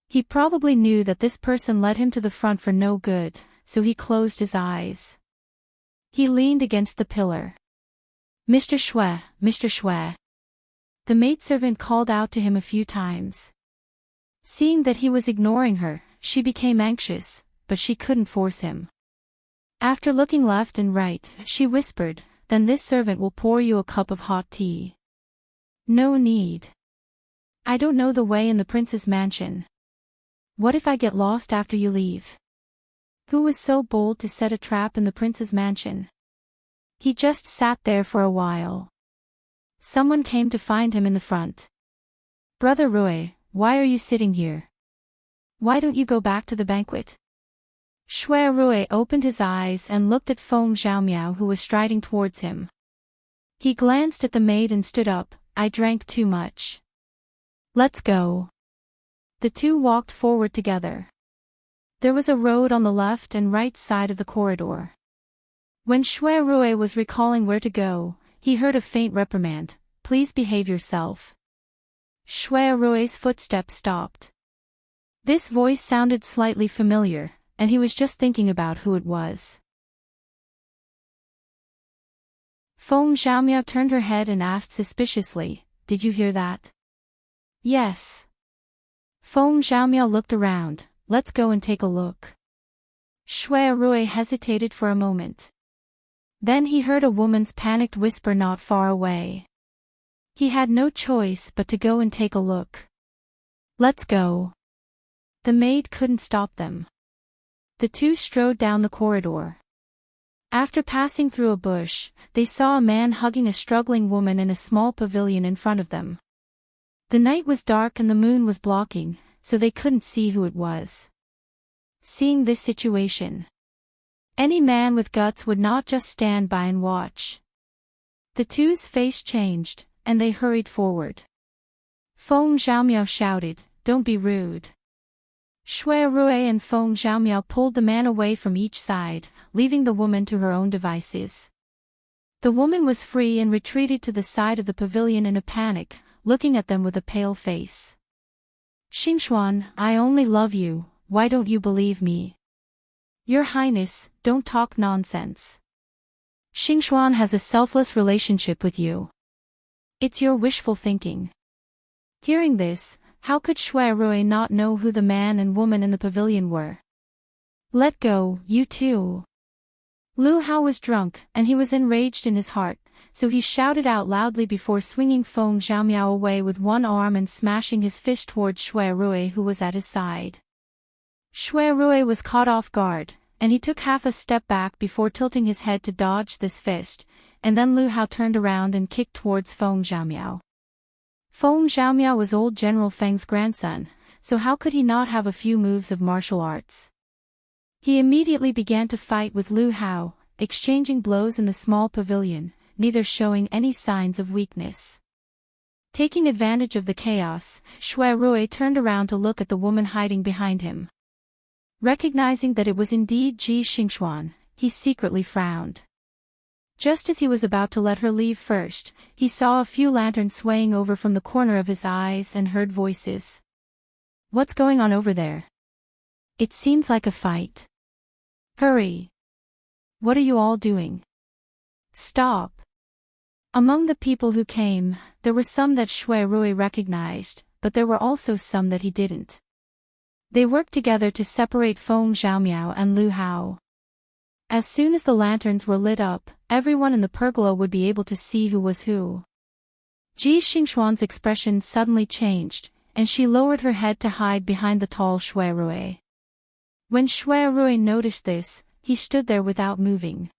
He probably knew that this person led him to the front for no good, so he closed his eyes. He leaned against the pillar. "Mr. Shui, Mr. Shui." The maidservant called out to him a few times. Seeing that he was ignoring her, she became anxious, but she couldn't force him. After looking left and right, she whispered, "Then this servant will pour you a cup of hot tea." "No need. I don't know the way in the prince's mansion. What if I get lost after you leave? Who was so bold to set a trap in the prince's mansion?" He just sat there for a while. Someone came to find him in the front. "Brother Rui, why are you sitting here? Why don't you go back to the banquet?" Shui Rui opened his eyes and looked at Feng Xiaomiao, who was striding towards him. He glanced at the maid and stood up. "I drank too much. Let's go." The two walked forward together. There was a road on the left and right side of the corridor. When Shui Rui was recalling where to go, he heard a faint reprimand, "Please behave yourself." Shui Rui's footsteps stopped. This voice sounded slightly familiar, and he was just thinking about who it was. Feng Xiaomiao turned her head and asked suspiciously, "Did you hear that?" "Yes." Feng Xiaomiao looked around. "Let's go and take a look." Shui Rui hesitated for a moment. Then he heard a woman's panicked whisper not far away. He had no choice but to go and take a look. "Let's go." The maid couldn't stop them. The two strode down the corridor. After passing through a bush, they saw a man hugging a struggling woman in a small pavilion in front of them. The night was dark and the moon was blocking, so they couldn't see who it was. Seeing this situation, any man with guts would not just stand by and watch. The two's face changed, and they hurried forward. Feng Xiaomiao shouted, "Don't be rude." Shui Rui and Feng Xiaomiao pulled the man away from each side, leaving the woman to her own devices. The woman was free and retreated to the side of the pavilion in a panic, looking at them with a pale face. "Xingxuan, I only love you, why don't you believe me?" "Your Highness, don't talk nonsense. Xingxuan has a selfless relationship with you. It's your wishful thinking." Hearing this, how could Shui Rui not know who the man and woman in the pavilion were? "Let go, you two." Lu Hao was drunk, and he was enraged in his heart, so he shouted out loudly before swinging Feng Xiaomiao away with one arm and smashing his fist towards Shui Rui, who was at his side. Shui Rui was caught off guard, and he took half a step back before tilting his head to dodge this fist, and then Lu Hao turned around and kicked towards Feng Xiaomiao. Feng Xiaomiao was old General Feng's grandson, so how could he not have a few moves of martial arts? He immediately began to fight with Lu Hao, exchanging blows in the small pavilion, neither showing any signs of weakness. Taking advantage of the chaos, Shui Rui turned around to look at the woman hiding behind him. Recognizing that it was indeed Ji Xingxuan, he secretly frowned. Just as he was about to let her leave first, he saw a few lanterns swaying over from the corner of his eyes and heard voices. "What's going on over there? It seems like a fight. Hurry! What are you all doing? Stop!" Among the people who came, there were some that Shui Rui recognized, but there were also some that he didn't. They worked together to separate Feng Xiaomiao and Lu Hao. As soon as the lanterns were lit up, everyone in the pergola would be able to see who was who. Ji Xingxuan's expression suddenly changed, and she lowered her head to hide behind the tall Shui Rui. When Shui Rui noticed this, he stood there without moving.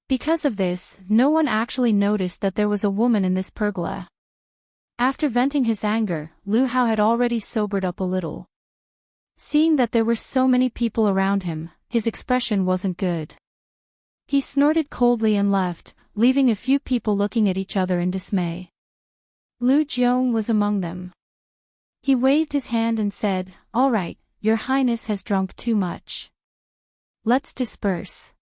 Because of this, no one actually noticed that there was a woman in this pergola. After venting his anger, Lu Hao had already sobered up a little. Seeing that there were so many people around him, his expression wasn't good. He snorted coldly and left, leaving a few people looking at each other in dismay. Lu Jiong was among them. He waved his hand and said, "All right, Your Highness has drunk too much. Let's disperse."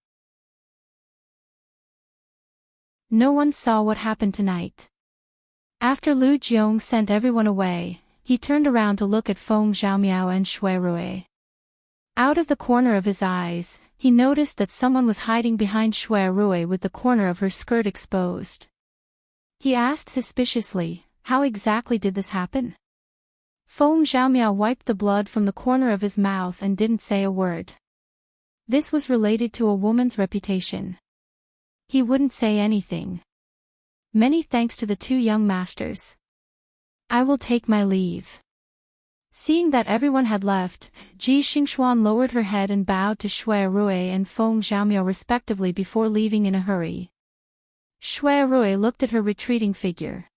No one saw what happened tonight. After Lu Jiong sent everyone away, he turned around to look at Feng Xiaomiao and Shui Rui. Out of the corner of his eyes, he noticed that someone was hiding behind Shui Rui with the corner of her skirt exposed. He asked suspiciously, "How exactly did this happen?" Feng Xiaomiao wiped the blood from the corner of his mouth and didn't say a word. This was related to a woman's reputation. He wouldn't say anything. Many thanks to the two young masters. I will take my leave. Seeing that everyone had left, Ji Xingxuan lowered her head and bowed to Shui Rui and Feng Xiaomiao respectively before leaving in a hurry. Shui Rui looked at her retreating figure.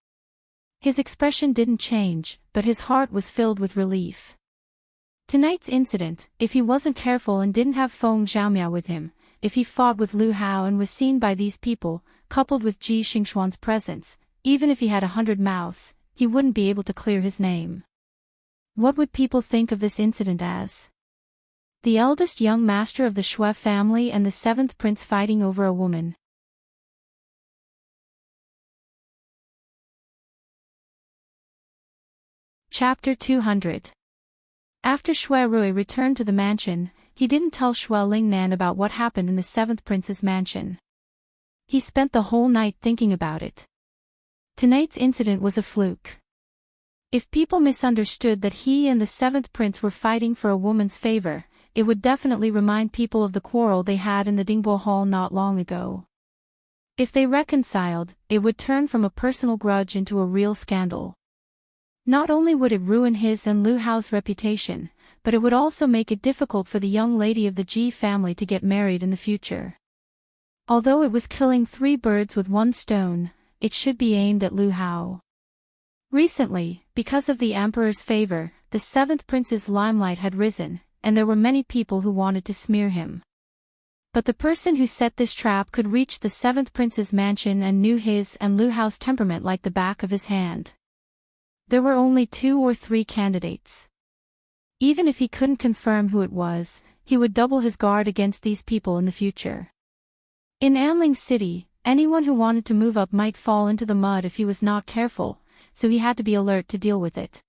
His expression didn't change, but his heart was filled with relief. Tonight's incident, if he wasn't careful and didn't have Feng Xiaomiao with him, if he fought with Lu Hao and was seen by these people, coupled with Ji Xingxuan's presence, even if he had 100 mouths, he wouldn't be able to clear his name. What would people think of this incident as? The eldest young master of the Shui family and the seventh prince fighting over a woman. Chapter 200. After Shui Rui returned to the mansion, he didn't tell Shui Lingnan about what happened in the seventh prince's mansion. He spent the whole night thinking about it. Tonight's incident was a fluke. If people misunderstood that he and the seventh prince were fighting for a woman's favor, it would definitely remind people of the quarrel they had in the Dingbo Hall not long ago. If they reconciled, it would turn from a personal grudge into a real scandal. Not only would it ruin his and Lu Hao's reputation, but it would also make it difficult for the young lady of the Ji family to get married in the future. Although it was killing 3 birds with 1 stone, it should be aimed at Lu Hao. Recently, because of the emperor's favor, the seventh prince's limelight had risen, and there were many people who wanted to smear him. But the person who set this trap could reach the seventh prince's mansion and knew his and Lu Hao's temperament like the back of his hand. There were only 2 or 3 candidates. Even if he couldn't confirm who it was, he would double his guard against these people in the future. In Anling City, anyone who wanted to move up might fall into the mud if he was not careful, so he had to be alert to deal with it.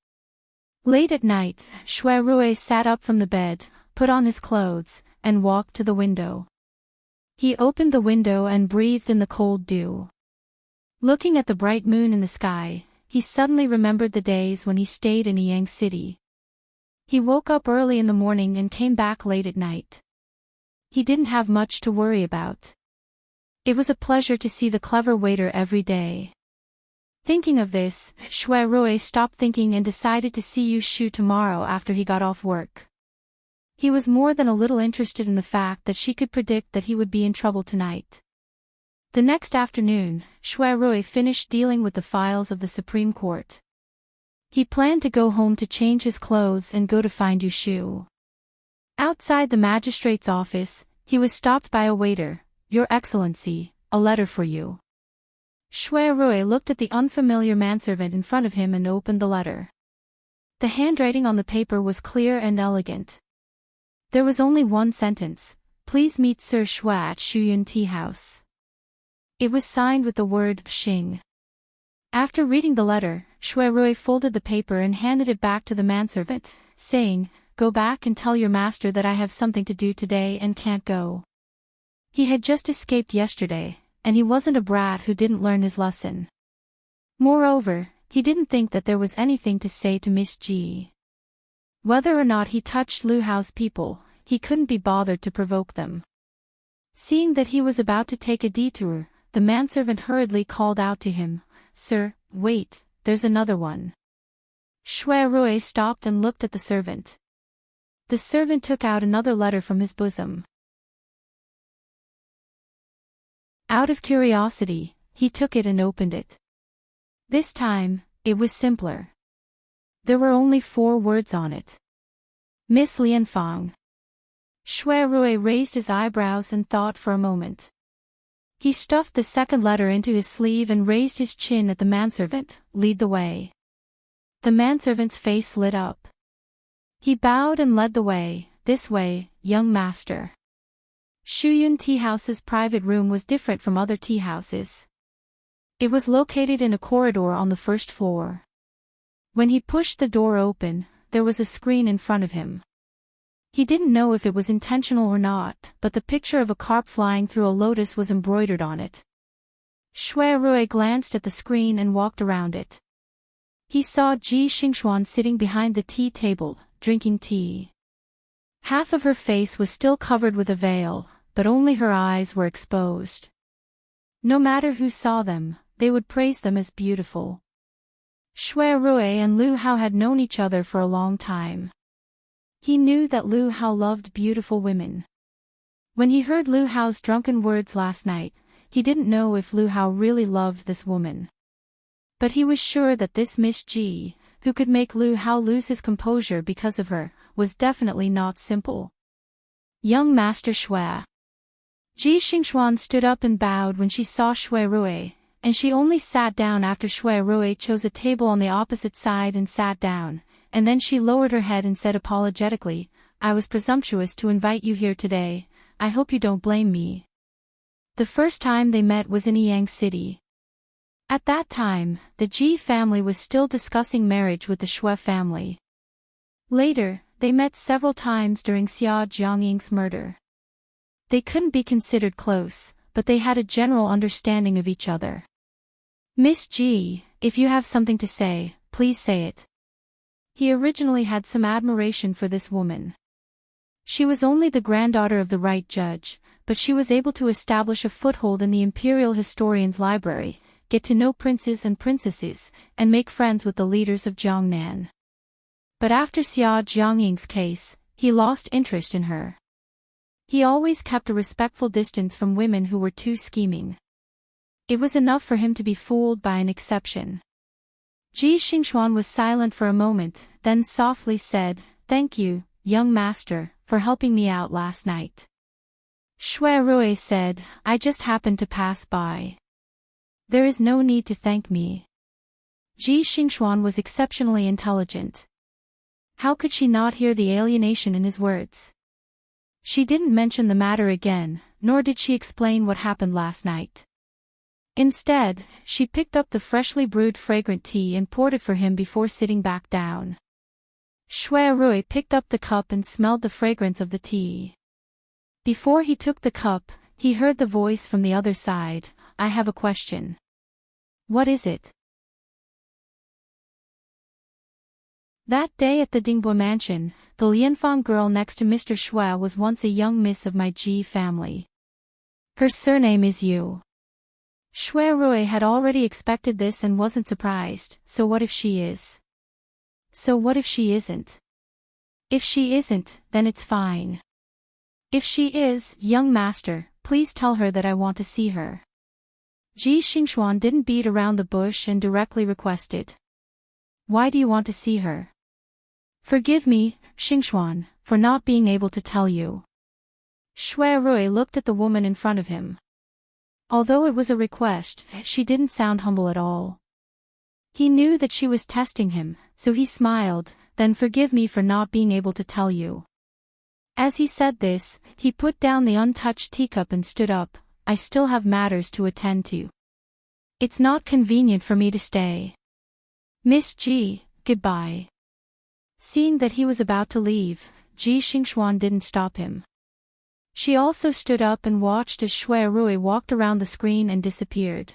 Late at night, Shui Rui sat up from the bed, put on his clothes, and walked to the window. He opened the window and breathed in the cold dew. Looking at the bright moon in the sky, he suddenly remembered the days when he stayed in Yang City. He woke up early in the morning and came back late at night. He didn't have much to worry about. It was a pleasure to see the clever waiter every day. Thinking of this, Shui Rui stopped thinking and decided to see Yu Shu tomorrow after he got off work. He was more than a little interested in the fact that she could predict that he would be in trouble tonight. The next afternoon, Shui Rui finished dealing with the files of the Supreme Court. He planned to go home to change his clothes and go to find Yu Shu. Outside the magistrate's office, he was stopped by a waiter. "Your Excellency, a letter for you." Shui Rui looked at the unfamiliar manservant in front of him and opened the letter. The handwriting on the paper was clear and elegant. There was only one sentence: "Please meet Sir Shui at Shuyun Tea House." It was signed with the word Xing. After reading the letter, Shui Rui folded the paper and handed it back to the manservant, saying, "Go back and tell your master that I have something to do today and can't go." He had just escaped yesterday, and he wasn't a brat who didn't learn his lesson. Moreover, he didn't think that there was anything to say to Miss Ji. Whether or not he touched Lu Hao's people, he couldn't be bothered to provoke them. Seeing that he was about to take a detour, the manservant hurriedly called out to him, "Sir, wait, there's another one." Shui Rui stopped and looked at the servant. The servant took out another letter from his bosom. Out of curiosity, he took it and opened it. This time, it was simpler. There were only 4 words on it. Miss Lianfang. Shui Rui raised his eyebrows and thought for a moment. He stuffed the second letter into his sleeve and raised his chin at the manservant. Lead the way. The manservant's face lit up. He bowed and led the way. This way, young master. Shuyun Tea House's private room was different from other tea houses. It was located in a corridor on the first floor. When he pushed the door open, there was a screen in front of him. He didn't know if it was intentional or not, but the picture of a carp flying through a lotus was embroidered on it. Shui Rui glanced at the screen and walked around it. He saw Ji Xingxuan sitting behind the tea table, drinking tea. Half of her face was still covered with a veil, but only her eyes were exposed. No matter who saw them, they would praise them as beautiful. Shui Rui and Lu Hao had known each other for a long time. He knew that Lu Hao loved beautiful women. When he heard Lu Hao's drunken words last night, he didn't know if Lu Hao really loved this woman. But he was sure that this Miss Ji, who could make Lu Hao lose his composure because of her, was definitely not simple. Young Master Shui. Ji Xingxuan stood up and bowed when she saw Shui Rui, and she only sat down after Shui Rui chose a table on the opposite side and sat down, and then she lowered her head and said apologetically, I was presumptuous to invite you here today, I hope you don't blame me. The first time they met was in Yang City. At that time, the Ji family was still discussing marriage with the Shui family. Later, they met several times during Xia Jiangying's murder. They couldn't be considered close, but they had a general understanding of each other. Miss Ji, if you have something to say, please say it. He originally had some admiration for this woman. She was only the granddaughter of the right judge, but she was able to establish a foothold in the Imperial Historian's Library, get to know princes and princesses, and make friends with the leaders of Jiangnan. But after Xia Jiangying's case, he lost interest in her. He always kept a respectful distance from women who were too scheming. It was enough for him to be fooled by an exception. Ji Xingxuan was silent for a moment, then softly said, Thank you, young master, for helping me out last night. Shui Rui said, I just happened to pass by. There is no need to thank me. Ji Xingxuan was exceptionally intelligent. How could she not hear the alienation in his words? She didn't mention the matter again, nor did she explain what happened last night. Instead, she picked up the freshly brewed fragrant tea and poured it for him before sitting back down. Shui Rui picked up the cup and smelled the fragrance of the tea. Before he took the cup, he heard the voice from the other side, I have a question. What is it? That day at the Dingbua mansion, the Lianfang girl next to Mr. Shui was once a young miss of my Ji family. Her surname is Yu. Shui Rui had already expected this and wasn't surprised, so what if she is? So what if she isn't? If she isn't, then it's fine. If she is, young master, please tell her that I want to see her. Ji Xingxuan didn't beat around the bush and directly requested. Why do you want to see her? Forgive me, Xingxuan, for not being able to tell you. Shui Rui looked at the woman in front of him. Although it was a request, she didn't sound humble at all. He knew that she was testing him, so he smiled, then forgive me for not being able to tell you. As he said this, he put down the untouched teacup and stood up, I still have matters to attend to. It's not convenient for me to stay. Miss Ji, goodbye. Seeing that he was about to leave, Ji Xingxuan didn't stop him. She also stood up and watched as Shui Rui walked around the screen and disappeared.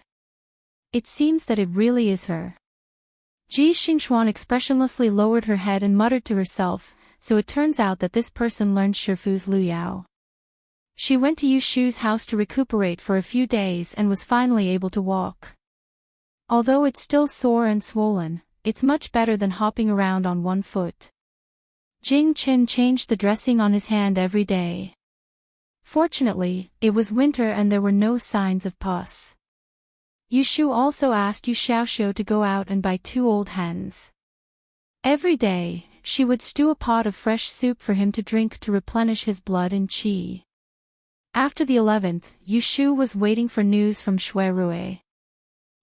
It seems that it really is her. Ji Xingxuan expressionlessly lowered her head and muttered to herself, so it turns out that this person learned Shifu's Lu Yao. She went to Yu Shu's house to recuperate for a few days and was finally able to walk. Although it's still sore and swollen, it's much better than hopping around on one foot. Jing Qin changed the dressing on his hand every day. Fortunately, it was winter and there were no signs of pus. Yu Shu also asked Yu Xiaoxiu to go out and buy 2 old hens. Every day, she would stew a pot of fresh soup for him to drink to replenish his blood and qi. After the 11th, Yushu was waiting for news from Shuirui.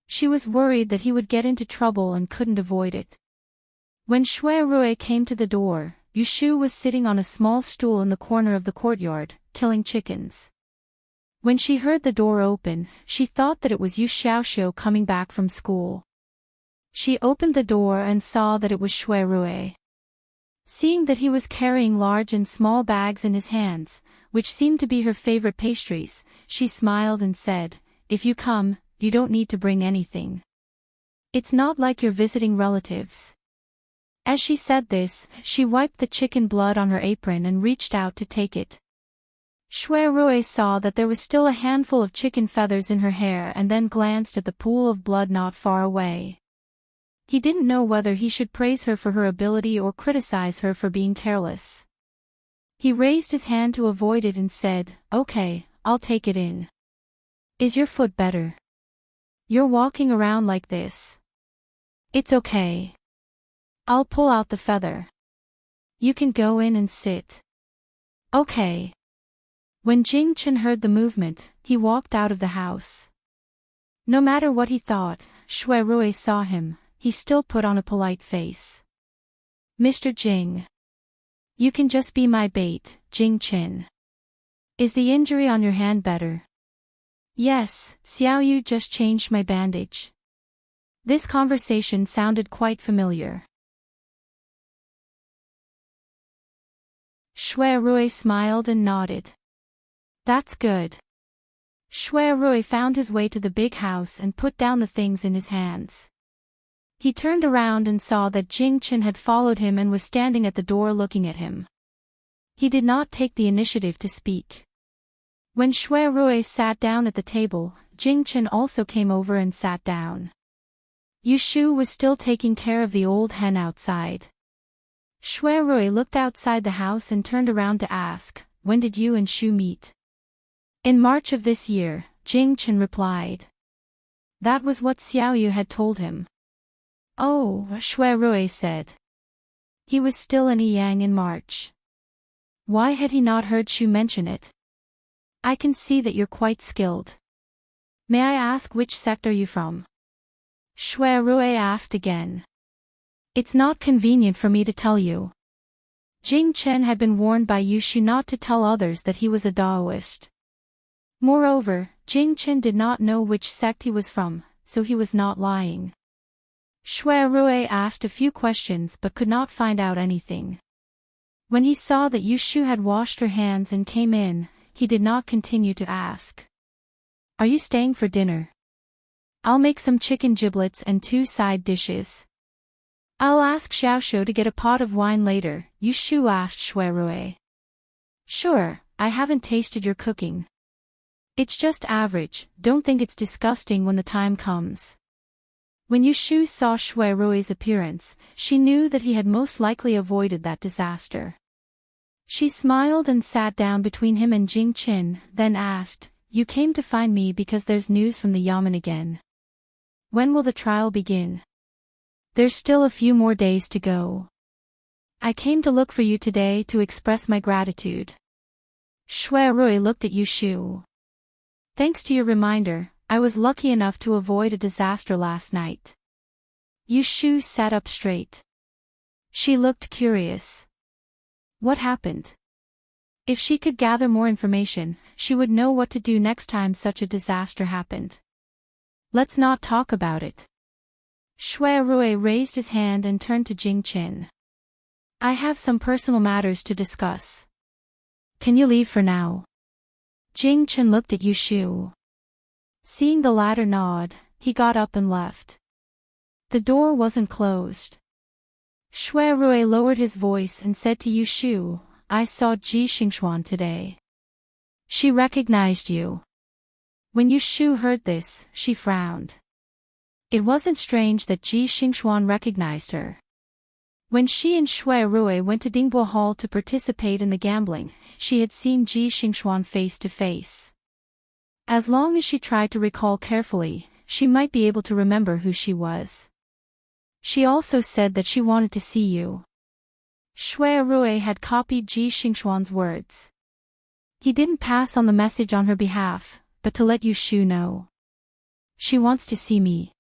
She was worried that he would get into trouble and couldn't avoid it. When Shuirui came to the door, Yushu was sitting on a small stool in the corner of the courtyard, killing chickens. When she heard the door open, she thought that it was Yu Xiaoxiu coming back from school. She opened the door and saw that it was Shuirui. Seeing that he was carrying large and small bags in his hands, which seemed to be her favorite pastries, she smiled and said, "If you come, you don't need to bring anything. It's not like you're visiting relatives." As she said this, she wiped the chicken blood on her apron and reached out to take it. Shuirui saw that there was still a handful of chicken feathers in her hair and then glanced at the pool of blood not far away. He didn't know whether he should praise her for her ability or criticize her for being careless. He raised his hand to avoid it and said, "Okay, I'll take it in. Is your foot better? You're walking around like this." "It's okay. I'll pull out the feather. You can go in and sit." "Okay." When Jing Chen heard the movement, he walked out of the house. No matter what he thought, Shuirui saw him, he still put on a polite face. "Mr. Jing. You can just be my bait, Jing Chen. Is the injury on your hand better?" "Yes, Xiaoyu just changed my bandage." This conversation sounded quite familiar. Shuirui smiled and nodded. "That's good." Shuirui found his way to the big house and put down the things in his hands. He turned around and saw that Jing Chen had followed him and was standing at the door looking at him. He did not take the initiative to speak. When Shuirui sat down at the table, Jing Chen also came over and sat down. Yushu was still taking care of the old hen outside. Shuirui looked outside the house and turned around to ask, "When did you and Shu meet?" "In March of this year," Jing Chen replied. That was what Xiaoyu had told him. "Oh," Shuirui said. He was still in Yang in March. Why had he not heard Shu mention it? "I can see that you're quite skilled. May I ask which sect are you from?" Shuirui asked again. "It's not convenient for me to tell you." Jing Chen had been warned by Yushu not to tell others that he was a Daoist. Moreover, Jing Chen did not know which sect he was from, so he was not lying. Shuirui asked a few questions but could not find out anything. When he saw that Yushu had washed her hands and came in, he did not continue to ask. "Are you staying for dinner? I'll make some chicken giblets and 2 side dishes. I'll ask Xiaoxiu to get a pot of wine later," Yushu asked Shuirui. "Sure, I haven't tasted your cooking. It's just average, don't think it's disgusting when the time comes." When Yushu saw Shuirui's appearance, she knew that he had most likely avoided that disaster. She smiled and sat down between him and Jing Chen, then asked, "You came to find me because there's news from the Yamen again. When will the trial begin?" "There's still a few more days to go. I came to look for you today to express my gratitude." Shuirui looked at Yushu. "Thanks to your reminder, I was lucky enough to avoid a disaster last night." Yushu sat up straight. She looked curious. What happened? If she could gather more information, she would know what to do next time such a disaster happened. "Let's not talk about it." Shuirui raised his hand and turned to Jing Chen. "I have some personal matters to discuss. Can you leave for now?" Jing Chen looked at Yushu. Seeing the latter nod, he got up and left. The door wasn't closed. Shuirui lowered his voice and said to Yushu, "I saw Ji Xingxuan today. She recognized you." When Yushu heard this, she frowned. It wasn't strange that Ji Xingxuan recognized her. When she and Shuirui went to Dingbo Hall to participate in the gambling, she had seen Ji Xingxuan face to face. As long as she tried to recall carefully, she might be able to remember who she was. "She also said that she wanted to see you." Shui Rui had copied Ji Xingxuan's words. He didn't pass on the message on her behalf, but to let Yu Shu know. She wants to see me.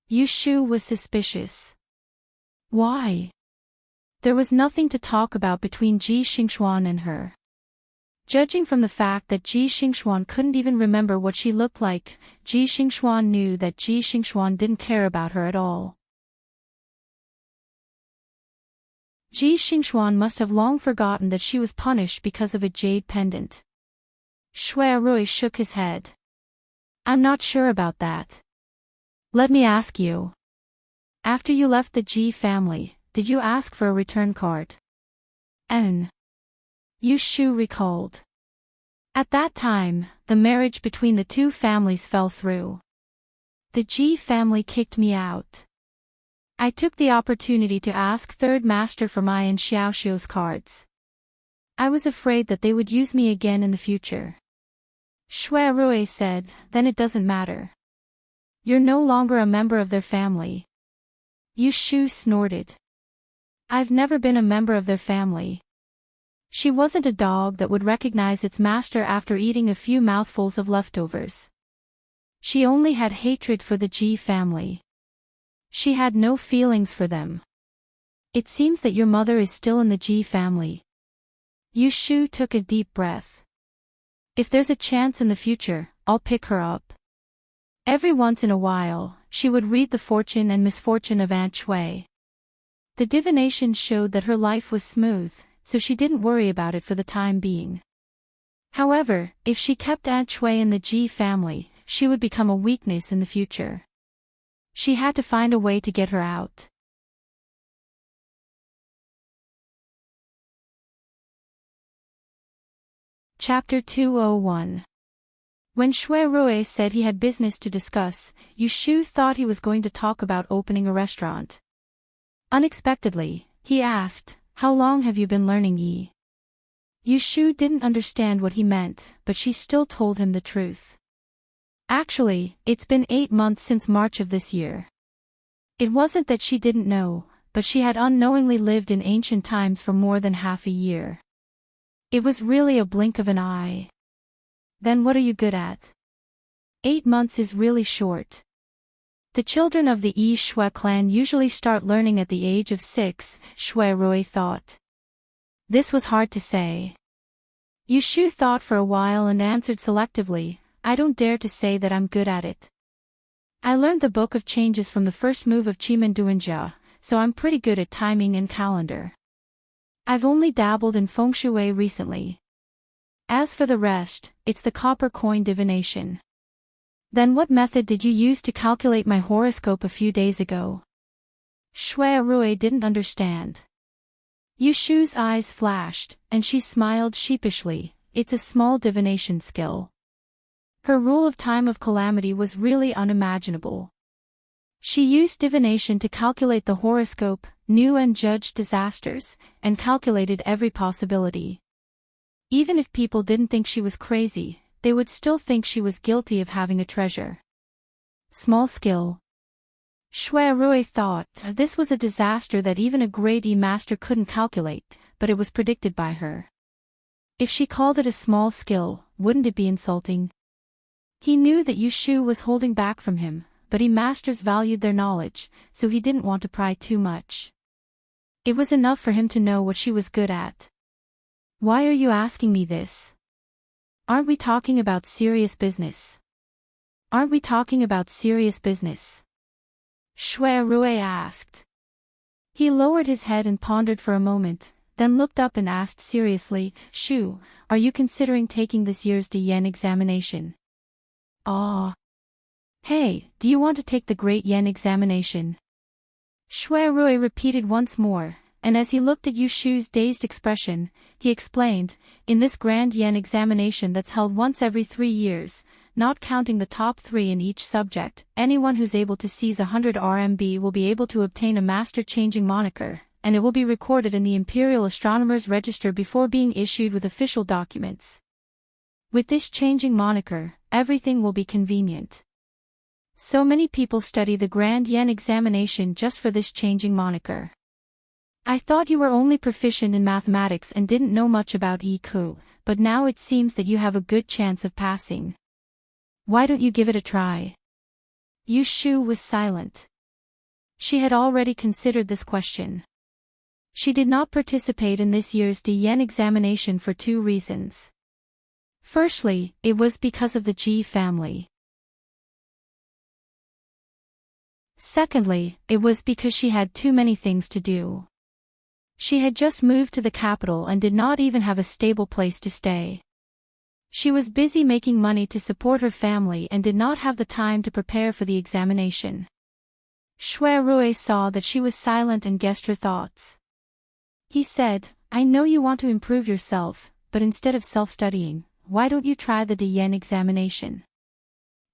Yu Shu was suspicious. Why? There was nothing to talk about between Ji Xingxuan and her. Judging from the fact that Ji Xingxuan couldn't even remember what she looked like, Ji Xingxuan knew that Ji Xingxuan didn't care about her at all. Ji Xingxuan must have long forgotten that she was punished because of a jade pendant. Shui Rui shook his head. I'm not sure about that. Let me ask you. After you left the Ji family, did you ask for a return card? Yu Shu recalled. At that time, the marriage between the two families fell through. The Ji family kicked me out. I took the opportunity to ask Third Master for my and Xiaoxiu's cards. I was afraid that they would use me again in the future. Shui Rui said, then it doesn't matter. You're no longer a member of their family. Yu Shu snorted. I've never been a member of their family. She wasn't a dog that would recognize its master after eating a few mouthfuls of leftovers. She only had hatred for the Ji family. She had no feelings for them. It seems that your mother is still in the Ji family. Yu Shu took a deep breath. If there's a chance in the future, I'll pick her up. Every once in a while, she would read the fortune and misfortune of Aunt Shui. The divination showed that her life was smooth, so she didn't worry about it for the time being. However, if she kept Aunt Shui in the Ji family, she would become a weakness in the future. She had to find a way to get her out. Chapter 201. When Shui Rui said he had business to discuss, Yu Shu thought he was going to talk about opening a restaurant. Unexpectedly, he asked, how long have you been learning Yi? Yu Shu didn't understand what he meant, but she still told him the truth. Actually, it's been 8 months since March of this year. It wasn't that she didn't know, but she had unknowingly lived in ancient times for more than half a year. It was really a blink of an eye. Then what are you good at? 8 months is really short. The children of the Yi Shui clan usually start learning at the age of 6, Shui Rui thought. This was hard to say. Yu Shu thought for a while and answered selectively, I don't dare to say that I'm good at it. I learned the Book of Changes from the first move of Qimen Duanjia, so I'm pretty good at timing and calendar. I've only dabbled in feng shui recently. As for the rest, it's the copper coin divination. Then what method did you use to calculate my horoscope a few days ago? Shui Rui didn't understand. Yu Shu's eyes flashed, and she smiled sheepishly. It's a small divination skill. Her rule of time of calamity was really unimaginable. She used divination to calculate the horoscope, knew and judged disasters, and calculated every possibility. Even if people didn't think she was crazy, they would still think she was guilty of having a treasure. Small skill. Shui Rui thought, this was a disaster that even a great E-master couldn't calculate, but it was predicted by her. If she called it a small skill, wouldn't it be insulting? He knew that Yu Shu was holding back from him, but E-masters valued their knowledge, so he didn't want to pry too much. It was enough for him to know what she was good at. Why are you asking me this? Aren't we talking about serious business? Aren't we talking about serious business? Shui Rui asked. He lowered his head and pondered for a moment, then looked up and asked seriously, Shu, are you considering taking this year's Yen examination? Hey, do you want to take the Great Yen examination? Shui Rui repeated once more, and as he looked at Yu Shu's dazed expression, he explained, in this Grand Yen examination that's held once every 3 years, not counting the top 3 in each subject, anyone who's able to seize 100 RMB will be able to obtain a master-changing moniker, and it will be recorded in the Imperial Astronomer's Register before being issued with official documents. With this changing moniker, everything will be convenient. So many people study the Grand Yen examination just for this changing moniker. I thought you were only proficient in mathematics and didn't know much about EQ, but now it seems that you have a good chance of passing. Why don't you give it a try? Yu Shu was silent. She had already considered this question. She did not participate in this year's DN examination for two reasons. Firstly, it was because of the Ji family. Secondly, it was because she had too many things to do. She had just moved to the capital and did not even have a stable place to stay. She was busy making money to support her family and did not have the time to prepare for the examination. Shui Rui saw that she was silent and guessed her thoughts. He said, I know you want to improve yourself, but instead of self-studying, why don't you try the DN examination?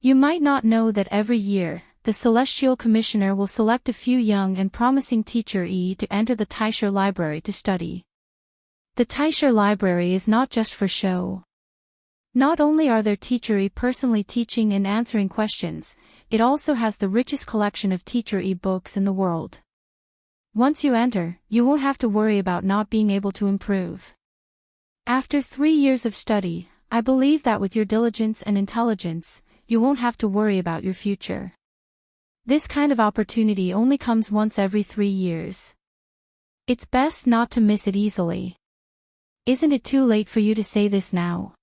You might not know that every year, the Celestial Commissioner will select a few young and promising teacher to enter the LoveLore Library to study. The LoveLore Library is not just for show. Not only are there teacher personally teaching and answering questions, it also has the richest collection of teacher books in the world. Once you enter, you won't have to worry about not being able to improve. After 3 years of study, I believe that with your diligence and intelligence, you won't have to worry about your future. This kind of opportunity only comes once every 3 years. It's best not to miss it easily. Isn't it too late for you to say this now?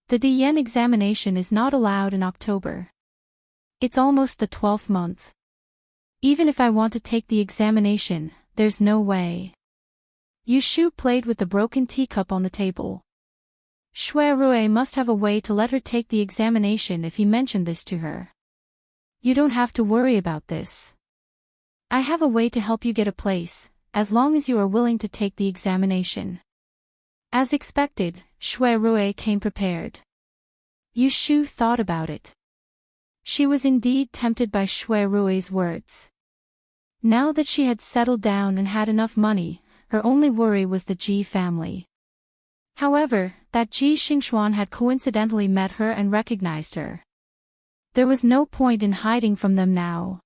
The DN examination is not allowed in October. It's almost the 12th month. Even if I want to take the examination, there's no way. Yu Shu played with the broken teacup on the table. Shui Rui must have a way to let her take the examination if he mentioned this to her. You don't have to worry about this. I have a way to help you get a place, as long as you are willing to take the examination. As expected, Shui Rui came prepared. Yu Shu thought about it. She was indeed tempted by Shui Rui's words. Now that she had settled down and had enough money, her only worry was the Ji family. However, that Ji Xingxuan had coincidentally met her and recognized her. There was no point in hiding from them now.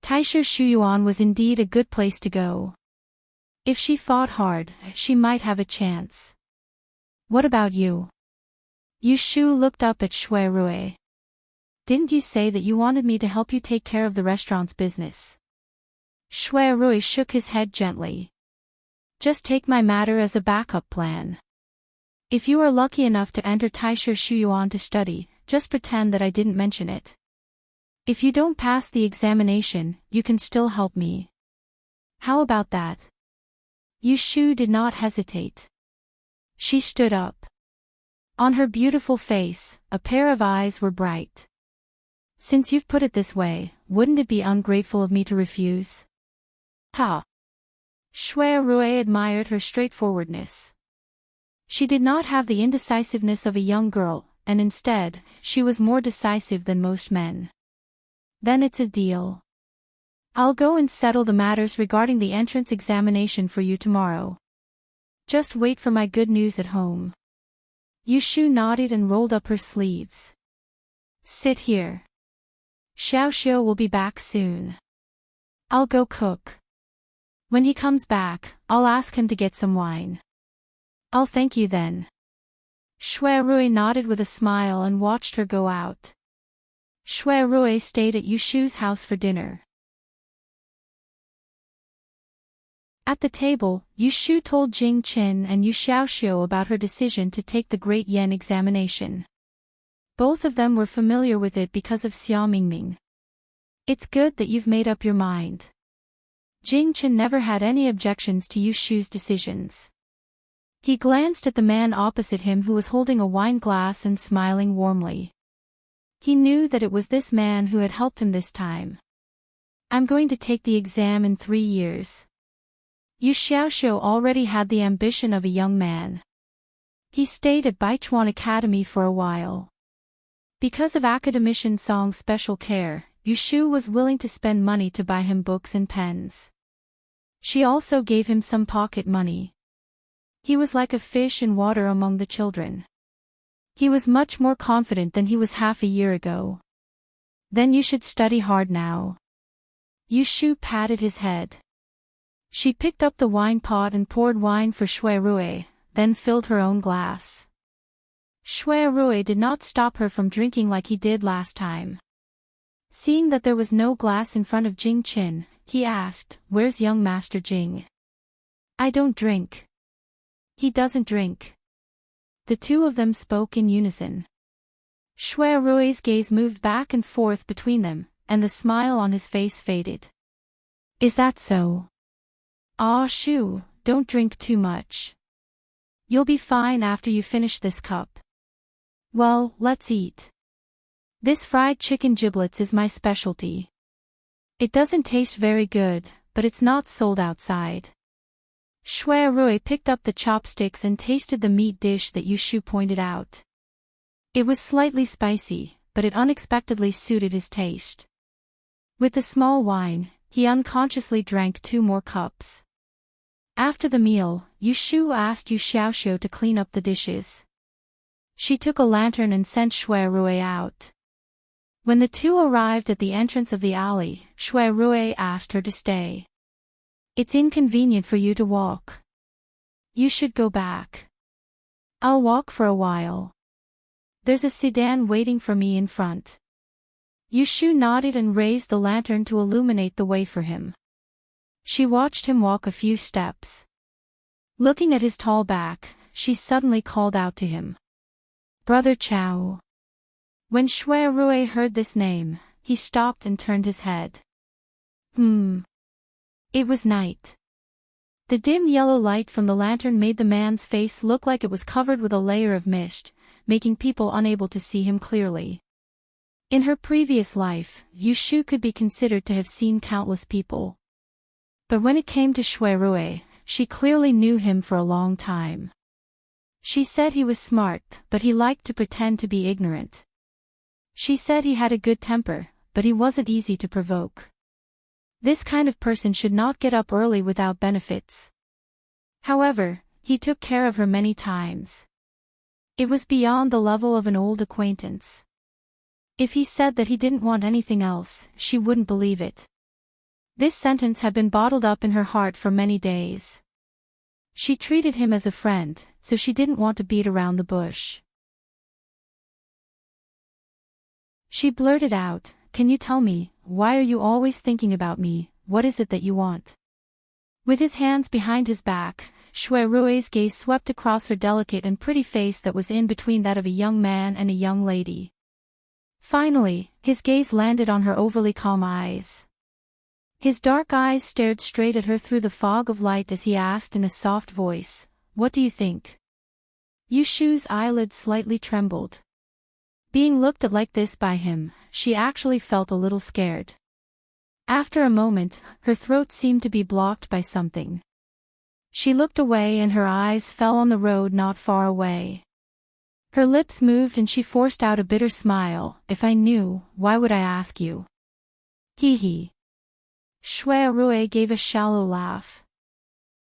Taisha Shuyuan was indeed a good place to go. If she fought hard, she might have a chance. What about you? Yu Shu looked up at Shui Rui. Didn't you say that you wanted me to help you take care of the restaurant's business? Shui Rui shook his head gently. Just take my matter as a backup plan. If you are lucky enough to enter Taisha Shuyuan to study, just pretend that I didn't mention it. If you don't pass the examination, you can still help me. How about that? Yu Shu did not hesitate. She stood up. On her beautiful face, a pair of eyes were bright. Since you've put it this way, wouldn't it be ungrateful of me to refuse? Ha! Shui Rui admired her straightforwardness. She did not have the indecisiveness of a young girl, and instead, she was more decisive than most men. Then it's a deal. I'll go and settle the matters regarding the entrance examination for you tomorrow. Just wait for my good news at home. Yu Shu nodded and rolled up her sleeves. Sit here. Xiao Xiao will be back soon. I'll go cook. When he comes back, I'll ask him to get some wine. I'll thank you then. Shui Rui nodded with a smile and watched her go out. Shui Rui stayed at Yu Shu's house for dinner. At the table, Yu Shu told Jing Qin and Yu Xiaoxiu about her decision to take the Great Yen examination. Both of them were familiar with it because of Xia Mingming. It's good that you've made up your mind. Jing Qin never had any objections to Yu Shu's decisions. He glanced at the man opposite him who was holding a wine glass and smiling warmly. He knew that it was this man who had helped him this time. I'm going to take the exam in 3 years. Yu Xiaoxiu already had the ambition of a young man. He stayed at Baichuan Academy for a while. Because of Academician Song's special care, Yu Shu was willing to spend money to buy him books and pens. She also gave him some pocket money. He was like a fish in water among the children. He was much more confident than he was half a year ago. Then you should study hard now. Yu Shu patted his head. She picked up the wine pot and poured wine for Shui Rui, then filled her own glass. Shui Rui did not stop her from drinking like he did last time. Seeing that there was no glass in front of Jing Qin, he asked, "Where's young Master Jing?" "I don't drink." "He doesn't drink." The two of them spoke in unison. Shui Rui's gaze moved back and forth between them, and the smile on his face faded. "Is that so?" "Ah, Shu, don't drink too much. You'll be fine after you finish this cup. Well, let's eat. This fried chicken giblets is my specialty. It doesn't taste very good, but it's not sold outside." Shui Rui picked up the chopsticks and tasted the meat dish that Yushu pointed out. It was slightly spicy, but it unexpectedly suited his taste. With the small wine, he unconsciously drank 2 more cups. After the meal, Yushu asked Yu Xiaoxiu to clean up the dishes. She took a lantern and sent Shui Rui out. When the two arrived at the entrance of the alley, Shui Rui asked her to stay. "It's inconvenient for you to walk. You should go back." "I'll walk for a while. There's a sedan waiting for me in front." Yushu nodded and raised the lantern to illuminate the way for him. She watched him walk a few steps. Looking at his tall back, she suddenly called out to him. "Brother Chao." When Shui Rui heard this name, he stopped and turned his head. It was night. The dim yellow light from the lantern made the man's face look like it was covered with a layer of mist, making people unable to see him clearly. In her previous life, Yushu could be considered to have seen countless people. But when it came to Shui Rui, she clearly knew him for a long time. She said he was smart, but he liked to pretend to be ignorant. She said he had a good temper, but he wasn't easy to provoke. This kind of person should not get up early without benefits. However, he took care of her many times. It was beyond the level of an old acquaintance. If he said that he didn't want anything else, she wouldn't believe it. This sentence had been bottled up in her heart for many days. She treated him as a friend, so she didn't want to beat around the bush. She blurted out, "Can you tell me, why are you always thinking about me? What is it that you want?" With his hands behind his back, Shui Rui's gaze swept across her delicate and pretty face that was in between that of a young man and a young lady. Finally, his gaze landed on her overly calm eyes. His dark eyes stared straight at her through the fog of light as he asked in a soft voice, "What do you think?" Yushu's eyelids slightly trembled. Being looked at like this by him, she actually felt a little scared. After a moment, her throat seemed to be blocked by something. She looked away and her eyes fell on the road not far away. Her lips moved and she forced out a bitter smile. "If I knew, why would I ask you?" Hee hee. Shui Rui gave a shallow laugh.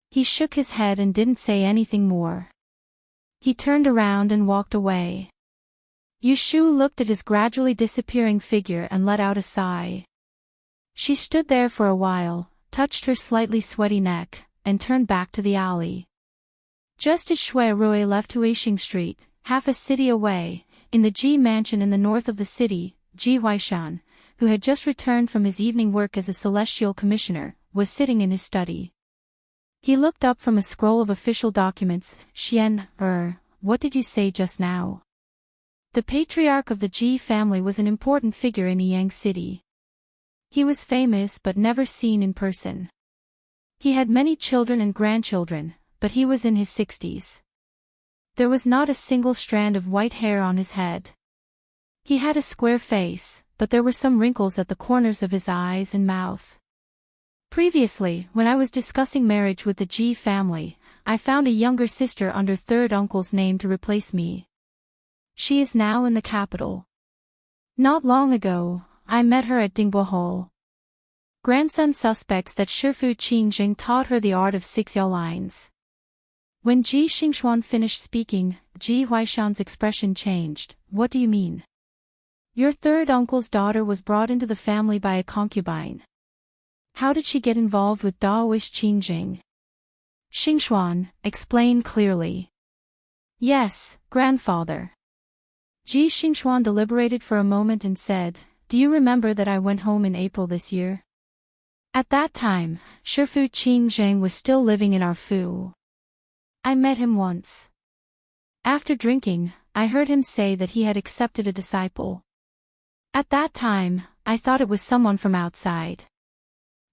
He shook his head and didn't say anything more. He turned around and walked away. Yushu looked at his gradually disappearing figure and let out a sigh. She stood there for a while, touched her slightly sweaty neck, and turned back to the alley. Just as Shui Rui left Huixing Street, half a city away, in the Ji mansion in the north of the city, Ji Huaishan, who had just returned from his evening work as a celestial commissioner, was sitting in his study. He looked up from a scroll of official documents. "Xian, what did you say just now?" The patriarch of the Ji family was an important figure in Yang City. He was famous but never seen in person. He had many children and grandchildren, but he was in his 60s. There was not a single strand of white hair on his head. He had a square face, but there were some wrinkles at the corners of his eyes and mouth. "Previously, when I was discussing marriage with the Ji family, I found a younger sister under third uncle's name to replace me. She is now in the capital. Not long ago, I met her at Dingbo Hall. Grandson suspects that Shifu Qingjing taught her the art of 6 yao lines." When Ji Xingxuan finished speaking, Ji Huaishan's expression changed. "What do you mean?" "Your third uncle's daughter was brought into the family by a concubine. How did she get involved with Daoist Qingjing? Xingxuan, explain clearly. Yes, grandfather. Ji Xingxuan deliberated for a moment and said, do you remember that I went home in April this year? At that time, Shifu Qingjing was still living in our Fu. I met him once. After drinking, I heard him say that he had accepted a disciple. At that time, I thought it was someone from outside.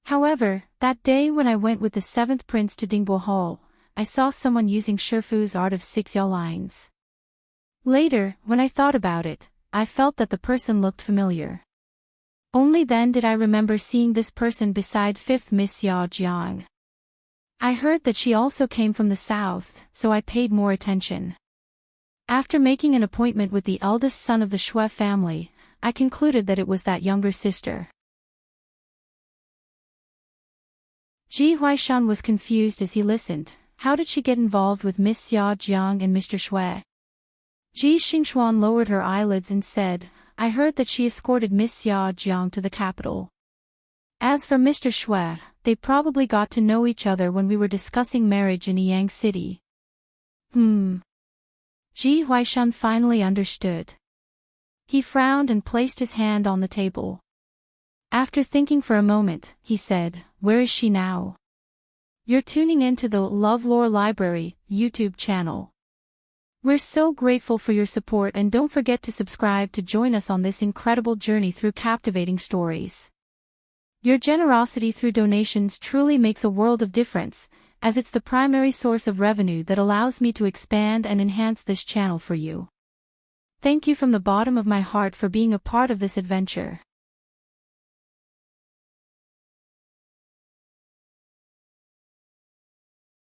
However, that day when I went with the 7th prince to Dingbo Hall, I saw someone using Shifu's art of 6 yao lines. Later, when I thought about it, I felt that the person looked familiar. Only then did I remember seeing this person beside 5th Miss Yao Jiang. I heard that she also came from the south, so I paid more attention. After making an appointment with the eldest son of the Shui family, I concluded that it was that younger sister. Ji Huaishan was confused as he listened. How did she get involved with Miss Yao Jiang and Mr. Shui? Ji Xingxuan lowered her eyelids and said, I heard that she escorted Miss Yao Jiang to the capital. As for Mr. Shui, they probably got to know each other when we were discussing marriage in Yang City. Ji Huaishan finally understood. He frowned and placed his hand on the table. After thinking for a moment, he said, where is she now? You're tuning into the LoveLore Library YouTube channel. We're so grateful for your support, and don't forget to subscribe to join us on this incredible journey through captivating stories. Your generosity through donations truly makes a world of difference, as it's the primary source of revenue that allows me to expand and enhance this channel for you. Thank you from the bottom of my heart for being a part of this adventure.